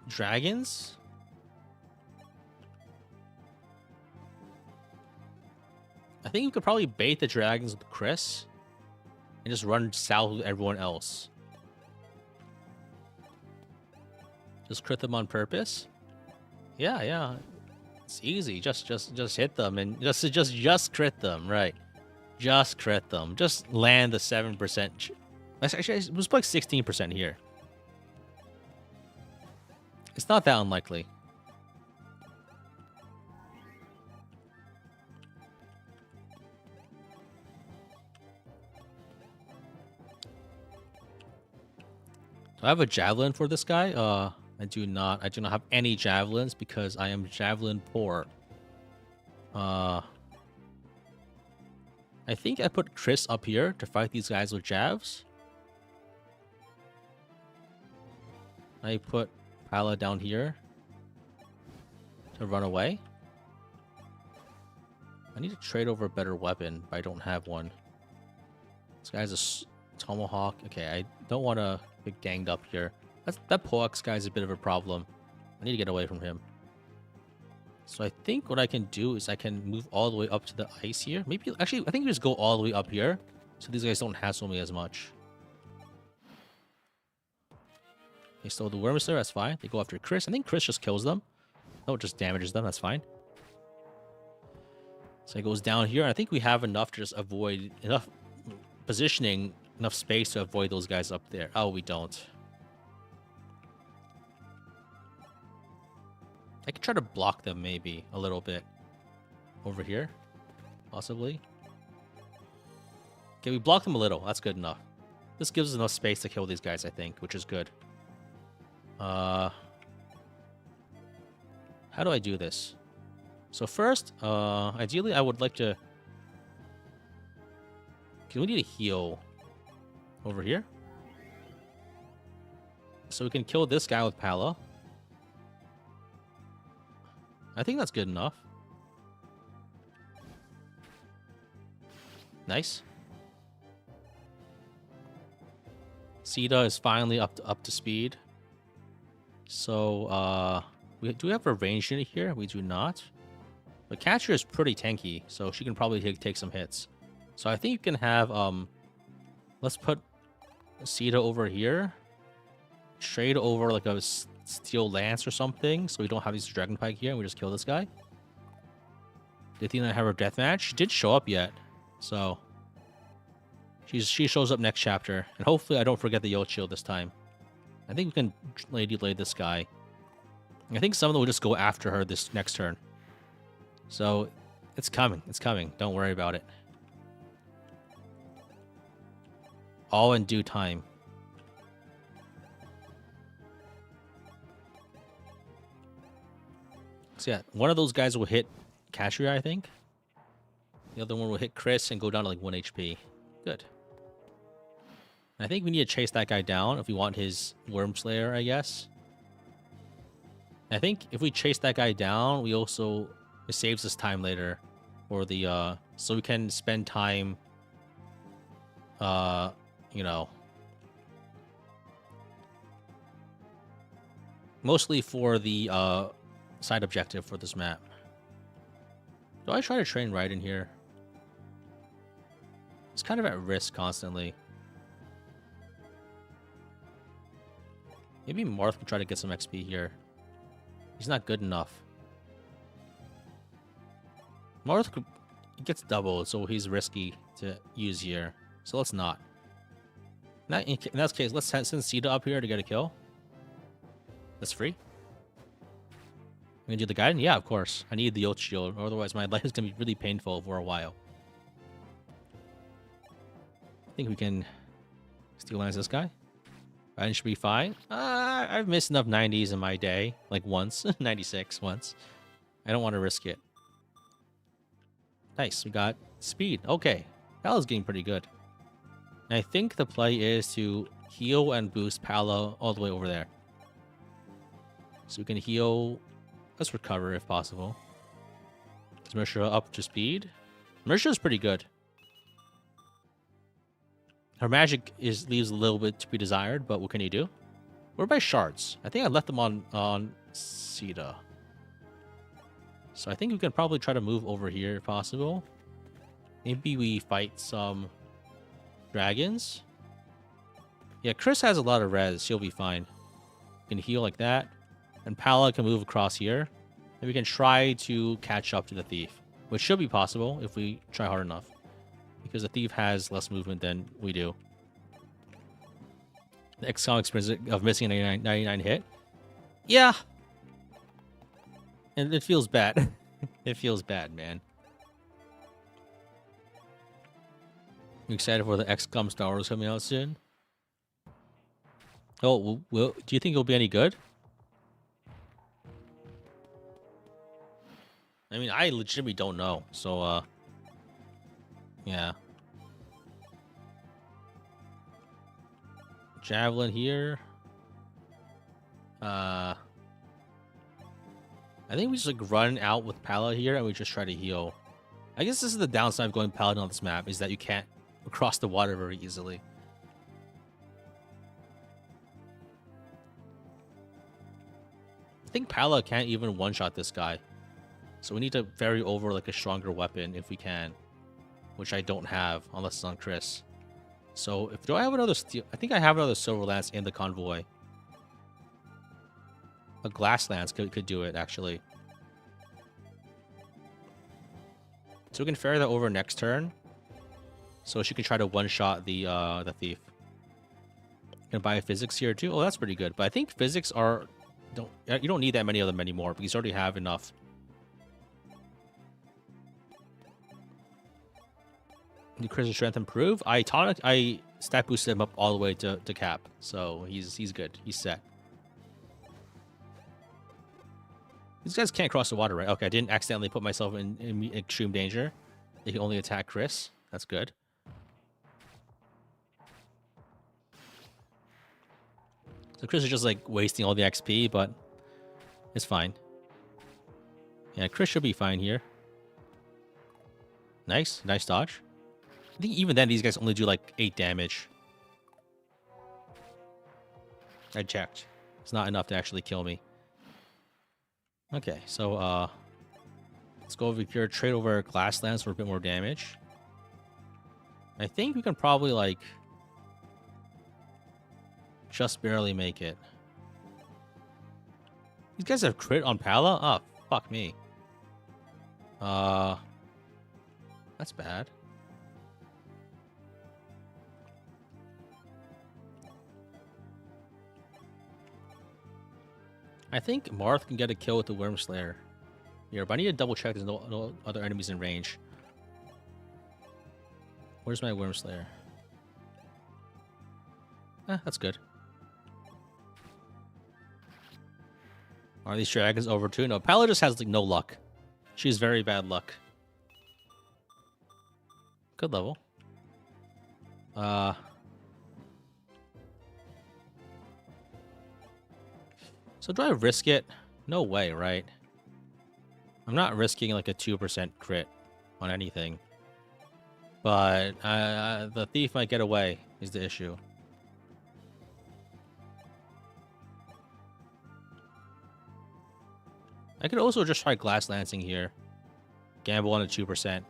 dragons... I think we could probably bait the dragons with Chris and just run south with everyone else. Just crit them on purpose. Yeah. It's easy. Just hit them and just crit them, right? Just crit them. Just land the 7%. Actually, it was like 16% here. It's not that unlikely. Do I have a javelin for this guy? I do not. I do not have any javelins because I am javelin poor. I think I put Chris up here to fight these guys with javs. I put Pala down here to run away. I need to trade over a better weapon, but I don't have one. This guy's a tomahawk. Okay, I don't want to get ganged up here. That Pox guy's a bit of a problem. I need to get away from him. So I think what I can do is I can move all the way up to the ice here. Maybe, actually, I think we just go all the way up here so these guys don't hassle me as much. They stole the worms there, that's fine. They go after Chris. I think Chris just kills them. No, it just damages them, that's fine. So it goes down here. I think we have enough to just avoid, enough positioning, enough space to avoid those guys up there. Oh, we don't. I could try to block them maybe a little bit. Over here, possibly. Okay, we blocked them a little. That's good enough. This gives us enough space to kill these guys, I think, which is good. How do I do this? So first, ideally, I would like to... Okay, we need to heal over here. So we can kill this guy with Pala. I think that's good enough. Nice. Sita is finally up to speed. So, do we have a range unit here? We do not. But Catcher is pretty tanky, so she can probably take some hits. So I think you can have, let's put Sita over here. Trade over like a Steel Lance or something, so we don't have these Dragon Pike here, and we just kill this guy. Did Athena have her deathmatch? She did show up yet, so she shows up next chapter, and hopefully I don't forget the Yote Shield this time. I think we can Lady Lay this guy. I think some of them will just go after her this next turn. So it's coming. It's coming. Don't worry about it. All in due time. So yeah, one of those guys will hit Cashier, I think. The other one will hit Chris and go down to like 1 HP. Good. I think we need to chase that guy down if we want his Worm Slayer, I guess. I think if we chase that guy down, we also... It saves us time later. For the, so we can spend time... you know... Mostly for the, side objective for this map. Do I try to train right in here? It's kind of at risk constantly. Maybe Marth can try to get some XP here. He's not good enough. Marth gets doubled, so he's risky to use here. So let's not. In that case, let's send Sita up here to get a kill. That's free. I'm gonna do the guide? Yeah, of course. I need the Oath Shield, otherwise my life is gonna be really painful for a while. I think we can Steel Lance this guy. I should be fine. I've missed enough 90s in my day. Like once. 96 once. I don't want to risk it. Nice. We got speed. Okay. That was getting pretty good. And I think the play is to heal and boost Palo all the way over there. So we can heal. Let's recover if possible. Is Mersha up to speed? Mersha is pretty good. Her magic leaves a little bit to be desired, but what can you do? We're by shards. I think I left them on Sita. So I think we can probably try to move over here if possible. Maybe we fight some dragons. Yeah, Chris has a lot of res. She'll be fine. We can heal like that. And Pala can move across here. And we can try to catch up to the thief. Which should be possible if we try hard enough. Because the thief has less movement than we do. The XCOM experience of missing a 99 hit. Yeah. And it feels bad. It feels bad, man. You excited for the XCOM Star Wars coming out soon? Oh, do you think it'll be any good? I mean, I legitimately don't know. So, yeah. Javelin here. I think we just like run out with Pala here and we just try to heal. I guess this is the downside of going Paladin on this map, is that you can't cross the water very easily. I think Pala can't even one-shot this guy. So we need to ferry over like a stronger weapon if we can. Which I don't have, unless it's on Chris. So, do I have another steel? I think I have another Silver Lance in the convoy. A Glass Lance could do it, actually. So we can ferry that over next turn. So she can try to one-shot the thief. Can buy physics here too. Oh, that's pretty good. But I think physics are... you don't need that many of them anymore, because you already have enough. Did Chris's strength improve? I stat boosted him up all the way to cap, so he's good. He's set. These guys can't cross the water, right? Okay, I didn't accidentally put myself in extreme danger. They can only attack Chris. That's good. So Chris is just like wasting all the XP, but it's fine. Yeah, Chris should be fine here. Nice dodge. I think even then, these guys only do like 8 damage. I checked. It's not enough to actually kill me. Okay, so let's go over here, trade over Glass Lance for a bit more damage. I think we can probably like just barely make it. These guys have crit on Pala? Oh, fuck me. That's bad. I think Marth can get a kill with the Worm Slayer here, but I need to double check there's no other enemies in range. Where's my Worm Slayer? That's good. Are these dragons over too? No, Pala just has like no luck. She's very bad luck. Good level. So do I risk it? No way, right? I'm not risking like a 2% crit on anything. But the thief might get away is the issue. I could also just try glass lancing here. Gamble on a 2%.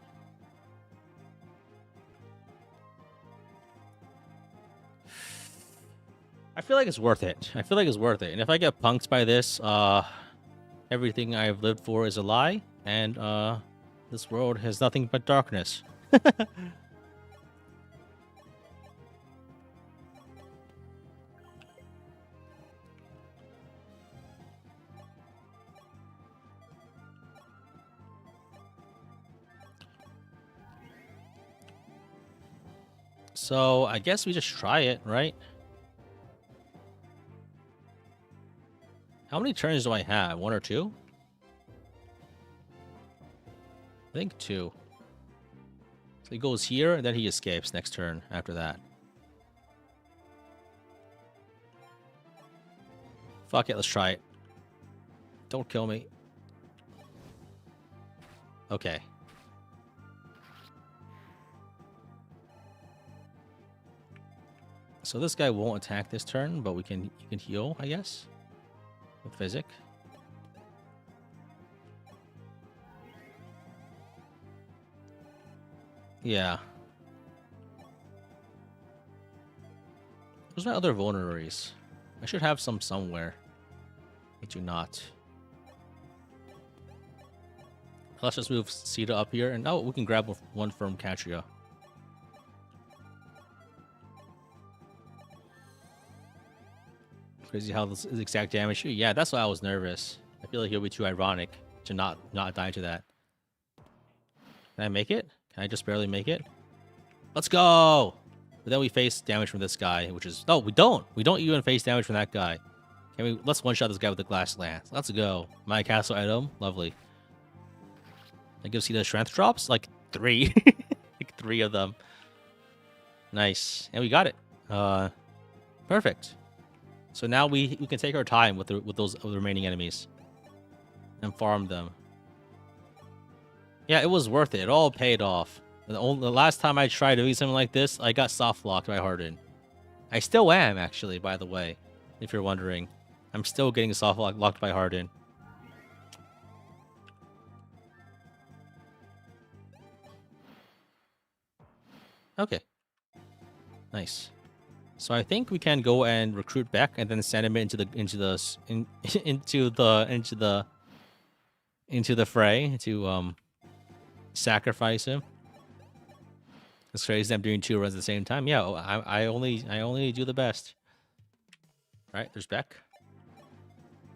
I feel like it's worth it. I feel like it's worth it. And if I get punked by this, everything I've lived for is a lie. And this world has nothing but darkness. So I guess we just try it, right? How many turns do I have? 1 or 2? I think 2. So he goes here, and then he escapes next turn after that. Fuck it, let's try it. Don't kill me. Okay. So this guy won't attack this turn, but you can heal, I guess, with Physic. Yeah. Where's my other vulneraries? I should have some somewhere. I do not. Let's just move Sita up here, and oh, we can grab one from Katria. Crazy how this is exact damage. Yeah, that's why I was nervous. I feel like it'll be too ironic to not die to that. Can I make it? Can I just barely make it? Let's go! But then we face damage from this guy, which is... No, we don't! We don't even face damage from that guy. Can we... Let's one-shot this guy with the glass lance. Let's go. My castle item. Lovely. I can see the strength drops? Like 3. Like 3 of them. Nice. And we got it. Perfect. So now we can take our time with those remaining enemies. And farm them. Yeah, it was worth it. It all paid off. The last time I tried doing something like this, I got soft locked by Harden. I still am, actually, by the way, if you're wondering. I'm still getting soft locked by Harden. Okay. Nice. So I think we can go and recruit Beck and then send him into the fray to sacrifice him. It's crazy I'm doing 2 runs at the same time. Yeah, I only do the best. All right, there's Beck.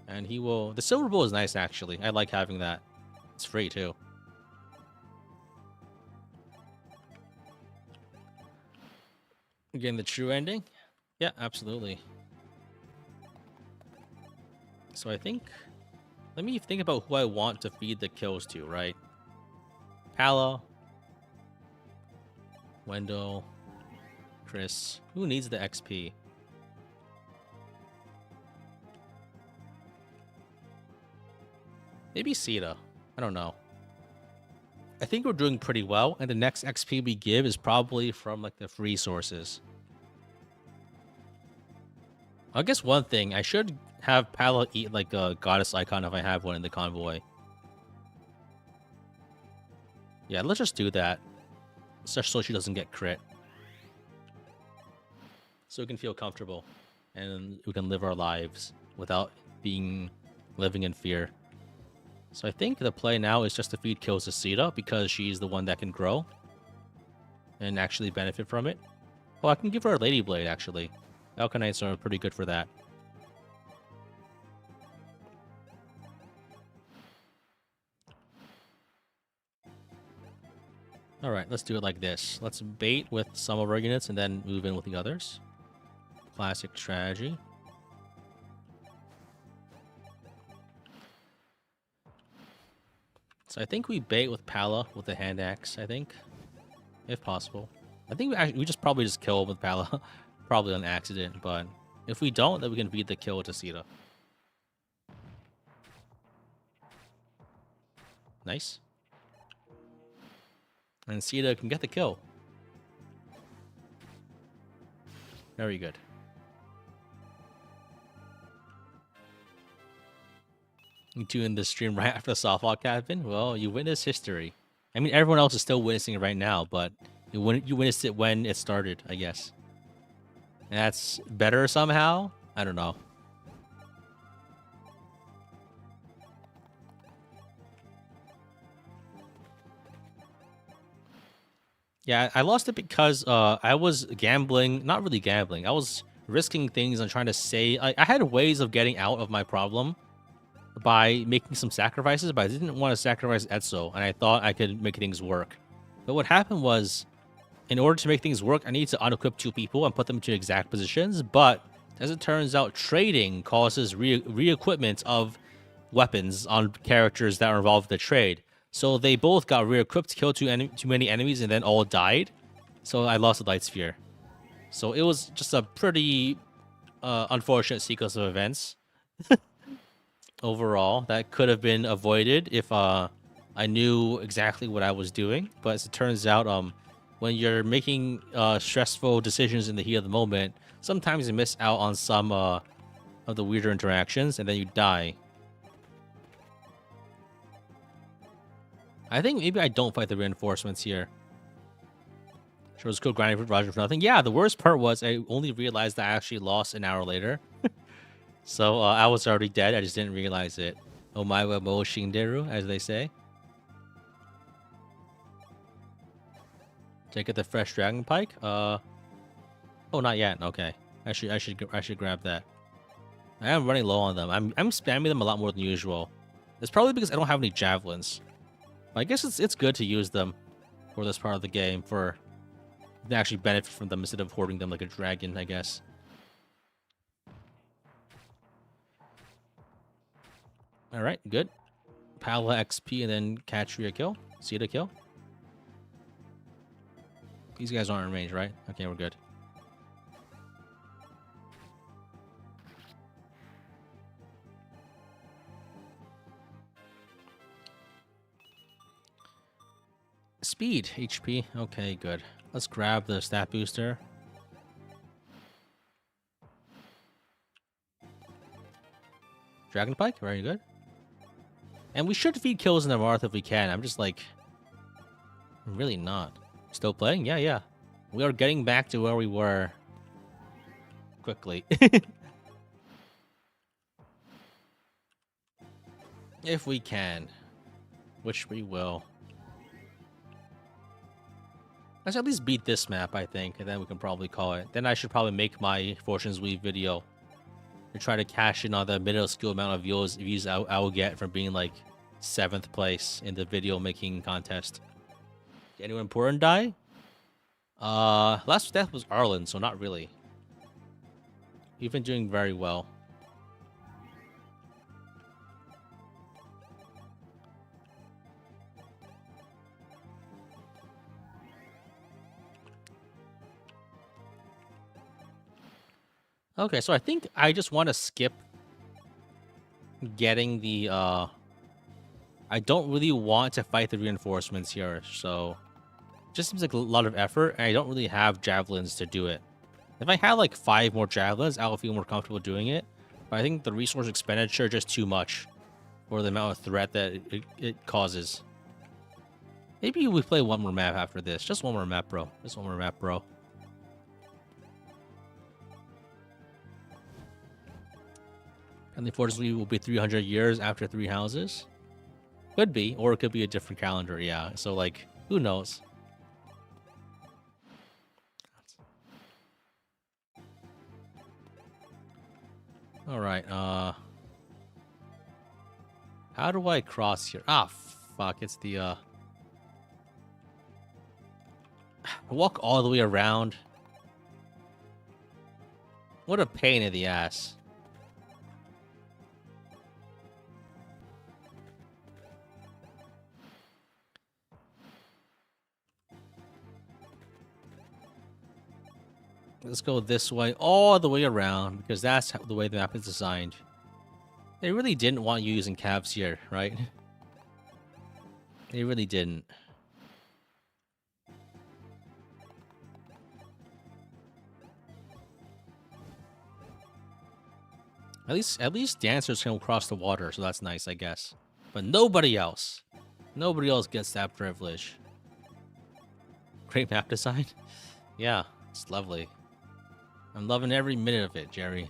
And he will... The Silver Bow is nice, actually. I like having that. It's free, too. Again, the true ending? Yeah, absolutely. So I think... Let me think about who I want to feed the kills to, right? Pala. Wendell. Chris. Who needs the XP? Maybe Sita. I don't know. I think we're doing pretty well, and the next XP we give is probably from like the free sources. I guess one thing, I should have Pala eat like a goddess icon if I have one in the convoy. Yeah, let's just do that. Just so she doesn't get crit. So we can feel comfortable. And we can live our lives without living in fear. So I think the play now is just to feed kills to Sita because she's the one that can grow. And actually benefit from it. Oh, I can give her a Lady Blade, actually. Alkanites are pretty good for that. Alright, let's do it like this. Let's bait with some of our units and then move in with the others. Classic strategy. So I think we bait with Pala with the hand axe, I think. If possible. I think we just probably just kill with Pala. Probably on accident, but if we don't, then we can beat the kill with Tasita. Nice. And Sita can get the kill. Very good. You two in the stream right after the softball happened? Well, you witnessed history. I mean, everyone else is still witnessing it right now, but you witnessed it when it started, I guess. And that's better somehow? I don't know. Yeah, I lost it because I was gambling, not really gambling. I was risking things and trying to say I had ways of getting out of my problem by making some sacrifices, but I didn't want to sacrifice Etzo, and I thought I could make things work. But what happened was, in order to make things work, I need to unequip 2 people and put them into exact positions, but as it turns out, trading causes re-equipment of weapons on characters that are involved in the trade. So they both got re-equipped, killed too many enemies, and then all died. So I lost the Light Sphere. So it was just a pretty unfortunate sequence of events. Overall, that could have been avoided if I knew exactly what I was doing. But as it turns out, when you're making stressful decisions in the heat of the moment, sometimes you miss out on some of the weirder interactions, and then you die. I think maybe I don't fight the reinforcements here. Sure, let's go grinding for Roger for nothing. Yeah, the worst part was I only realized that I actually lost an hour later. So I was already dead. I just didn't realize it. Omaiwa mo shinderu, as they say. Did I get the fresh dragon pike? Oh, not yet. Okay, I should grab that. I am running low on them. I'm spamming them a lot more than usual. It's probably because I don't have any javelins. But I guess it's good to use them for this part of the game for to actually benefit from them instead of hoarding them like a dragon, I guess. All right, good. Pala XP and then Katria kill. Sita kill. These guys aren't in range, right? Okay, we're good. Speed, HP. Okay, good. Let's grab the stat booster. Dragon Pike, very good. And we should feed kills in the Marth if we can. I'm just like, I'm really not. Still playing? Yeah, yeah. We are getting back to where we were quickly. If we can. Which we will. Let's at least beat this map, I think, and then we can probably call it. Then I should probably make my Fortune's Weave video to try to cash in on the minuscule amount of views I will get from being like 7th place in the video making contest. Did anyone important die? Last death was Arlen, so not really. You've been doing very well. Okay, so I think I just want to skip getting the, I don't really want to fight the reinforcements here, so it just seems like a lot of effort, and I don't really have javelins to do it. If I had like 5 more javelins, I would feel more comfortable doing it, but I think the resource expenditure is just too much for the amount of threat that it causes. Maybe we play one more map after this. Just one more map, bro. Just one more map, bro. And unfortunately, will be 300 years after 3 houses. Could be, or it could be a different calendar, yeah. So, like, who knows? Alright, how do I cross here? Ah, fuck, it's the, walk all the way around. What a pain in the ass. Let's go this way, all the way around, because that's the way the map is designed. They really didn't want you using cabs here, right? They really didn't. At least dancers can cross the water, so that's nice, I guess. But nobody else gets that privilege. Great map design. Yeah, it's lovely. I'm loving every minute of it, Jerry.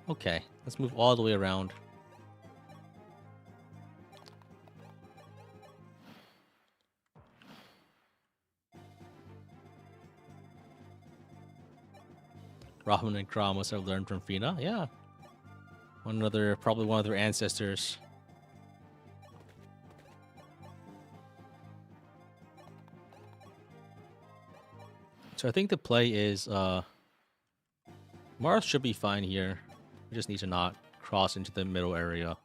Okay, let's move all the way around. Rahman and Kra must have learned from Fina. Yeah. Probably one of their ancestors. So I think the play is Mars should be fine here. We just need to not cross into the middle area.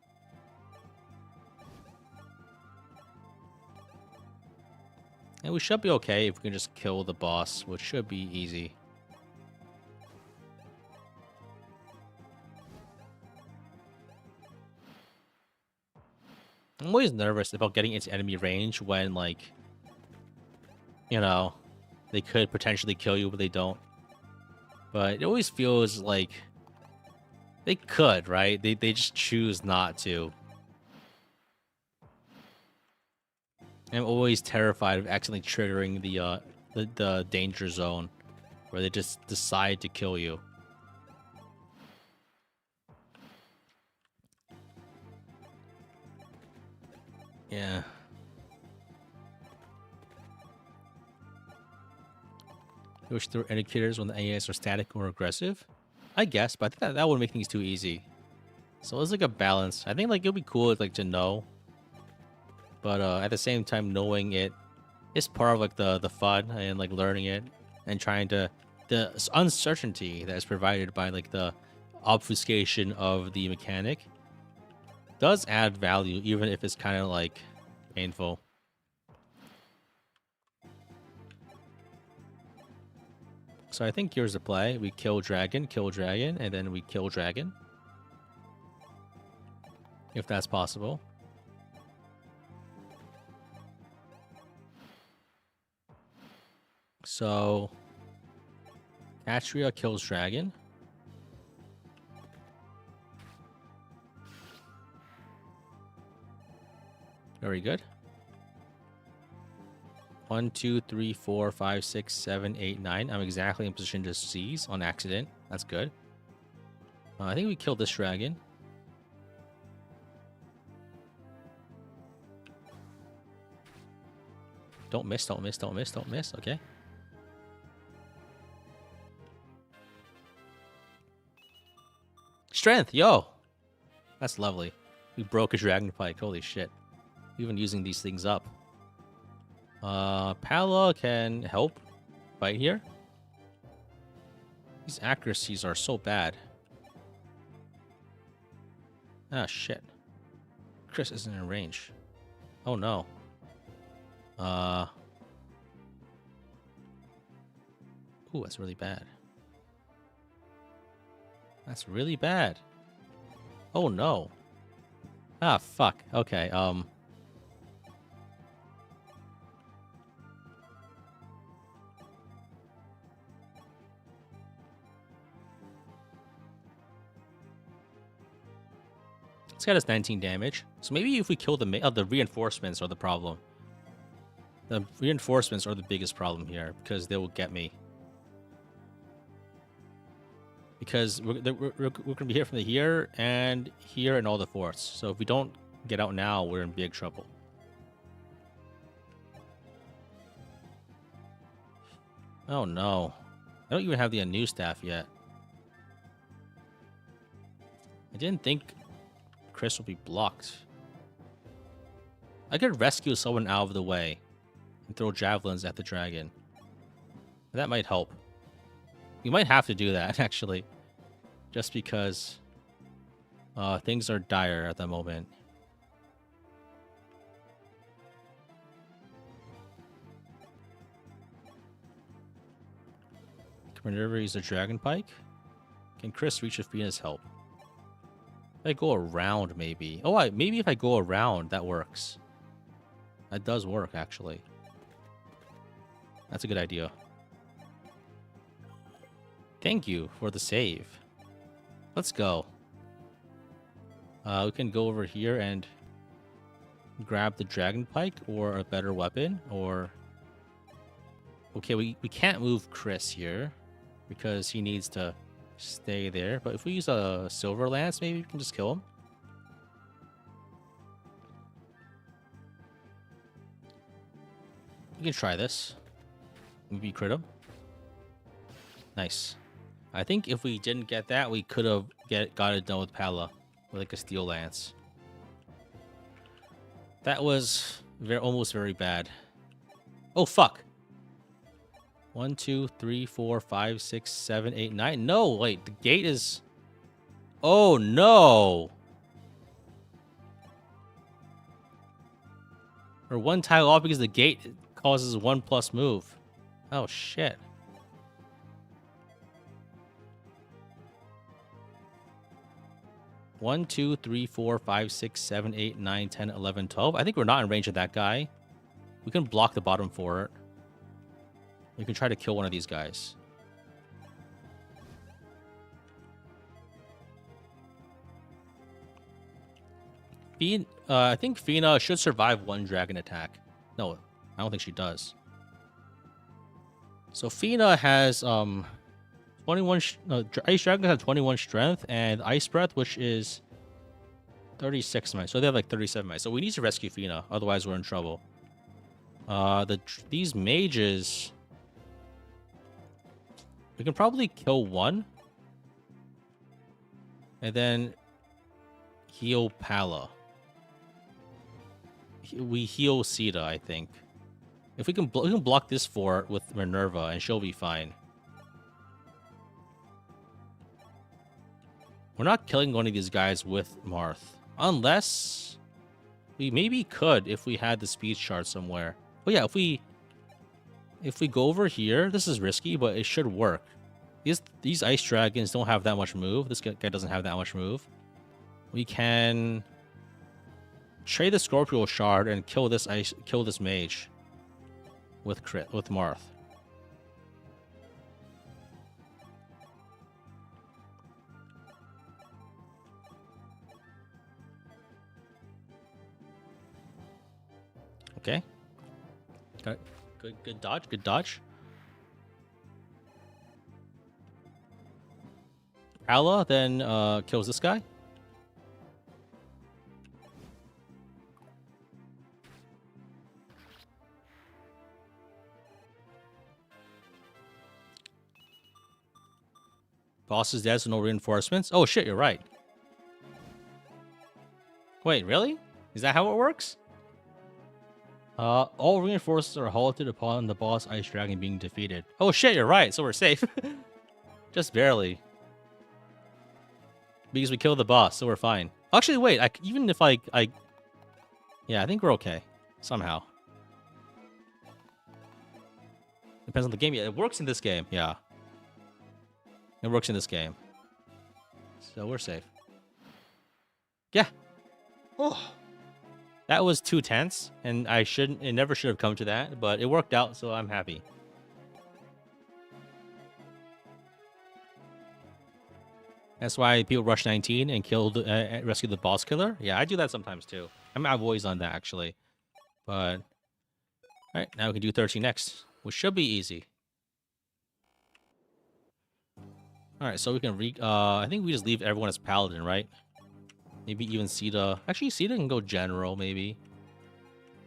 And we should be okay if we can just kill the boss, which should be easy. I'm always nervous about getting into enemy range when, like, you know, they could potentially kill you, but they don't. But it always feels like they could, right? They just choose not to. I'm always terrified of accidentally triggering the danger zone, where they just decide to kill you. Yeah. Push through indicators when the AIs are static or aggressive? I guess, but I think that would make things too easy. So it's like a balance. I think like it'll be cool like to know, but at the same time knowing it is part of like the fun and like learning it and trying to the uncertainty that is provided by like the obfuscation of the mechanic does add value, even if it's kind of like painful. So I think here's the play. We kill dragon, and then we kill dragon. If that's possible. So Atria kills dragon. Very good. 1, 2, 3, 4, 5, 6, 7, 8, 9. I'm exactly in position to seize on accident. That's good. I think we killed this dragon. Don't miss, don't miss, don't miss, don't miss. Okay. Strength, yo! That's lovely. We broke a dragon pike. Holy shit. We've been using these things up. Pala can help fight here. These accuracies are so bad. Ah, shit. Chris isn't in range. Oh, no. Ooh, that's really bad. That's really bad. Oh, no. Ah, fuck. Okay, This guy does 19 damage. So maybe if we kill the reinforcements are the problem. The reinforcements are the biggest problem here because they will get me. Because we're going to be here from here and all the forts. So if we don't get out now, we're in big trouble. Oh no. I don't even have the new staff yet. I didn't think Chris would be blocked. I could rescue someone out of the way and throw javelins at the dragon. That might help. You might have to do that, actually. Just because things are dire at the moment. Minerva use a Dragon Pike. Can Chris reach Athena's help? If I go around, maybe. Oh, maybe if I go around, that works. That does work, actually. That's a good idea. Thank you for the save. Let's go. We can go over here and grab the Dragon Pike or a better weapon, or... Okay, we can't move Chris here because he needs to stay there. But if we use a Silver Lance, maybe we can just kill him. We can try this. Maybe crit him. Nice. I think if we didn't get that, we could have got it done with Pala. With like a Steel Lance. That was almost very bad. Oh, fuck. 1, 2, 3, 4, 5, 6, 7, 8, 9. No, wait. The gate is... Oh, no. Or one tile off because the gate causes 1+ move. Oh, shit. One, 2, 3, 4, 5, 6, 7, 8, 9, 10, 11, 12. I think we're not in range of that guy. We can block the bottom for it. We can try to kill one of these guys. I think Fina should survive one dragon attack. No, I don't think she does. So Fina has 21. Ice Dragon has 21 strength and Ice Breath, which is 36 might. So they have like 37 might. So we need to rescue Fina, otherwise we're in trouble. These mages, we can probably kill one, and then heal Pala. We heal Sita, I think. If we can block this fort with Minerva, and she'll be fine. We're not killing one of these guys with Marth, unless we maybe could if we had the speed shard somewhere. Oh yeah, if we go over here, this is risky, but it should work. These ice dragons don't have that much move. This guy doesn't have that much move. We can trade the Scorpio shard and kill this mage with Marth. Okay. Good dodge. Good dodge. Pala then kills this guy. Boss is dead, so no reinforcements. Oh shit, you're right. Wait, really? Is that how it works? All reinforcements are halted upon the boss Ice Dragon being defeated. Oh shit, you're right, so we're safe. Just barely. Because we killed the boss, so we're fine. Actually, wait, even if yeah, I think we're okay. Somehow. Depends on the game. Yeah, it works in this game, yeah. It works in this game. So we're safe. Yeah. Oh. That was too tense, and it never should have come to that, but it worked out, so I'm happy. That's why people rush 19 and rescue the boss killer. Yeah, I do that sometimes too. I mean, I've always done that actually. But all right, now we can do 13 next, which should be easy. All right, so we can I think we just leave everyone as paladin, right? Maybe even Sita. Actually, Sita can go general, maybe.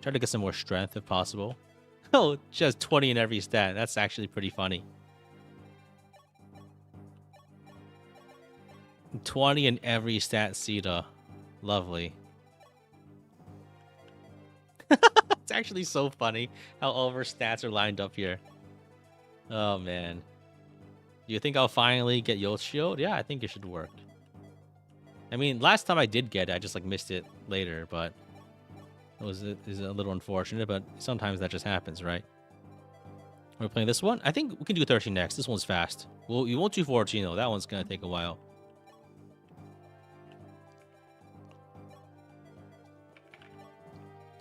Try to get some more strength if possible. Oh, she has 20 in every stat. That's actually pretty funny. 20 in every stat, Sita. Lovely. It's actually so funny how all of her stats are lined up here. Oh, man. Do you think I'll finally get Shield? Yeah, I think it should work. I mean, last time I did get it, I just like missed it later, but it is a little unfortunate, but sometimes that just happens, right? We're playing this one. I think we can do 13 next. This one's fast. Well, you won't do 14 though. That one's gonna take a while.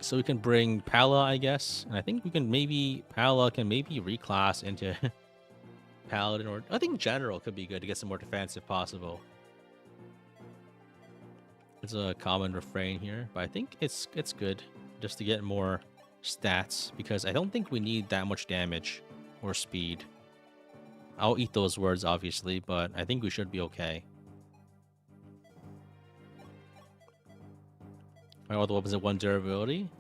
So we can bring Pala, I guess. And I think we can maybe... Pala can maybe reclass into Paladin. Or I think General could be good to get some more defense if possible. It's a common refrain here. But I think it's good just to get more stats. Because I don't think we need that much damage or speed. I'll eat those words, obviously. But I think we should be okay. All the weapons at 1 durability.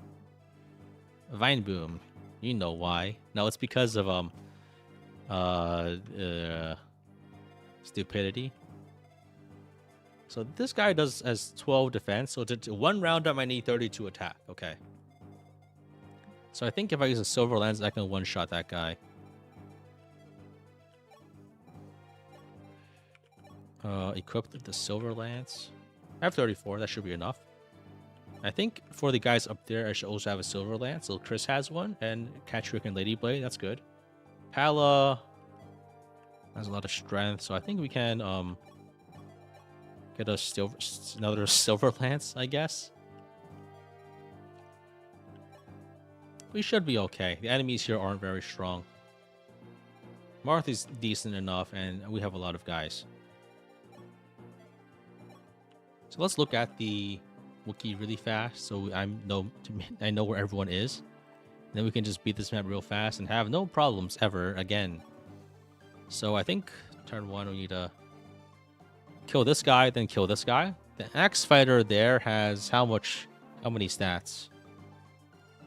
Vine Boom. You know why. No, it's because of stupidity. So this guy has 12 defense. So to 1 round I might need 32 attack. Okay. So I think if I use a Silver Lance, I can one-shot that guy. Equipped the Silver Lance. I have 34. That should be enough. I think for the guys up there, I should also have a Silver Lance. So Chris has one, and Catrick and Lady Blade. That's good. Pala has a lot of strength, so I think we can get another Silver Lance, I guess. We should be okay. The enemies here aren't very strong. Marth is decent enough, and we have a lot of guys. So let's look at the Wookiee really fast, so I know where everyone is. And then we can just beat this map real fast and have no problems ever again. So I think turn 1 we need to kill this guy, then kill this guy. The Axe Fighter there has how many stats?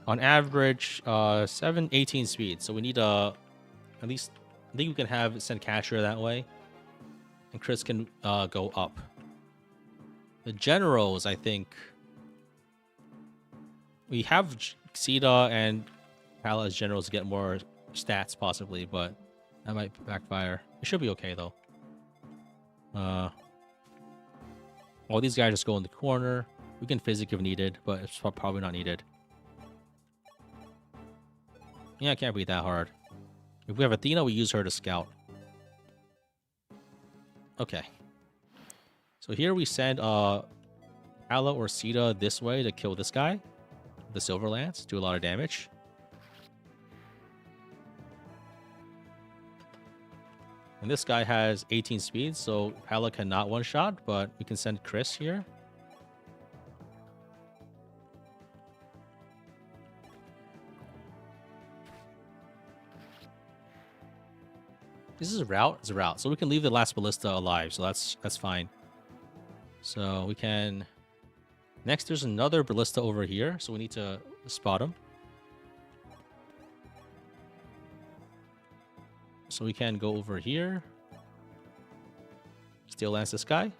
On average, 18 speed. So we need at least, I think we can send Catcher that way. And Chris can go up. The generals, I think we have Sita and Pala as generals to get more stats possibly, but that might backfire. It should be okay though. All these guys just go in the corner. We can physic if needed, but it's probably not needed. Yeah, it can't be that hard. If we have Athena, we use her to scout. Okay. So here we send Pala or Sita this way to kill this guy. The Silver Lance, do a lot of damage. And this guy has 18 speed, so Pala cannot one-shot, but we can send Chris here. This is a route? It's a route. So we can leave the last ballista alive, so that's fine. So we can... Next, there's another ballista over here, so we need to spot him. So we can go over here. Steel Lance this guy.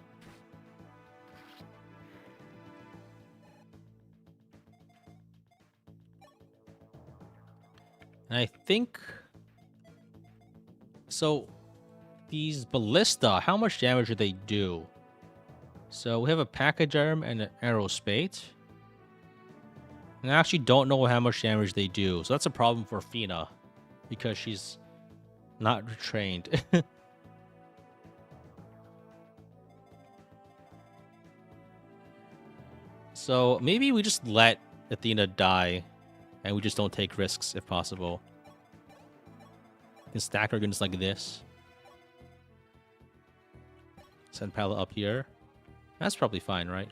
And I think... So, these ballista, how much damage do they do? So we have a Pachyderm and an Aerospate. And I actually don't know how much damage they do. So that's a problem for Fina. Because she's not trained. So maybe we just let Athena die. And we just don't take risks if possible. We can stack her just like this. Send Pala up here. That's probably fine, right?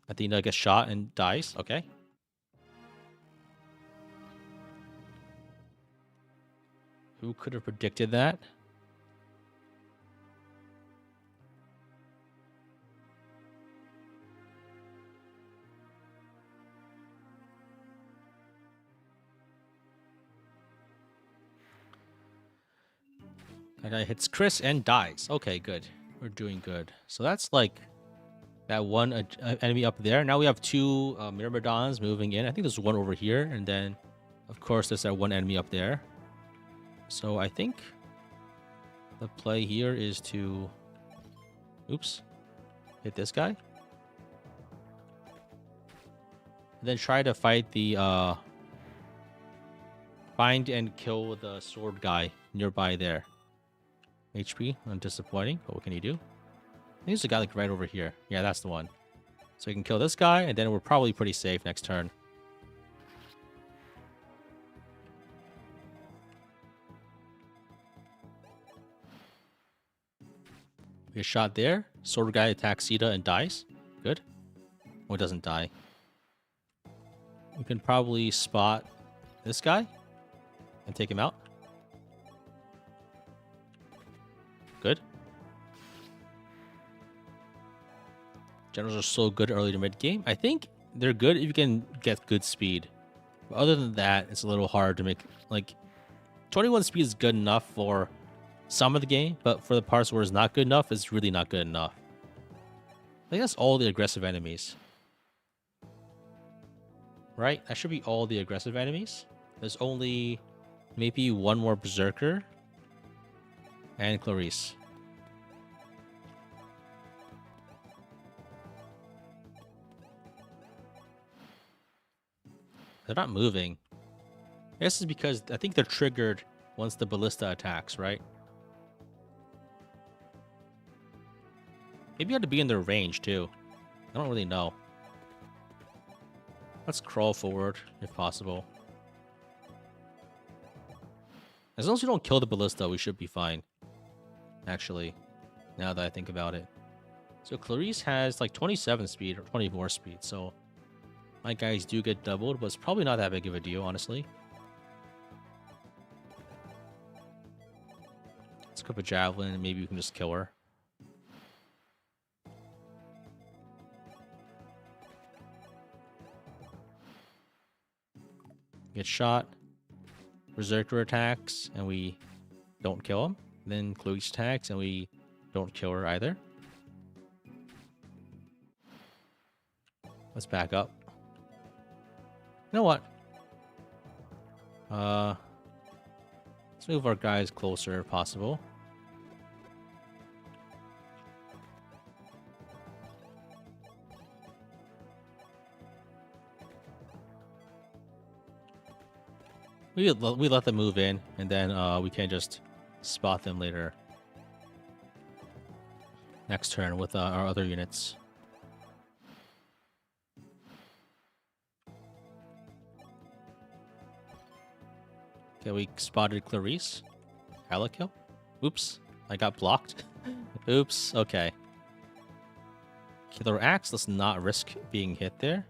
Athena gets shot and dies. Okay. Who could have predicted that? That guy hits Chris and dies. Okay, good. We're doing good. So that's like that one enemy up there. Now we have 2 Myrmidons moving in. I think there's one over here. And then, of course, there's that one enemy up there. So I think the play here is to... Oops. Hit this guy. And then try to fight the Find and kill the sword guy nearby there. HP, undisappointing, but what can you do? I think there's a guy like right over here. Yeah, that's the one. So we can kill this guy, and then we're probably pretty safe next turn. We get shot there. Sword guy attacks Sita and dies. Good. Oh, it doesn't die. We can probably spot this guy and take him out. Good. Generals are so good early to mid game. I think they're good if you can get good speed. But other than that, it's a little hard to make. Like, 21 speed is good enough for some of the game, but for the parts where it's not good enough, it's really not good enough. I think that's all the aggressive enemies. Right? That should be all the aggressive enemies. There's only maybe one more Berserker and Clarice. They're not moving. This is because I think they're triggered once the ballista attacks, right? Maybe you have to be in their range too. I don't really know. Let's crawl forward if possible. As long as we don't kill the ballista, we should be fine. Actually, now that I think about it. So Clarice has like 27 speed or 24 speed, so my guys do get doubled, but it's probably not that big of a deal, honestly. Let's go for Javelin, and maybe we can just kill her. Get shot. Berserker attacks, and we don't kill him. Then Clarice attacks, and we don't kill her either. Let's back up. You know what? Let's move our guys closer if possible. We let them move in, and then we can just spot them later. Next turn with our other units. Okay, we spotted Clarice. Kill. Oops, I got blocked. Oops, okay. Killer Axe, let's not risk being hit there.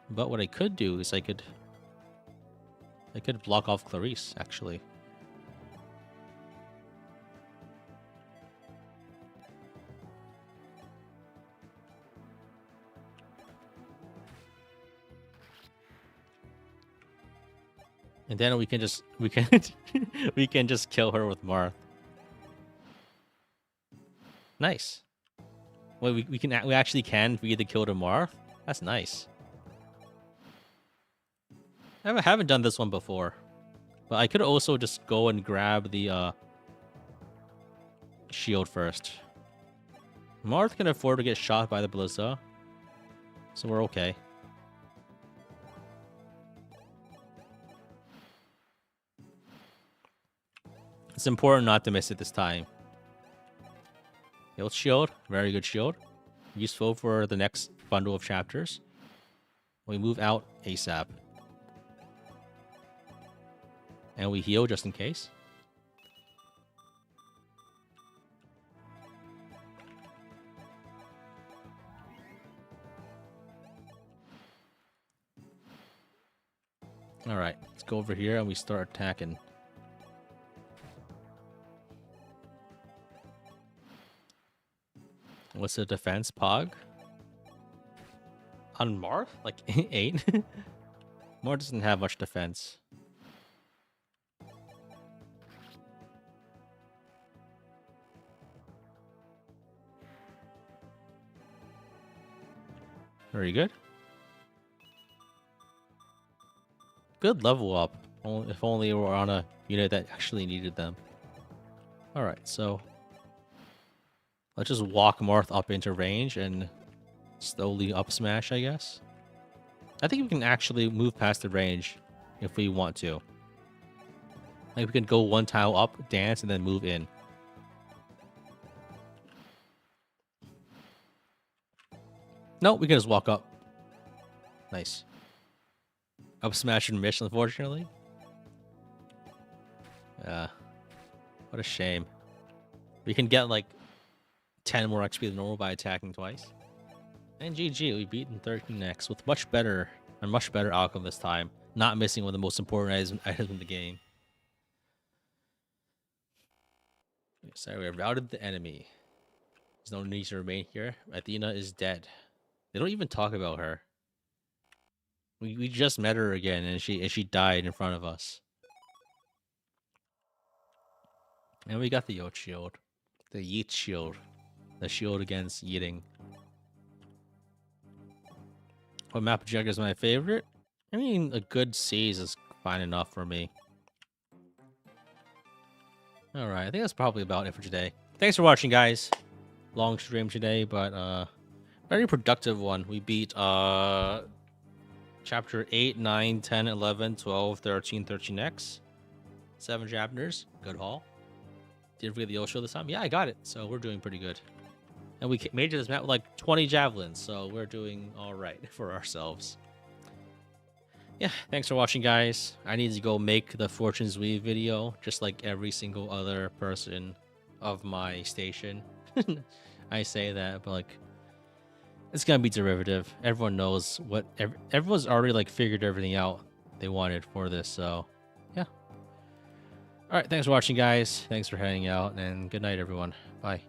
But what I could do is I could block off Clarice, actually. And then we can just we can just kill her with Marth. Nice. Well, we actually can be the kill to Marth. That's nice. I haven't done this one before, but I could also just go and grab the shield first. Marth can afford to get shot by the ballista, so we're okay. It's important not to miss it this time. Healed shield, very good shield. Useful for the next bundle of chapters. We move out ASAP. And we heal just in case. Alright, let's go over here and we start attacking. What's the defense, Pog? On Marth? Like 8? Marth doesn't have much defense. Very good. Good level up. If only we were on a unit that actually needed them. Alright, so let's just walk Marth up into range and slowly up smash, I guess. I think we can actually move past the range if we want to. Like we can go one tile up, dance, and then move in. No, we can just walk up. Nice. Up smash and miss, unfortunately. What a shame. We can get like 10 more XP than normal by attacking twice. And GG, we've beaten 13x with much better outcome this time. Not missing one of the most important items in the game. Sorry, we routed the enemy. There's no need to remain here. Athena is dead. They don't even talk about her. We just met her again, and she died in front of us. And we got the Yeet shield. The Yeet shield. The shield against yeeting. What map objective is my favorite? I mean, a good siege is fine enough for me. Alright, I think that's probably about it for today. Thanks for watching, guys. Long stream today, but very productive one. We beat chapter 8, 9, 10, 11, 12, 13, 13x. 7 chapters. Good haul. Didn't forget the Yosho this time. Yeah, I got it. So we're doing pretty good. And we made it to this map with like 20 javelins. So we're doing all right for ourselves. Yeah, thanks for watching, guys. I need to go make the Fortune's Weave video, just like every single other person of my station. I say that, but like, it's gonna be derivative. Everyone knows what everyone's already like figured everything out they wanted for this. So, yeah. All right, thanks for watching, guys. Thanks for hanging out, and good night, everyone. Bye.